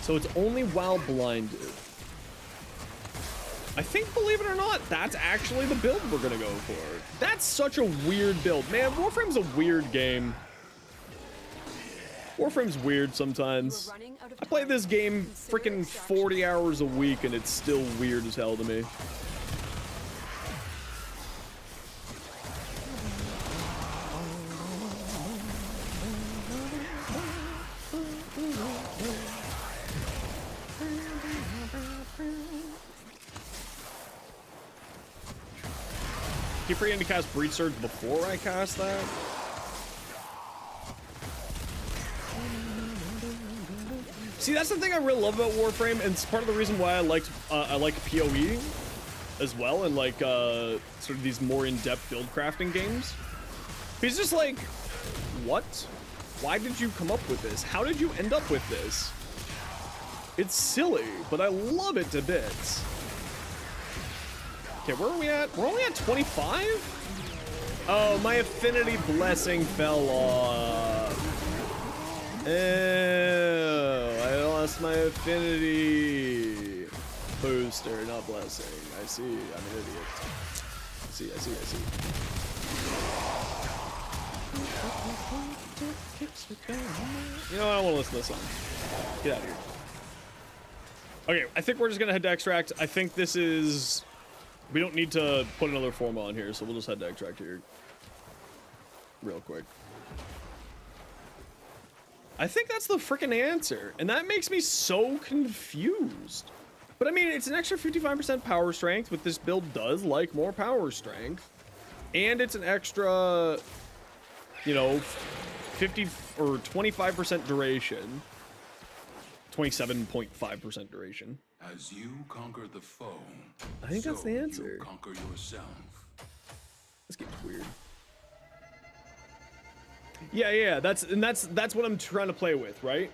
So it's only while blinded. I think, believe it or not, that's actually the build we're gonna go for. That's such a weird build. Man, Warframe's a weird game. Warframe's weird sometimes. I play this game freaking 40 hours a week and it's still weird as hell to me. Keep forgetting to cast Breach Surge before I cast that. See, that's the thing I really love about Warframe, and it's part of the reason why I like PoE as well, and like sort of these more in-depth build crafting games. He's just like, what? Why did you come up with this? How did you end up with this? It's silly, but I love it to bits. Okay, where are we at? We're only at 25? Oh, my affinity blessing fell off. Ew, I lost my affinity booster, not blessing. I see, I'm an idiot. I see. You know, I don't want to listen to this song. Get out of here. Okay, I think we're just gonna head to extract. I think this is... We don't need to put another form on here, so we'll just head to extract here. Real quick. I think that's the freaking answer, and that makes me so confused. But I mean, it's an extra 55% power strength, but this build does like more power strength. And it's an extra, you know, 50 or 25% duration. 27.5% duration. As you conquer the foe, I think that's the answer. You conquer yourself. This game's weird. Yeah, that's what I'm trying to play with, right?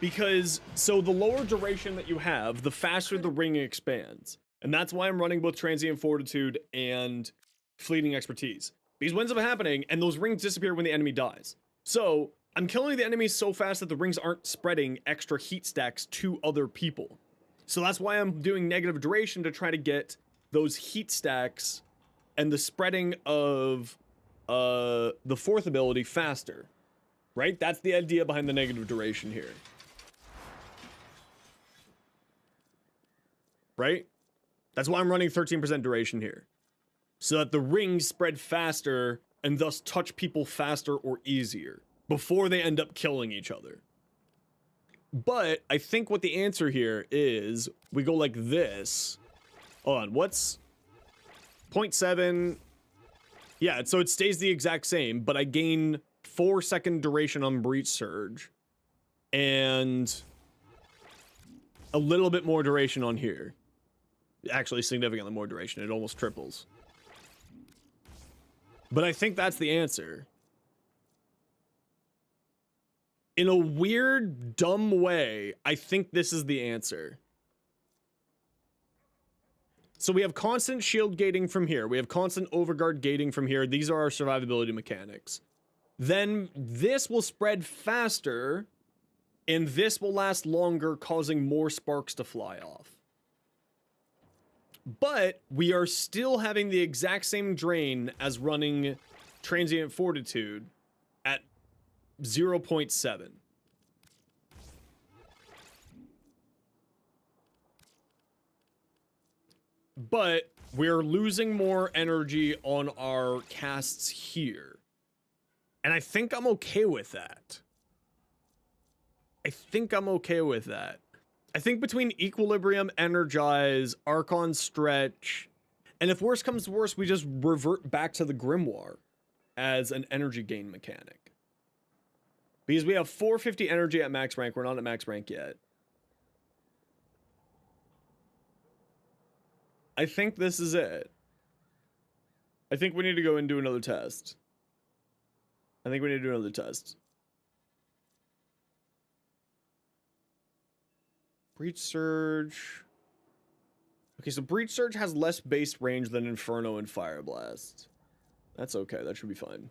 Because so the lower duration that you have, the faster the ring expands. And that's why I'm running both Transient Fortitude and Fleeting Expertise. Because what ends up happening, and those rings disappear when the enemy dies. So I'm killing the enemies so fast that the rings aren't spreading extra heat stacks to other people. So that's why I'm doing negative duration, to try to get those heat stacks and the spreading of the fourth ability faster, right? That's the idea behind the negative duration here, right? That's why I'm running 13% duration here, so that the rings spread faster and thus touch people faster or easier before they end up killing each other. But I think what the answer here is, we go like this. Hold on, what's 0.7? Yeah, so it stays the exact same, but I gain 4-second duration on Breach Surge and a little bit more duration on here. Actually, significantly more duration. It almost triples. But I think that's the answer. In a weird, dumb way, I think this is the answer. So we have constant shield gating from here. We have constant overguard gating from here. These are our survivability mechanics. Then this will spread faster, and this will last longer, causing more sparks to fly off. But we are still having the exact same drain as running Transient Fortitude at 0.7. But we're losing more energy on our casts here. And I think I'm okay with that. I think between Equilibrium, Energize, Archon Stretch, and if worse comes to worse, we just revert back to the Grimoire as an energy gain mechanic. Because we have 450 energy at max rank. We're not at max rank yet. I think this is it. I think we need to go and do another test. Breach Surge. Okay, so Breach Surge has less base range than Inferno and Fire Blast. That's okay, that should be fine.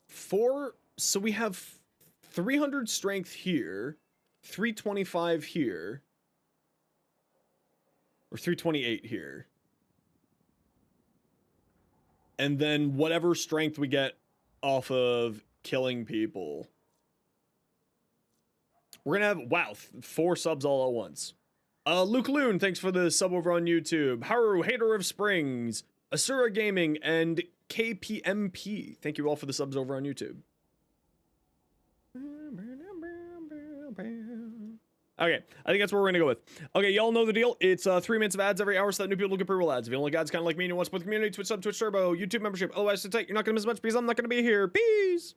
4, so we have 300 strength here, 325 here, or 328 here. And then whatever strength we get off of killing people. We're gonna have, wow, 4 subs all at once. Luke Loon, thanks for the sub over on YouTube. Haru, Hater of Springs, Asura Gaming, and KPMP. Thank you all for the subs over on YouTube. Okay, I think that's what we're gonna go with. Okay, y'all know the deal. It's 3 minutes of ads every hour so that new people get pre-roll ads. If you don't like ads kind of like me and you want to support the community, Twitch sub, Twitch Turbo, YouTube membership. Otherwise, sit tight. You're not gonna miss much because I'm not gonna be here. Peace!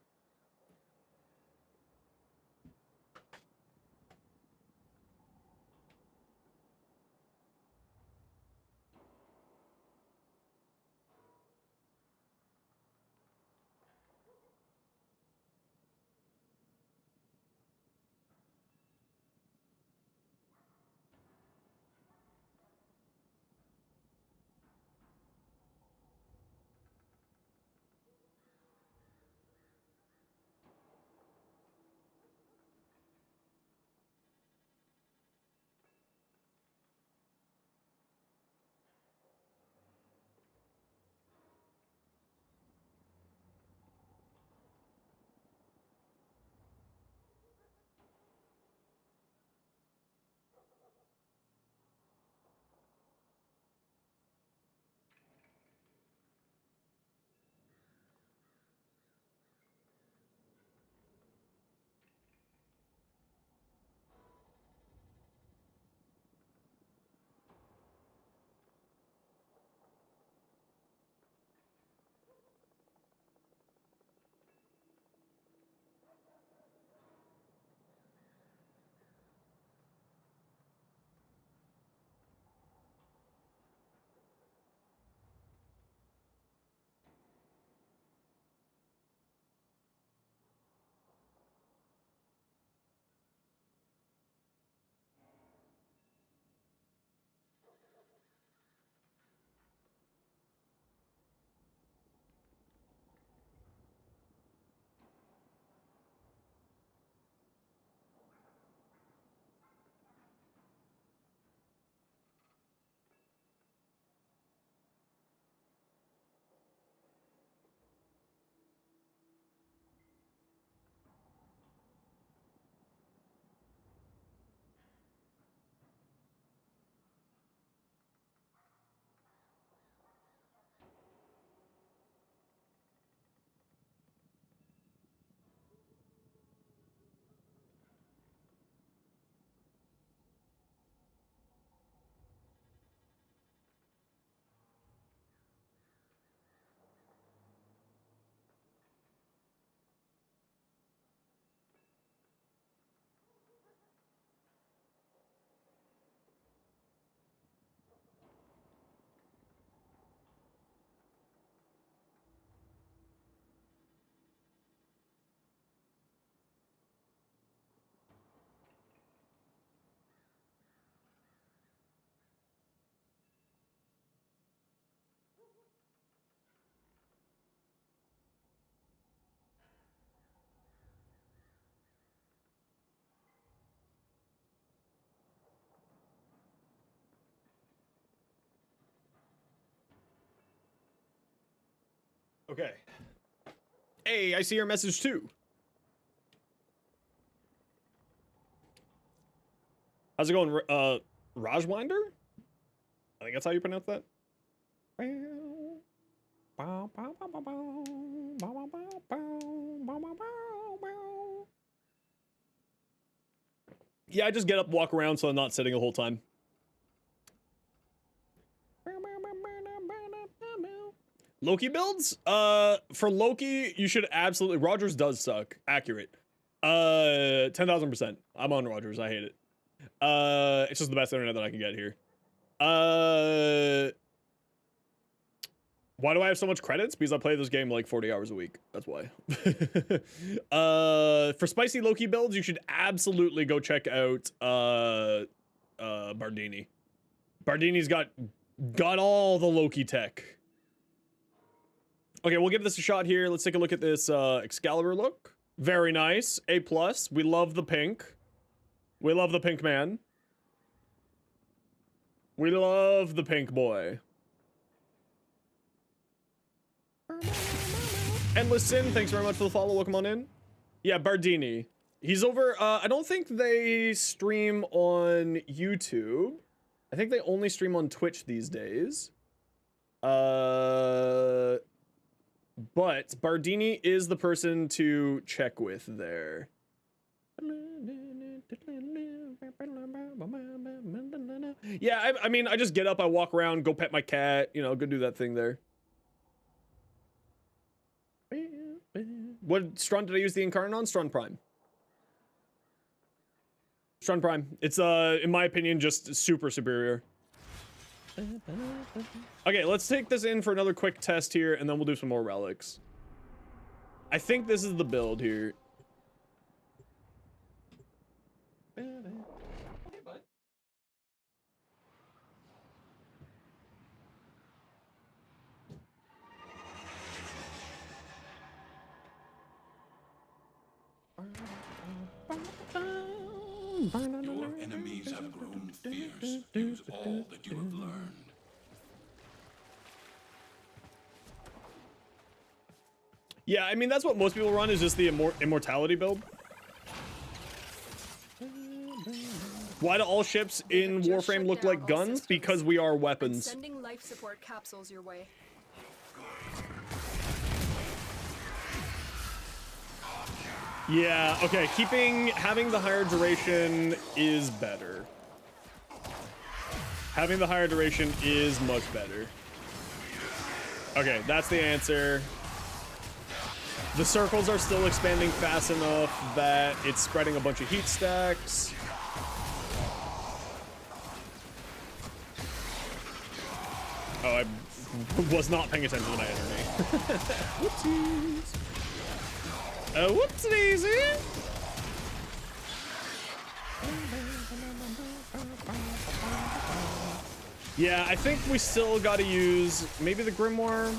Okay. Hey, I see your message too. How's it going, Rajwinder? I think that's how you pronounce that. Yeah, I just get up, walk around, so I'm not sitting the whole time. Loki builds? For Loki, you should absolutely... Rogers does suck. Accurate. 10,000%. I'm on Rogers. I hate it. It's just the best internet that I can get here. Why do I have so much credits? Because I play this game like 40 hours a week. That's why. For spicy Loki builds, you should absolutely go check out Bardini. Bardini's got all the Loki tech. Okay, we'll give this a shot here. Let's take a look at this Excalibur look. Very nice. A+. We love the pink. We love the pink man. We love the pink boy. Endless Sin, thanks very much for the follow. Welcome on in. Yeah, Bardini. He's over, I don't think they stream on YouTube. I think they only stream on Twitch these days. But Bardini is the person to check with there. Yeah, I mean, I just get up, I walk around, go pet my cat, you know, go do that thing there. What strun did I use the Incarnate on? Strun Prime. Strun Prime. It's, in my opinion, just super superior. Okay, let's take this in for another quick test here, and then we'll do some more relics. I think this is the build here. Your enemies have grown fierce. Use all that you have learned. Yeah, I mean, that's what most people run, is just the immortality build. Why do all ships in Warframe look like guns? Because we are weapons. Sending life support capsules your way. Yeah, okay, having the higher duration is better. Having the higher duration is much better. Okay, that's the answer. The circles are still expanding fast enough that it's spreading a bunch of heat stacks. Oh, I was not paying attention to my enemy. Whoopsies. Whoopsie-daisy. Yeah, I think we still gotta use maybe the Grimoire.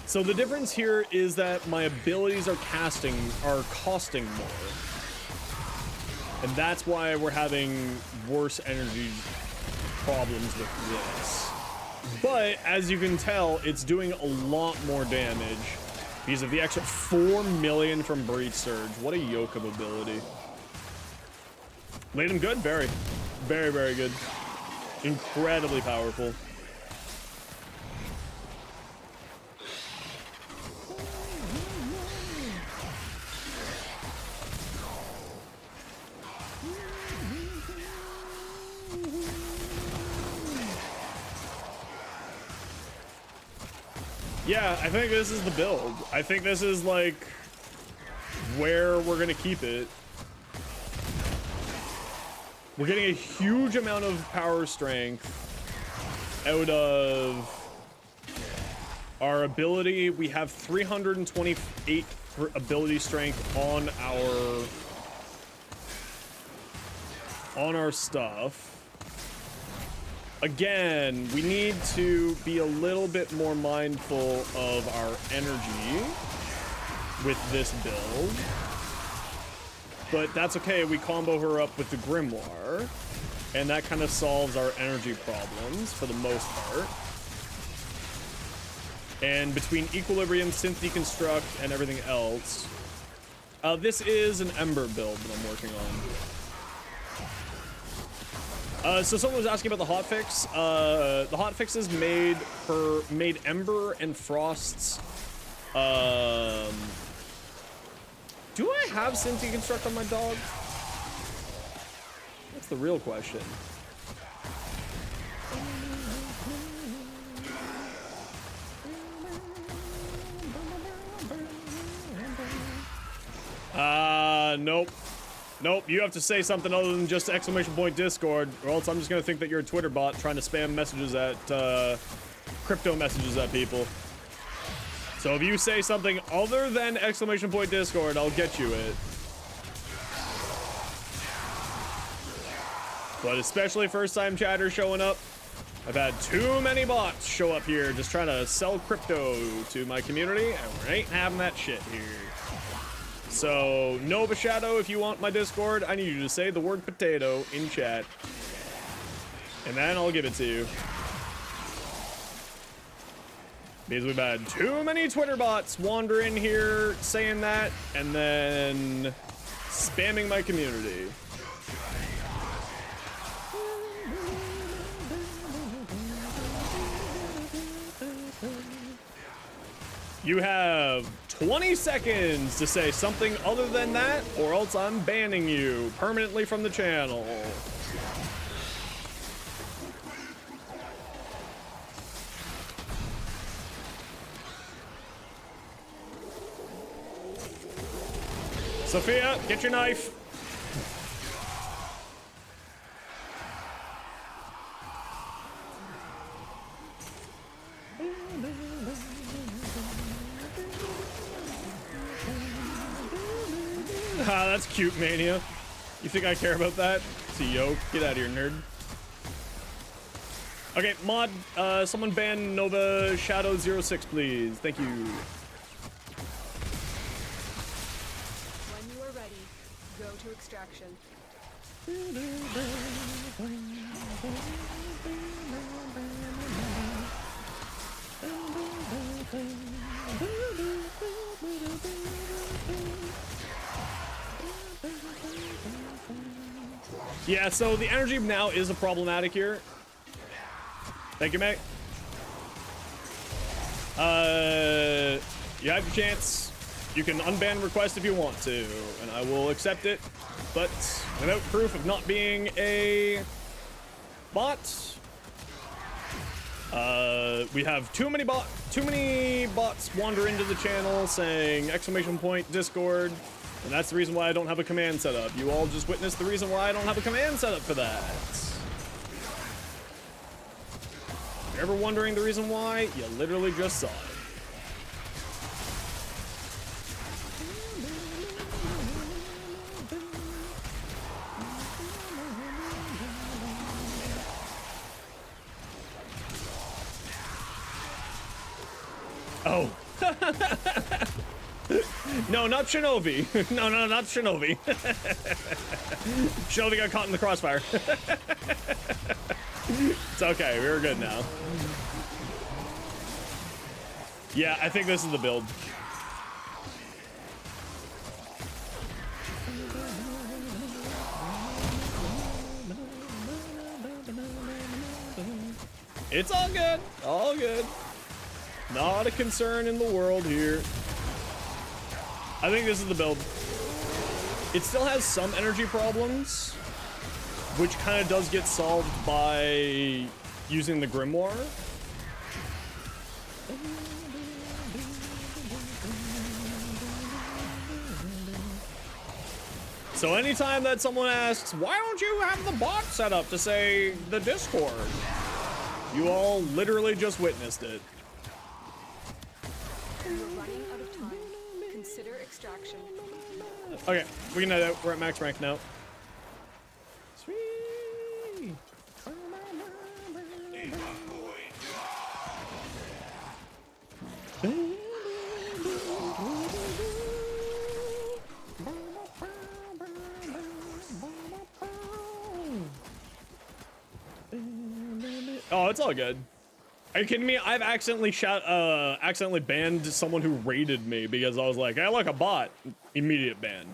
So the difference here is that my abilities are costing more. And that's why we're having worse energy problems with this. But as you can tell, it's doing a lot more damage because of the extra 4 million from Breach Surge. What a yoke of ability. Made him good? Very. Very, very good. Incredibly powerful. Yeah, I think this is the build. I think this is like where we're gonna keep it. We're getting a huge amount of power strength out of our ability. We have 328 ability strength on our stuff. Again, we need to be a little bit more mindful of our energy with this build. But that's okay, we combo her up with the Grimoire, and that kind of solves our energy problems for the most part. And between Equilibrium, Synth Deconstruct, and everything else, this is an Ember build that I'm working on. So someone was asking about the hotfix. The hotfixes made Ember and Frost's. Do I have Synth Deconstruct on my dog? That's the real question. Nope. Nope, you have to say something other than just exclamation point Discord, or else I'm just gonna think that you're a Twitter bot trying to spam messages at, crypto messages at people. So if you say something other than exclamation point Discord, I'll get you it. But especially first time chatters showing up. I've had too many bots show up here just trying to sell crypto to my community, and we ain't having that shit here. So, Nova Shadow, if you want my Discord, I need you to say the word potato in chat. And then I'll give it to you. Because we've had too many Twitter bots wander in here saying that, and then spamming my community. You have 20 seconds to say something other than that, or else I'm banning you permanently from the channel. Sophia, get your knife. Ah, that's cute, Mania. You think I care about that? It's a yoke. Get out of here, nerd. Okay, mod, someone ban Nova Shadow 06, please. Thank you. When you are ready, go to extraction. Yeah, so the energy now is a problematic here. Thank you, mate. You have your chance. You can unban request if you want to, and I will accept it. But without proof of not being a bot, we have too many bots wander into the channel saying exclamation point Discord. And that's the reason why I don't have a command set up. You all just witnessed the reason why I don't have a command set up for that. If you're ever wondering the reason why, you literally just saw it. Oh. No, not Shinobi. No, not Shinobi. Shinobi got caught in the crossfire. It's okay, we're good now. Yeah, I think this is the build. It's all good, all good. Not a concern in the world here. I think this is the build. It still has some energy problems, which kind of does get solved by using the Grimoire. So anytime that someone asks, why don't you have the bot set up to say the Discord? You all literally just witnessed it. You're running out of time. Consider extraction. Okay, we can head out. We're at max rank now. Sweet. Oh, it's all good. Are you kidding me? I've accidentally banned someone who raided me because I was like, hey, look, a bot. Immediate ban.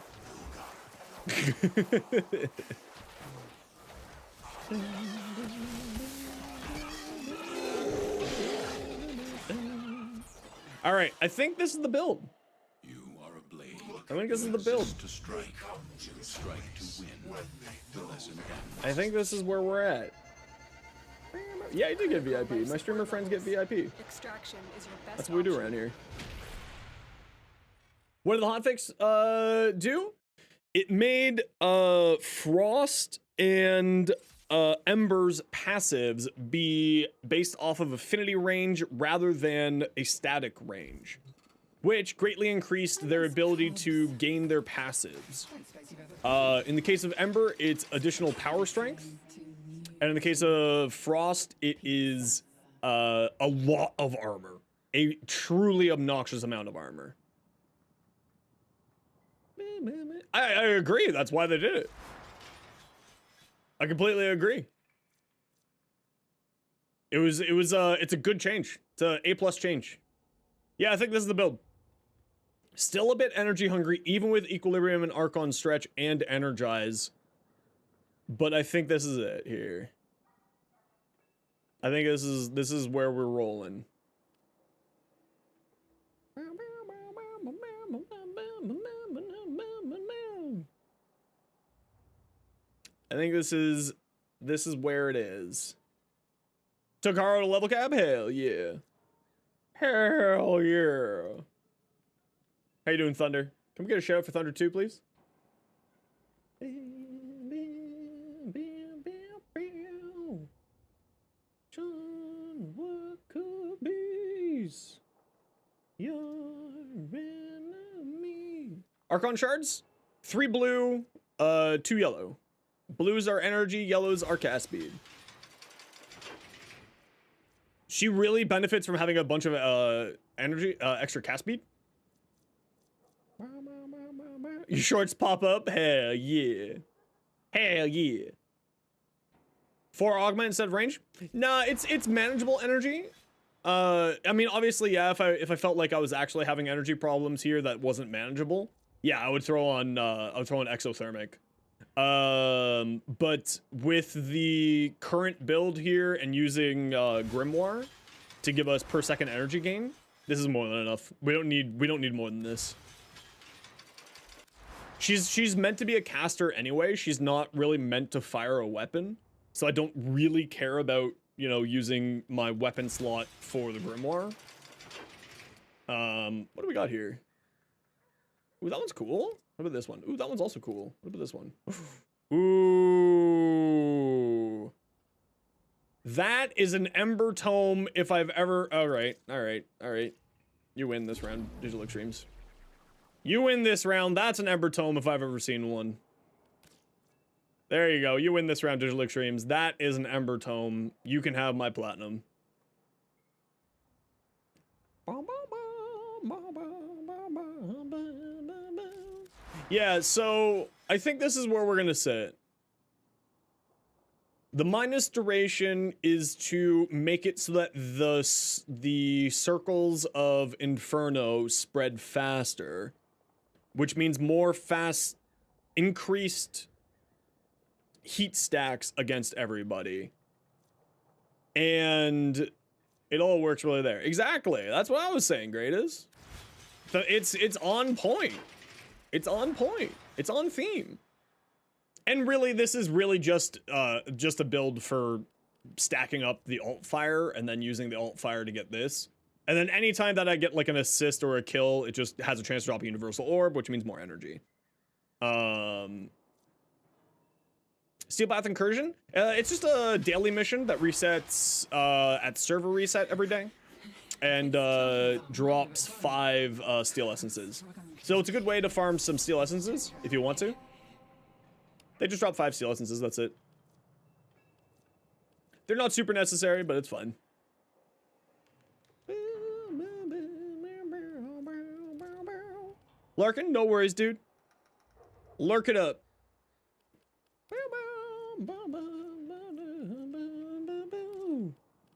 All right, I think this is the build. You are a blade. I think this is the build. To strike. You strike to win. The lesson ends. I think this is where we're at. Yeah, I do get VIP. My streamer friends get VIP. Extraction is your best That's what we do around here. What did the hotfix do? It made Frost and Ember's passives be based off of affinity range rather than a static range. which greatly increased their ability to gain their passives. In the case of Ember, it's additional power strength. And in the case of Frost, it is a lot of armor. A truly obnoxious amount of armor. I agree. That's why they did it. I completely agree. It's a good change. It's a A+ change. Yeah, I think this is the build. Still a bit energy hungry, even with Equilibrium and Archon Stretch and Energize. But I think this is it here. I think this is where we're rolling. I think this is where it is. Took Haro to level cap? Hell yeah. Hell yeah. How you doing, Thunder? Can we get a shout out for Thunder too, please? John, what could be your enemy? Archon shards? 3 blue, 2 yellow. Blues are energy, yellows are cast speed. She really benefits from having a bunch of energy, extra cast speed. Your shorts pop up? Hell yeah. Hell yeah. 4 augment instead of range? Nah, it's manageable energy. I mean, obviously, yeah, if I felt like I was actually having energy problems here that wasn't manageable, yeah, I would throw on exothermic. But with the current build here and using Grimoire to give us per second energy gain, this is more than enough. We don't need more than this. She's meant to be a caster anyway. She's not really meant to fire a weapon. So I don't really care about, you know, using my weapon slot for the Grimoire. What do we got here? Ooh, that one's cool. What about this one? Ooh, that one's also cool. What about this one? Ooh. That is an Ember Tome if I've ever... All right. You win this round, Digital Extremes. You win this round. That's an Ember Tome if I've ever seen one. There you go. You win this round, Digital Extremes. That is an Ember Tome. You can have my platinum. Yeah, so I think this is where we're gonna sit. The minus duration is to make it so that the circles of Inferno spread faster, which means more increased heat stacks against everybody. And it all works really there. Exactly. That's what I was saying, Greatest. So it's on point. It's on point. It's on theme. And really, this is really just a build for stacking up the alt fire and then using the alt fire to get this. And then anytime that I get like an assist or a kill, it just has a chance to drop a universal orb, which means more energy. Steel Path Incursion? It's just a daily mission that resets at server reset every day. And drops 5 steel essences. So it's a good way to farm some steel essences if you want to. They just drop 5 steel essences, that's it. They're not super necessary, but it's fun. Larkin, no worries, dude. Lurk it up.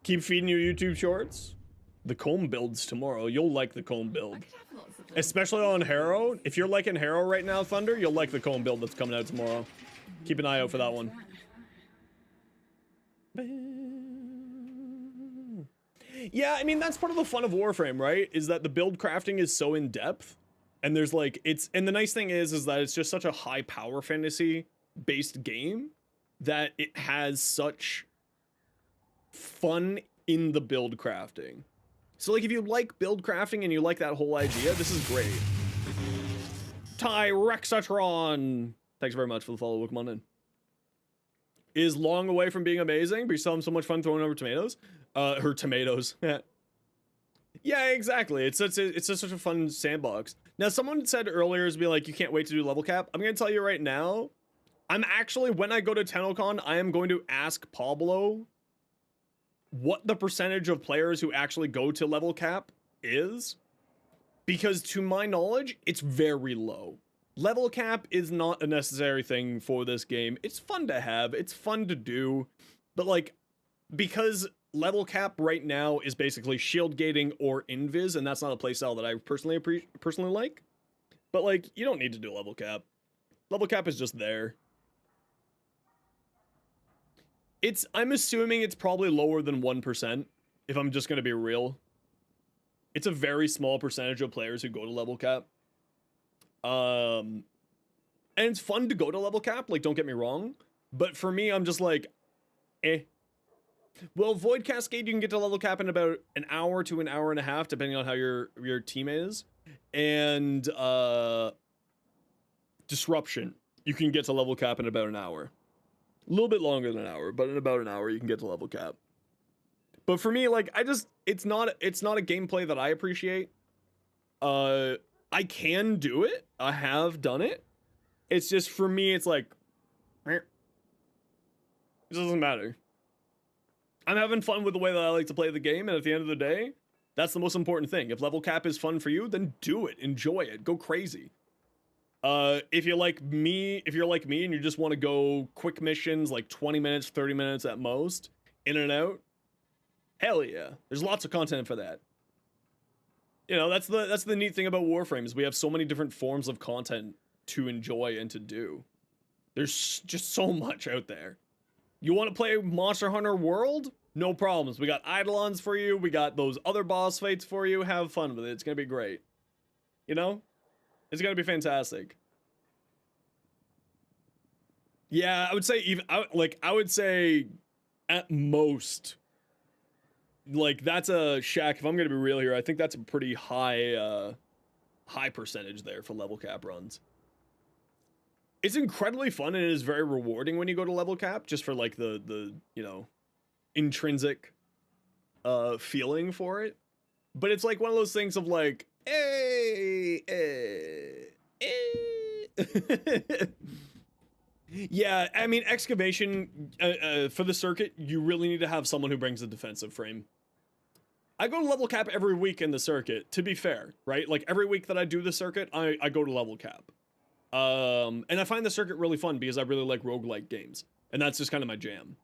Keep feeding your YouTube shorts. The comb builds tomorrow. You'll like the comb build. Especially on Haro. If you're liking Haro right now, Thunder, you'll like the comb build that's coming out tomorrow. Keep an eye out for that one. Yeah, I mean, that's part of the fun of Warframe, right? Is that the build crafting is so in depth. And there's like, and the nice thing is that it's just such a high power fantasy based game that it has such fun in the build crafting. So like if you like build crafting and you like that whole idea, this is great. Tyrexatron! Thanks very much for the follow. Come on in. Is long away from being amazing, but you still have so much fun throwing over tomatoes. Her tomatoes. Yeah, exactly. It's such a fun sandbox. Now, someone said earlier is be like, you can't wait to do level cap. I'm gonna tell you right now, I'm actually, when I go to TennoCon, I am going to ask Pablo what the percentage of players who actually go to level cap is, because to my knowledge, it's very low. Level cap is not a necessary thing for this game. It's fun to have, it's fun to do, but like, because level cap right now is basically shield gating or invis, and that's not a playstyle that I personally like. But like, you don't need to do level cap. Level cap is just there. I'm assuming it's probably lower than 1%, if I'm just gonna be real. It's a very small percentage of players who go to level cap. And it's fun to go to level cap, like, don't get me wrong. But for me, I'm just like, eh. Well, Void Cascade, you can get to level cap in about an hour to an hour and a half, depending on how your teammate is. And Disruption, you can get to level cap in about an hour. A little bit longer than an hour, but in about an hour you can get to level cap. But for me, like, it's not a gameplay that I appreciate. I can do it. I have done it. It's just, for me, it's like, it doesn't matter. I'm having fun with the way that I like to play the game, and at the end of the day, that's the most important thing. If level cap is fun for you, then do it. Enjoy it. Go crazy. If you're like me and you just want to go quick missions, like 20 minutes, 30 minutes at most, in and out, hell yeah. There's lots of content for that. You know, that's the neat thing about Warframe, is we have so many different forms of content to enjoy and to do. There's just so much out there. You want to play Monster Hunter World? No problems. We got Eidolons for you. We got those other boss fights for you. Have fun with it. It's going to be great. You know? It's going to be fantastic. Yeah, I would say I would say at most, like, that's a Shaq. If I'm going to be real here, I think that's a pretty high percentage there for level cap runs. It's incredibly fun, and it is very rewarding when you go to level cap, just for like the you know, intrinsic feeling for it. But it's like one of those things of like, hey. Yeah, I mean, excavation for the circuit, you really need to have someone who brings a defensive frame. I go to level cap every week in the circuit, to be fair, right? Like, every week that I do the circuit, I go to level cap. And I find the circuit really fun because I really like roguelike games, and that's just kind of my jam.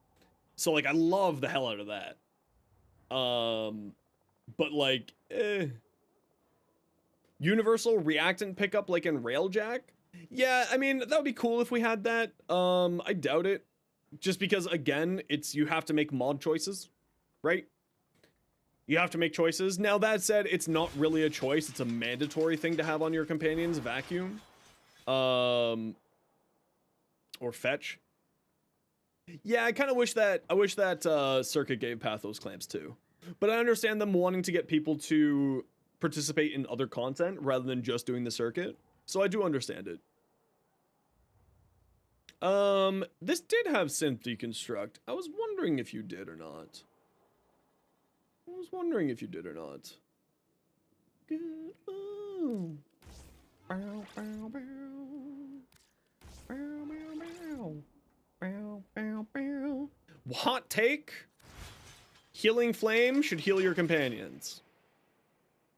So like, I love the hell out of that. But like, universal reactant pickup like in Railjack? Yeah, I mean, that would be cool if we had that. I doubt it. Just because, again, you have to make mod choices, right? You have to make choices. Now, that said, it's not really a choice. It's a mandatory thing to have on your companion's vacuum. Or fetch. Yeah, I kind of wish that circuit gave Pathos clamps too. But I understand them wanting to get people to participate in other content rather than just doing the circuit. So I do understand it. This did have synth deconstruct. I was wondering if you did or not. Good. Ooh. Bow, bow, bow. Bow, bow, bow. Bow, bow, bow. Hot take? Healing Flame should heal your companions.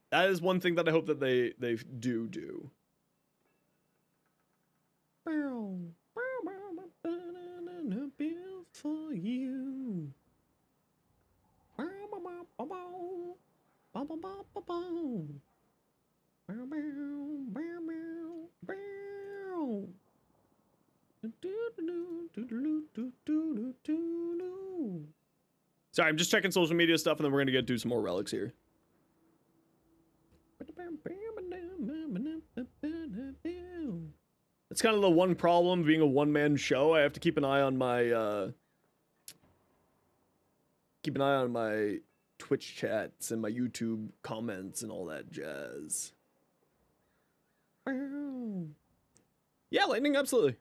That is one thing that I hope that they do. Bow, bow, bow, bow, built for you. Bow, bow, bow, bow, bow, bow, bow, bow, bow. Bow, bow, bow, bow, bow. Sorry, I'm just checking social media stuff, and then we're gonna do some more relics here. That's kind of the one problem being a one-man show. I have to keep an eye on my Twitch chats and my YouTube comments and all that jazz. Yeah, lightning, absolutely.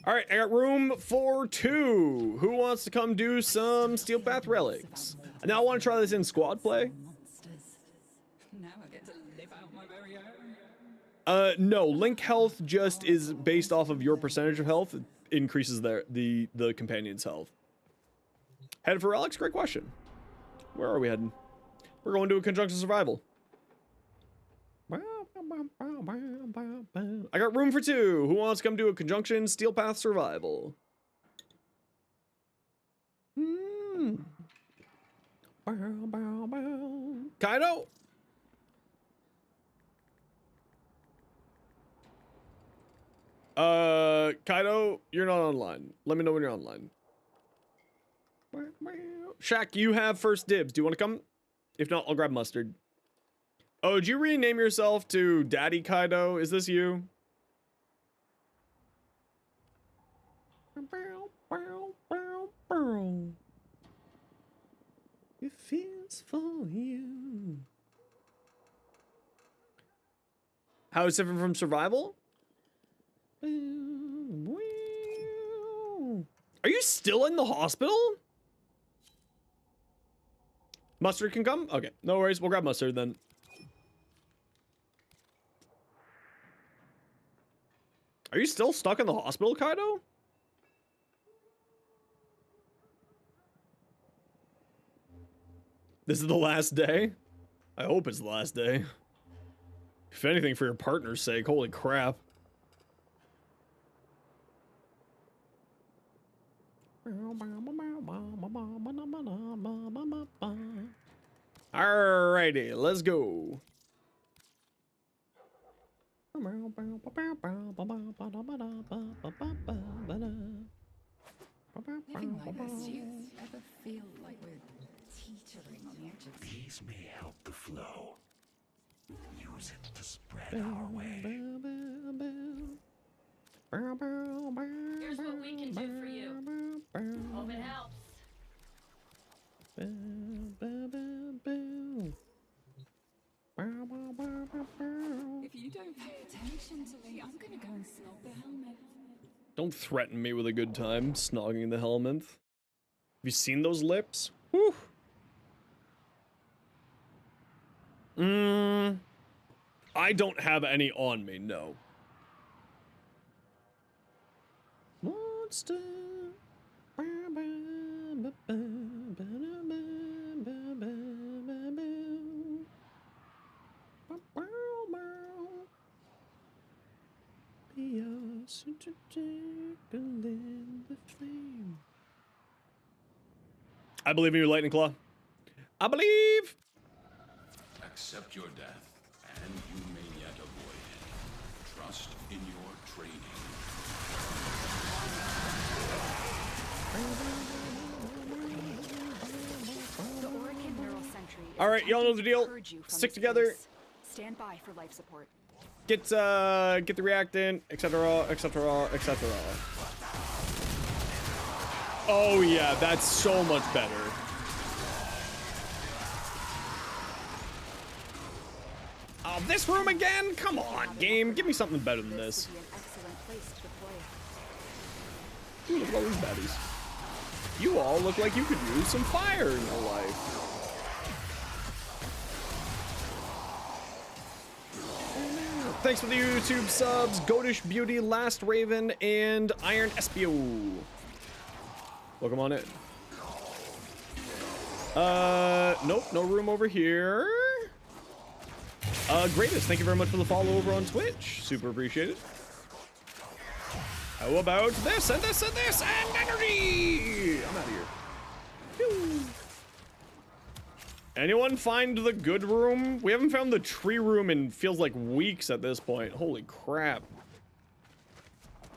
All right, I got room for 2. Who wants to come do some Steel Path relics? Now I want to try this in squad play. Monsters. Now I get to live out my very own. No, Link health just is based off of your percentage of health. It increases the companion's health. Headed for relics? Great question. Where are we heading? We're going to a conjunction survival. I got room for 2. Who wants to come do a conjunction Steel Path survival? Kaido? Kaido, you're not online. Let me know when you're online. Shaq, you have first dibs. Do you want to come? If not, I'll grab mustard. Oh, did you rename yourself to Daddy Kaido? Is this you? It feels for you. How is it different from survival? Are you still in the hospital? Mustard can come? Okay, no worries. We'll grab mustard then. Are you still stuck in the hospital, Kaido? This is the last day? I hope it's the last day. If anything, for your partner's sake. Holy crap. Alrighty, let's go. Living like this, do you ever feel like we're teetering on the edge of... These may help the flow. Use it to spread our way. Here's what we can do for you. Hope it helps. If you don't pay attention to me, I'm gonna go and snog the helmet. Don't threaten me with a good time, snogging the helmet. Have you seen those lips? Whew. I don't have any on me, no. Monster. I believe in you, Lightning Claw. I believe. Accept your death, and you may yet avoid it. Trust in your training. The Oricon Neural Sentry is All right, y'all know the deal. purge you from Stick its together. place. Stand by for life support. Get the reactant, etc., etc., etc. Oh yeah, that's so much better. Oh, this room again? Come on, game. Give me something better than this. Would be an excellent place to deploy. Ooh, look at all these baddies. You all look like you could use some fire in your life. Thanks for the YouTube subs, Goatish Beauty, Last Raven, and Iron Espio. Welcome on in. Nope, no room over here. Greatest, thank you very much for the follow over on Twitch. Super appreciated. How about this, and this, and this, and energy? I'm out of here. Phew. Anyone find the good room? We haven't found the tree room in feels like weeks at this point. Holy crap.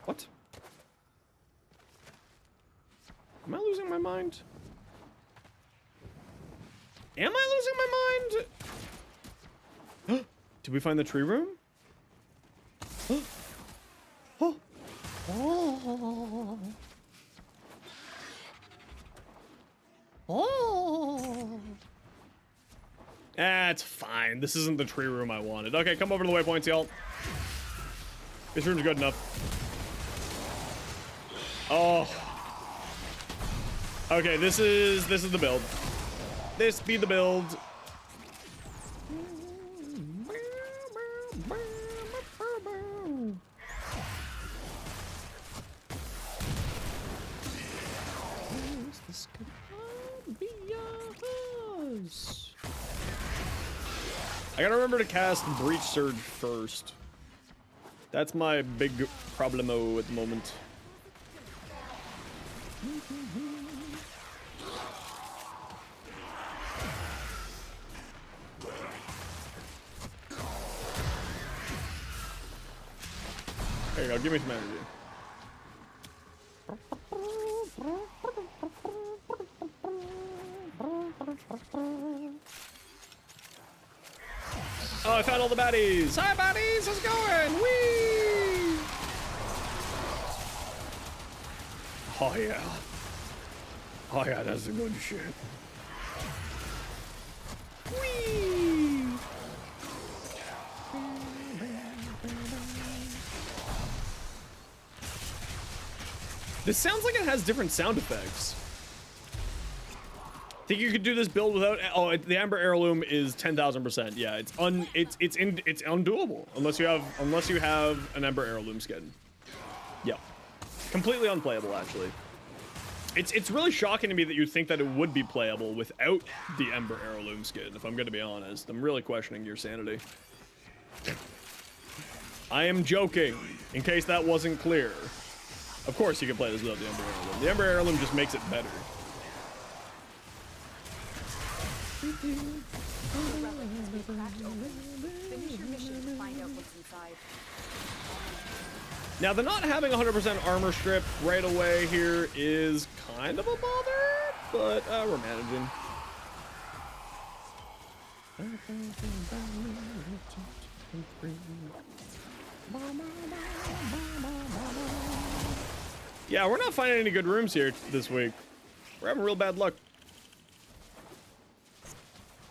What? Am I losing my mind? Am I losing my mind? Did we find the tree room? Oh. Oh. Oh. That's fine. This isn't the tree room I wanted. Okay, come over to the waypoints, y'all. This room's good enough. Oh. Okay, this is the build. This be the build. This could be yours. I gotta remember to cast Breach Surge first. That's my big problemo at the moment. There you go, give me some energy. Oh, I found all the baddies! Hi, baddies! How's it going? Whee! Oh, yeah. Oh, yeah, that's the good shit. Whee! This sounds like it has different sound effects. Think you could do this build without? Oh, the Amber Heirloom is 10,000%. Yeah, it's undoable unless you have an Amber Heirloom skin. Yep, completely unplayable actually. It's really shocking to me that you'd think that it would be playable without the Ember Heirloom skin. If I'm going to be honest, I'm really questioning your sanity. I am joking. In case that wasn't clear. Of course you can play this without the Ember Heirloom. The Ember Heirloom just makes it better. The relic has been cracked open. Finish your mission to find out what's inside. Now, the not having 100% armor strip right away here is kind of a bother, but we're managing. Yeah, we're not finding any good rooms here this week. We're having real bad luck.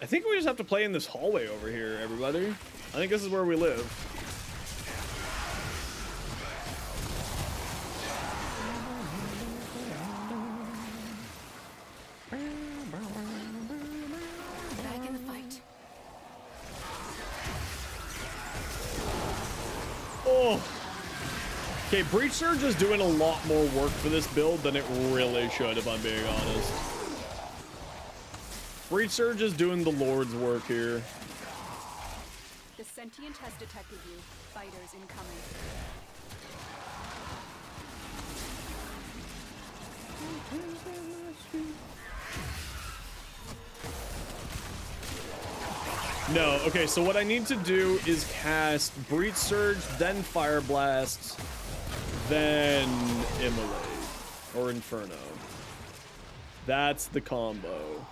I think we just have to play in this hallway over here, everybody. I think this is where we live. Back in the fight. Oh. Okay, Breach Surge is doing a lot more work for this build than it really should, if I'm being honest. Breach Surge is doing the Lord's work here. The sentient has detected you. Fighters incoming. No, okay, so what I need to do is cast Breach Surge, then Fire Blast, then Immolate, or Inferno. That's the combo.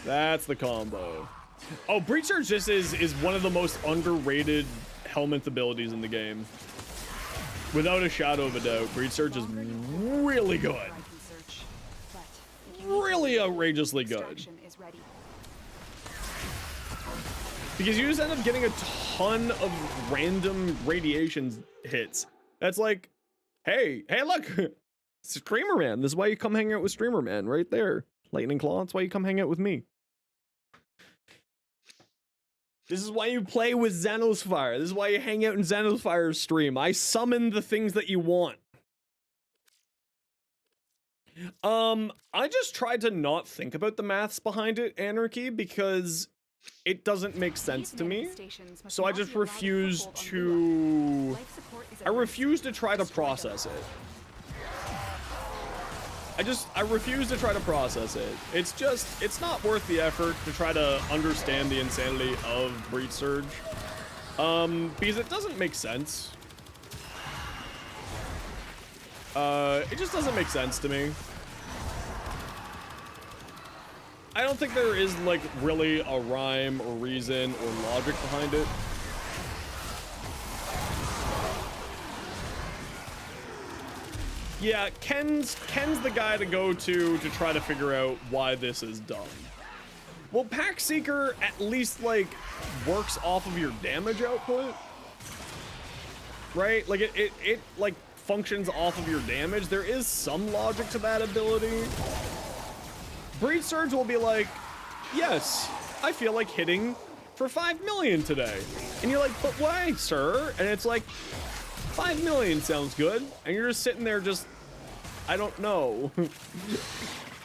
That's the combo. Oh, Breach Surge just is one of the most underrated helmet abilities in the game. Without a shadow of a doubt, Breach Surge is really good. Really outrageously good. Because you just end up getting a ton of random radiation hits. That's like, hey, look, Streamer Man. This is why you come hang out with Streamer Man right there. Lightning Claw, that's why you come hang out with me. This is why you play with Xanos Fire. This is why you hang out in Xanos Fire's stream. I summon the things that you want. I just tried to not think about the maths behind it, Anarchy, because it doesn't make sense to me. So I just refuse to... I refuse to try to process it. I refuse to try to process it. It's not worth the effort to try to understand the insanity of Breach Surge. Because it doesn't make sense. It just doesn't make sense to me. I don't think there is, like, really a rhyme or reason or logic behind it. Yeah, Ken's the guy to go to try to figure out why this is dumb. Well, Pack Seeker at least, like, works off of your damage output. Right? Like, it like, functions off of your damage. There is some logic to that ability. Breed Surge will be like, yes, I feel like hitting for 5 million today. And you're like, but why, sir? And it's like, 5 million sounds good. And you're just sitting there just, I don't know.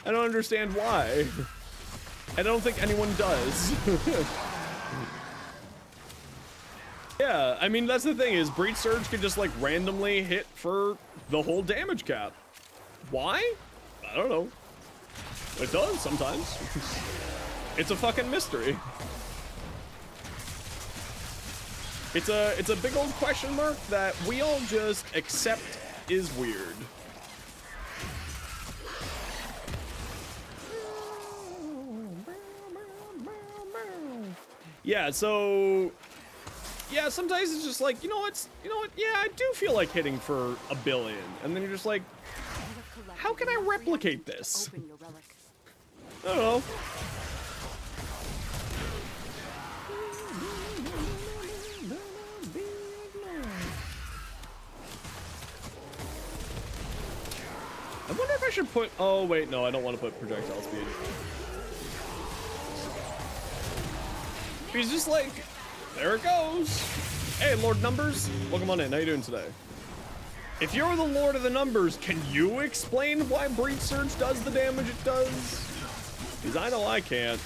I don't understand why. I don't think anyone does. Yeah, I mean, that's the thing is Breed Surge can just like randomly hit for the whole damage cap. Why? I don't know. It does sometimes. It's a fucking mystery. It's a big old question mark that we all just accept is weird. Yeah, so yeah, sometimes it's just like, you know what, yeah, I do feel like hitting for a billion. And then you're just like, how can I replicate this? I don't know. I wonder if I should put, oh wait, no, I don't want to put projectile speed. He's just like, there it goes. Hey, Lord Numbers, welcome on in. How you doing today? If you're the Lord of the Numbers, can you explain why Breed Surge does the damage it does? Because I know I can't.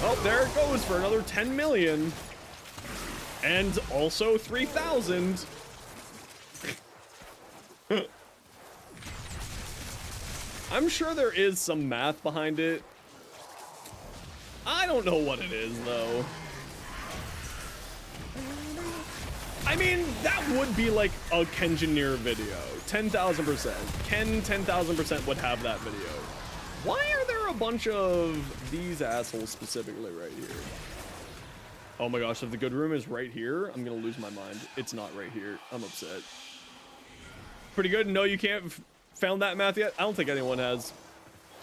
Oh, there it goes for another 10 million. And also 3,000. I'm sure there is some math behind it. I don't know what it is, though. I mean, that would be like a Kengineer video. 10,000%. Ken 10,000% would have that video. Why are there a bunch of these assholes specifically right here? Oh my gosh, if the good room is right here, I'm gonna lose my mind. It's not right here. I'm upset. Pretty good. No, you can't found that math yet? I don't think anyone has.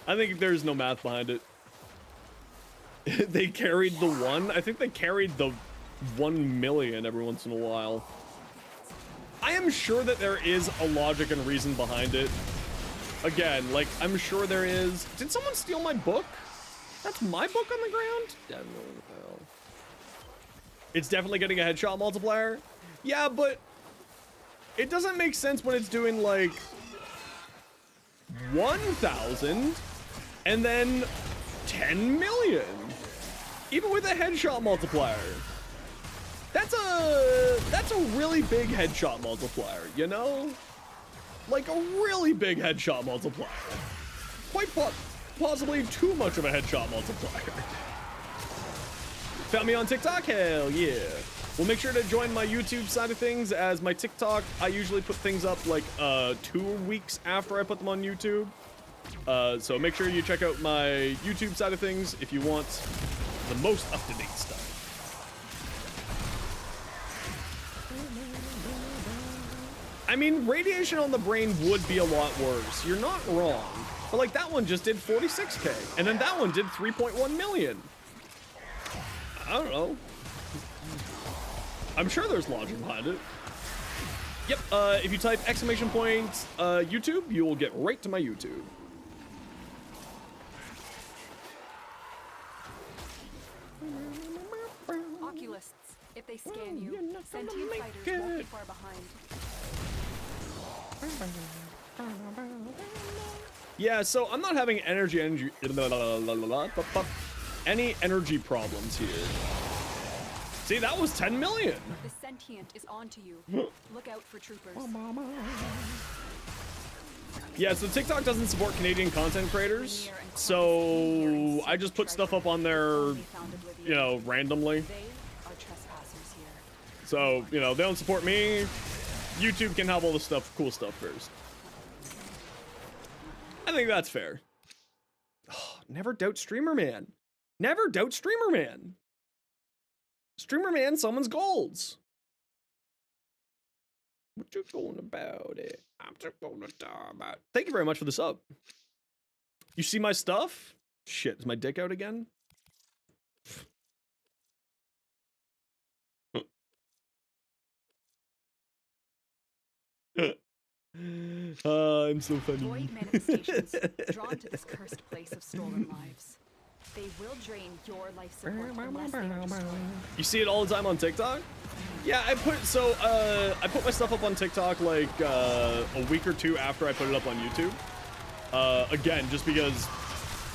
I think there's no math behind it. They carried the one. I think they carried the 1 million every once in a while. I am sure that there is a logic and reason behind it. Again, like, I'm sure there is. Did someone steal my book? That's my book on the ground? Definitely. Well, it's definitely getting a headshot multiplier. Yeah, but it doesn't make sense when it's doing like 1,000 and then 10 million. Even with a headshot multiplier. That's a really big headshot multiplier, you know? Like a really big headshot multiplier. Quite possibly too much of a headshot multiplier. Found me on TikTok? Hell yeah. Well, make sure to join my YouTube side of things, as my TikTok, I usually put things up like 2 weeks after I put them on YouTube. So make sure you check out my YouTube side of things if you want the most up-to-date stuff. I mean, radiation on the brain would be a lot worse. You're not wrong. But like that one just did 46K, and then that one did 3.1 million. I don't know. I'm sure there's logic behind it. Yep, if you type exclamation point YouTube, you will get right to my YouTube. Oculists, if they scan you, sentient fighters won't be far behind. Yeah, so I'm not having any energy problems here. See, that was 10 million. The sentient is onto you. Look out for troopers. Yeah, so TikTok doesn't support Canadian content creators, so I just put stuff up on there, you know, randomly. They are trespassers here. So, you know, they don't support me. YouTube can have all the stuff, cool stuff first. I think that's fair. Oh, never doubt Streamer Man. Never doubt Streamer Man. Streamer Man summons golds. What you going about it? I'm just gonna talk about it. Thank you very much for the sub. You see my stuff? Shit, is my dick out again? I'm so funny. Void manifestations drawn to this cursed place of stolen lives. They will drain your life support unless they are destroyed. You see it all the time on TikTok? Yeah, I put my stuff up on TikTok like a week or two after I put it up on YouTube. Again, just because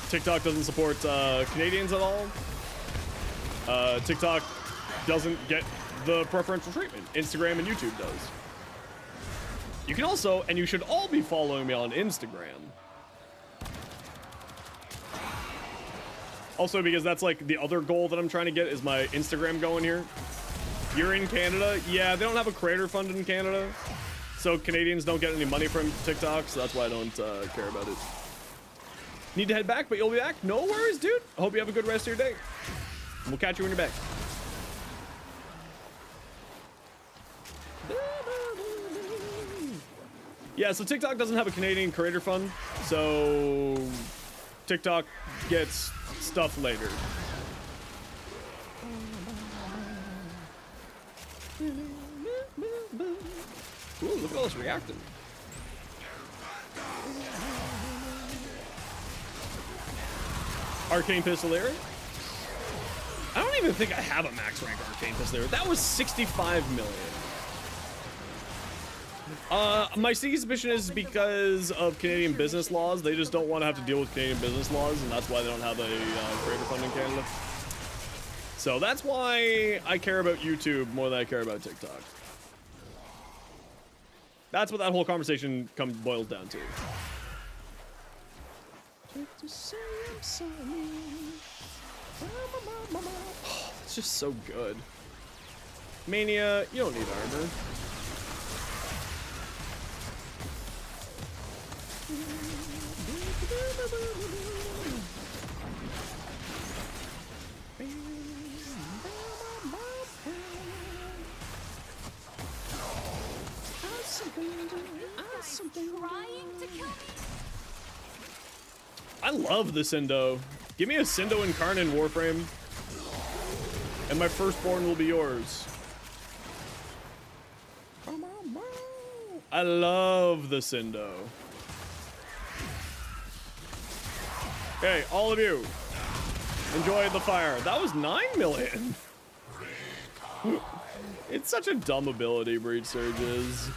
TikTok doesn't support Canadians at all. TikTok doesn't get the preferential treatment. Instagram and YouTube does. You can also, and you should all be following me on Instagram. Also, because that's like the other goal that I'm trying to get is my Instagram going here. You're in Canada? Yeah, they don't have a creator fund in Canada. So Canadians don't get any money from TikTok, so that's why I don't care about it. Need to head back, but you'll be back? No worries, dude. I hope you have a good rest of your day. We'll catch you when you're back. Yeah, so TikTok doesn't have a Canadian creator fund, so TikTok gets stuff later. Ooh, look at all this reacting. Arcane Pistolier? I don't even think I have a max rank Arcane Pistolier. That was 65 million. My sneaky suspicion is because of Canadian business laws. They just don't want to have to deal with Canadian business laws, and that's why they don't have a creator fund in Canada. So that's why I care about YouTube more than I care about TikTok. That's what that whole conversation boils down to. Oh, it's just so good. Mania, you don't need armor. I love the Cindo. Give me a Cindo Incarnate in Warframe, and my firstborn will be yours. I love the Cindo. Hey, all of you, enjoy the fire. That was 9 million. It's such a dumb ability, Breach Surges.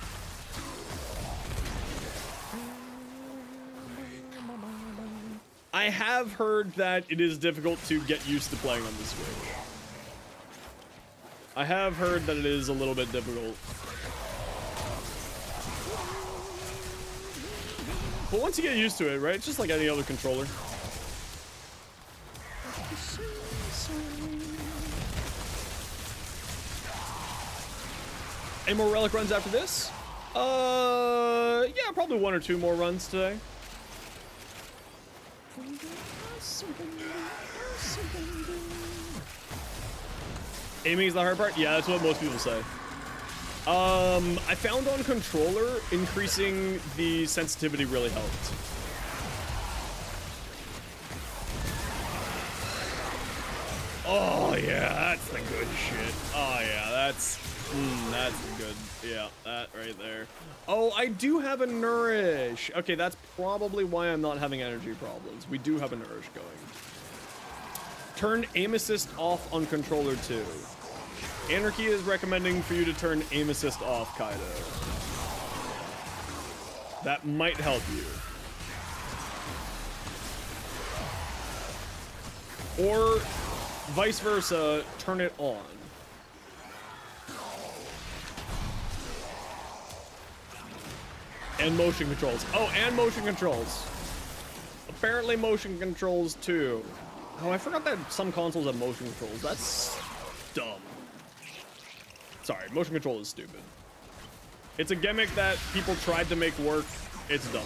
I have heard that it is difficult to get used to playing on the Switch. I have heard that it is a little bit difficult. But once you get used to it, right? It's just like any other controller. Any more relic runs after this? Yeah, probably 1 or 2 more runs today. Aiming is the hard part? Yeah, that's what most people say. I found on controller, increasing the sensitivity really helped. Oh yeah, that's the good shit. Oh yeah, that's good. Yeah, that right there. Oh, I do have a nourish. Okay, that's probably why I'm not having energy problems. We do have a nourish going. Turn aim assist off on controller 2. Anarchy is recommending for you to turn aim assist off, Kaido. That might help you. Or vice versa, turn it on. And motion controls. Oh, and motion controls. Apparently motion controls too. Oh, I forgot that some consoles have motion controls. That's dumb. Sorry, motion control is stupid. It's a gimmick that people tried to make work. It's dumb.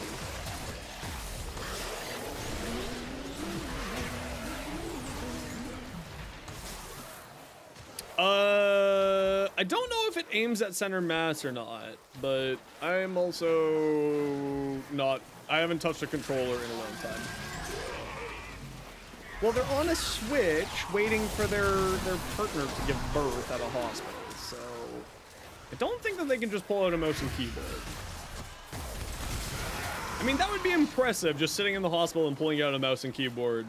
I don't know if it aims at center mass or not, but I'm also not. I haven't touched a controller in a long time. Well, they're on a Switch, waiting for their partner to give birth at a hospital, so I don't think that they can just pull out a mouse and keyboard. I mean, that would be impressive, just sitting in the hospital and pulling out a mouse and keyboard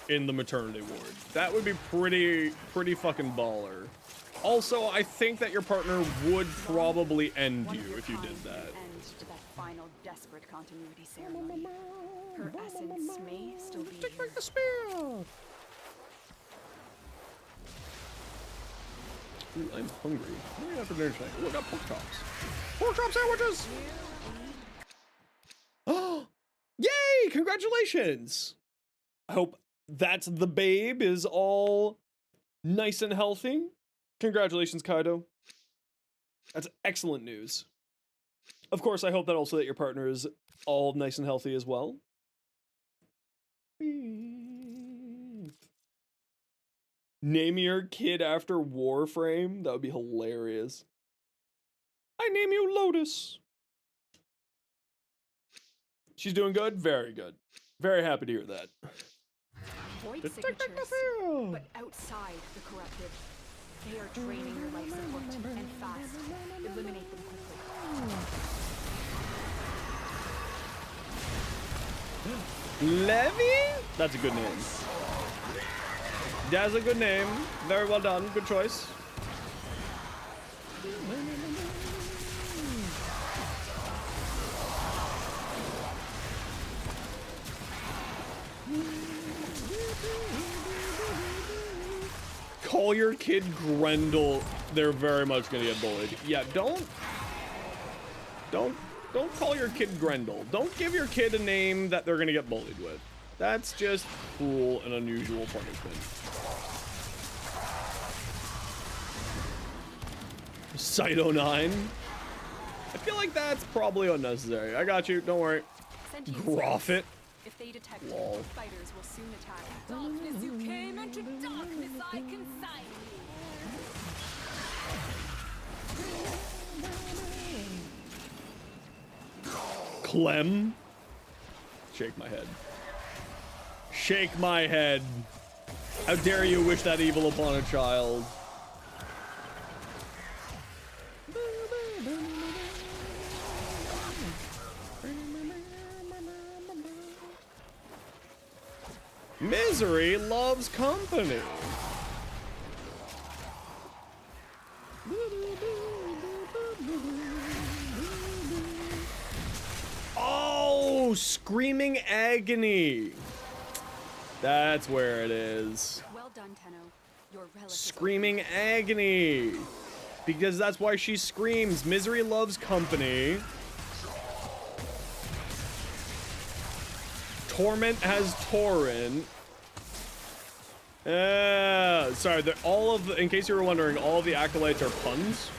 in the maternity ward. That would be pretty fucking baller. Also, I think that your partner would probably end you if you did that. End to that final desperate continuity ceremony. Her essence may still be Take here. back the spear! Ooh, I'm hungry. What do we got for dinner tonight? Ooh, I got pork chops. Pork chop sandwiches! Oh! Yay! Congratulations! I hope that's the babe is all nice and healthy. Congratulations, Kaido. That's excellent news. Of course, I hope that also that your partner is all nice and healthy as well. Name your kid after Warframe? That would be hilarious. I name you Lotus. She's doing good? Very good. Very happy to hear that. Void signatures, but outside the corrupted. They are draining your life support, and fast. Eliminate them quickly. Levy? That's a good name. That's a good name. Very well done. Good choice. Call your kid Grendel. They're very much gonna get bullied. Yeah, don't call your kid Grendel. Don't give your kid a name that they're gonna get bullied with. That's just cruel and unusual punishment. Cyto 9. I feel like that's probably unnecessary. I got you. Don't worry. Groff it. If they detect Lol. you, fighters will soon attack. Darkness you came, and to darkness I consign you. Clem. Shake my head. Shake my head. How dare you wish that evil upon a child. Misery loves company. Oh, Screaming Agony. That's where it is. Well done, Tenno. Your relic is Screaming Agony. Because that's why she screams. Misery loves company. Torment has Torrent. Sorry, in case you were wondering, all of the acolytes are puns.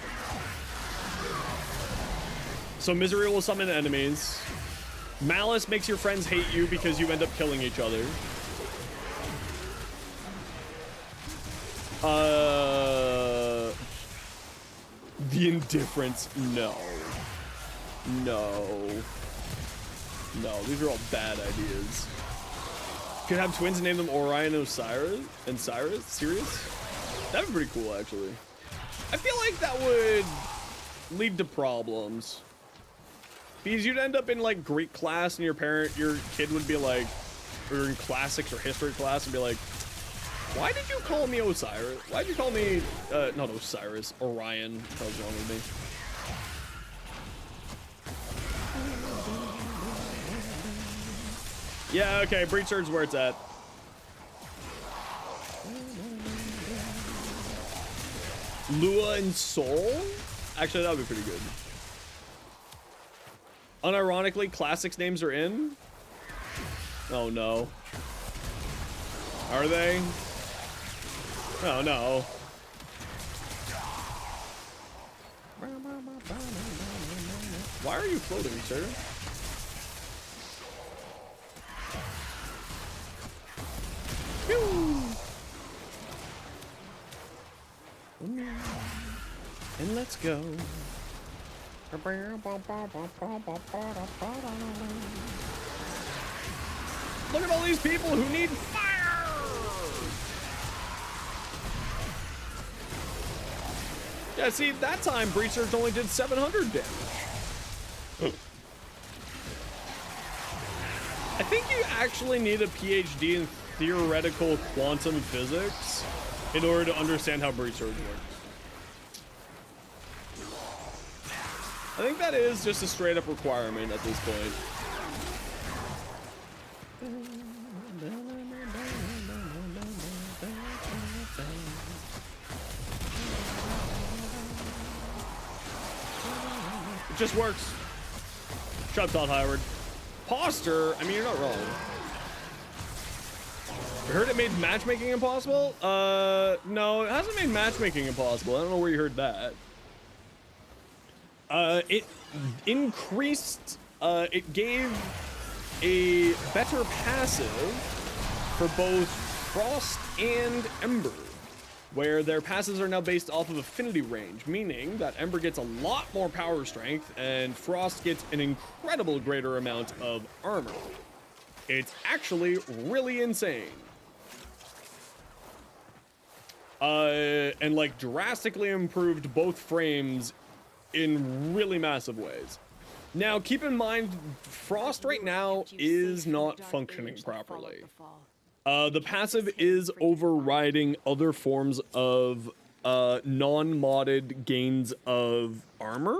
So Misery will summon enemies. Malice makes your friends hate you because you end up killing each other. The Indifference, no. No. No, these are all bad ideas. Could have twins and name them Orion and Osiris and Cyrus? Sirius? That'd be pretty cool, actually. I feel like that would lead to problems. Because you'd end up in like Greek class and your kid would be like, or in classics or history class and be like, why did you call me Osiris? Why'd you call me, not Osiris, Orion? What the hell's wrong with me? Yeah, okay, Breach Surge's where it's at. Lua and Soul? Actually, that would be pretty good. Unironically, Classics names are in? Oh no. Are they? Oh no. Why are you floating, sir? And let's go. Look at all these people who need fire! Yeah, see, that time Breach Surge only did 700 damage. I think you actually need a PhD in theoretical quantum physics in order to understand how Breach Surge works. I think that is just a straight up requirement at this point. It just works. Shut up, Todd Howard. Poster? I mean, you're not wrong. I heard it made matchmaking impossible? No, it hasn't made matchmaking impossible. I don't know where you heard that. It increased, it gave a better passive for both Frost and Ember, where their passives are now based off of affinity range, meaning that Ember gets a lot more power strength and Frost gets an incredible greater amount of armor. It's actually really insane. And like drastically improved both frames in really massive ways. Now, keep in mind, Frost right now is not functioning properly. The passive is overriding other forms of non-modded gains of armor,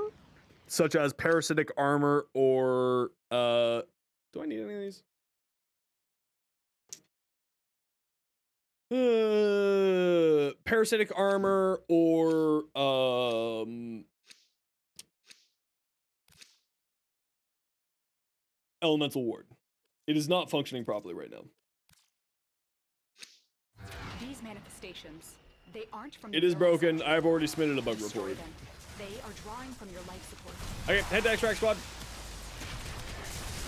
such as parasitic armor or do I need any of these? Parasitic armor or elemental ward. It is not functioning properly right now. These manifestations, they aren't from It is broken. I've already submitted a bug report. They are drawing from your life support. Okay, head to extract squad.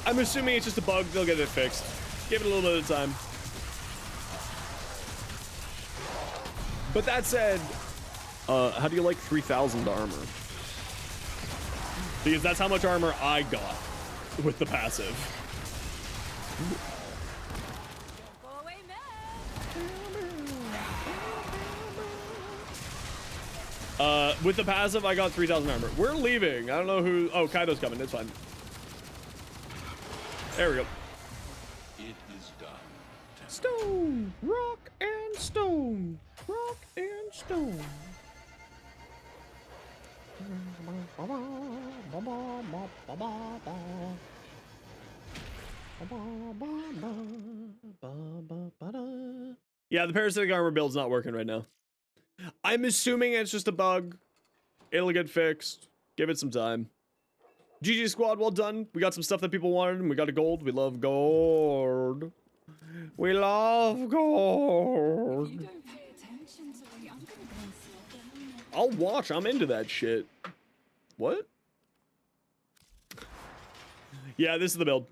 I'm assuming it's just a bug. They'll get it fixed. Give it a little bit of time. But that said, how do you like 3,000 armor? Because that's how much armor I got with the passive. Go away, With the passive, I got 3,000 armor. We're leaving. I don't know who. Oh, Kaido's coming. It's fine. There we go. It is done. Stone, rock, and stone. Rock and stone. Yeah, the parasitic armor build's not working right now. I'm assuming it's just a bug. It'll get fixed. Give it some time. GG squad, well done. We got some stuff that people wanted and we got a gold. We love gold. We love gold. You don't pay attention to me. I'm gonna go and slow down. I'll watch. I'm into that shit. What? Yeah, this is the build.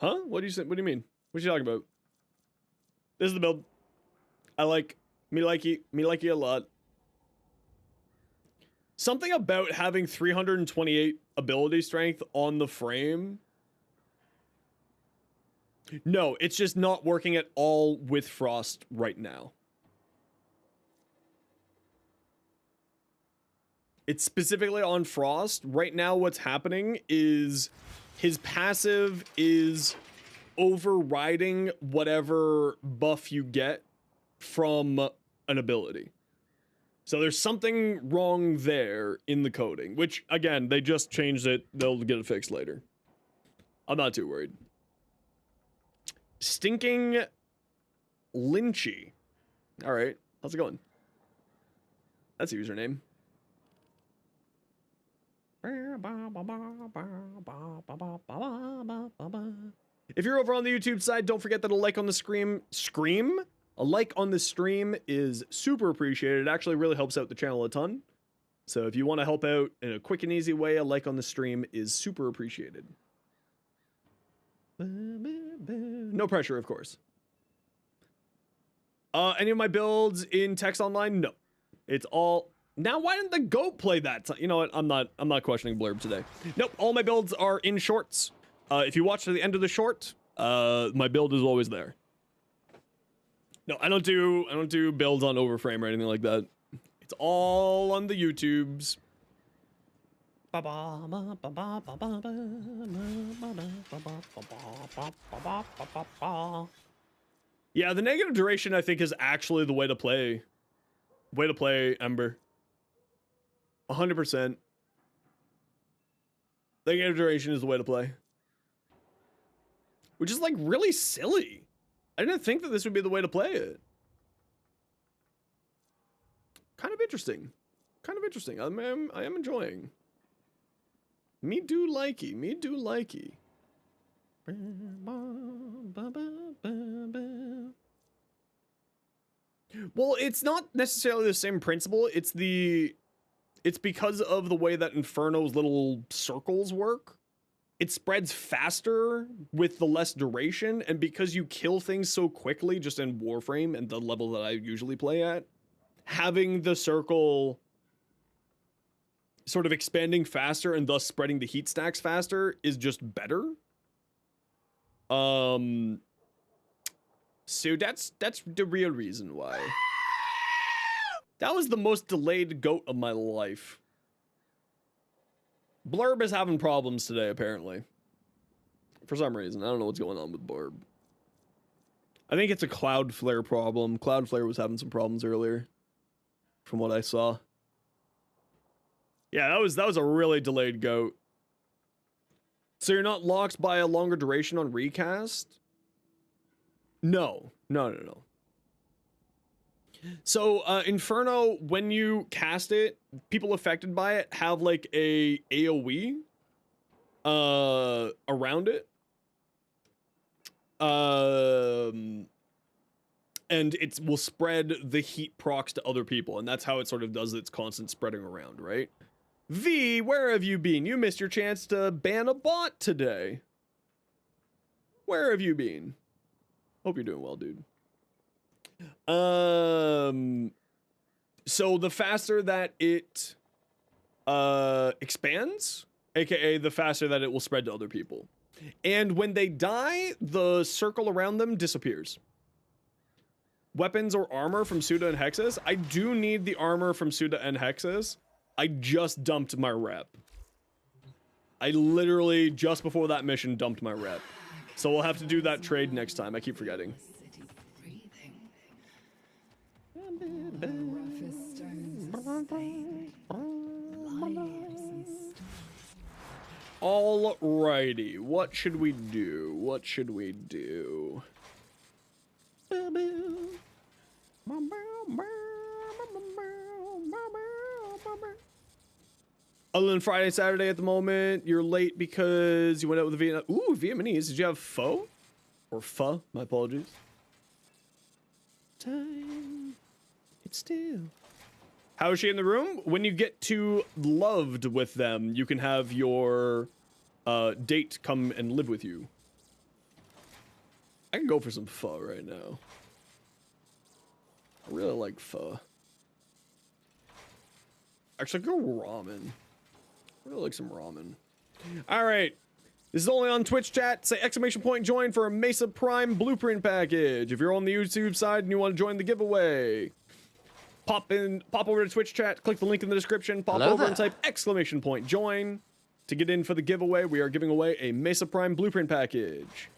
Huh? What do you say? What do you mean? What you talking about? This is the build. I like me likey a lot. Something about having 328 ability strength on the frame. No, it's just not working at all with Frost right now. It's specifically on Frost. Right now what's happening is his passive is overriding whatever buff you get from an ability. So there's something wrong there in the coding, which again, they just changed it. They'll get it fixed later. I'm not too worried. Stinking Lynchy. All right, how's it going? That's a username. If you're over on the YouTube side, don't forget that a like on the stream. A like on the stream is super appreciated. It actually really helps out the channel a ton. So if you want to help out in a quick and easy way, a like on the stream is super appreciated. No pressure, of course. Any of my builds in text online? No. It's all Now, why didn't the goat play that? You know what? I'm not questioning Blurb today. Nope. All my builds are in shorts. If you watch to the end of the short, my build is always there. No, I don't do builds on overframe or anything like that. It's all on the YouTubes. Yeah, the negative duration I think is actually the way to play. Way to play Ember. 100%. Negative duration is the way to play. Which is like really silly. I didn't think that this would be the way to play it. Kind of interesting. Kind of interesting. I am enjoying. Me do likey. Me do likey. Well, it's not necessarily the same principle. It's because of the way that Inferno's little circles work. It spreads faster with the less duration, and because you kill things so quickly just in Warframe and the level that I usually play at, having the circle sort of expanding faster and thus spreading the heat stacks faster is just better. So that's the real reason why. That was the most delayed goat of my life. Blurb is having problems today, apparently. For some reason. I don't know what's going on with Blurb. I think it's a Cloudflare problem. Cloudflare was having some problems earlier. From what I saw. Yeah, that was a really delayed goat. So you're not locked by a longer duration on recast? No. No. So, Inferno, when you cast it, people affected by it have like a AoE around it. And it will spread the heat procs to other people, and that's how it sort of does its constant spreading around, right? V, where have you been? You missed your chance to ban a bot today. Where have you been? Hope you're doing well, dude. So the faster that it expands, aka the faster that it will spread to other people. And when they die, the circle around them disappears. Weapons or armor from Suda and Hexus. I do need the armor from Suda and Hexus. I just dumped my rep. I literally, just before that mission, dumped my rep. So we'll have to do that trade next time. I keep forgetting. Alrighty, what should we do? What should we do? Other than Friday, Saturday at the moment, you're late because you went out with the Vietnam. Ooh, Vietnamese. Did you have pho? Or pho? My apologies. Time. It's still. How is she in the room? When you get too loved with them, you can have your date come and live with you. I can go for some pho right now. I really like pho. Actually, go ramen. I really like some ramen. All right. This is only on Twitch chat. Say exclamation point join for a Mesa Prime blueprint package. If you're on the YouTube side and you want to join the giveaway, pop over to Twitch chat, click the link in the description, pop over and type exclamation point join to get in for the giveaway. We are giving away a Mesa Prime blueprint package.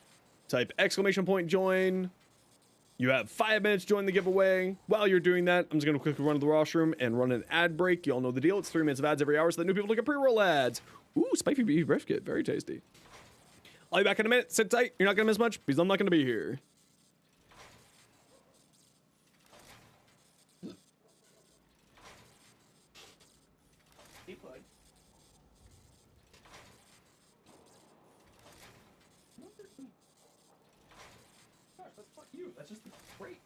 Type exclamation point join. You have 5 minutes to join the giveaway. While you're doing that, I'm just going to quickly run to the washroom and run an ad break. You all know the deal. It's 3 minutes of ads every hour so that new people don't get pre-roll ads. Ooh, spicy beef brisket. Very tasty. I'll be back in a minute. Sit tight. You're not going to miss much because I'm not going to be here. That's just great.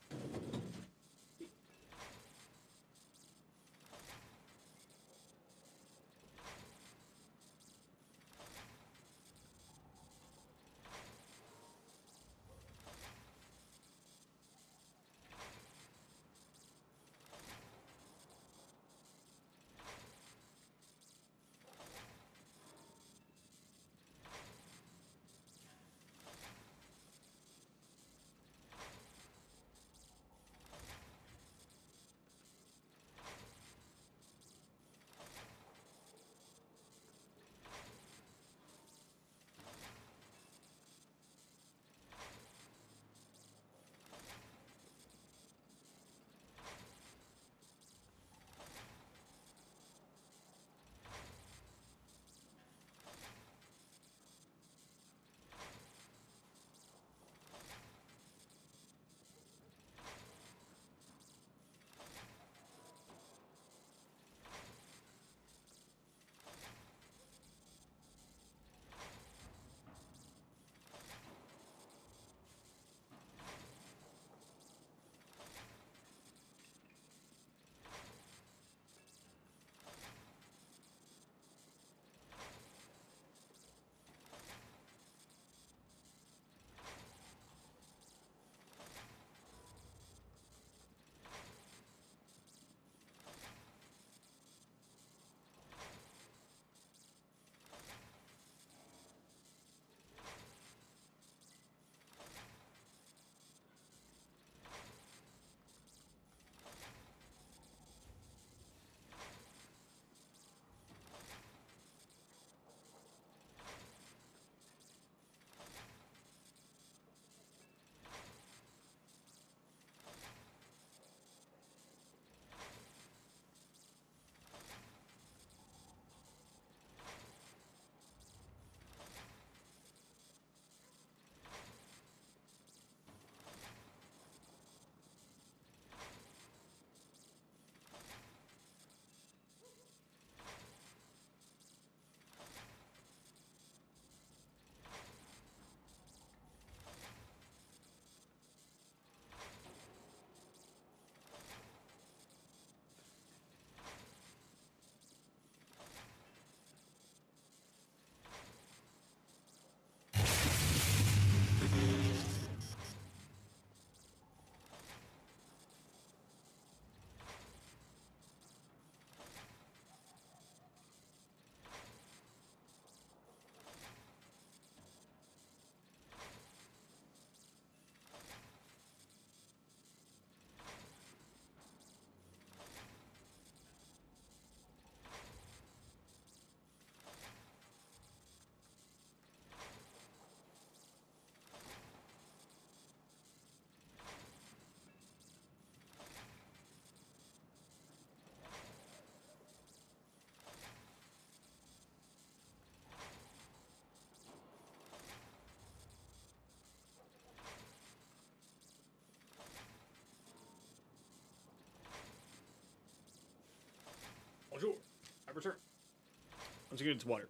just gonna get some water.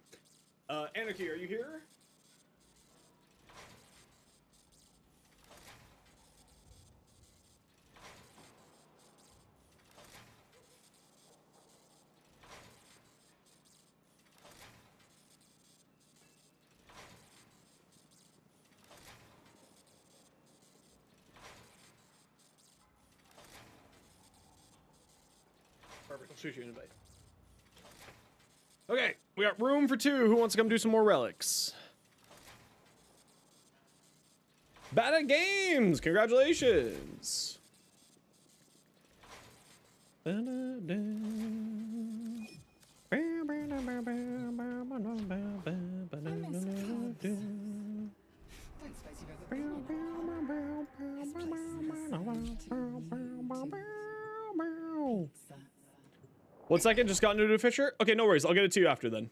Anarchy, are you here? Perfect. I'll shoot you an invite. Okay, we got room for 2. Who wants to come do some more relics? Bad at games! Congratulations! One second, just got into a Fisher. Okay, no worries. I'll get it to you after then.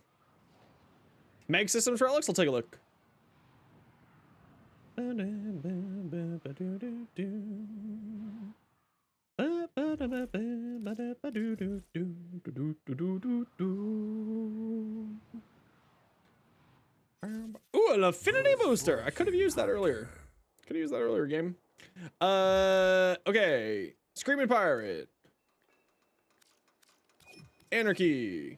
Mag Systems relics? I'll take a look. Ooh, an affinity booster. I could have used that earlier. Could have used that earlier, game. Okay. Screaming Pirate. Anarchy.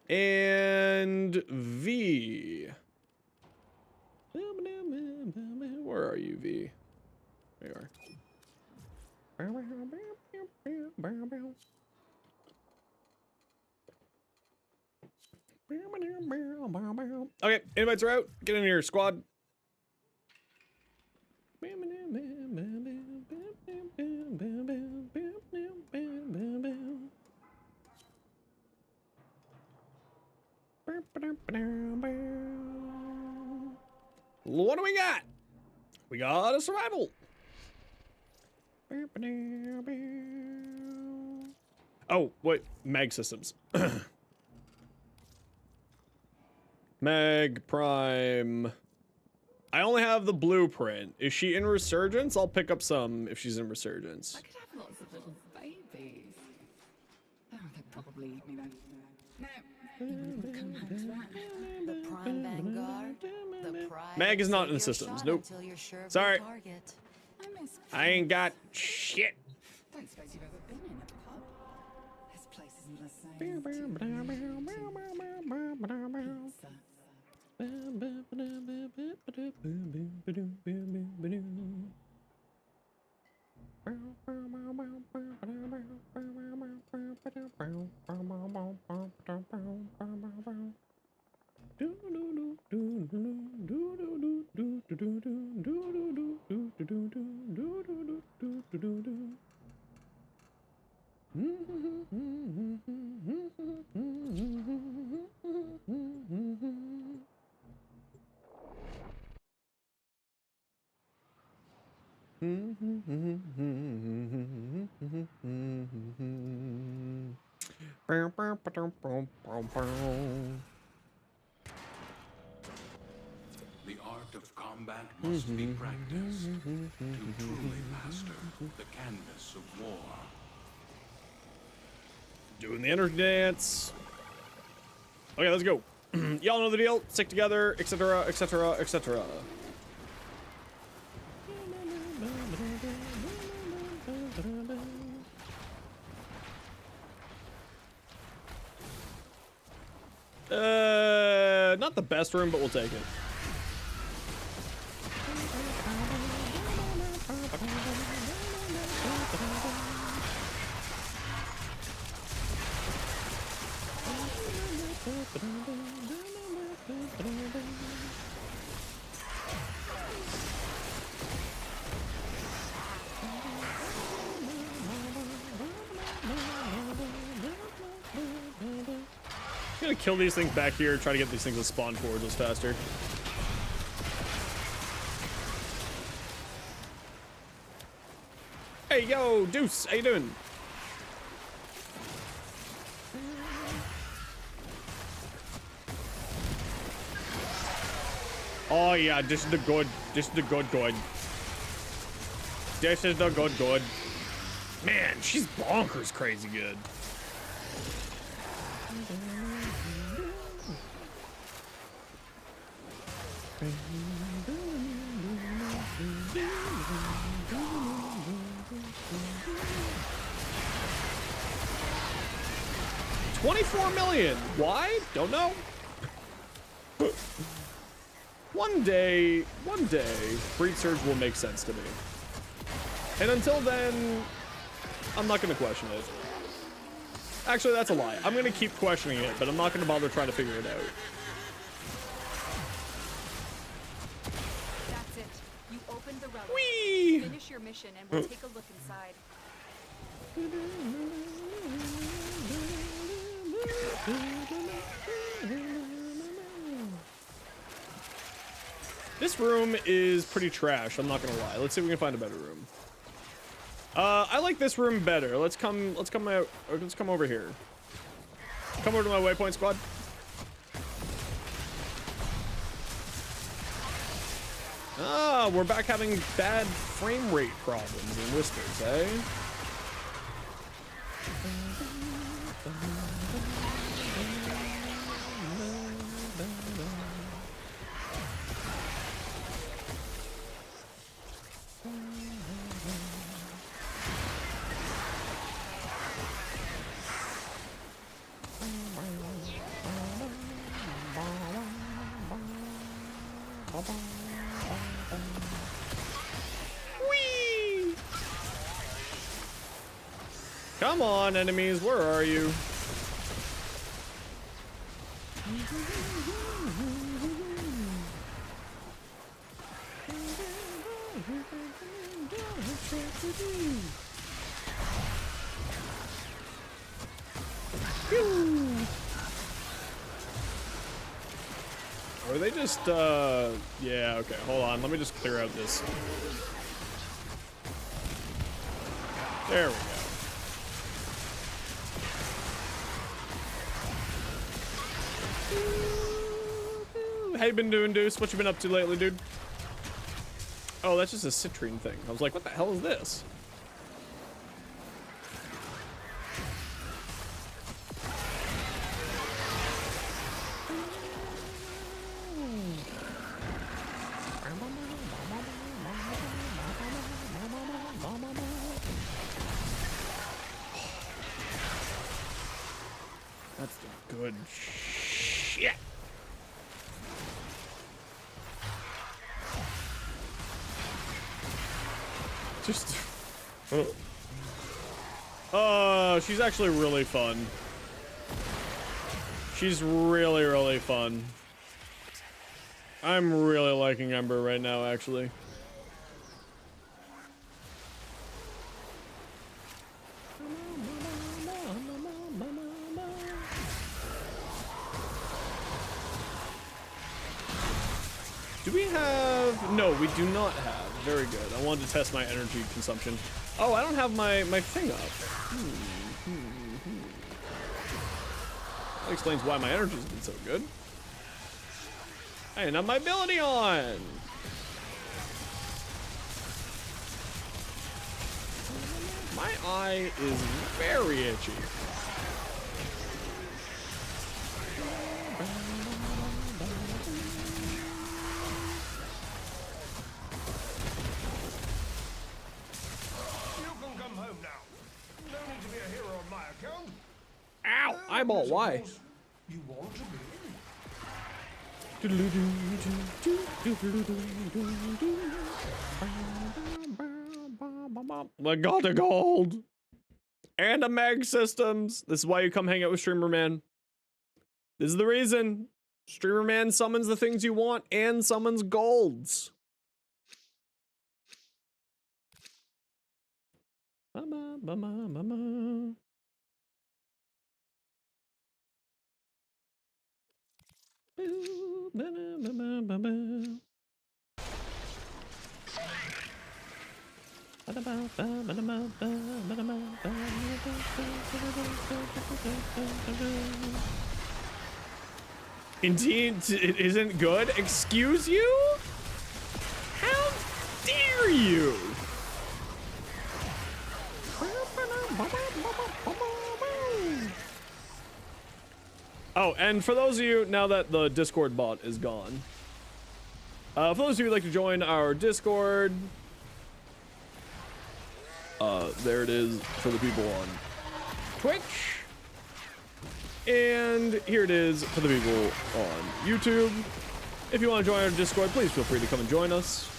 And V. Where are you, V? There you are. Okay, invites are out. Get in here, squad. What do we got? We got a survival. Oh, wait. Mag Systems. Mag Prime. I only have the blueprint. Is she in Resurgence? I'll pick up some if she's in Resurgence. I could have lots of little babies. Oh, they'd probably eat me though. No, you wouldn't come back to that. The Prime Vanguard. The Prime Mag is not in the systems. Nope. Sorry. I ain't got shit. Don't suppose you've ever been in a pub. This place isn't the same. The art of combat must be practiced to truly master the canvas of war. Doing the energy dance. Okay, let's go. Y'all know the deal. Stick together, etc., etc., etc. Not the best room, but we'll take it. I'm gonna kill these things back here, try to get these things to spawn towards us faster. Hey, yo, Deuce, how you doing? Oh yeah, this is the good. This is the good. This is the good. Man, she's bonkers crazy good. $24 million. Why? Don't know. One day, Breed Surge will make sense to me. And until then, I'm not gonna question it. Actually, that's a lie. I'm gonna keep questioning it, but I'm not gonna bother trying to figure it out. That's it. You opened the relic. Whee! Finish your mission and we'll take a look inside. This room is pretty trash, I'm not gonna lie. Let's see if we can find a better room. I like this room better. Let's come over here. Come over to my waypoint squad. Ah, we're back having bad frame rate problems in Whispers, eh? Whee! Come on, enemies, where are you? Are they just, yeah, okay, hold on. Let me just clear out this. There we go. How you been doing, Deuce? What you been up to lately, dude? Oh, that's just a citrine thing. I was like, what the hell is this? That's the good shit. Just she's actually really fun. She's really, really fun. I'm really liking Ember right now, actually. Do we have... No, we do not have. Very good. I wanted to test my energy consumption. Oh, I don't have my thing up. That explains why my energy's been so good. I didn't have my ability on. My eye is very itchy. Ow! Eyeball, why? You want to be? I got the gold! And a mag systems! This is why you come hang out with Streamer Man. This is the reason. Streamer Man summons the things you want and summons golds. Indeed, it isn't good. Excuse you? How dare you? Oh, and for those of you, now that the Discord bot is gone, For those of you who'd like to join our Discord, there it is for the people on Twitch. And here it is for the people on YouTube. If you want to join our Discord, please feel free to come and join us.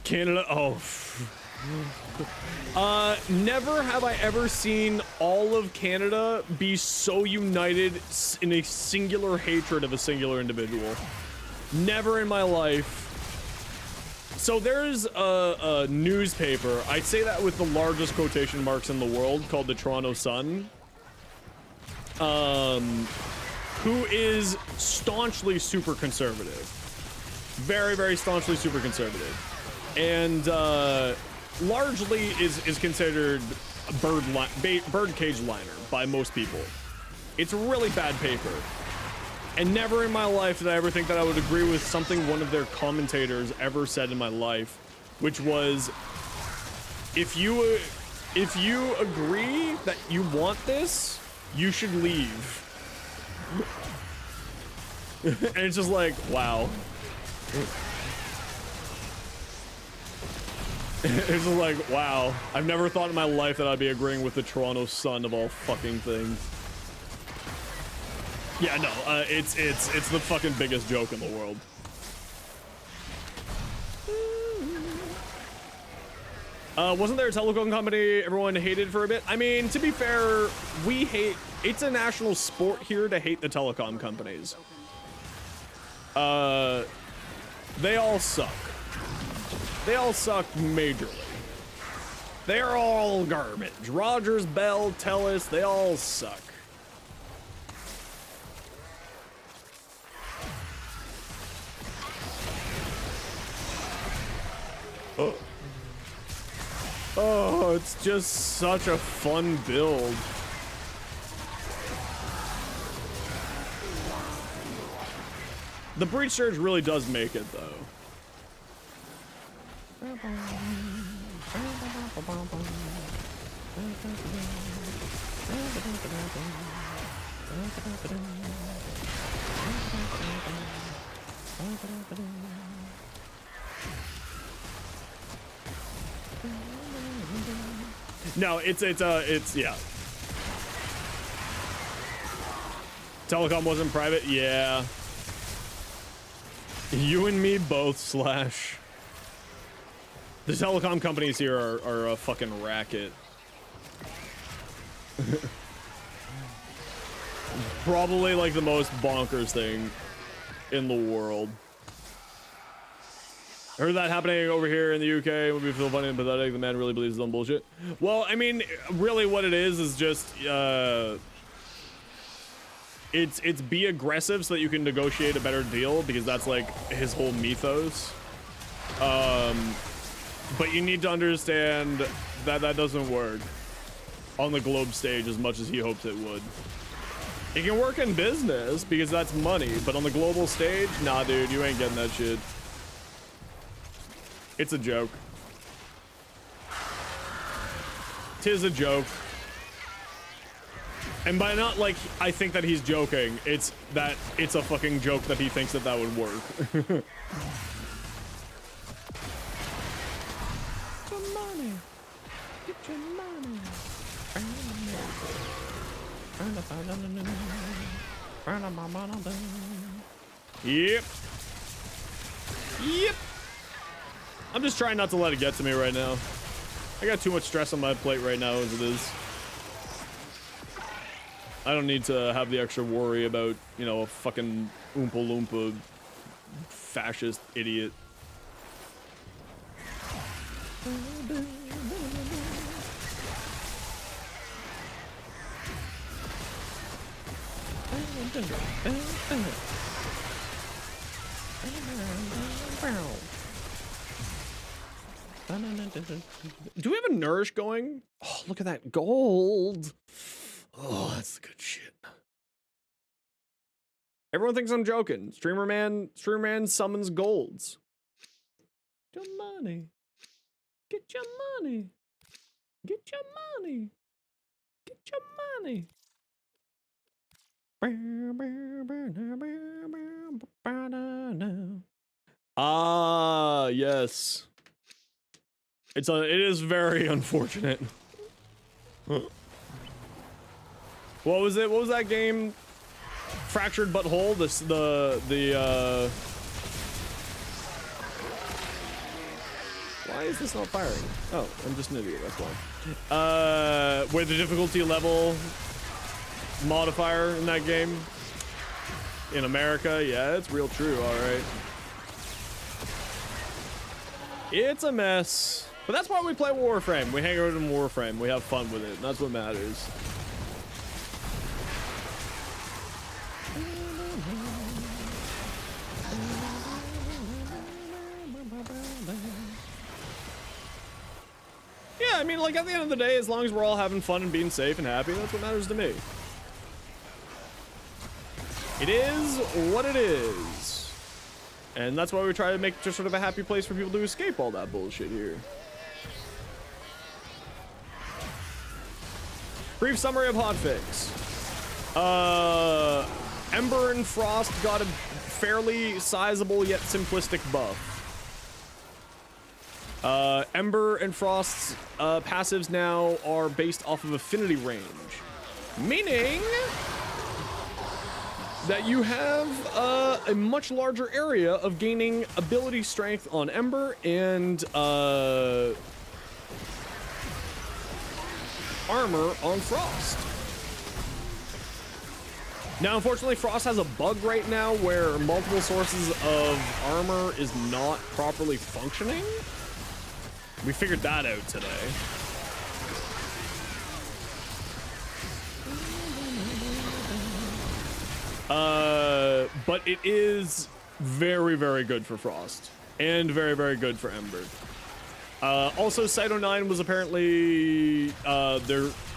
Canada, oh. Never have I ever seen all of Canada be so united in a singular hatred of a singular individual. Never in my life. So there's a newspaper, I say that with the largest quotation marks in the world, called the Toronto Sun, who is staunchly super conservative. Very, very staunchly super conservative. And largely is considered a bird cage liner by most people. It's a really bad paper. And never in my life did I ever think that I would agree with something one of their commentators ever said in my life, which was, if you agree that you want this, you should leave. And it's just like, wow. It's just like, wow. I've never thought in my life that I'd be agreeing with the Toronto Sun of all fucking things. Yeah, no, it's the fucking biggest joke in the world. Wasn't there a telecom company everyone hated for a bit? I mean, to be fair, it's a national sport here to hate the telecom companies. They all suck. They all suck majorly. They're all garbage. Rogers, Bell, Telus, they all suck. Oh, it's just such a fun build. The breach surge really does make it, though. No, it's yeah. Telecom wasn't private? Yeah. You and me both, Slash. The telecom companies here are a fucking racket. Probably like the most bonkers thing in the world. I heard that happening over here in the UK. It would be feel funny and pathetic. The man really believes his own bullshit. Well, I mean, really what it is just it's be aggressive so that you can negotiate a better deal, because that's like his whole mythos. But you need to understand that that doesn't work on the globe stage as much as he hopes it would. It can work in business because that's money, but on the global stage, nah, dude, you ain't getting that shit. It's a joke. 'Tis a joke. And by not like I think that he's joking, it's that it's a fucking joke that he thinks that that would work. Yep. Yep. I'm just trying not to let it get to me right now. I got too much stress on my plate right now as it is. I don't need to have the extra worry about, you know, a fucking Oompa Loompa fascist idiot. Do we have a nourish going? Oh, look at that gold. Oh, that's the good shit. Everyone thinks I'm joking. Streamer man summons golds. Get your money. Get your money. Get your money. Get your money. Ah, yes. It is very unfortunate. What was it? What was that game? Fractured But Whole? Why is this not firing? Oh, I'm just an idiot, that's why. Where the difficulty level modifier in that game in America, yeah, it's real true, alright. It's a mess. But that's why we play Warframe. We hang out in Warframe. We have fun with it. And that's what matters. Yeah, I mean, like, at the end of the day, as long as we're all having fun and being safe and happy, that's what matters to me. It is what it is. And that's why we try to make just sort of a happy place for people to escape all that bullshit here. Brief summary of Hotfix. Ember and Frost got a fairly sizable yet simplistic buff. Ember and Frost's passives now are based off of affinity range, meaning that you have a much larger area of gaining ability strength on Ember and armor on Frost. Now, unfortunately, Frost has a bug right now where multiple sources of armor is not properly functioning. We figured that out today. But it is very, very good for Frost and very, very good for Ember. Also, Cyto 9 was apparently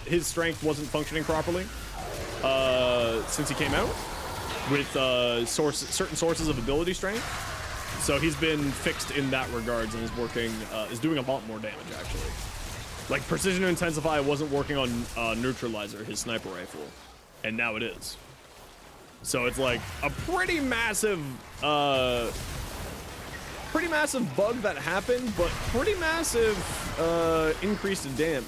his strength wasn't functioning properly since he came out with certain sources of ability strength. So he's been fixed in that regards and is doing a lot more damage actually. Like Precision Intensify wasn't working on Neutralizer, his sniper rifle, and now it is. So it's like a pretty massive bug that happened, but pretty massive increase in damage.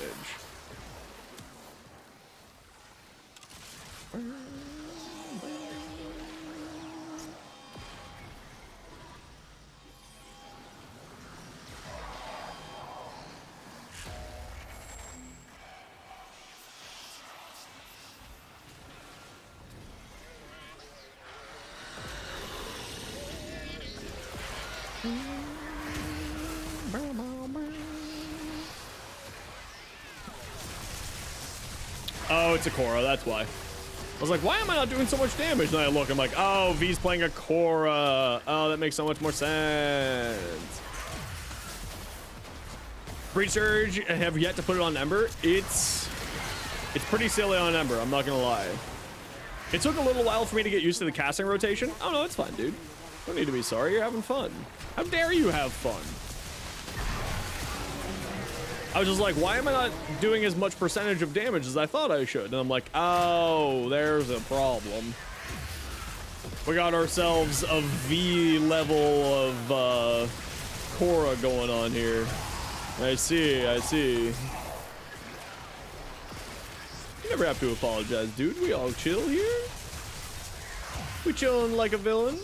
Oh, it's a Korra, that's why. I was like, why am I not doing so much damage? And I look, I'm like, oh, V's playing a Korra. Oh, that makes so much more sense. Breach Surge, I have yet to put it on Ember. It's pretty silly on Ember, I'm not gonna lie. It took a little while for me to get used to the casting rotation. Oh no, it's fine, dude. Don't need to be sorry, you're having fun. How dare you have fun? I was just like, why am I not doing as much percentage of damage as I thought I should? And I'm like, oh, there's a problem. We got ourselves a V level of Korra going on here. I see. You never have to apologize, dude. We all chill here. We chilling like a villain.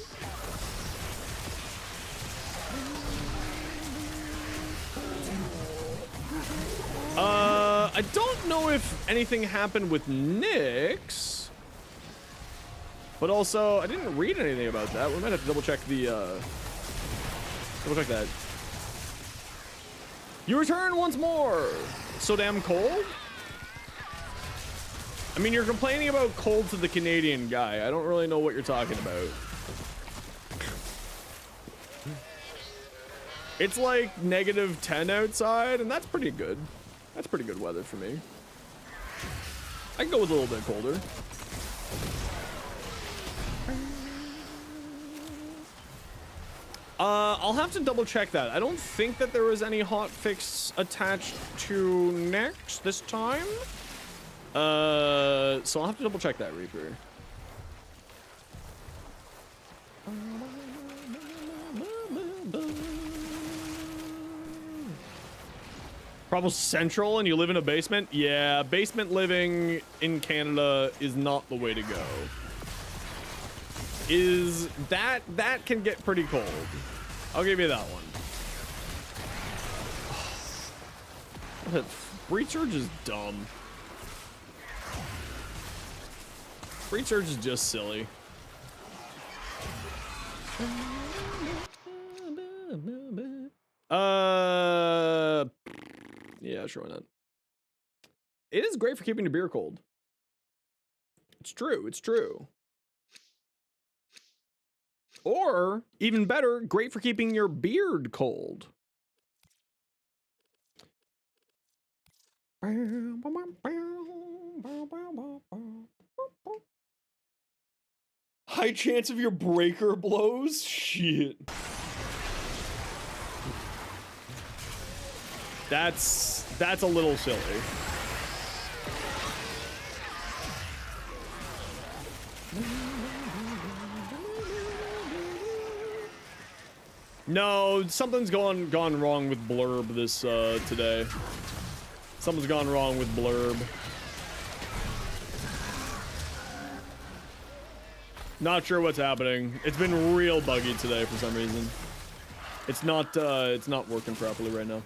I don't know if anything happened with Nyx, but also I didn't read anything about that. We might have to double check that. You return once more. So damn cold? I mean, you're complaining about cold to the Canadian guy. I don't really know what you're talking about. It's like -10 outside, and that's pretty good. That's pretty good weather for me. I can go with a little bit colder. I'll have to double check that. I don't think that there was any hotfix attached to necks this time. So I'll have to double check that, Reaper. Probably Central and you live in a basement? Yeah, basement living in Canada is not the way to go. That can get pretty cold. I'll give you that one. That breach surge is dumb. Breach surge is just silly. Yeah, sure, why not? It is great for keeping your beer cold. It's true, it's true. Or, even better, great for keeping your beard cold. High chance of your breaker blows? Shit. That's a little silly. No, something's gone wrong with Blurb this today. Something's gone wrong with Blurb. Not sure what's happening. It's been real buggy today for some reason. It's not working properly right now.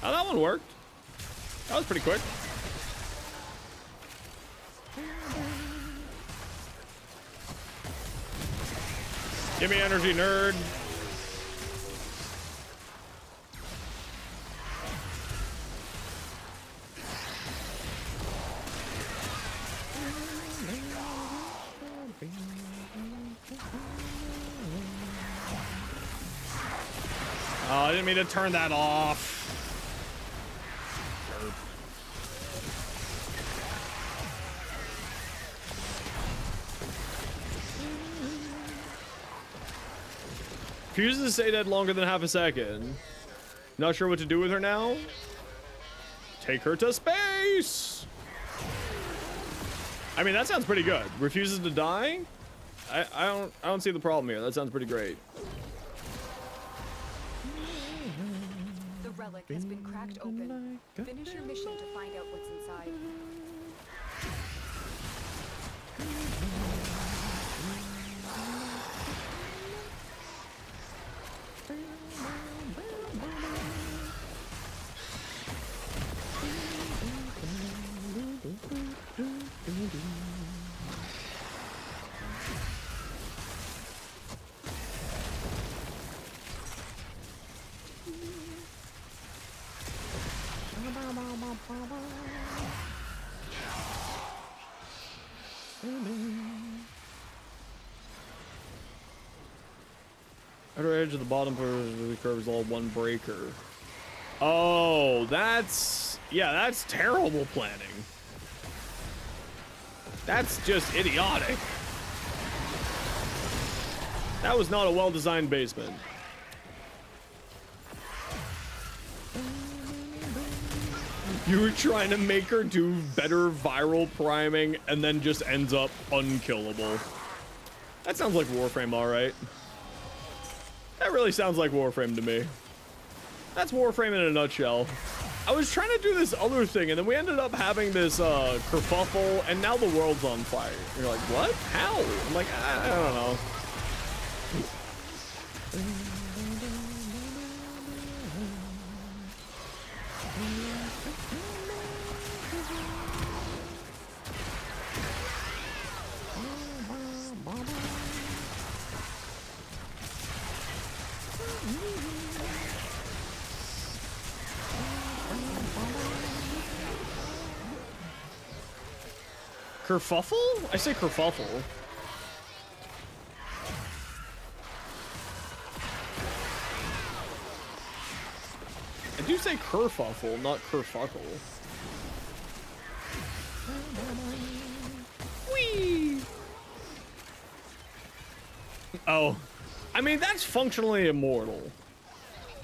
Oh, that one worked. That was pretty quick. Give me energy, nerd. Oh, I didn't mean to turn that off. Fuses stay dead longer than half a second. Not sure what to do with her now. Take her to space. I mean, that sounds pretty good. Refuses to die. I don't see the problem here. That sounds pretty great. The relic has been cracked open. Finish your mission to find out what's inside. Outer edge of the bottom part of the curve is all one breaker. Oh, that's terrible planning. That's just idiotic. That was not a well-designed basement. You were trying to make her do better viral priming and then just ends up unkillable. That sounds like Warframe, all right. That really sounds like Warframe to me. That's Warframe in a nutshell. I was trying to do this other thing, and then we ended up having this kerfuffle, and now the world's on fire. You're like, what? How? I'm like, I don't know. Kerfuffle? I say kerfuffle. Did you say kerfuffle, not kerfuckle? Whee! Oh, I mean, that's functionally immortal.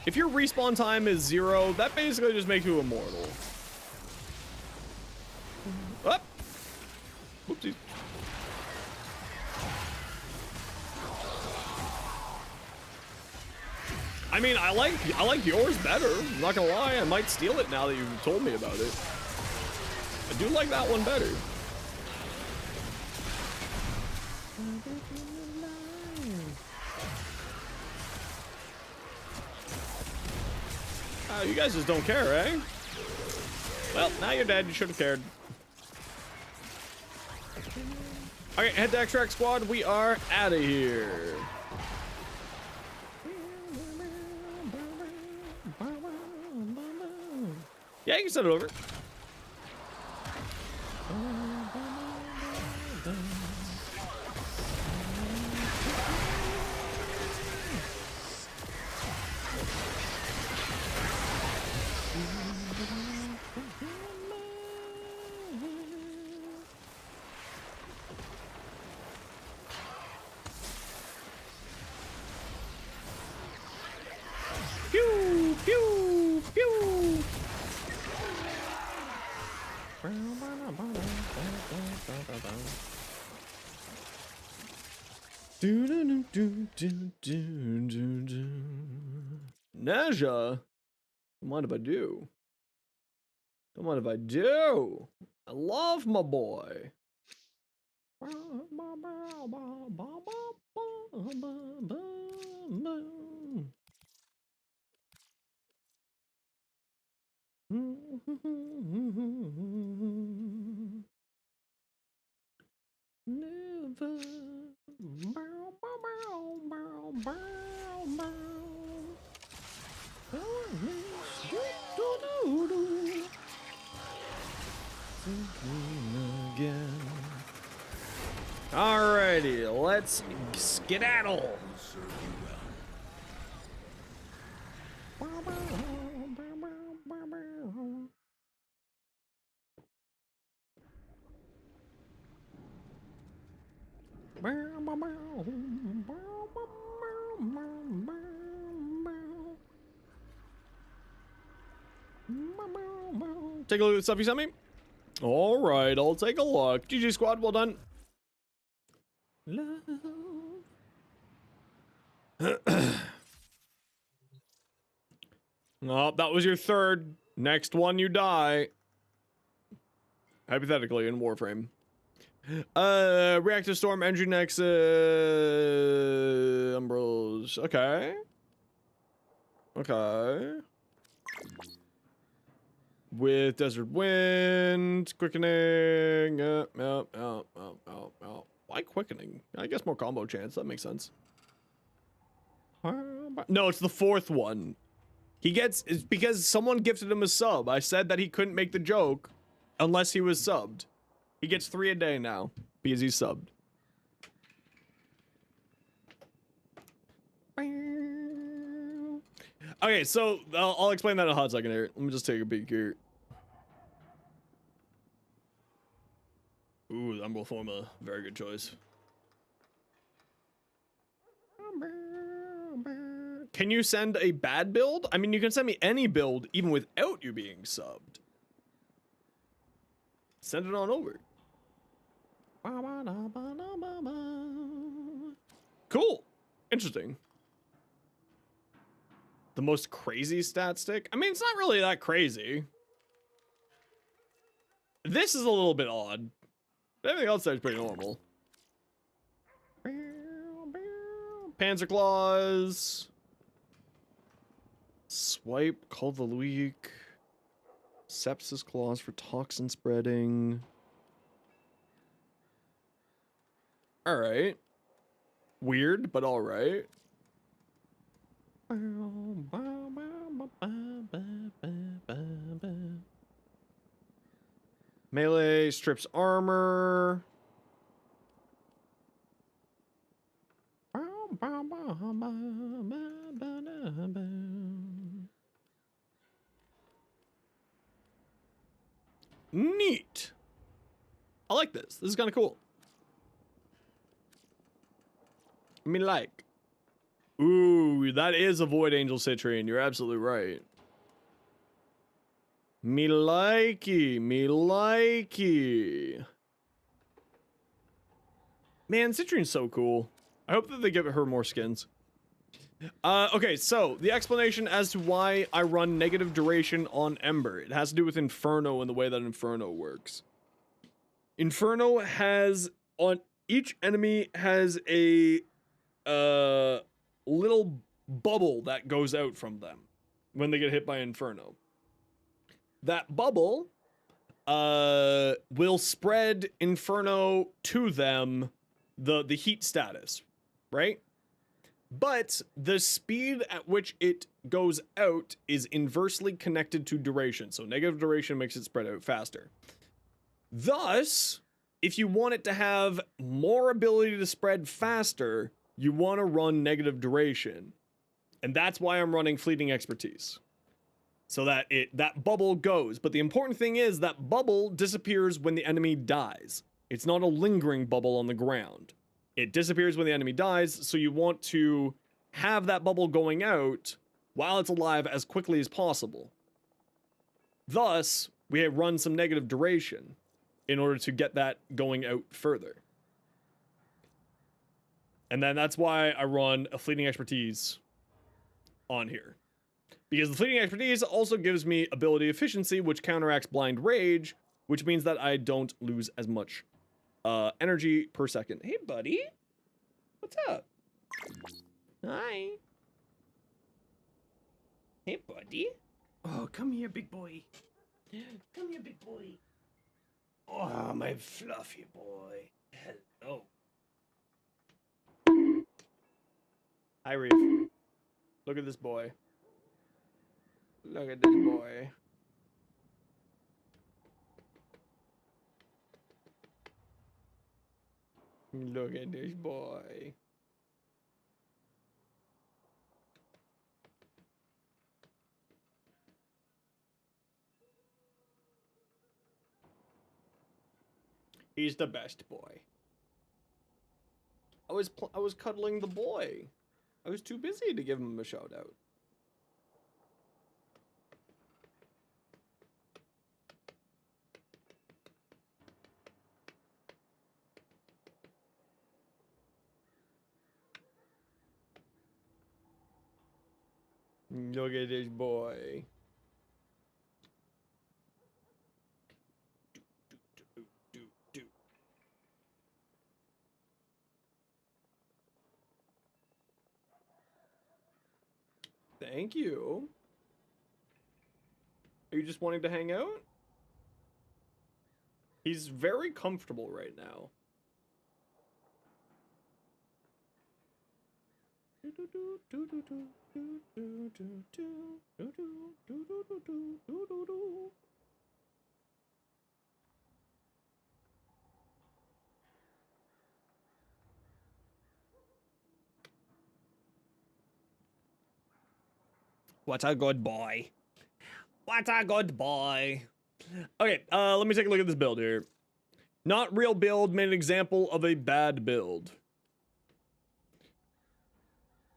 If your respawn time is 0, that basically just makes you immortal. Up. Whoopsies. I mean, I like yours better. I'm not gonna lie, I might steal it now that you've told me about it. I do like that one better. You guys just don't care, eh? Well, now you're dead. You should have cared. Okay, head to extract squad. We are out of here. Yeah, you can send it over. Pew, pew, pew. Naja, don't mind if I do. Don't mind if I do. I love my boy. Never. Alrighty, let's skedaddle. Take a look at the stuff you sent me. All right, I'll take a look. GG squad, well done. Oh, that was your third. Next one, you die. Hypothetically, in Warframe. Reactor Storm, Engine Nexus, Umbrellas. Okay. Okay. With Desert Wind, Quickening. Why Quickening? I guess more combo chance. That makes sense. No, it's the fourth one. He gets, it's because someone gifted him a sub. I said that he couldn't make the joke unless he was subbed. He gets 3 a day now because he's subbed. Okay, so I'll explain that in a hot second here. Let me just take a peek here. Ooh, the Umbral Forma, very good choice. Can you send a bad build? I mean, you can send me any build even without you being subbed. Send it on over. Cool. Interesting. The most crazy stat stick? I mean, it's not really that crazy. This is a little bit odd. Everything else is pretty normal. Panzer Claws. Swipe, Call the Weak. Sepsis Claws for toxin spreading. Alright. Weird, but alright. Melee strips armor. Neat. I like this. This is kind of cool. I mean, like. Ooh, that is a Void Angel Citrine. You're absolutely right. Me likey, me likey. Man, Citrine's so cool. I hope that they give her more skins. Okay, so the explanation as to why I run negative duration on Ember. It has to do with Inferno and the way that Inferno works. Inferno has, on each enemy has a little bubble that goes out from them when they get hit by Inferno. That bubble will spread Inferno to them, the heat status, right? But the speed at which it goes out is inversely connected to duration. So negative duration makes it spread out faster. Thus, if you want it to have more ability to spread faster, you want to run negative duration. And that's why I'm running Fleeting Expertise. So that that bubble goes. But the important thing is that bubble disappears when the enemy dies. It's not a lingering bubble on the ground. It disappears when the enemy dies, so you want to have that bubble going out while it's alive as quickly as possible. Thus, we have run some negative duration in order to get that going out further. And then that's why I run a Fleeting Expertise on here. Because the Fleeting Expertise also gives me ability efficiency, which counteracts Blind Rage, which means that I don't lose as much energy per second. Hey, buddy. What's up? Hi. Hey, buddy. Oh, come here, big boy. Come here, big boy. Oh, my fluffy boy. Hello. Hi, Reef. Look at this boy. Look at this boy. Look at this boy. He's the best boy. I was cuddling the boy. I was too busy to give him a shout out. Look at this boy. Thank you. Are you just wanting to hang out? He's very comfortable right now. What a good boy. What a good boy. Okay, let me take a look at this build here. Not real build made an example of a bad build.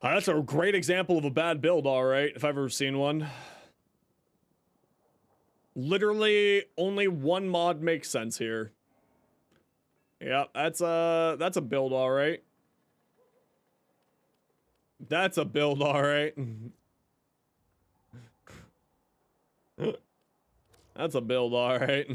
That's a great example of a bad build, alright, if I've ever seen one. Literally, only one mod makes sense here. Yeah, that's a build, alright. That's a build, alright. That's a build, alright.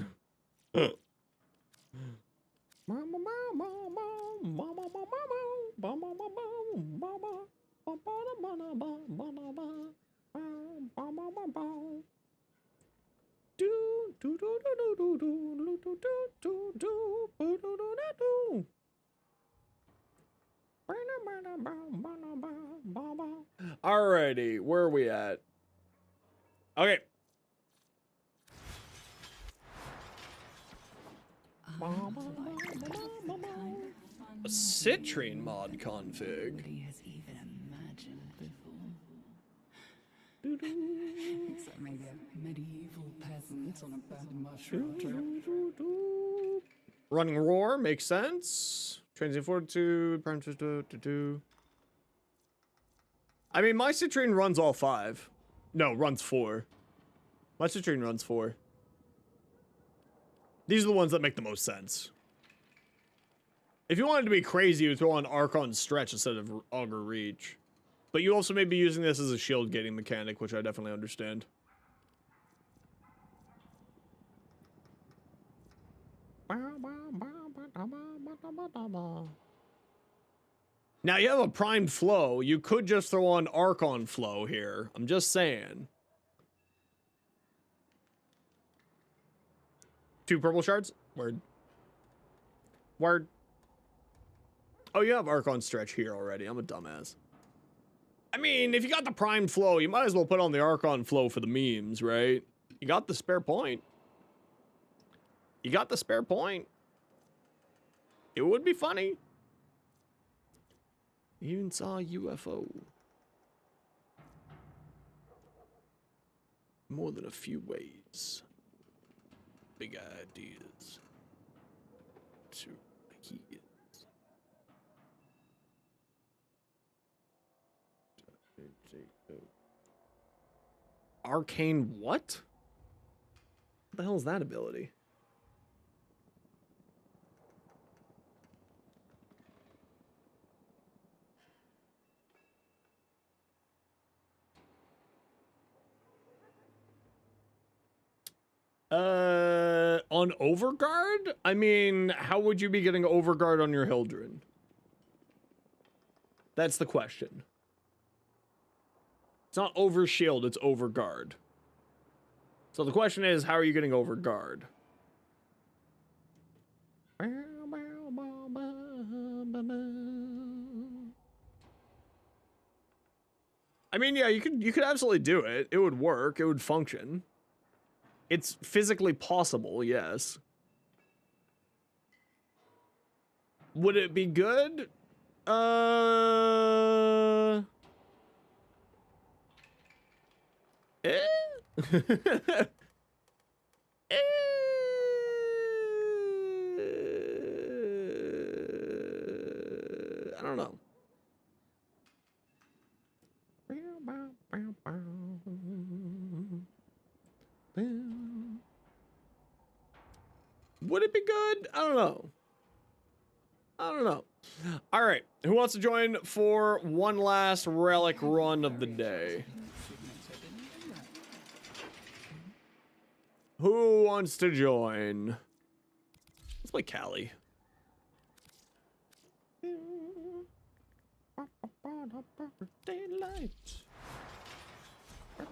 Alrighty, where are we at? Okay. A Citrine mod config. Nobody has even imagined before. Except maybe a medieval peasant on a bad mushroom trip. Running roar makes sense. Transient fortitude. I mean, my citrine runs all 5. No, runs 4. My citrine runs 4. These are the ones that make the most sense. If you wanted to be crazy, you would throw on Archon Stretch instead of Augur Reach. But you also may be using this as a shield gating mechanic, which I definitely understand. Now you have a primed flow. You could just throw on Archon Flow here. I'm just saying. 2 purple shards? Word. Word. Oh, you have Archon Stretch here already. I'm a dumbass. I mean, if you got the primed flow, you might as well put on the Archon Flow for the memes, right? You got the spare point. You got the spare point. It would be funny. You even saw a UFO. More than a few ways. Big ideas. To ideas. Arcane what? What the hell is that ability? On Overguard? I mean, how would you be getting Overguard on your Hildren? That's the question. It's not Overshield, it's Overguard. So the question is, how are you getting Overguard? I mean, yeah, you could absolutely do it. It would work. It would function. It's physically possible, yes. Would it be good? Eh? I don't know. Would it be good? I don't know. I don't know. All right. Who wants to join for one last relic run of the day? Who wants to join? Let's play Callie. Daylight. If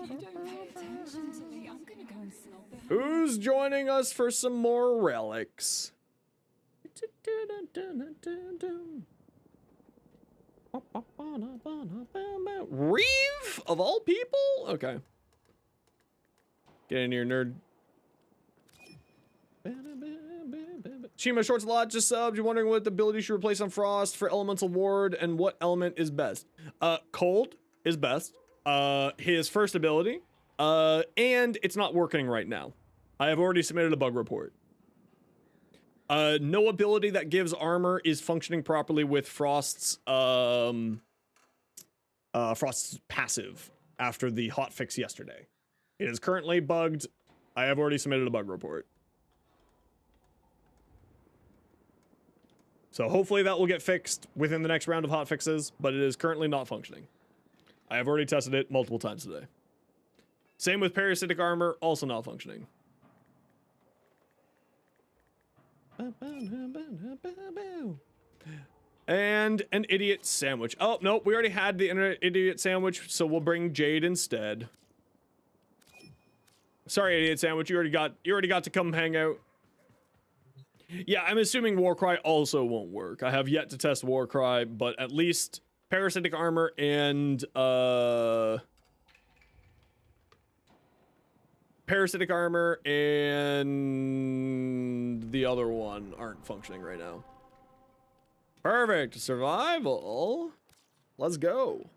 you don't pay attention to me, I'm gonna go and snog the Who's joining us for some more relics? Reeve of all people? Okay. Get in here, nerd. Chima Shorts a lot, just subbed. You're wondering what ability should replace on Frost for Elemental Ward and what element is best. Cold is best. His first ability. And it's not working right now. I have already submitted a bug report. No ability that gives armor is functioning properly with Frost's passive after the hotfix yesterday. It is currently bugged. I have already submitted a bug report. So hopefully that will get fixed within the next round of hotfixes, but it is currently not functioning. I have already tested it multiple times today. Same with parasitic armor, also not functioning. And an idiot sandwich. Oh, no, we already had the idiot sandwich, so we'll bring Jade instead. Sorry, idiot sandwich, you already got to come hang out. Yeah, I'm assuming Warcry also won't work. I have yet to test Warcry, but at least parasitic armor and parasitic armor and the other one aren't functioning right now. Perfect. Survival. Let's go.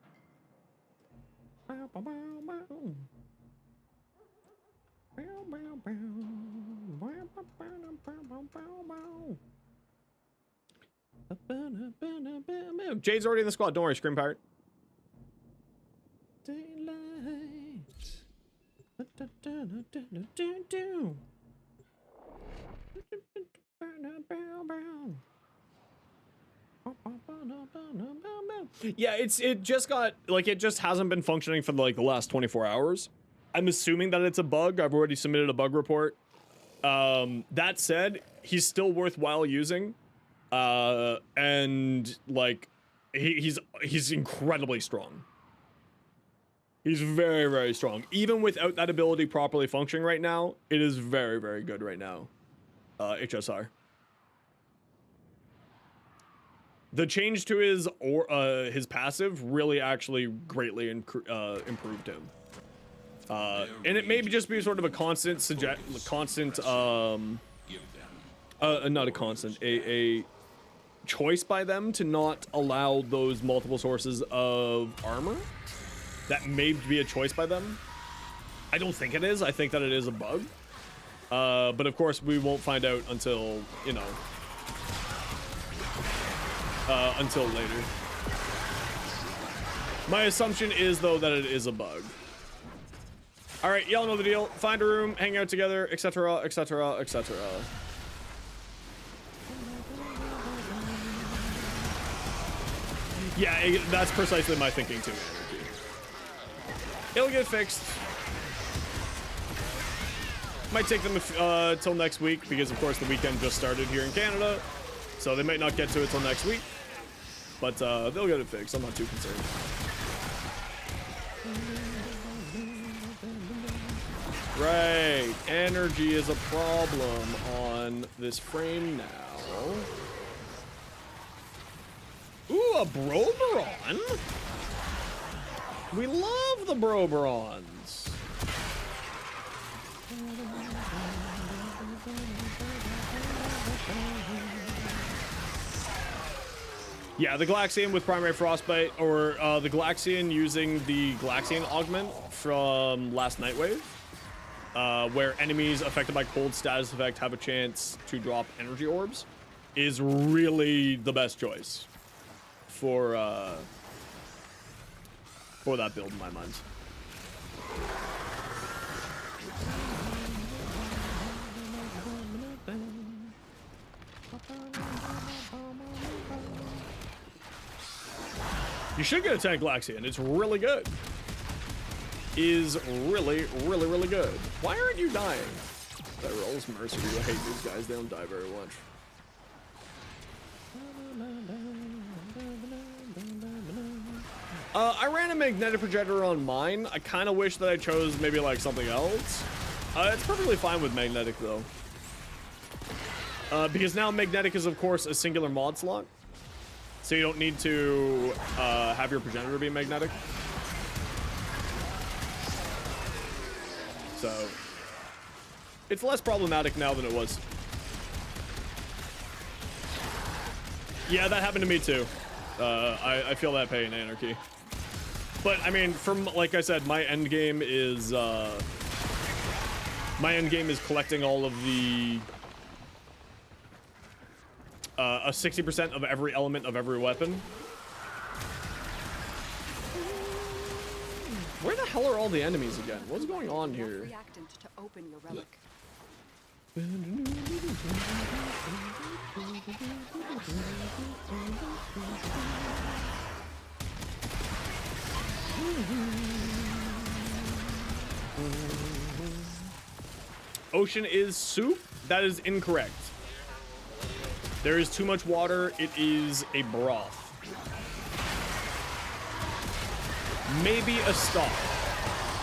Jade's already in the squad. Don't worry, Scream Pirate. Yeah, it just got like it just hasn't been functioning for like the last 24 hours. I'm assuming that it's a bug. I've already submitted a bug report. That said, he's still worthwhile using. And like he's incredibly strong. He's very, very strong. Even without that ability properly functioning right now, it is very, very good right now. HSR. The change to his passive really actually greatly improved him. And it may just be sort of a constant not a constant, a choice by them to not allow those multiple sources of armor. That may be a choice by them. I don't think it is. I think that it is a bug. But of course, we won't find out until, you know, until later. My assumption is, though, that it is a bug. All right, y'all know the deal. Find a room, hang out together, etc., etc., etc. Yeah, that's precisely my thinking too. It'll get fixed. Might take them till next week because, of course, the weekend just started here in Canada, so they might not get to it till next week. But they'll get it fixed. I'm not too concerned. Right, energy is a problem on this frame now. Ooh, a Broberon? We love the Broberons. Yeah, the Glaxian with primary frostbite, or the Glaxian using the Glaxian augment from last Nightwave, where enemies affected by cold status effect have a chance to drop energy orbs, is really the best choice for that build in my mind. You should get a tank Glaxian. It's really good. Is really, really, really good. Why aren't you dying? That rolls mercenary. I hate these guys. They don't die very much. I ran a magnetic projector on mine. I kind of wish that I chose maybe like something else. It's perfectly fine with magnetic though. Because now magnetic is of course a singular mod slot. So you don't need to have your progenitor be magnetic. So it's less problematic now than it was. Yeah, that happened to me too. I feel that pain, Anarchy. But I mean, from like I said, my end game is collecting all of the a 60% of every element of every weapon. Where the hell are all the enemies again? What's going on here? Reactant to open your relic. Ocean is soup? That is incorrect. There is too much water. It is a broth. Maybe a stock.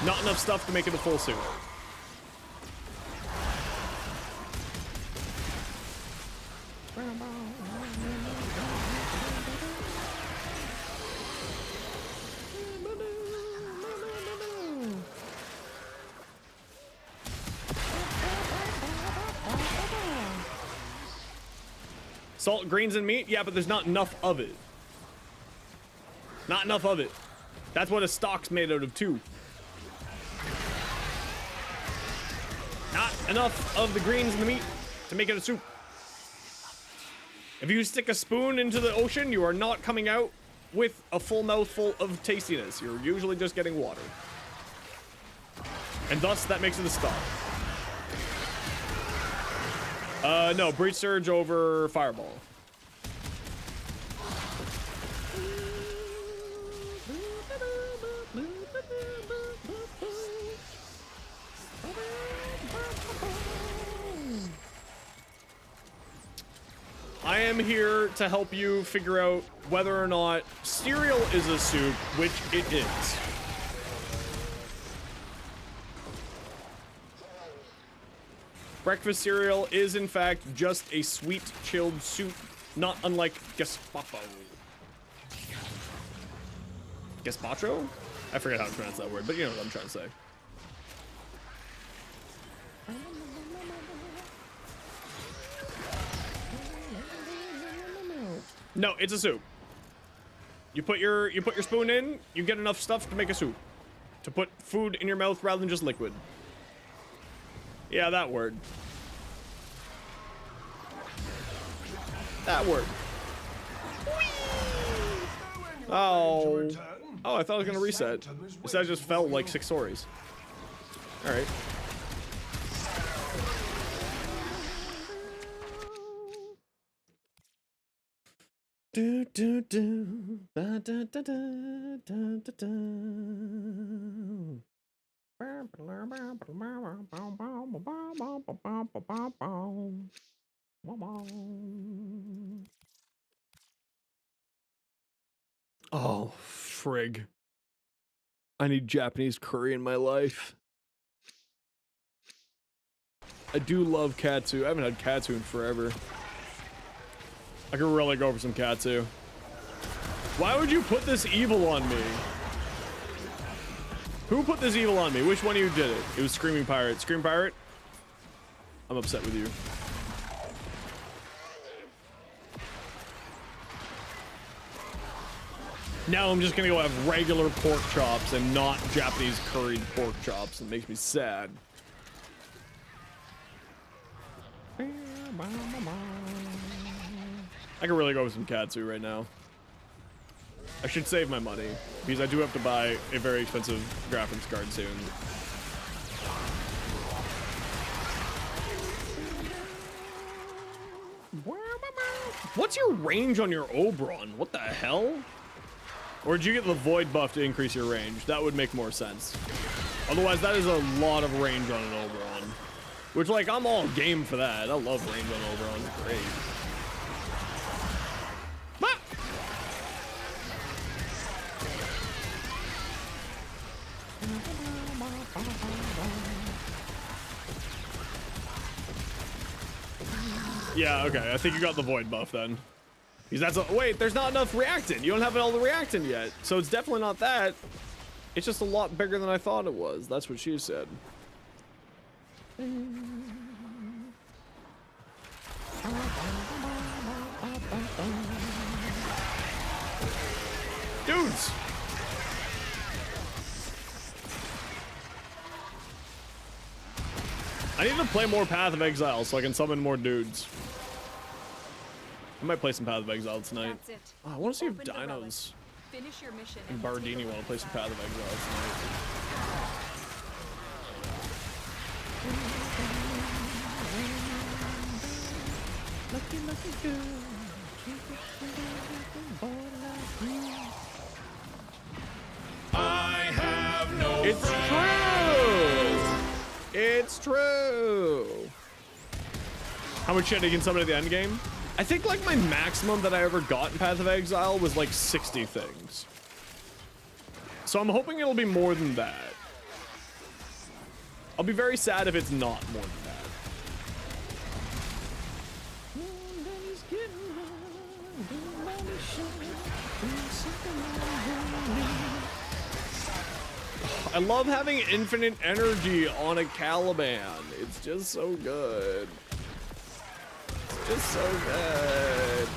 Not enough stuff to make it a full soup. Salt, greens, and meat? Yeah, but there's not enough of it. Not enough of it. That's what a stock's made out of, too. Not enough of the greens in the meat to make it a soup. If you stick a spoon into the ocean, you are not coming out with a full mouthful of tastiness. You're usually just getting water. And thus, that makes it a star. No, Breach Surge over Fireball. I am here to help you figure out whether or not cereal is a soup, which it is. Breakfast cereal is, in fact, just a sweet, chilled soup, not unlike gazpacho. Gazpacho? I forget how to pronounce that word, but you know what I'm trying to say. No, it's a soup. You put your spoon in, you get enough stuff to make a soup. To put food in your mouth rather than just liquid. Yeah, that word. That word. Oh. Oh, I thought I was gonna reset. Instead I just fell like 6 stories. Alright. Do do do da da da da da da da. Oh, frig. I need Japanese curry in my life. I do love katsu. I haven't had katsu in forever. I could really go for some katsu. Why would you put this evil on me? Who put this evil on me? Which one of you did it? It was Screaming Pirate. Scream Pirate? I'm upset with you. Now I'm just gonna go have regular pork chops and not Japanese curried pork chops. It makes me sad. I could really go with some katsu right now. I should save my money because I do have to buy a very expensive graphics card soon. What's your range on your Oberon? What the hell? Or did you get the void buff to increase your range? That would make more sense. Otherwise, that is a lot of range on an Oberon. Which, like, I'm all game for that. I love range on Oberon. Great. Ah! Yeah, okay. I think you got the void buff then. Because that's a, wait, there's not enough reactant. You don't have all the reactant yet. So it's definitely not that. It's just a lot bigger than I thought it was. That's what she said. Dudes! I need to play more Path of Exile so I can summon more dudes. I might play some Path of Exile tonight. Oh, I want to see if Dinos and Bardini want to play some Path of Exile tonight. I have no It's true! It's true! How much shit you can summon at the end game? I think like my maximum that I ever got in Path of Exile was like 60 things. So I'm hoping it'll be more than that. I'll be very sad if it's not more than that. I love having infinite energy on a Caliban. It's just so good. It's so good.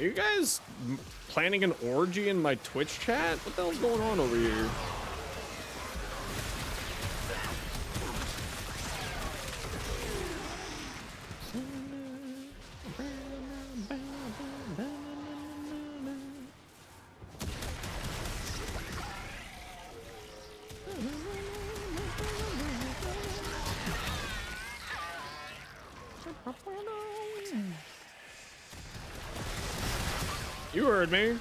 Are you guys planning an orgy in my Twitch chat? What the hell's going on over here? You heard me.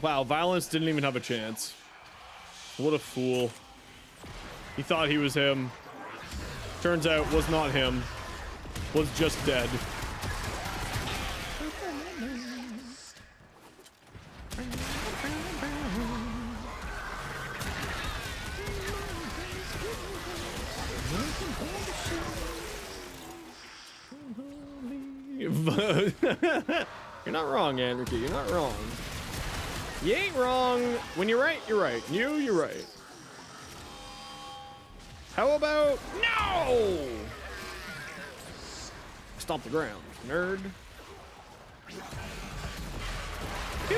Wow, Violence didn't even have a chance. What a fool. He thought he was him. Turns out was not him. Was just dead. You're not wrong, Anarchy. You're not wrong. You ain't wrong. When you're right, you're right. You're right. How about no? Stomp the ground, nerd. Pew.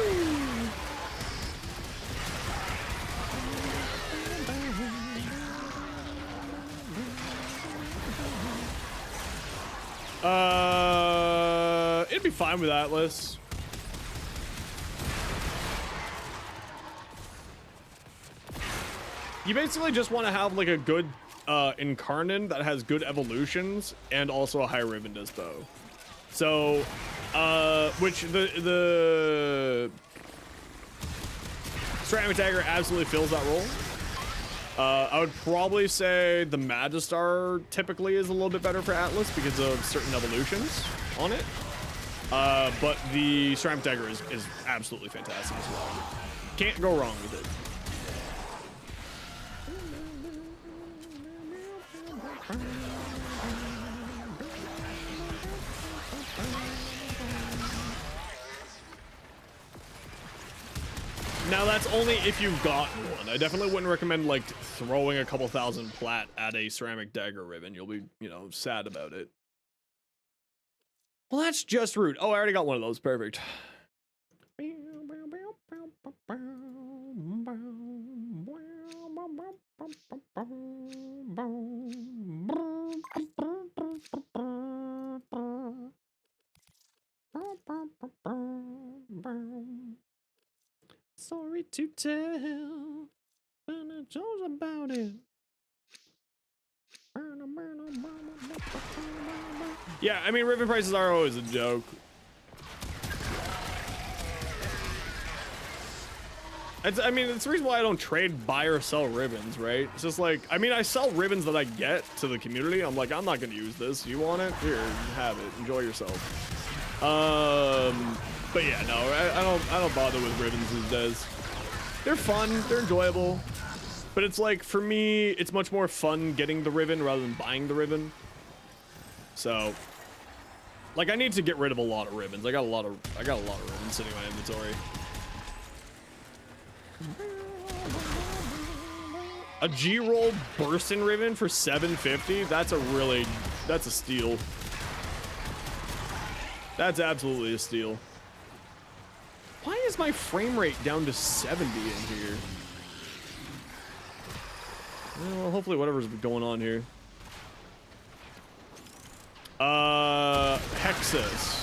It'd be fine with Atlas. You basically just want to have like a good Incarnon that has good evolutions and also a high ribbon dispo. So, which the Ceramic Dagger absolutely fills that role. I would probably say the Magistar typically is a little bit better for Atlas because of certain evolutions on it. But the Ceramic Dagger is absolutely fantastic as well. Can't go wrong with it. Now that's only if you've gotten one. I definitely wouldn't recommend like throwing a couple thousand plat at a Ceramic Dagger ribbon. You'll be, you know, sad about it. Well, that's just rude. Oh, I already got one of those. Perfect. Sorry to tell, but I told about it. Yeah, I mean, ribbon prices are always a joke. I mean, it's the reason why I don't trade buy or sell ribbons, right? It's just like, I mean, I sell ribbons that I get to the community. I'm like, I'm not gonna use this. You want it? Here, have it. Enjoy yourself. But yeah, no, I don't bother with ribbons these days. They're fun, they're enjoyable, but it's like, for me, it's much more fun getting the ribbon rather than buying the ribbon. So, like, I need to get rid of a lot of ribbons. I got a lot of ribbons sitting in my inventory. A G-roll bursting ribbon for $750? That's a steal. That's absolutely a steal. Why is my frame rate down to 70 in here? Well, hopefully whatever's going on here. Hexus.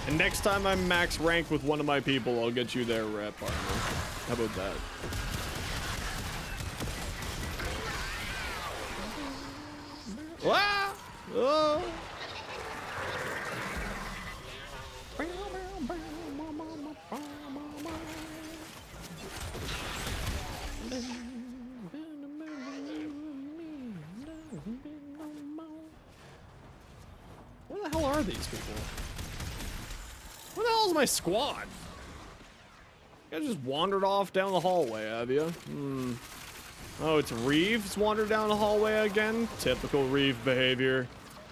And next time I'm max rank with one of my people, I'll get you their rep armor. How about that? Ah! Oh! Where the hell are these people? Where the hell is my squad? You guys just wandered off down the hallway, have you? Oh, it's Reeves wandered down the hallway again? Typical Reeve behavior.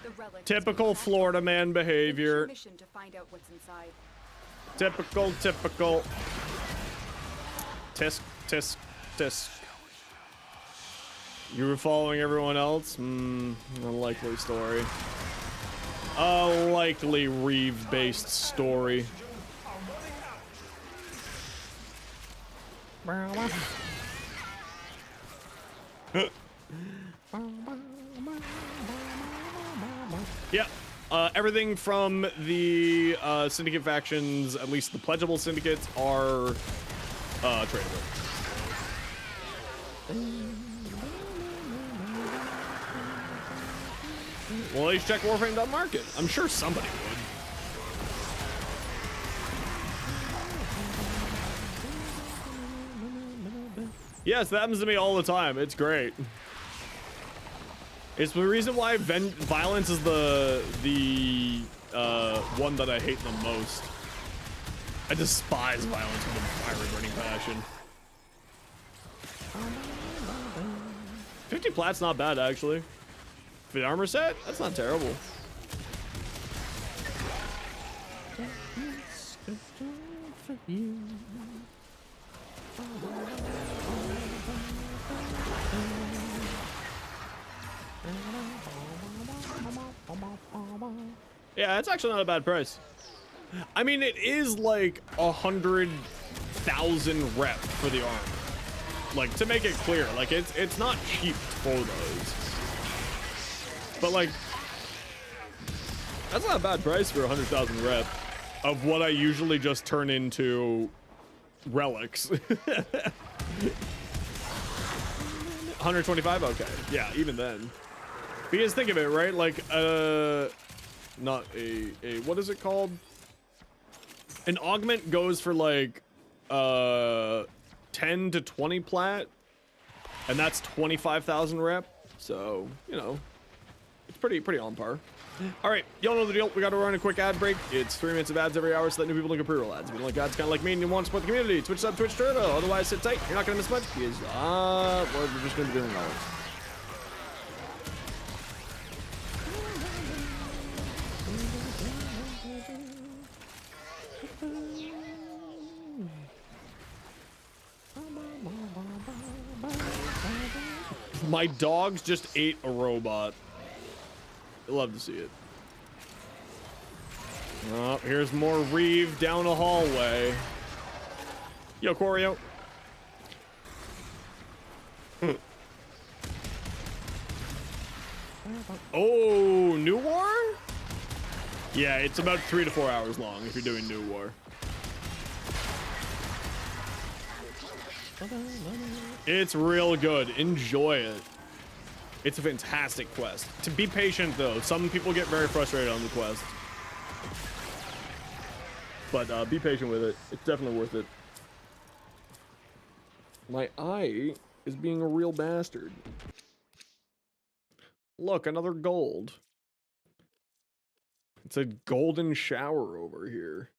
The relic is Typical tracked. Florida man Finish your behavior. mission to find out what's inside. Typical. Tisk, tisk, tisk. You were following everyone else? Unlikely story. A likely Reeve-based story. Yeah. Everything from the syndicate factions, at least the pledgeable syndicates, are tradable. Well, let's check Warframe.market. I'm sure somebody would. Yes, that happens to me all the time. It's great. It's the reason why violence is the one that I hate the most. I despise violence with a fiery burning passion. 50 plat's not bad, actually. For the armor set, that's not terrible. Yeah, it's actually not a bad price. I mean, it is like 100,000 rep for the armor. Like, to make it clear, like it's not cheap for those. But like, that's not a bad price for 100,000 rep of what I usually just turn into relics. 125, okay, yeah, even then. Because think of it, right? Like, not a what is it called? An augment goes for like 10 to 20 plat, and that's 25,000 rep. So, you know, it's pretty on par. All right, y'all know the deal. We got to run a quick ad break. It's 3 minutes of ads every hour so that new people can pre-roll ads. If you don't like ads, kind of like me, and you want to support the community, Twitch sub, Twitch turtle. Otherwise, sit tight. You're not gonna miss much because we're just gonna be doing all. My dogs just ate a robot. I love to see it. Oh, here's more Reeve down a hallway. Yo, Corio. Oh, New War? Yeah, it's about 3 to 4 hours long if you're doing New War. It's real good. Enjoy it. It's a fantastic quest. To be patient, though. Some people get very frustrated on the quest. But be patient with it. It's definitely worth it. My eye is being a real bastard. Look, another gold. It's a golden shower over here.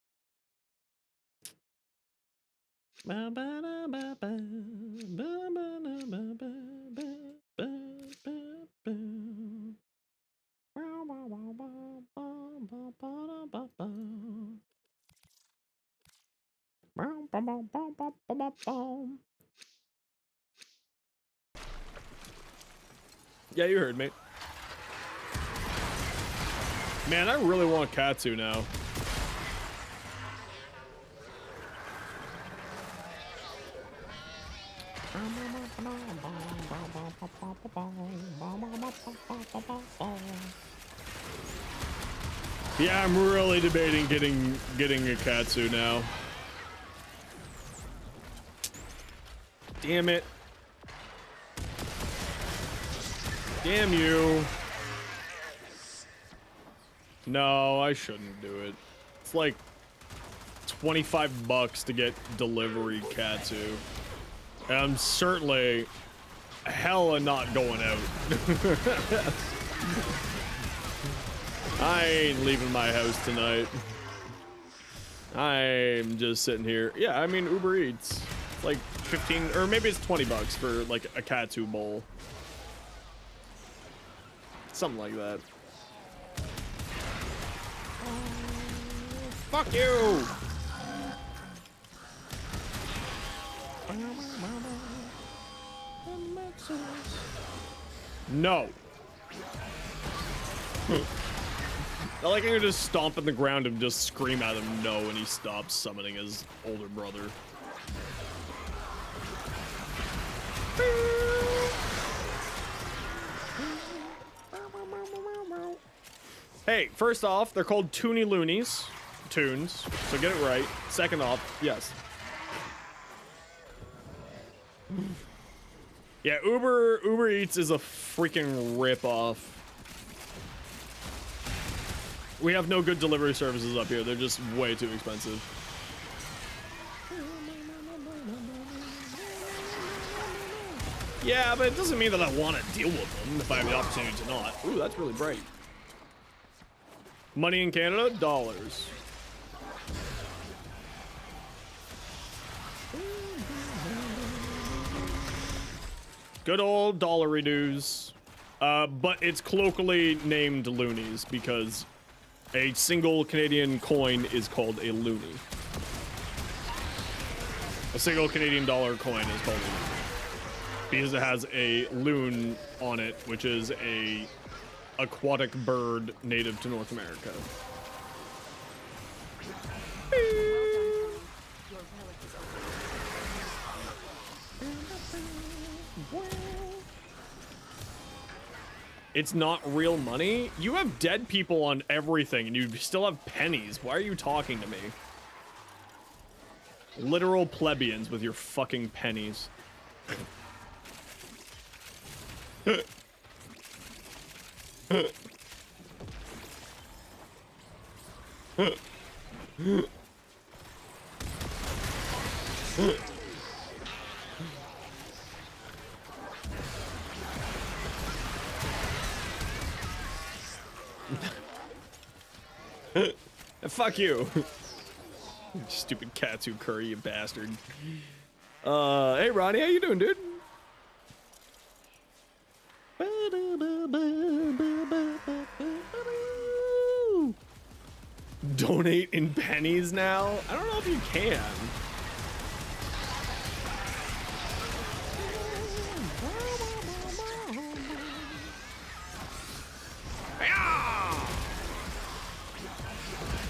Yeah, you heard me. Man, I really want Katsu now. Yeah, I'm really debating getting a Katsu now. Damn it. Damn you. No, I shouldn't do it. It's like 25 bucks to get delivery Katsu. And I'm certainly hella not going out. I ain't leaving my house tonight. I'm just sitting here. Yeah, I mean, Uber Eats. It's like 15, or maybe it's 20 bucks for like a Katsu bowl. Something like that. Fuck you! No. I like how you just stomp in the ground and just scream at him no when he stops summoning his older brother. Hey, first off, they're called Toony Loonies. Toons. So get it right. Second off, yes. Yeah, Uber Eats is a freaking ripoff. We have no good delivery services up here. They're just way too expensive. Yeah, but it doesn't mean that I want to deal with them if I have the opportunity to not. Ooh, that's really bright. Money in Canada? Dollars. Good old dollary dues. But it's colloquially named loonies because a single Canadian coin is called a loonie. A single Canadian dollar coin is called a loonie because it has a loon on it, which is a aquatic bird native to North America. It's not real money? You have dead people on everything and you still have pennies. Why are you talking to me? Literal plebeians with your fucking pennies. Fuck you. Stupid Katsu curry, you bastard. Hey Ronnie, how you doing, dude? Donate in pennies now? I don't know if you can.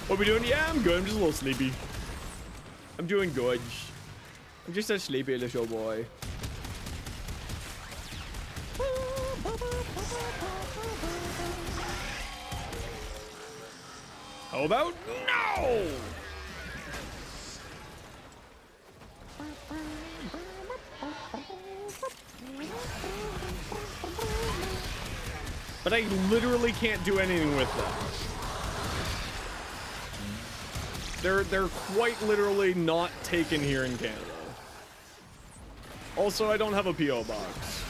What we doing? Yeah, I'm good. I'm just a little sleepy. I'm doing good. I'm just a sleepy little boy. How about no? But I literally can't do anything with them. They're quite literally not taken here in Canada. Also, I don't have a P.O. box.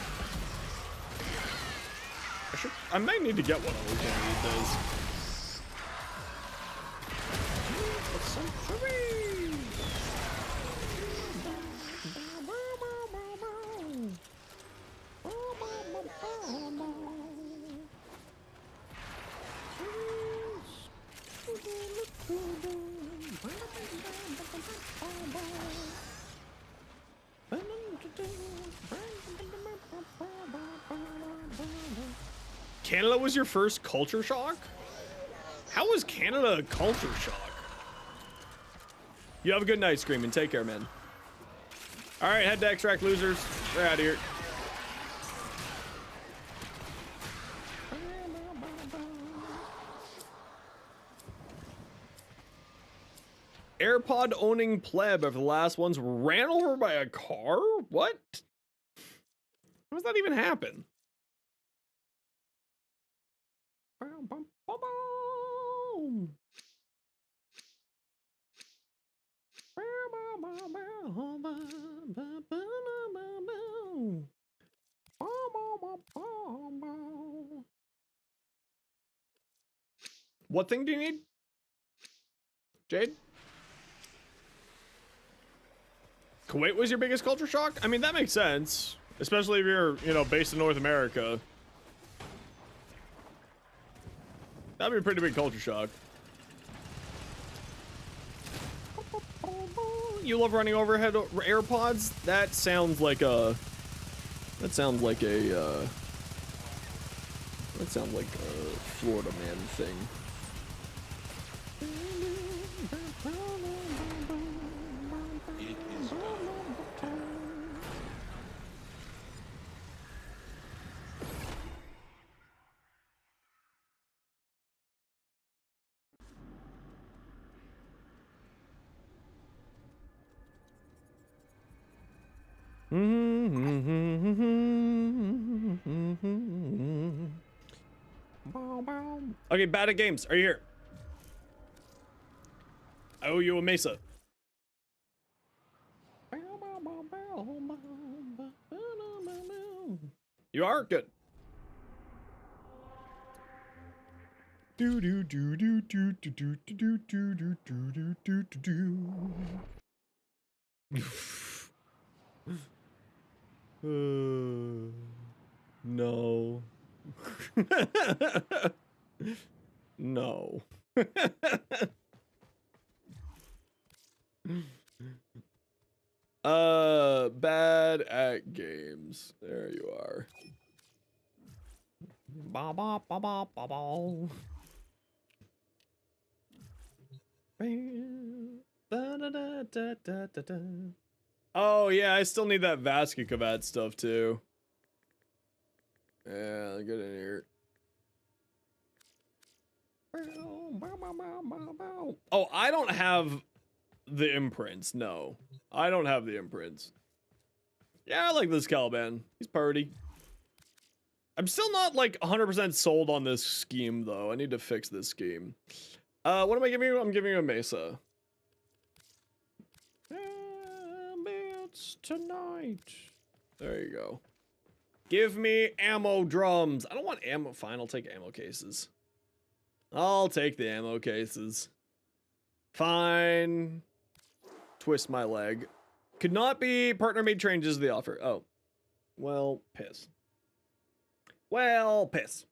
I might need to get one of those one of these days. Canada was your first culture shock? How was Canada a culture shock? You have a good night, Screaming. Take care, man. All right, head to extract losers. We're out of here. AirPod owning pleb after the last ones ran over by a car? What? How does that even happen? What thing do you need? Jade? Kuwait was your biggest culture shock? I mean, that makes sense. Especially if you're, you know, based in North America. That'd be a pretty big culture shock. You love running overhead AirPods? That sounds like a... That sounds like a Florida man thing. It is time to run. Okay, bad at games. Are you here? I owe you a mesa. You are? Good. Do do do do do do do do do do do do do do. No. No. Bad at games. There you are. Ba ba ba ba ba ba. Oh yeah, I still need that Vasquez stuff too. Yeah, get in here. Oh, I don't have the imprints. No, I don't have the imprints. Yeah, I like this Caliban. He's purty. I'm still not like 100% sold on this scheme though. I need to fix this scheme. What am I giving you? I'm giving you a Mesa. It's tonight. There you go. Give me ammo drums. I don't want ammo. Fine, I'll take ammo cases. I'll take the ammo cases. Fine. Twist my leg. Could not be partner made changes to the offer. Oh. Well, piss. Well, piss.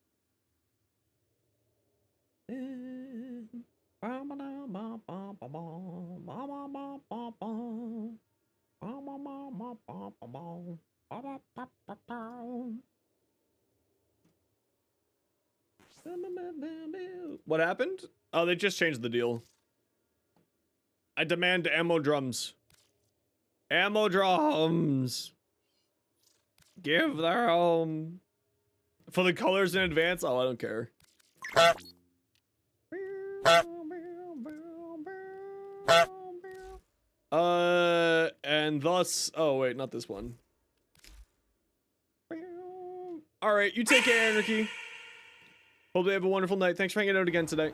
What happened? Oh, they just changed the deal. I demand ammo drums. Ammo drums. Give their home. For the colors in advance? Oh, I don't care. And thus... Oh, wait, not this one. Alright, you take care, Anarchy. Hope they have a wonderful night. Thanks for hanging out again today.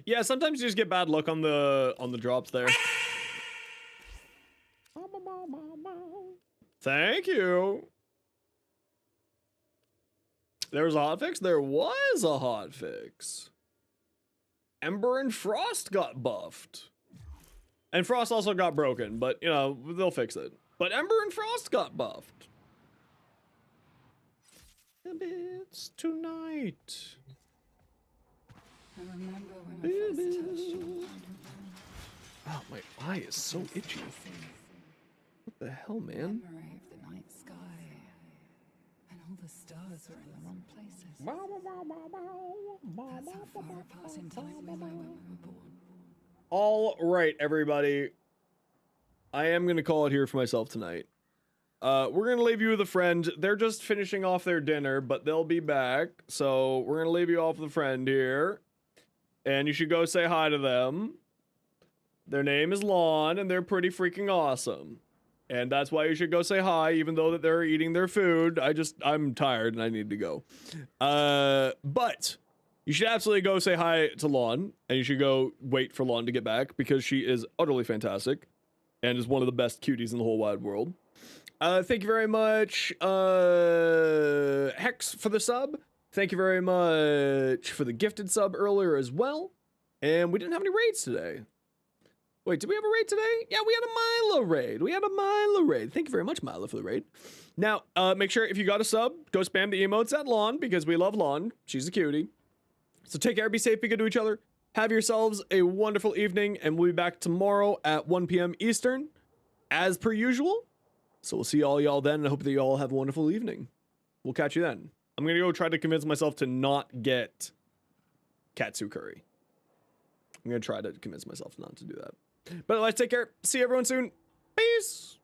Yeah, sometimes you just get bad luck on the drops there. Thank you. There was a hotfix? There was a hotfix. Ember and Frost got buffed. And Frost also got broken, but, you know, they'll fix it. But Ember and Frost got buffed. It's tonight. I remember when I first touched your Oh, my eye is so itchy. What the hell, man? memory of the night sky. And all the stars were in the wrong places. That's how far apart in time we were when we were born. All right, everybody. I am going to call it here for myself tonight. We're going to leave you with a friend. They're just finishing off their dinner, but they'll be back. So we're going to leave you off with a friend here. And you should go say hi to them. Their name is Lon, and they're pretty freaking awesome. And that's why you should go say hi, even though that they're eating their food. I'm tired and I need to go. But you should absolutely go say hi to Lon, and you should go wait for Lon to get back, because she is utterly fantastic and is one of the best cuties in the whole wide world. Thank you very much, Hex, for the sub. Thank you very much for the gifted sub earlier as well. And we didn't have any raids today. Wait, did we have a raid today? Yeah, we had a Milo raid. Thank you very much, Milo, for the raid. Now, make sure if you got a sub, go spam the emotes at Lawn because we love Lawn. She's a cutie. So take care, be safe, be good to each other. Have yourselves a wonderful evening, and we'll be back tomorrow at 1 p.m. Eastern, as per usual. So we'll see all y'all then, and I hope that you all have a wonderful evening. We'll catch you then. I'm gonna go try to convince myself to not get katsu curry. I'm gonna try to convince myself not to do that. But otherwise, take care. See everyone soon. Peace.